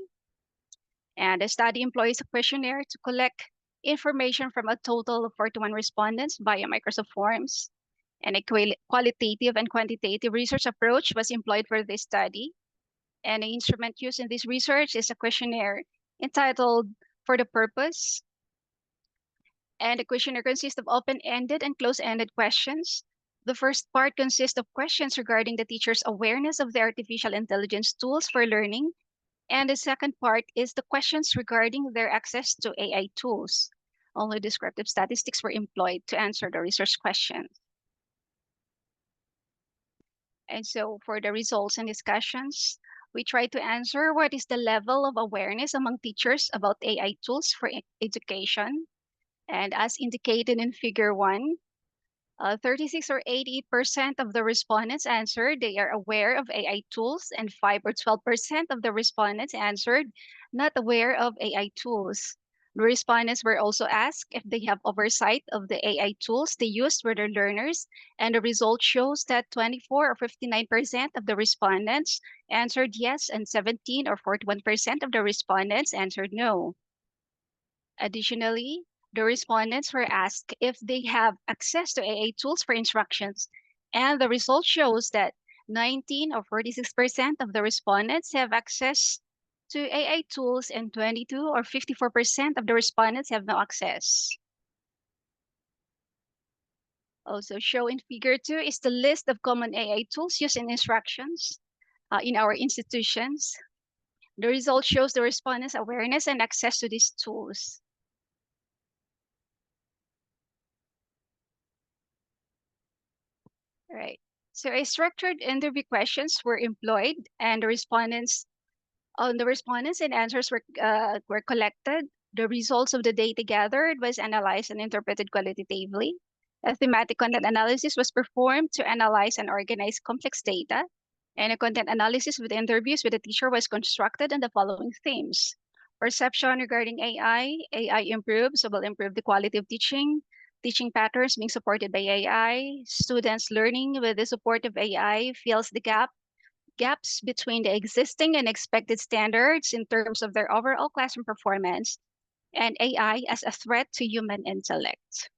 And the study employs a questionnaire to collect information from a total of 41 respondents via Microsoft Forms. And a qualitative and quantitative research approach was employed for this study. And the instrument used in this research is a questionnaire entitled For the Purpose. And the questionnaire consists of open-ended and closed-ended questions. The first part consists of questions regarding the teacher's awareness of the artificial intelligence tools for learning. And the second part is the questions regarding their access to AI tools. Only descriptive statistics were employed to answer the research questions. And so for the results and discussions, we try to answer what is the level of awareness among teachers about AI tools for education. And as indicated in figure 1, 36 or 88% of the respondents answered they are aware of AI tools, and 5 or 12% of the respondents answered not aware of AI tools. The respondents were also asked if they have oversight of the AI tools they use for their learners, and the result shows that 24 or 59% of the respondents answered yes, and 17 or 41% of the respondents answered no. Additionally, the respondents were asked if they have access to AA tools for instructions, and the result shows that 19 or 46% of the respondents have access to AA tools, and 22 or 54% of the respondents have no access. Also shown in figure 2 is the list of common AA tools used in instructions in our institutions. The result shows the respondents' awareness and access to these tools. Right. So a structured interview questions were employed, and the respondents and answers were collected. The results of the data gathered was analyzed and interpreted qualitatively. A thematic content analysis was performed to analyze and organize complex data, and a content analysis with interviews with the teacher was constructed on the following themes: perception regarding AI improves, so will improve the quality of teaching patterns being supported by AI, students learning with the support of AI fills the gaps between the existing and expected standards in terms of their overall classroom performance, and AI as a threat to human intellect.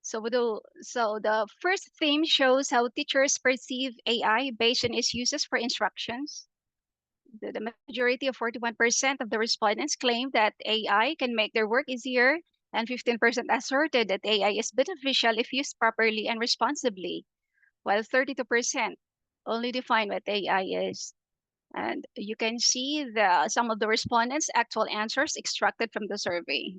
So the first theme shows how teachers perceive AI based on its uses for instructions. The majority of 41% of the respondents claimed that AI can make their work easier, and 15% asserted that AI is beneficial if used properly and responsibly, while 32% only define what AI is. And you can see some of the respondents' actual answers extracted from the survey.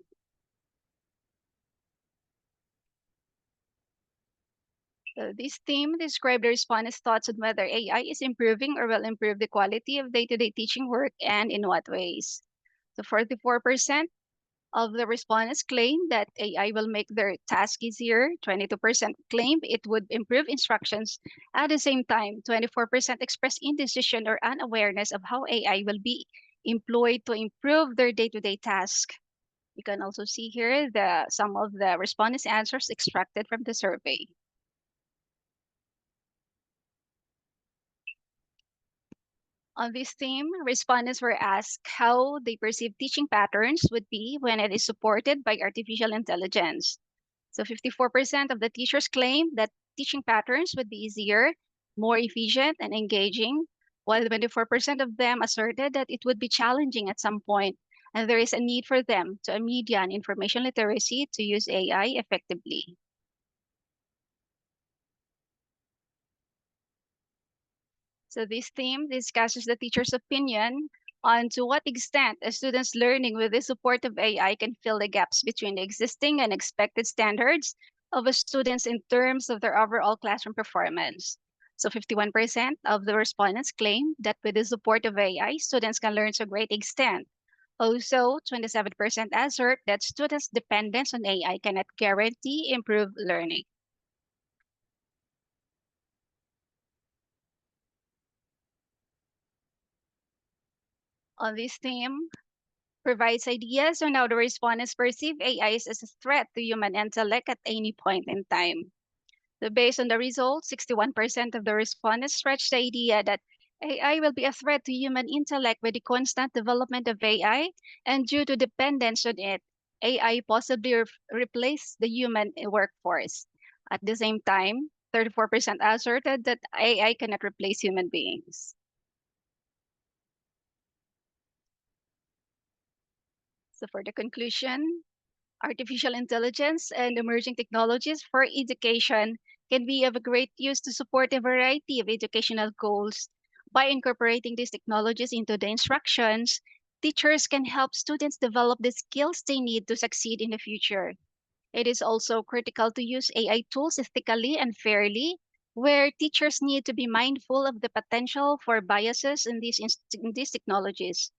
So this theme described the respondents' thoughts on whether AI is improving or will improve the quality of day-to-day teaching work, and in what ways. So 44% of the respondents claimed that AI will make their task easier. 22% claimed it would improve instructions. At the same time, 24% expressed indecision or unawareness of how AI will be employed to improve their day-to-day task. You can also see here some of the respondents' answers extracted from the survey. On this theme, respondents were asked how they perceive teaching patterns would be when it is supported by artificial intelligence. So 54% of the teachers claimed that teaching patterns would be easier, more efficient, and engaging, while 24% of them asserted that it would be challenging at some point, and there is a need for them to media and information literacy to use AI effectively. So this theme discusses the teacher's opinion on to what extent a student's learning with the support of AI can fill the gaps between the existing and expected standards of a students in terms of their overall classroom performance. So 51% of the respondents claim that with the support of AI, students can learn to a great extent. Also, 27% assert that students' dependence on AI cannot guarantee improved learning. On this theme, provides ideas on how the respondents perceive AIs as a threat to human intellect at any point in time. So based on the results, 61% of the respondents stretched the idea that AI will be a threat to human intellect with the constant development of AI, and due to dependence on it, AI possibly replace the human workforce. At the same time, 34% asserted that AI cannot replace human beings. So for the conclusion, artificial intelligence and emerging technologies for education can be of a great use to support a variety of educational goals. By incorporating these technologies into the instructions, teachers can help students develop the skills they need to succeed in the future. It is also critical to use AI tools ethically and fairly, where teachers need to be mindful of the potential for biases in these technologies.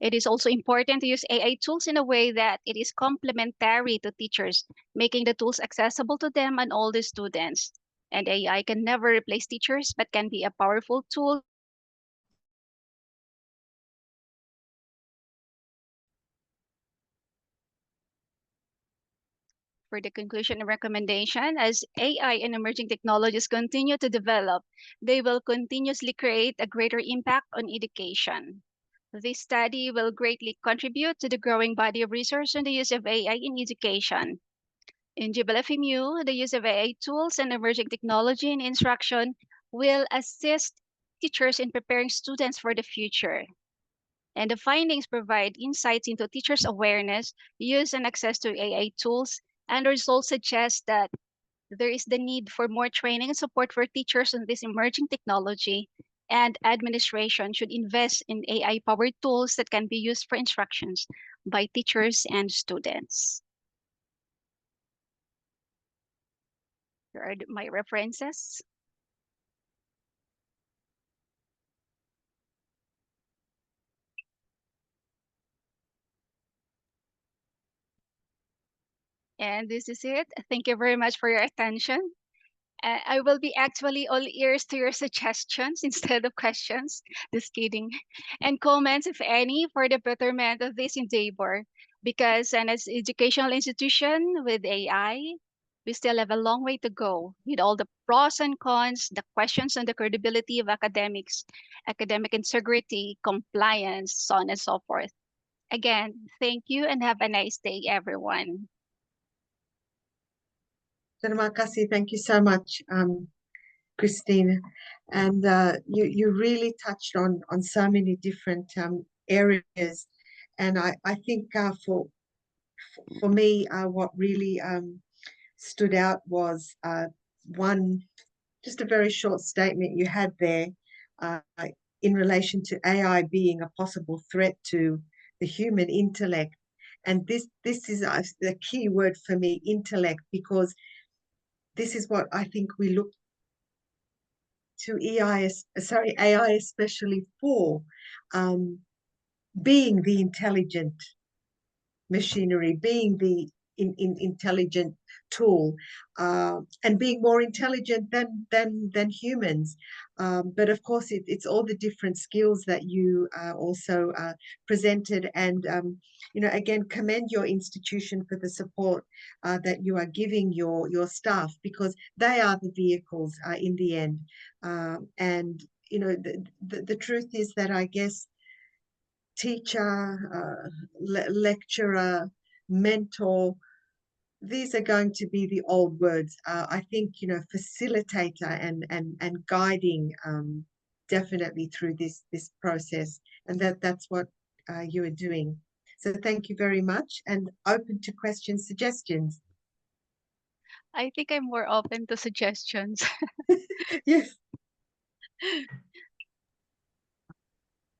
It is also important to use AI tools in a way that it is complementary to teachers, making the tools accessible to them and all the students. And AI can never replace teachers, but can be a powerful tool for the conclusion and recommendation. As AI and emerging technologies continue to develop, they will continuously create a greater impact on education. This study will greatly contribute to the growing body of research on the use of AI in education. In GBLFMU, the use of AI tools and emerging technology in instruction will assist teachers in preparing students for the future. And the findings provide insights into teachers' awareness, use, and access to AI tools, and the results suggest that there is the need for more training and support for teachers on this emerging technology, and administration should invest in AI-powered tools that can be used for instructions by teachers and students. Here are my references. And this is it. Thank you very much for your attention. I will be actually all ears to your suggestions instead of questions. Just kidding. And comments, if any, for the betterment of this endeavor. Because as educational institution with AI, we still have a long way to go with all the pros and cons, the questions on the credibility of academics, academic integrity, compliance, so on and so forth. Again, thank you and have a nice day, everyone. Terima kasih. Thank you so much, Christine. And you really touched on so many different areas. And I think for me, what really stood out was just a very short statement you had there in relation to AI being a possible threat to the human intellect. And this is the key word for me, intellect, because this is what I think we look to AI especially for, being the intelligent machinery, being the intelligent tool, and being more intelligent than humans. But of course, it's all the different skills that you also presented, and again, commend your institution for the support that you are giving your staff, because they are the vehicles in the end. And the truth is that I guess teacher, lecturer, mentor, these are going to be the old words. I think, facilitator and guiding, definitely through this process. And that's what you are doing. So thank you very much, and open to questions, suggestions. I think I'm more open to suggestions. Yes.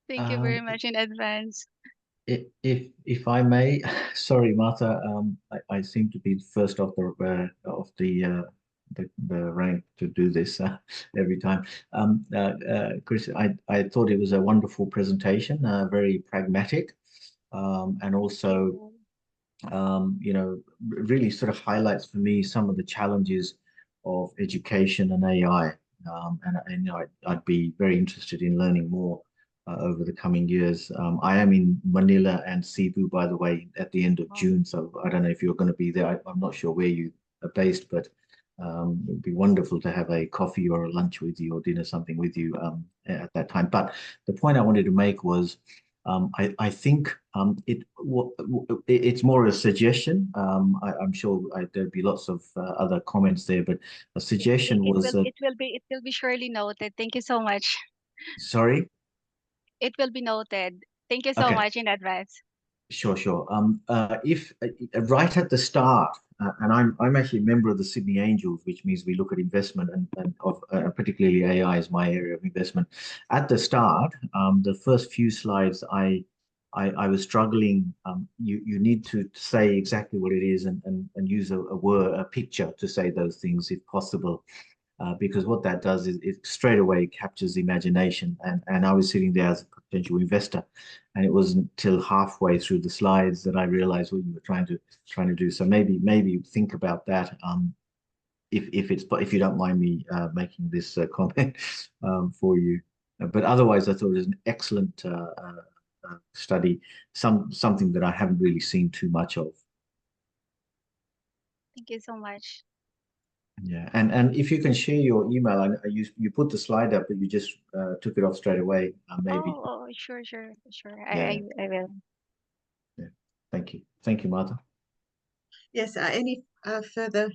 Thank you very much in advance. If I may, sorry, Martha, I seem to be first of the rank to do this every time. Chris, I thought it was a wonderful presentation, very pragmatic, and also really sort of highlights for me some of the challenges of education and AI. And I'd be very interested in learning more over the coming years. I am in Manila and Cebu, by the way, at the end of June. So I don't know if you're going to be there. I'm not sure where you are based, but It'd be wonderful to have a coffee or a lunch with you or dinner something with you at that time. But the point I wanted to make was I think it's more a suggestion. I'm sure there'd be lots of other comments there, but a suggestion was It will be surely noted. Thank you so much. sorry. It will be noted. Thank you so Okay. much in advance. Sure, sure. If right at the start, and I'm actually a member of the Sydney Angels, which means we look at investment and of particularly AI is my area of investment. At the start, the first few slides, I was struggling. You need to say exactly what it is and use a picture to say those things if possible. Because what that does is it straight away captures the imagination. And I was sitting there as a potential investor, and it wasn't until halfway through the slides that I realized what you were trying to do. So maybe think about that. If you don't mind me making this comment for you. But otherwise, I thought it was an excellent study. Something that I haven't really seen too much of. Thank you so much. Yeah, and if you can share your email, and you put the slide up, but you just took it off straight away. Maybe. Oh, sure. Yeah. I will. Yeah. Thank you, Martha. Yes, any further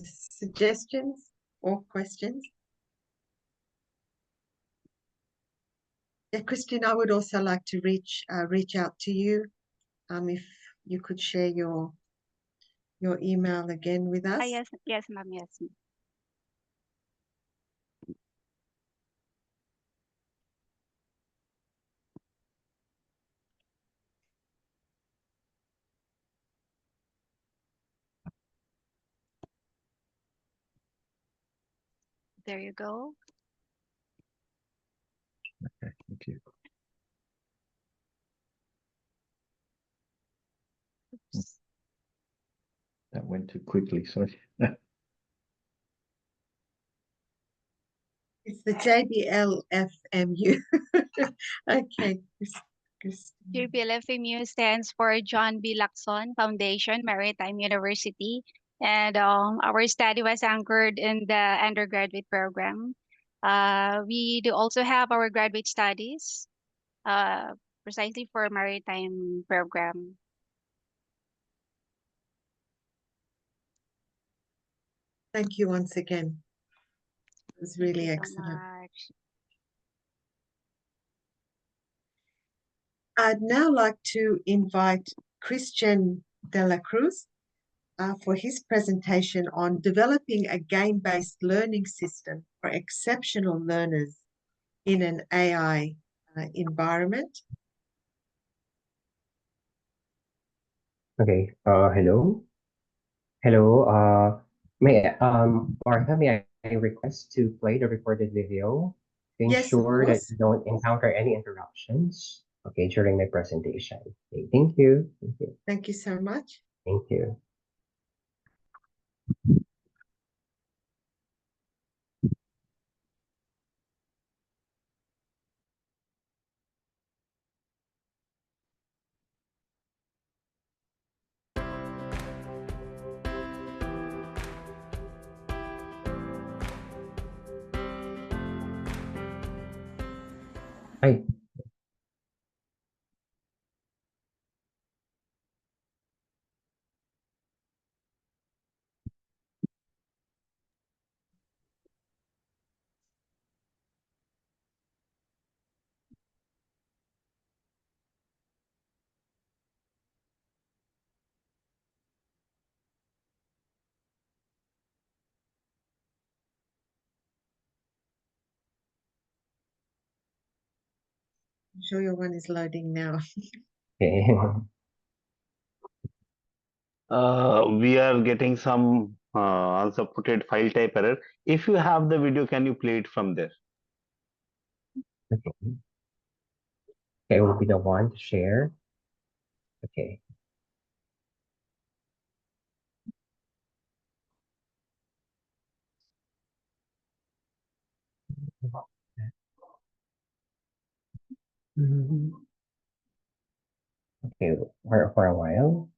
suggestions or questions? Yeah, Christine, I would also like to reach out to you, if you could share your email again with us. Yes, ma'am. Yes. There you go. Okay, thank you. Oops. That went too quickly, sorry. It's the JBLFMU. Okay. JBLFMU stands for John B. Lacson Foundation, Maritime University. And our study was anchored in the undergraduate program. We do also have our graduate studies, precisely for maritime program. Thank you once again. It was really excellent. Much. I'd now like to invite Christian de la Cruz for his presentation on developing a game-based learning system for exceptional learners in an AI environment. Okay. Hello. Martha, may I request to play the recorded video to Yes, of ensure that course. you don't encounter any interruptions, okay, during my presentation. Okay, thank you. Thank you. Thank you so much. Thank you. Hi. I'm sure your one is loading now. Okay. We are getting some unsupported file type error. If you have the video, can you play it from there? Okay. Okay, I will be the one to share. Okay. Okay, for a while.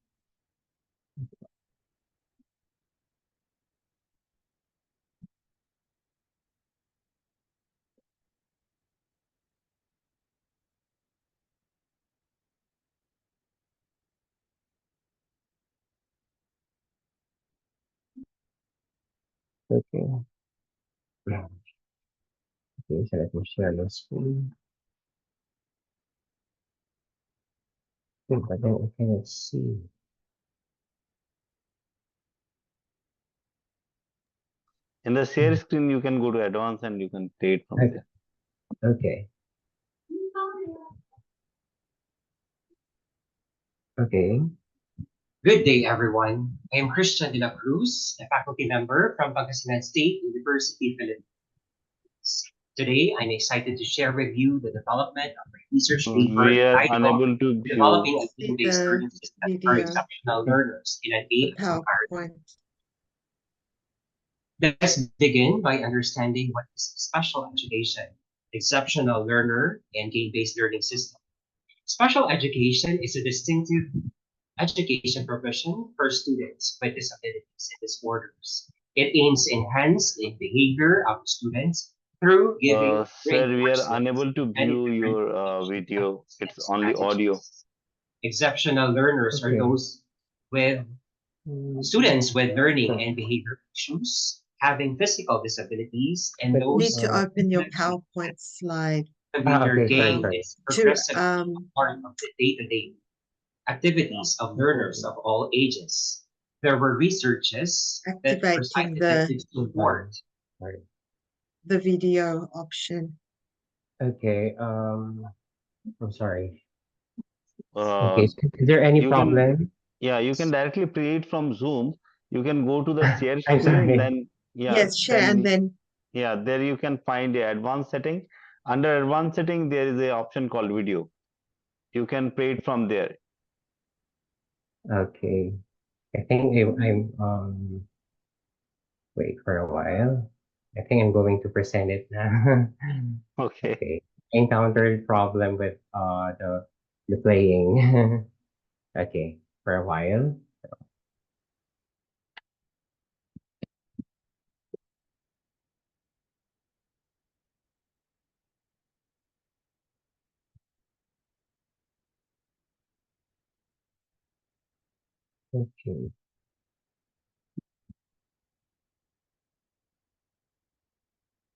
Okay. Okay, so let me share the screen. Okay, but then I cannot see. In the share screen, you can go to advanced and you can play it from Okay. there. Okay. Okay. Good day, everyone. I am Christian de la Cruz, a faculty member from Pangasinan State University, Philippines. Today, I'm excited to share with you the development of my research paper We are entitled unable to view. Developing a See Game-Based the Learning System for video, Exceptional Learners in an the AI Environment. PowerPoint. Let's begin by understanding what is special education, exceptional learner, and game-based learning system. Special education is a distinctive education provision for students with disabilities and disorders. It aims to enhance the behavior of students through giving Sir, we are reinforcement unable to and view your video. It's only audio. exceptional learners are those with students with learning and behavior issues, having physical disabilities, and You need those to open your PowerPoint slide. computer game Um, is to progressively part of the day-to-day activities of learners of all ages. There were researches that were activating cited that could the support. video option. Okay, I'm sorry. Uh, Okay, is there any you can, problem? yeah, you can directly play it from Zoom. You can go to the share I'm screen, sorry. then Yes, share and then yeah, there you can find the advanced setting. Under advanced setting, there is a option called video. You can play it from there. Okay, I think I'm wait for a while. I think I'm going to present it now. Okay. Okay, encountered problem with the playing. Okay, for a while. Okay.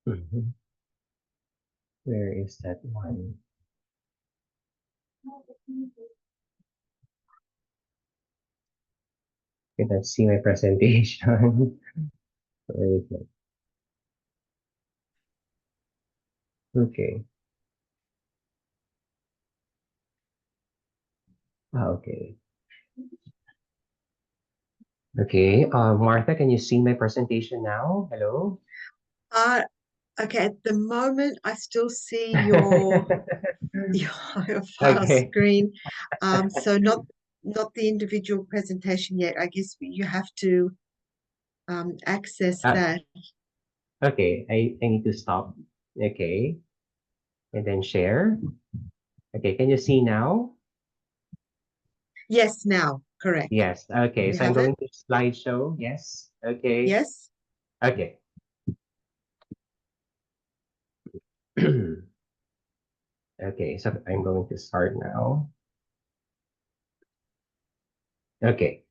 Mhm. Where is that one? Okay, let's see my presentation. Where is it? Okay. Okay. Okay. Martha, can you see my presentation now? Hello? okay, at the moment I still see your file Okay. screen. So not the individual presentation yet. I guess you have to access that. Okay, I need to stop. Okay. And then share. Okay, can you see now? Yes, now, correct. Yes. Okay, You so I'm have it? going to slideshow. Yes. Okay. Yes. Okay. Okay, so I'm going to start now. Okay.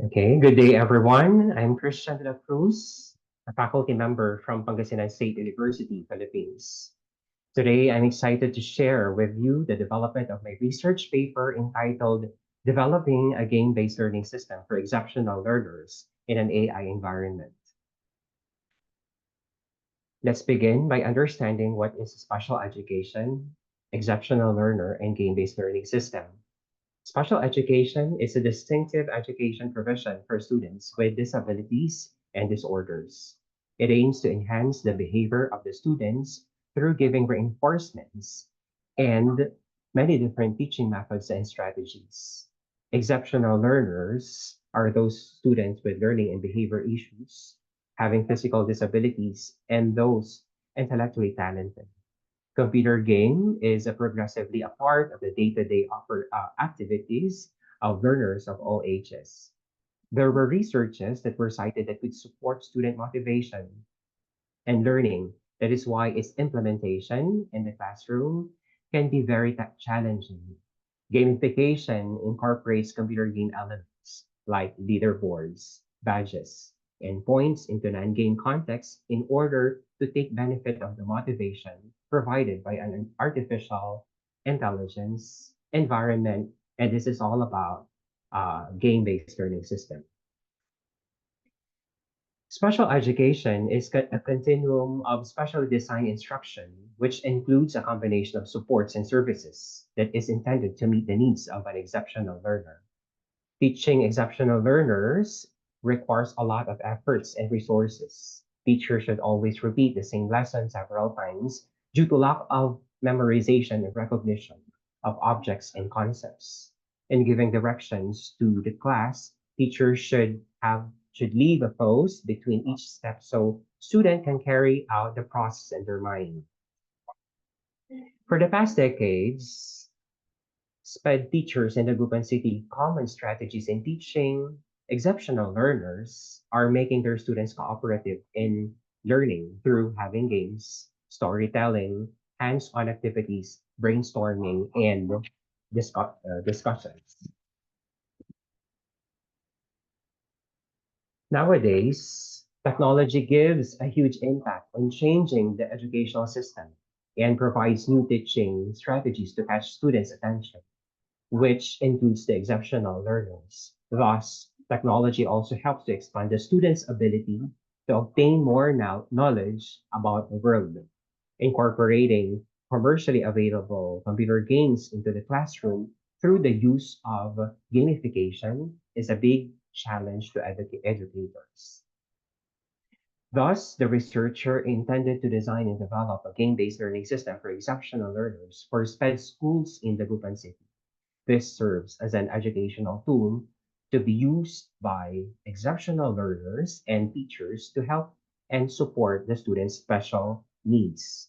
Okay, good day, everyone. I'm Christian de la Cruz, a faculty member from Pangasinan State University, Philippines. Today, I'm excited to share with you the development of my research paper entitled Developing a Game-Based Learning System for Exceptional Learners in an AI Environment. Let's begin by understanding what is special education, exceptional learner, and game-based learning system. Special education is a distinctive education provision for students with disabilities and disorders. It aims to enhance the behavior of the students through giving reinforcements and many different teaching methods and strategies. Exceptional learners are those students with learning and behavior issues, having physical disabilities, and those intellectually talented. Computer game is a progressively a part of the day-to-day activities of learners of all ages. There were researches that were cited that could support student motivation and learning. That is why its implementation in the classroom can be very challenging. Gamification incorporates computer game elements like leaderboards, badges, and points into non-game context in order to take benefit of the motivation provided by an artificial intelligence environment. And this is all about game-based learning system. Special education is a continuum of specially designed instruction, which includes a combination of supports and services that is intended to meet the needs of an exceptional learner. Teaching exceptional learners requires a lot of efforts and resources. Teachers should always repeat the same lesson several times due to lack of memorization and recognition of objects and concepts. In giving directions to the class, teachers should leave a pause between each step so student can carry out the process in their mind. For the past decades, SPED teachers in the Guban City common strategies in teaching exceptional learners are making their students cooperative in learning through having games, storytelling, hands-on activities, brainstorming, and discussions. Nowadays, technology gives a huge impact on changing the educational system and provides new teaching strategies to catch students' attention, which includes the exceptional learners. Thus, technology also helps to expand the students' ability to obtain more knowledge about the world. Incorporating commercially available computer games into the classroom through the use of gamification is a big challenge to educators. Thus, the researcher intended to design and develop a game-based learning system for exceptional learners for SPED schools in the Gupan City. This serves as an educational tool to be used by exceptional learners and teachers to help and support the students' special needs.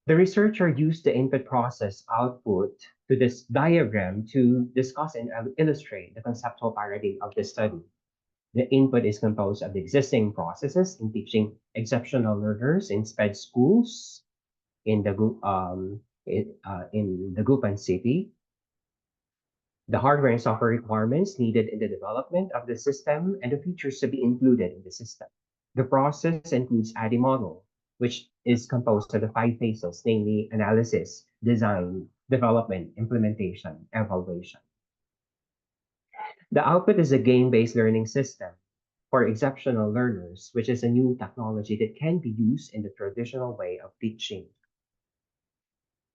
The researcher used the input process output to this diagram to discuss and illustrate the conceptual paradigm of the study. The input is composed of the existing processes in teaching exceptional learners in SPED schools in the Gupan City, the hardware and software requirements needed in the development of the system, and the features to be included in the system. The process includes ADDIE model, which is composed of the 5 phases, namely analysis, design, development, implementation, evaluation. The output is a game-based learning system for exceptional learners, which is a new technology that can be used in the traditional way of teaching.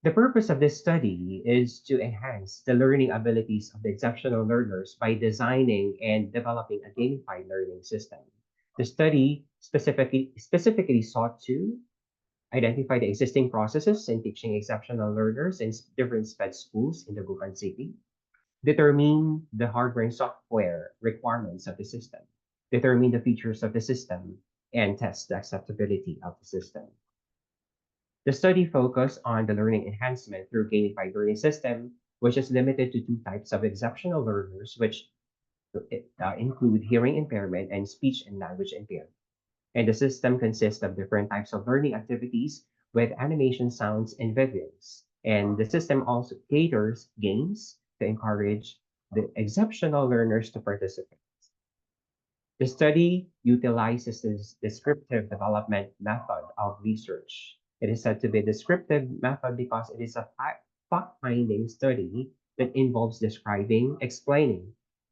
The purpose of this study is to enhance the learning abilities of the exceptional learners by designing and developing a gamified learning system. The study specifically sought to identify the existing processes in teaching exceptional learners in different SPED schools in the Gupan City, determine the hardware and software requirements of the system, determine the features of the system, and test the acceptability of the system. The study focused on the learning enhancement through gamified learning system, which is limited to 2 types of exceptional learners, which include hearing impairment and speech and language impairment. And the system consists of different types of learning activities with animation, sounds, and videos. And the system also caters games to encourage the exceptional learners to participate. The study utilizes this descriptive development method of research. It is said to be a descriptive method because it is a fact-finding study that involves describing, explaining,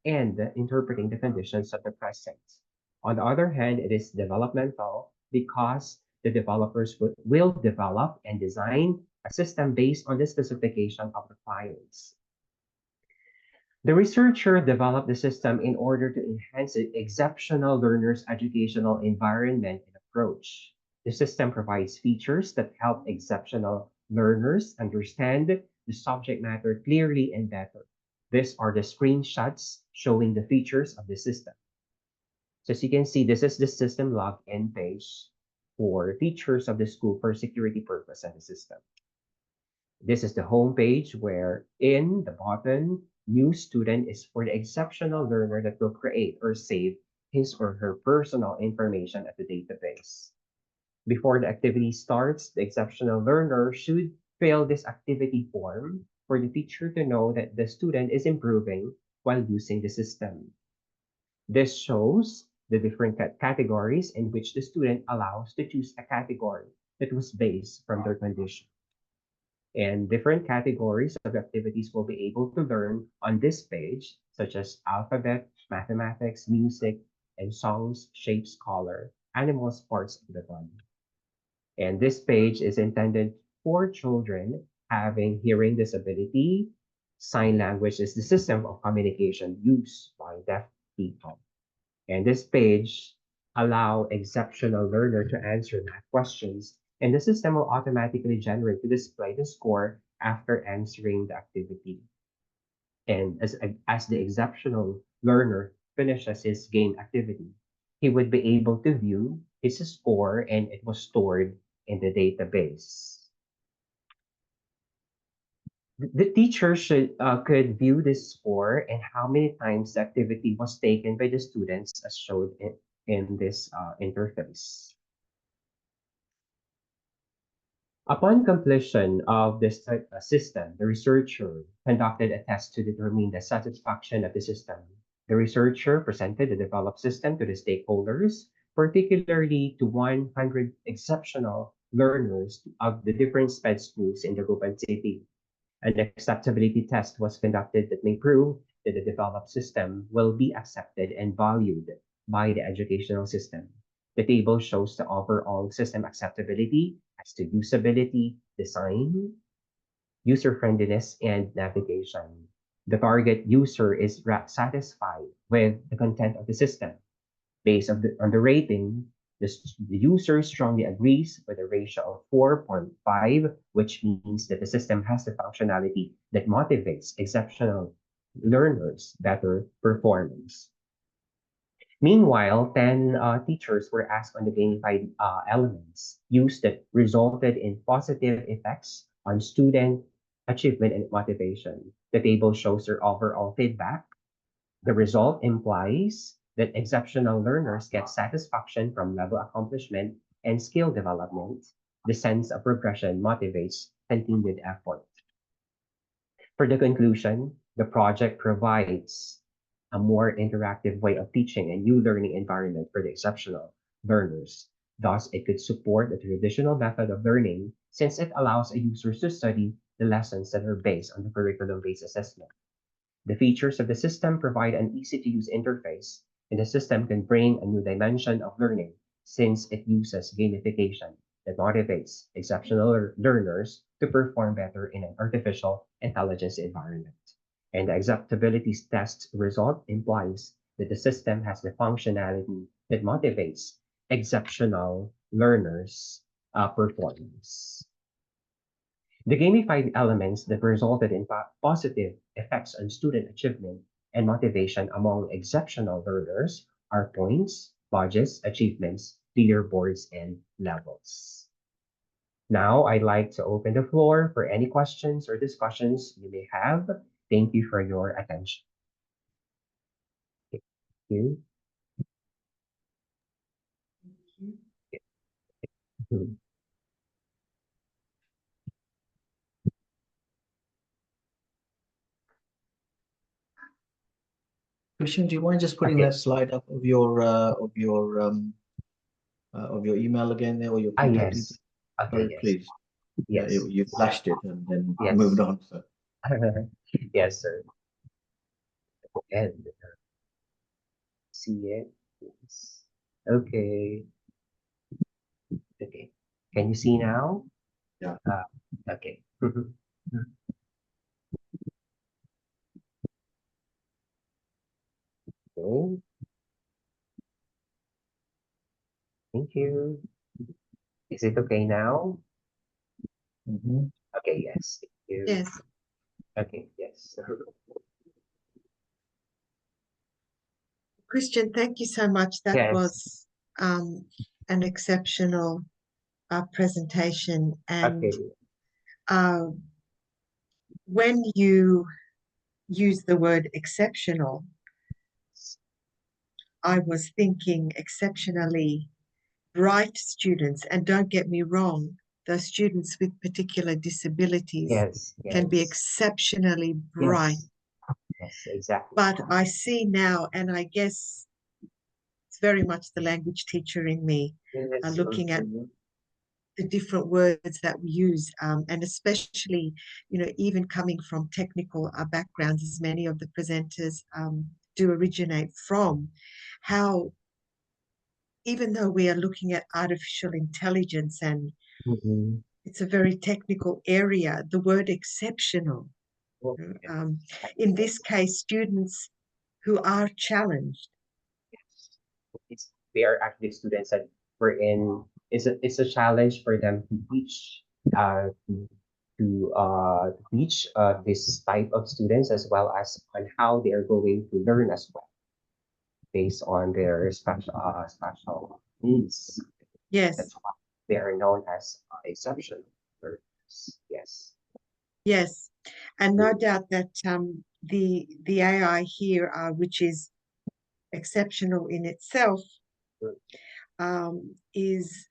and interpreting the conditions of the present. On the other hand, it is developmental because the developers will develop and design a system based on the specification of the clients. The researcher developed the system in order to enhance the exceptional learners' educational environment and approach. The system provides features that help exceptional learners understand the subject matter clearly and better. These are the screenshots showing the features of the system. So as you can see, this is the system login page for features of the school for security purpose of the system. This is the home page where in the bottom, new student is for the exceptional learner that will create or save his or her personal information at the database. Before the activity starts, the exceptional learner should fill this activity form for the teacher to know that the student is improving while using the system. This shows the different categories in which the student allows to choose a category that was based from their condition. And different categories of activities will be able to learn on this page, such as alphabet, mathematics, music, and songs, shapes, color, animals, parts of the body. And this page is intended for children having hearing disability. Sign language is the system of communication used by deaf people. And this page allow exceptional learner to answer math questions, and the system will automatically generate to display the score after answering the activity. And as the exceptional learner finishes his game activity, he would be able to view his score and it was stored in the database. The teacher could view this score and how many times the activity was taken by the students as shown in this interface. Upon completion of this system, the researcher conducted a test to determine the satisfaction of the system. The researcher presented the developed system to the stakeholders, particularly to 100 exceptional learners of the different SPED schools in the Ruban City. An acceptability test was conducted that may prove that the developed system will be accepted and valued by the educational system. The table shows the overall system acceptability as to usability, design, user-friendliness, and navigation. The target user is satisfied with the content of the system. Based on the rating, the user strongly agrees with a ratio of 4.5, which means that the system has the functionality that motivates exceptional learners' better performance. Meanwhile, 10 teachers were asked on the gamified elements used that resulted in positive effects on student achievement and motivation. The table shows their overall feedback. The result implies that exceptional learners get satisfaction from level accomplishment and skill development. The sense of progression motivates continued effort. For the conclusion, the project provides a more interactive way of teaching a new learning environment for the exceptional learners. Thus, it could support the traditional method of learning since it allows a user to study the lessons that are based on the curriculum-based assessment. The features of the system provide an easy-to-use interface, and the system can bring a new dimension of learning since it uses gamification that motivates exceptional learners to perform better in an artificial intelligence environment. And the acceptability test result implies that the system has the functionality that motivates exceptional learners' performance. The gamified elements that resulted in positive effects on student achievement and motivation among exceptional learners are points, badges, achievements, leaderboards, and levels. Now, I'd like to open the floor for any questions or discussions you may have. Thank you for your attention. Thank you. Christian, do you mind just putting that slide up of your email again there, or your contact Yes. details? Okay, Sorry, yes. please. Yes. You flashed it and then Yes. moved on. So. Yes, sir. And see it. Yes. Okay. Okay. Can you see now? Yeah. Okay. Okay. Thank you. Is it okay now? Okay, yes. Thank you. Yes. Okay, yes. Christian, thank you so much. That Yes. was an exceptional presentation. And Okay. when you use the word exceptional, I was thinking exceptionally bright students. And don't get me wrong, those students with particular disabilities Yes. can be Yes. exceptionally bright. Yes. Yes, exactly. But I see now, and I guess it's very much the language teacher in me, Yes, looking at the different words that we use, and especially, even coming from technical backgrounds, as many of the presenters do originate from, how even though we are looking at artificial intelligence and it's a very technical area, the word exceptional, in this case, students who are challenged. They are actually students that we're in. It's a challenge for them to teach to teach this type of students, as well as on how they are going to learn as well, based on their special needs. Yes. That's why they are known as exceptional learners. Yes. Yes, and no doubt that the AI here, which is exceptional in itself, is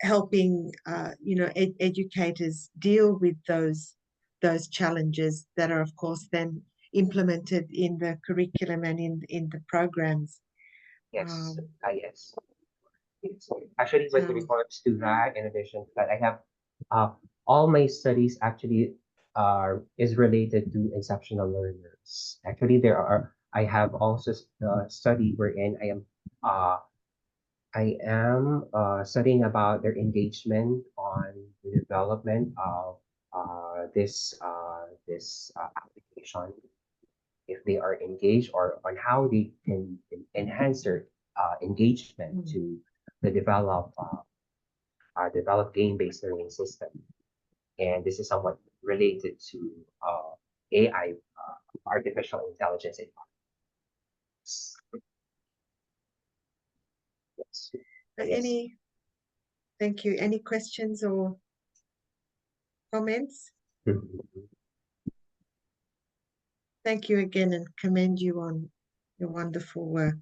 helping educators deal with those challenges that are, of course, then implemented in the curriculum and in the programs. Yes. Yes. Yes. Actually, with regards to that, in addition to that, I have all my studies actually is related to exceptional learners. Actually, I have also studied wherein I am studying about their engagement on the development of this application, if they are engaged, or on how they can enhance their engagement to the develop game-based learning system. And this is somewhat related to AI, artificial intelligence. Yes. Thank you. Any questions or comments? Thank you again, and commend you on your wonderful work.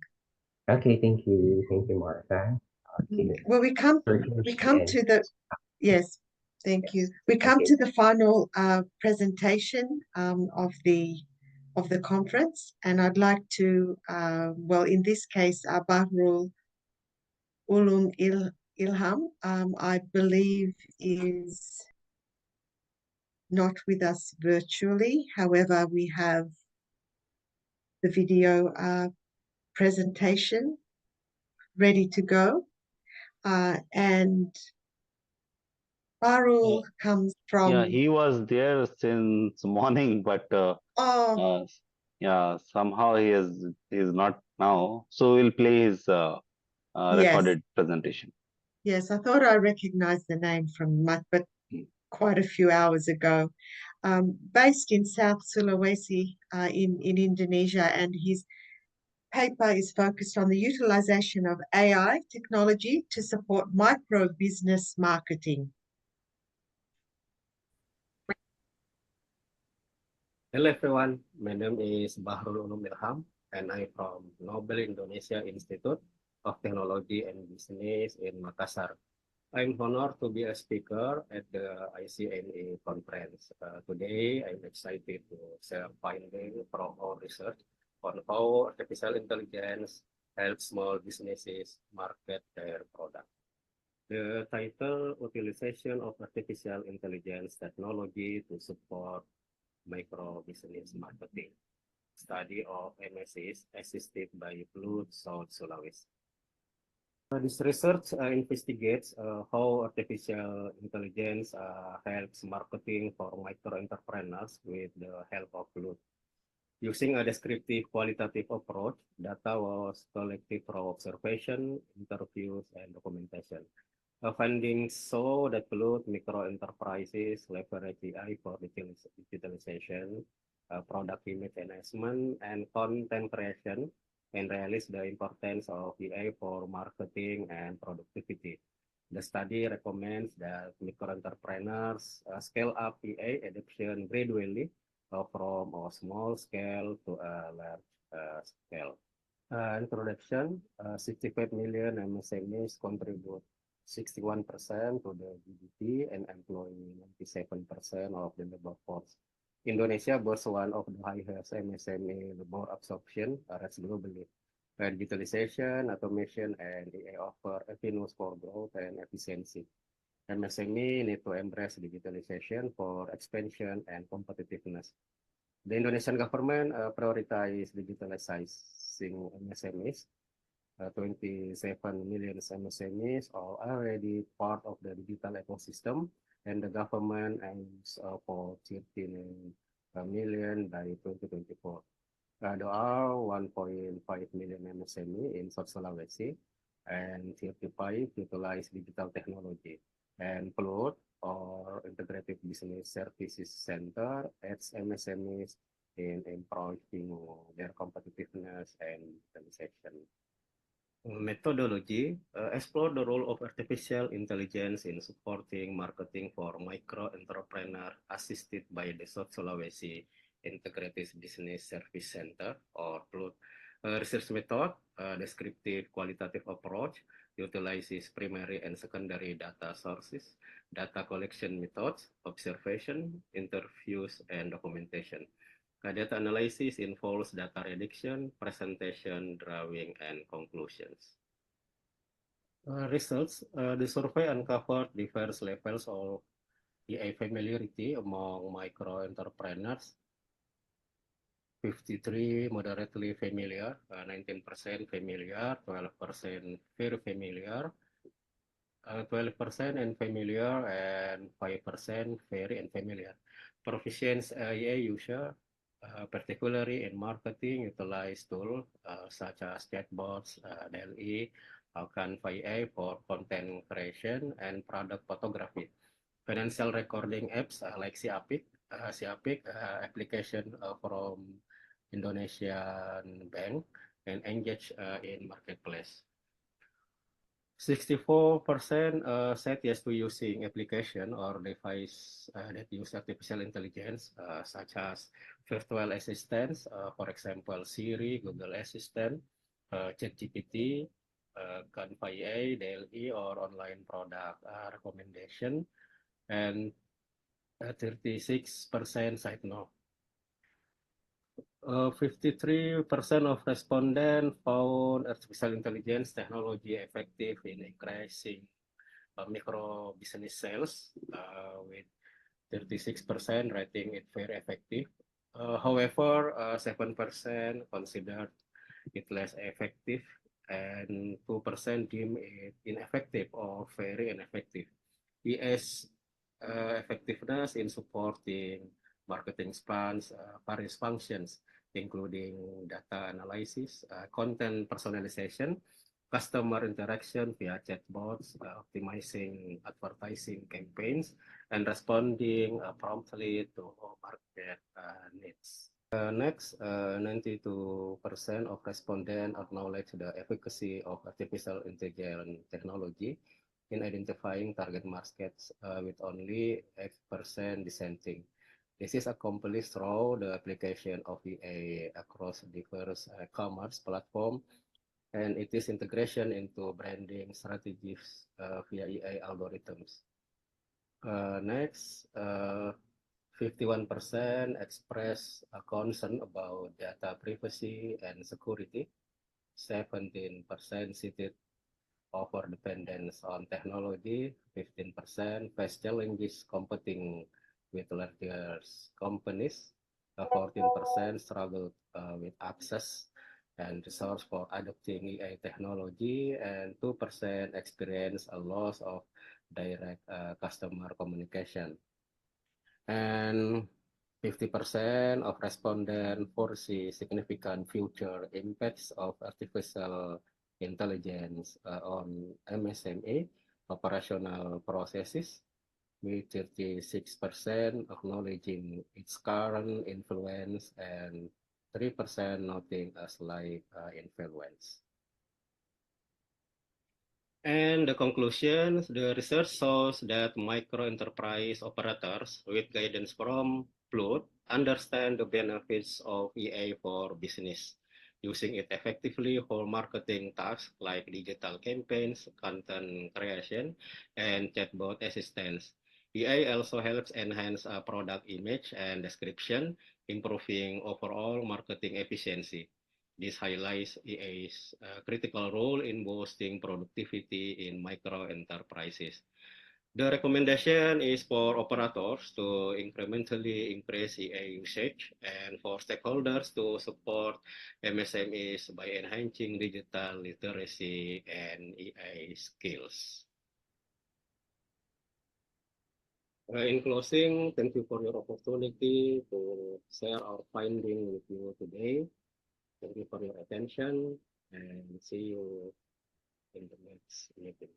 Okay, thank you, Martha. Well, we come to the yes, thank you. We come to the final presentation of the conference, and I'd like to well, in this case, Bahrul Ulum Ilham, I believe, is not with us virtually. However, we have the video presentation ready to go. And Bahrul comes from... Yeah, he was there since morning, but yeah, somehow he is not now. So we'll play his recorded presentation. Yes, I thought I recognized the name from but quite a few hours ago. Based in South Sulawesi in Indonesia, and his paper is focused on the utilization of AI technology to support micro business marketing. Hello everyone, my name is Bahrul Ulum Ilham and I'm from Nobel Indonesia Institute of Technology and Business in Makassar. I'm honored to be a speaker at the ICME conference. Today, I'm excited to share findings from our research on how artificial intelligence helps small businesses market their product. The title, Utilization of Artificial Intelligence Technology to Support Micro Business Marketing, study of MSCs assisted by Blue South Sulawesi. This research investigates how artificial intelligence helps marketing for micro entrepreneurs with the help of Blue. Using a descriptive qualitative approach, data was collected from observation, interviews, and documentation. Findings show that micro enterprises leverage AI for digitalization, product image enhancement, and content creation, and realize the importance of AI for marketing and productivity. The study recommends that micro entrepreneurs scale up AI adoption gradually from a small scale to a large scale. Introduction, 65 million MSMEs contribute 61% to the GDP and employ 97% of the labor force. Indonesia boasts one of the highest MSME labor absorption rates globally. Digitalization, automation, and AI offer avenues for growth and efficiency. MSME need to embrace digitalization for expansion and competitiveness. The Indonesian government prioritize digitalizing MSMEs. 27 million MSMEs are already part of the digital ecosystem, and the government aims for 13 million by 2024. There are 1.5 million MSME in South Sulawesi, and 35 utilize digital technology. And PLUT, or Integrated Business Services Center, adds MSMEs in improving their competitiveness and digitalization. Methodology explore the role of artificial intelligence in supporting marketing for micro entrepreneur assisted by the South Sulawesi Integrated Business Service Center, or PLUT. Research method, descriptive qualitative approach, utilizes primary and secondary data sources, data collection methods, observation, interviews, and documentation. Data analysis involves data reduction, presentation, drawing, and conclusions. Results, the survey uncovered diverse levels of AI familiarity among micro entrepreneurs. 53 moderately familiar, 19% familiar, 12% very familiar, 12% unfamiliar, and 5% very unfamiliar. Proficient AI user, particularly in marketing, utilize tools such as chatbots, DLE, Canva AI for content creation and product photography. Financial recording apps like Siapik application from Indonesian bank, and engage in marketplace. 64% said yes to using application or device that use artificial intelligence, such as virtual assistants, for example, Siri, Google Assistant, ChatGPT, Canva AI, DLE, or online product recommendation, and 36% said no. 53% of respondents found artificial intelligence technology effective in increasing micro business sales, with 36% rating it very effective. However, 7% considered it less effective, and 2% deem it ineffective or very ineffective. ES effectiveness in supporting marketing spans, various functions, including data analysis, content personalization, customer interaction via chatbots, optimizing advertising campaigns, and responding promptly to market needs. Next, 92% of respondents acknowledge the efficacy of artificial intelligence technology in identifying target markets, with only 8% dissenting. This is accomplished through the application of AI across diverse commerce platforms, and it is integration into branding strategies via AI algorithms. Next, 51% express a concern about data privacy and security. 17% cited over dependence on technology. 15% face challenges competing with larger companies. 14% struggle with access and resource for adopting AI technology, and 2% experience a loss of direct customer communication. And 50% of respondents foresee significant future impacts of artificial intelligence on MSME operational processes, with 36% acknowledging its current influence and 3% noting a slight influence. And the conclusions, the research shows that micro enterprise operators with guidance from PLUT understand the benefits of AI for business, using it effectively for marketing tasks like digital campaigns, content creation, and chatbot assistance. AI also helps enhance product image and description, improving overall marketing efficiency. This highlights EA's critical role in boosting productivity in micro enterprises. The recommendation is for operators to incrementally increase EA usage and for stakeholders to support MSMEs by enhancing digital literacy and EA skills. In closing, thank you for your opportunity to share our finding with you today. Thank you for your attention and see you in the next meeting.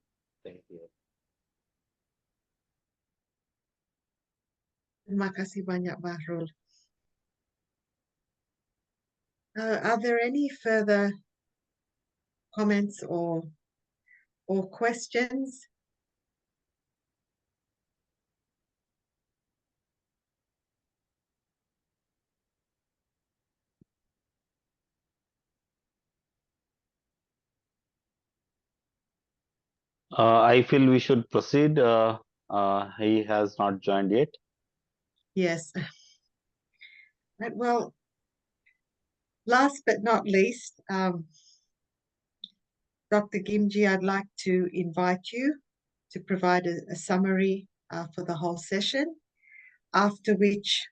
Thank you. Terima kasih banyak, Bahrul. Are there any further comments or questions? I feel we should proceed. He has not joined yet. Yes. Right, well, last but not least, Dr. Gimji, I'd like to invite you to provide a summary for the whole session, after which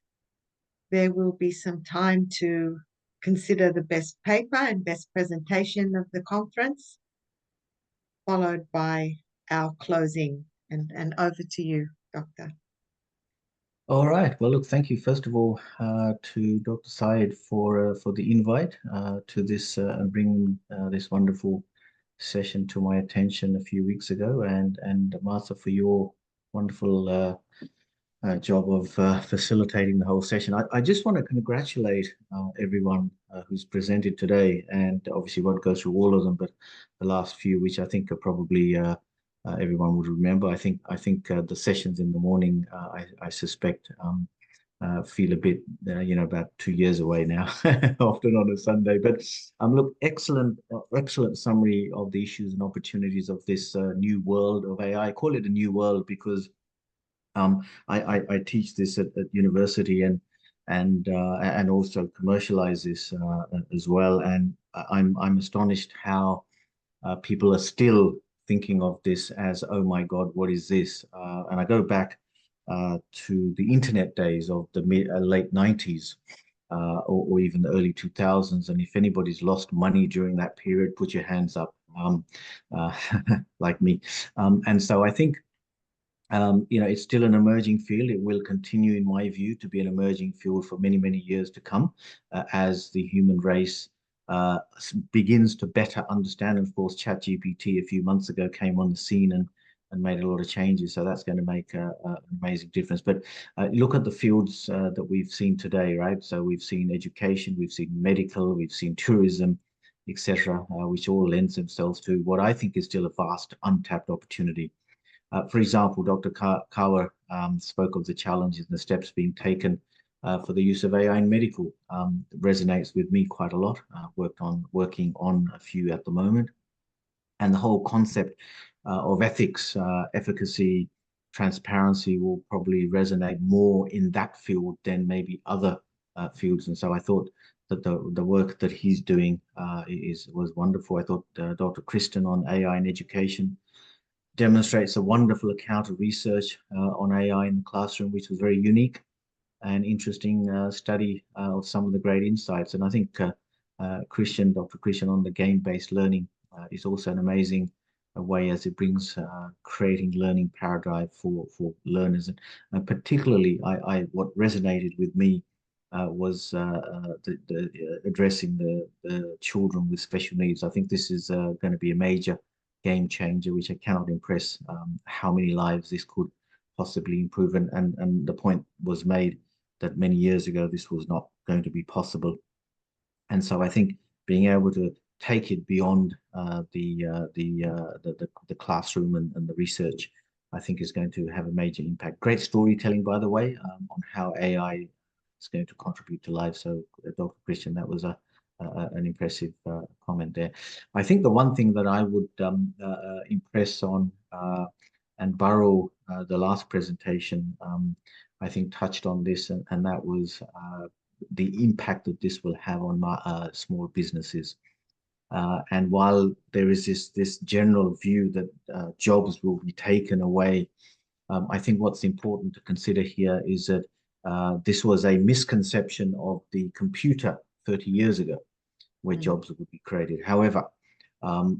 there will be some time to consider the best paper and best presentation of the conference, followed by our closing. And over to you, Doctor. All right. Well, look, thank you first of all to Dr. Syed for the invite to this and bringing this wonderful session to my attention a few weeks ago, and Martha for your wonderful job of facilitating the whole session. I just want to congratulate everyone who's presented today, and obviously won't go through all of them, but the last few, which I think are probably everyone would remember. I think the sessions in the morning, I suspect, feel a bit, about 2 years away now, often on a Sunday. But look, excellent summary of the issues and opportunities of this new world of AI. I call it a new world because I teach this at university and also commercialize this as well. And I'm astonished how people are still thinking of this as, oh my God, what is this? And I go back to the internet days of the late 90s. Or even the early 2000s. And if anybody's lost money during that period, put your hands up, like me. And so I think it's still an emerging field. It will continue, in my view, to be an emerging field for many, many years to come as the human race begins to better understand. And of course, ChatGPT a few months ago came on the scene and made a lot of changes. So that's going to make an amazing difference. But look at the fields that we've seen today, right? So we've seen education, we've seen medical, we've seen tourism, etc., which all lends themselves to what I think is still a vast untapped opportunity. For example, Dr. Kaur spoke of the challenges and the steps being taken for the use of AI in medical. Resonates with me quite a lot. Working on a few at the moment. And the whole concept of ethics, efficacy, transparency will probably resonate more in that field than maybe other fields. And so I thought that the work that he's doing was wonderful. I thought Dr. Kristen on AI in education demonstrates a wonderful account of research on AI in the classroom, which was very unique and interesting study of some of the great insights. And I think Dr. Christian on the game-based learning is also an amazing way as it brings creating learning paradigm for learners. And particularly, what resonated with me was addressing the children with special needs. I think this is going to be a major game changer, which I cannot impress how many lives this could possibly improve. And the point was made that many years ago this was not going to be possible. And so I think being able to take it beyond the classroom and the research, I think is going to have a major impact. Great storytelling, by the way, on how AI is going to contribute to life. So Dr. Christian, that was an impressive comment there. I think the one thing that I would impress on and borrow the last presentation, I think touched on this, and that was the impact that this will have on small businesses. And while there is this general view that jobs will be taken away, I think what's important to consider here is that this was a misconception of the computer 30 years ago, where jobs would be created. However,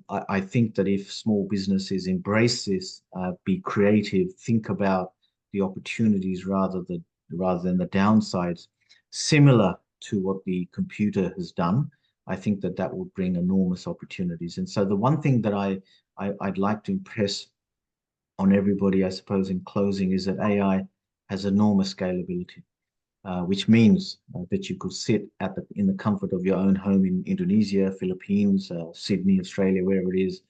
I think that if small businesses embrace this, be creative, think about the opportunities rather than the downsides, similar to what the computer has done, I think that that will bring enormous opportunities. And so the one thing that I'd like to impress on everybody, I suppose, in closing, is that AI has enormous scalability. Which means that you could sit in the comfort of your own home in Indonesia, Philippines, Sydney, Australia, wherever it is,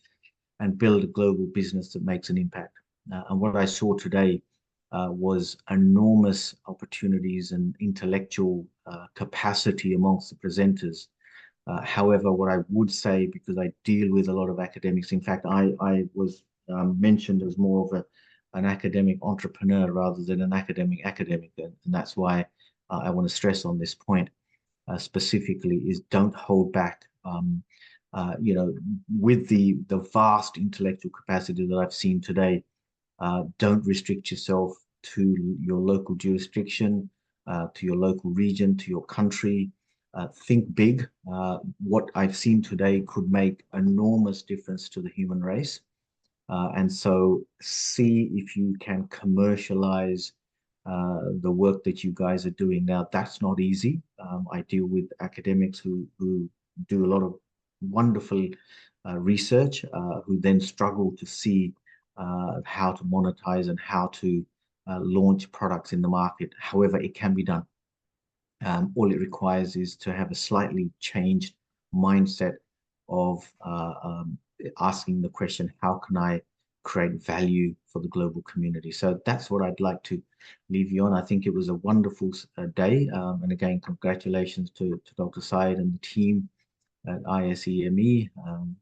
and build a global business that makes an impact. And what I saw today was enormous opportunities and intellectual capacity amongst the presenters. However, what I would say, because I deal with a lot of academics, in fact, I was mentioned as more of an academic entrepreneur rather than an academic, and that's why I want to stress on this point specifically is don't hold back. With the vast intellectual capacity that I've seen today, don't restrict yourself to your local jurisdiction, to your local region, to your country. Think big. What I've seen today could make enormous difference to the human race. And so see if you can commercialize the work that you guys are doing. Now, that's not easy. I deal with academics who do a lot of wonderful research, who then struggle to see how to monetize and how to launch products in the market. However, it can be done. All it requires is to have a slightly changed mindset of asking the question, how can I create value for the global community? So that's what I'd like to leave you on. I think it was a wonderful day. And again, congratulations to Dr. Syed and the team at ISEME,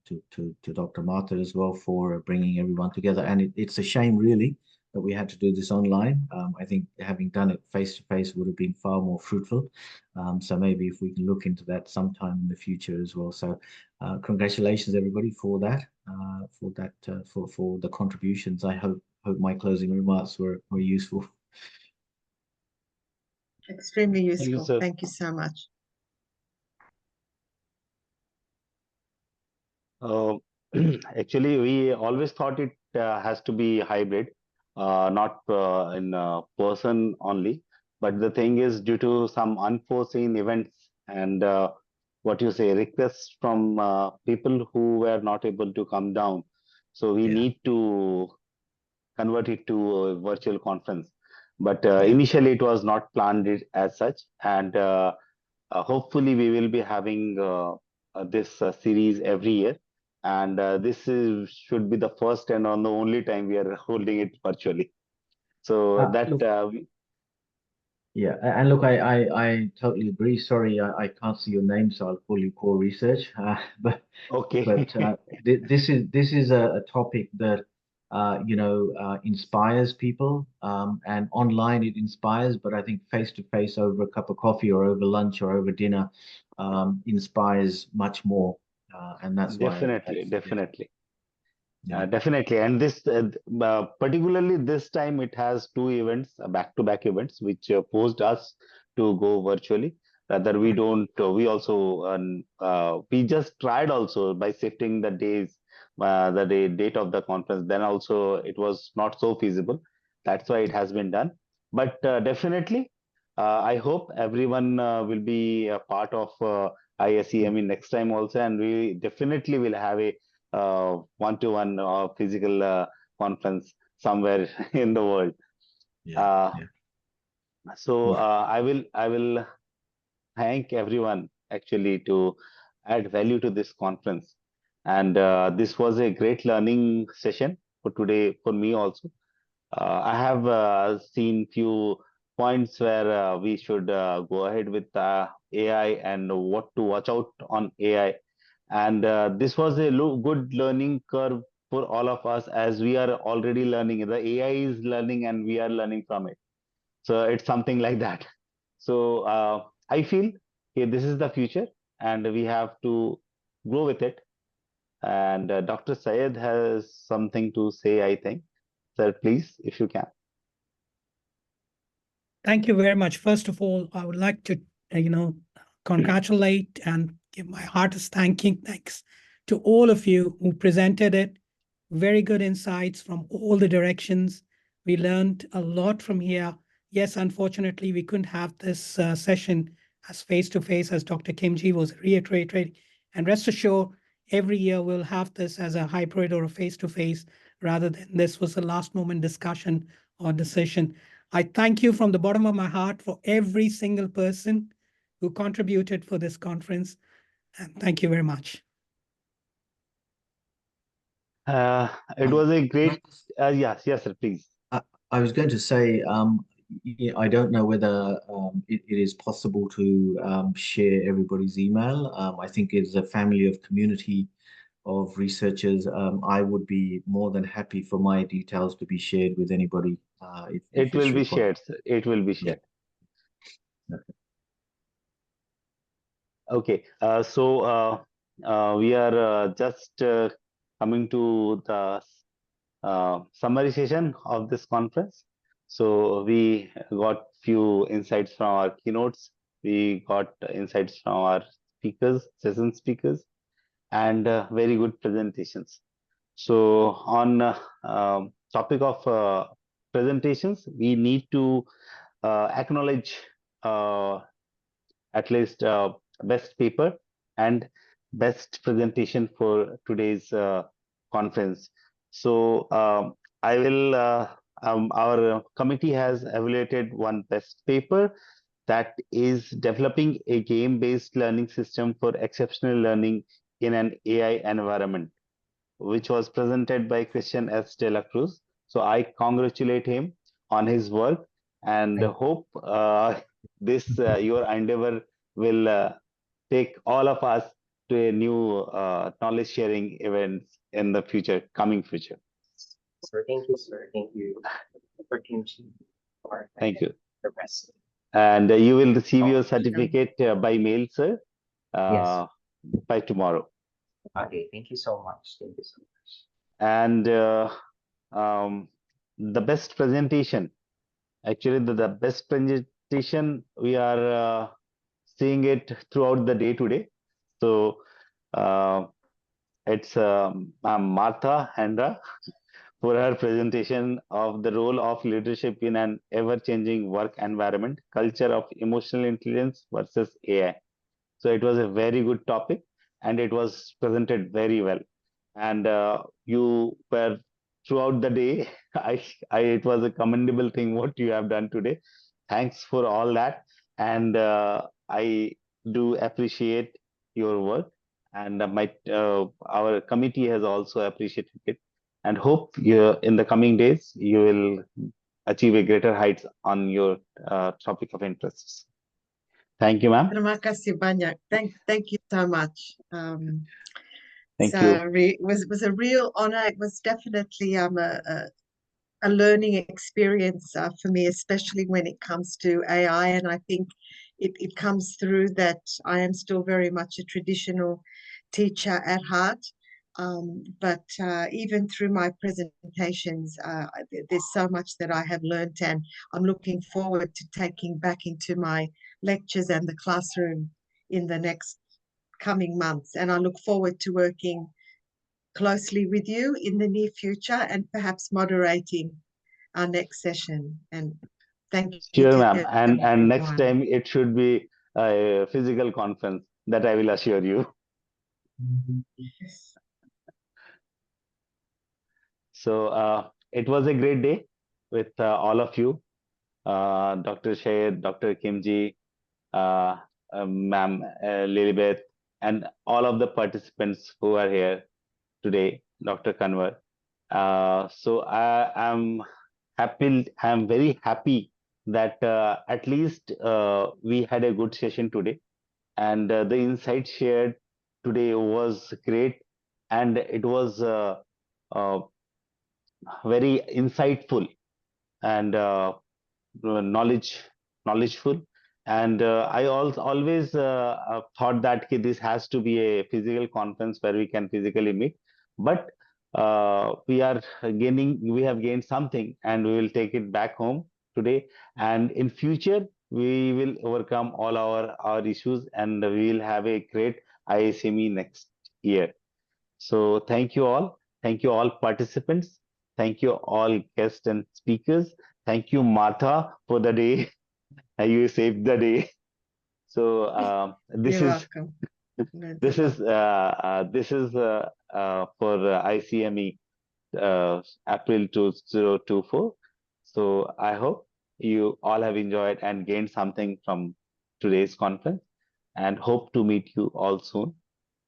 to Dr. Martha as well for bringing everyone together. And it's a shame, really, that we had to do this online. I think having done it face to face would have been far more fruitful. So maybe if we can look into that sometime in the future as well. So congratulations, everybody, for that, for the contributions. I hope my closing remarks were useful. Extremely Thank you, useful. sir. Thank you so much. Actually, we always thought it has to be hybrid, not in person only. But the thing is, due to some unforeseen events and what you say, requests from people who were not able to come down, so we need to convert it to a virtual conference. But initially, it was not planned as such, and hopefully, we will be having this series every year. And should be the first and on the only time we are holding it virtually. So Look, yeah, and look, I totally agree. Sorry, I can't see your name, so I'll call you Core Research. But okay, this is a topic that inspires people, and online it inspires. But I think face to face over a cup of coffee or over lunch or over dinner inspires much more, and that's why definitely, definitely. Yeah. Definitely, and this particularly this time it has two events, back-to-back events, which forced us to go virtually. Rather, we don't. We also we just tried also by shifting the days, date of the conference. Then also it was not so feasible. That's why it has been done. But definitely, I hope everyone will be a part of ISEME next time also, and we definitely will have a one-to-one physical conference somewhere in the world. So I will thank everyone actually to add value to this conference, and this was a great learning session for today for me also. I have seen few points where we should go ahead with AI and what to watch out on AI. And this was a good learning curve for all of us, as we are already learning. The AI is learning and we are learning from it. So it's something like that. So I feel this is the future and we have to grow with it. And Dr. Syed has something to say, I think. Sir, please, if you can. Thank you very much. First of all, I would like to, congratulate and give my heartiest thanks to all of you who presented it. Very good insights from all the directions. We learned a lot from here. Yes, unfortunately, we couldn't have this session as face-to-face as Dr. Kimji was reiterating. And rest assured, every year we'll have this as a hybrid or a face-to-face rather than this was a last moment discussion or decision. I thank you from the bottom of my heart for every single person who contributed for this conference. And thank you very much. It was a great, yes, sir, please. I was going to say, I don't know whether it is possible to share everybody's email. I think as a family of community of researchers, I would be more than happy for my details to be shared with anybody. If It will it's be required. shared, sir. It will be shared. Okay, so we are just coming to the summary session of this conference. So we got few insights from our keynotes. We got insights from our speakers, session speakers, and very good presentations. So on topic of presentations, we need to acknowledge at least best paper and best presentation for today's conference. So I will, our committee has evaluated one best paper that is developing a game-based learning system for exceptional learning in an AI environment, which was presented by Christian S. De La Cruz. So I congratulate him on his work and hope this your endeavor will take all of us to a new knowledge sharing events in the future, coming future. Sir, thank you, sir. Thank you for Kimchi. Thank you. The rest. And you will receive your certificate by mail, sir, Yes. by tomorrow. Okay, thank you so much. Thank you so much. And the best presentation, actually the best presentation, we are seeing it throughout the day today. So it's Martha Hendra for her presentation of the role of leadership in an ever-changing work environment, culture of emotional intelligence versus AI. So it was a very good topic and it was presented very well. And you were throughout the day, it was a commendable thing what you have done today. Thanks for all that. And I do appreciate your work. And our committee has also appreciated it. And hope in the coming days, you will achieve a greater heights on your topic of interests. Thank you, ma'am. Terima kasih banyak. Thank you so much. Thank you. It was a real honor. It was definitely a learning experience for me, especially when it comes to AI. And I think it comes through that I am still very much a traditional teacher at heart. But even through my presentations, there's so much that I have learned, and I'm looking forward to taking back into my lectures and the classroom in the next coming months. And I look forward to working closely with you in the near future and perhaps moderating our next session. And thank you. Sure, ma'am. And next time it should be a physical conference, that I will assure you. Yes. So it was a great day with all of you, Dr. Shahid, Dr. Kimji, ma'am Lilibeth, and all of the participants who are here today, Dr. Kanwar. So I'm very happy that at least we had a good session today, and the insight shared today was great, and it was very insightful and knowledgeful. And I also always thought that this has to be a physical conference where we can physically meet, but we have gained something, and we will take it back home today. And in future, we will overcome all our issues, and we will have a great ISME next year. So thank you all. Thank you all participants. Thank you all guests and speakers. Thank you, Martha, for the day. You saved the day. So this You're is welcome. this is for ICME April 2024. So I hope you all have enjoyed and gained something from today's conference, and hope to meet you all soon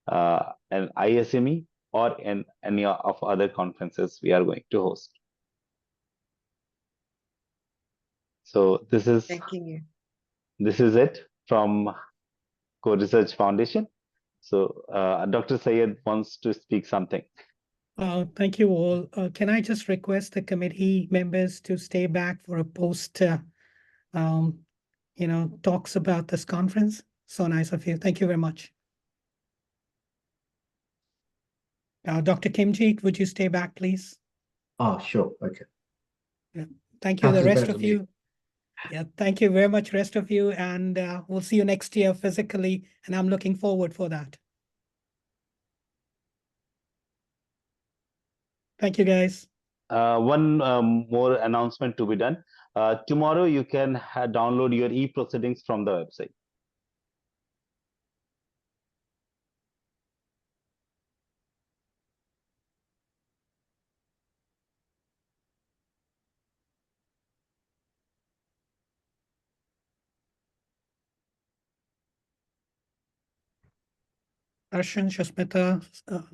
in ISME or in any of other conferences we are going to host. So Thanking you. This is it from Core Research Foundation. So Dr. Sayed wants to speak something. Thank you all. Can I just request the committee members to stay back for a post, talks about this conference? So nice of you. Thank you very much. Dr. Kimji, would you stay back, please? Oh, sure. Okay. Yeah. Thank you, the Sounds rest better of to me. you. Yeah, thank you very much, rest of you. And we'll see you next year physically. And I'm looking forward for that. Thank you, guys. One more announcement to be done. Tomorrow you can download your e-proceedings from the website. Darshan, Shasmita,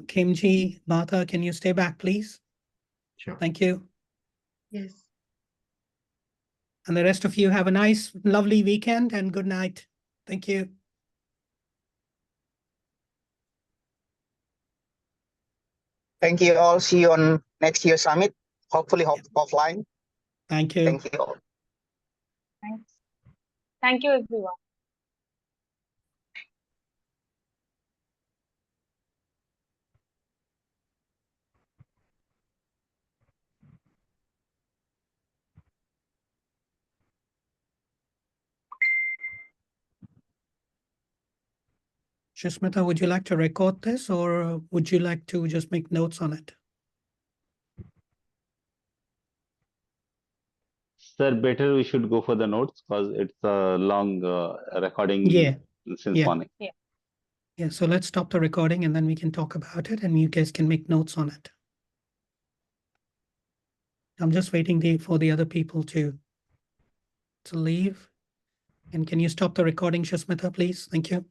Kimji, Martha, can you stay back, please? Sure. Thank you. Yes. And the rest of you have a nice, lovely weekend and good night. Thank you. Thank you all. See you on next year's summit, hopefully offline. Thank you. Thank you all. Thanks. Thank you, everyone. Shasmita, would you like to record this or would you like to just make notes on it? Sir, better we should go for the notes because it's a long recording since morning. Yeah, so let's stop the recording and then we can talk about it and you guys can make notes on it. I'm just waiting for the other people to leave. And can you stop the recording, Shasmita, please? Thank you.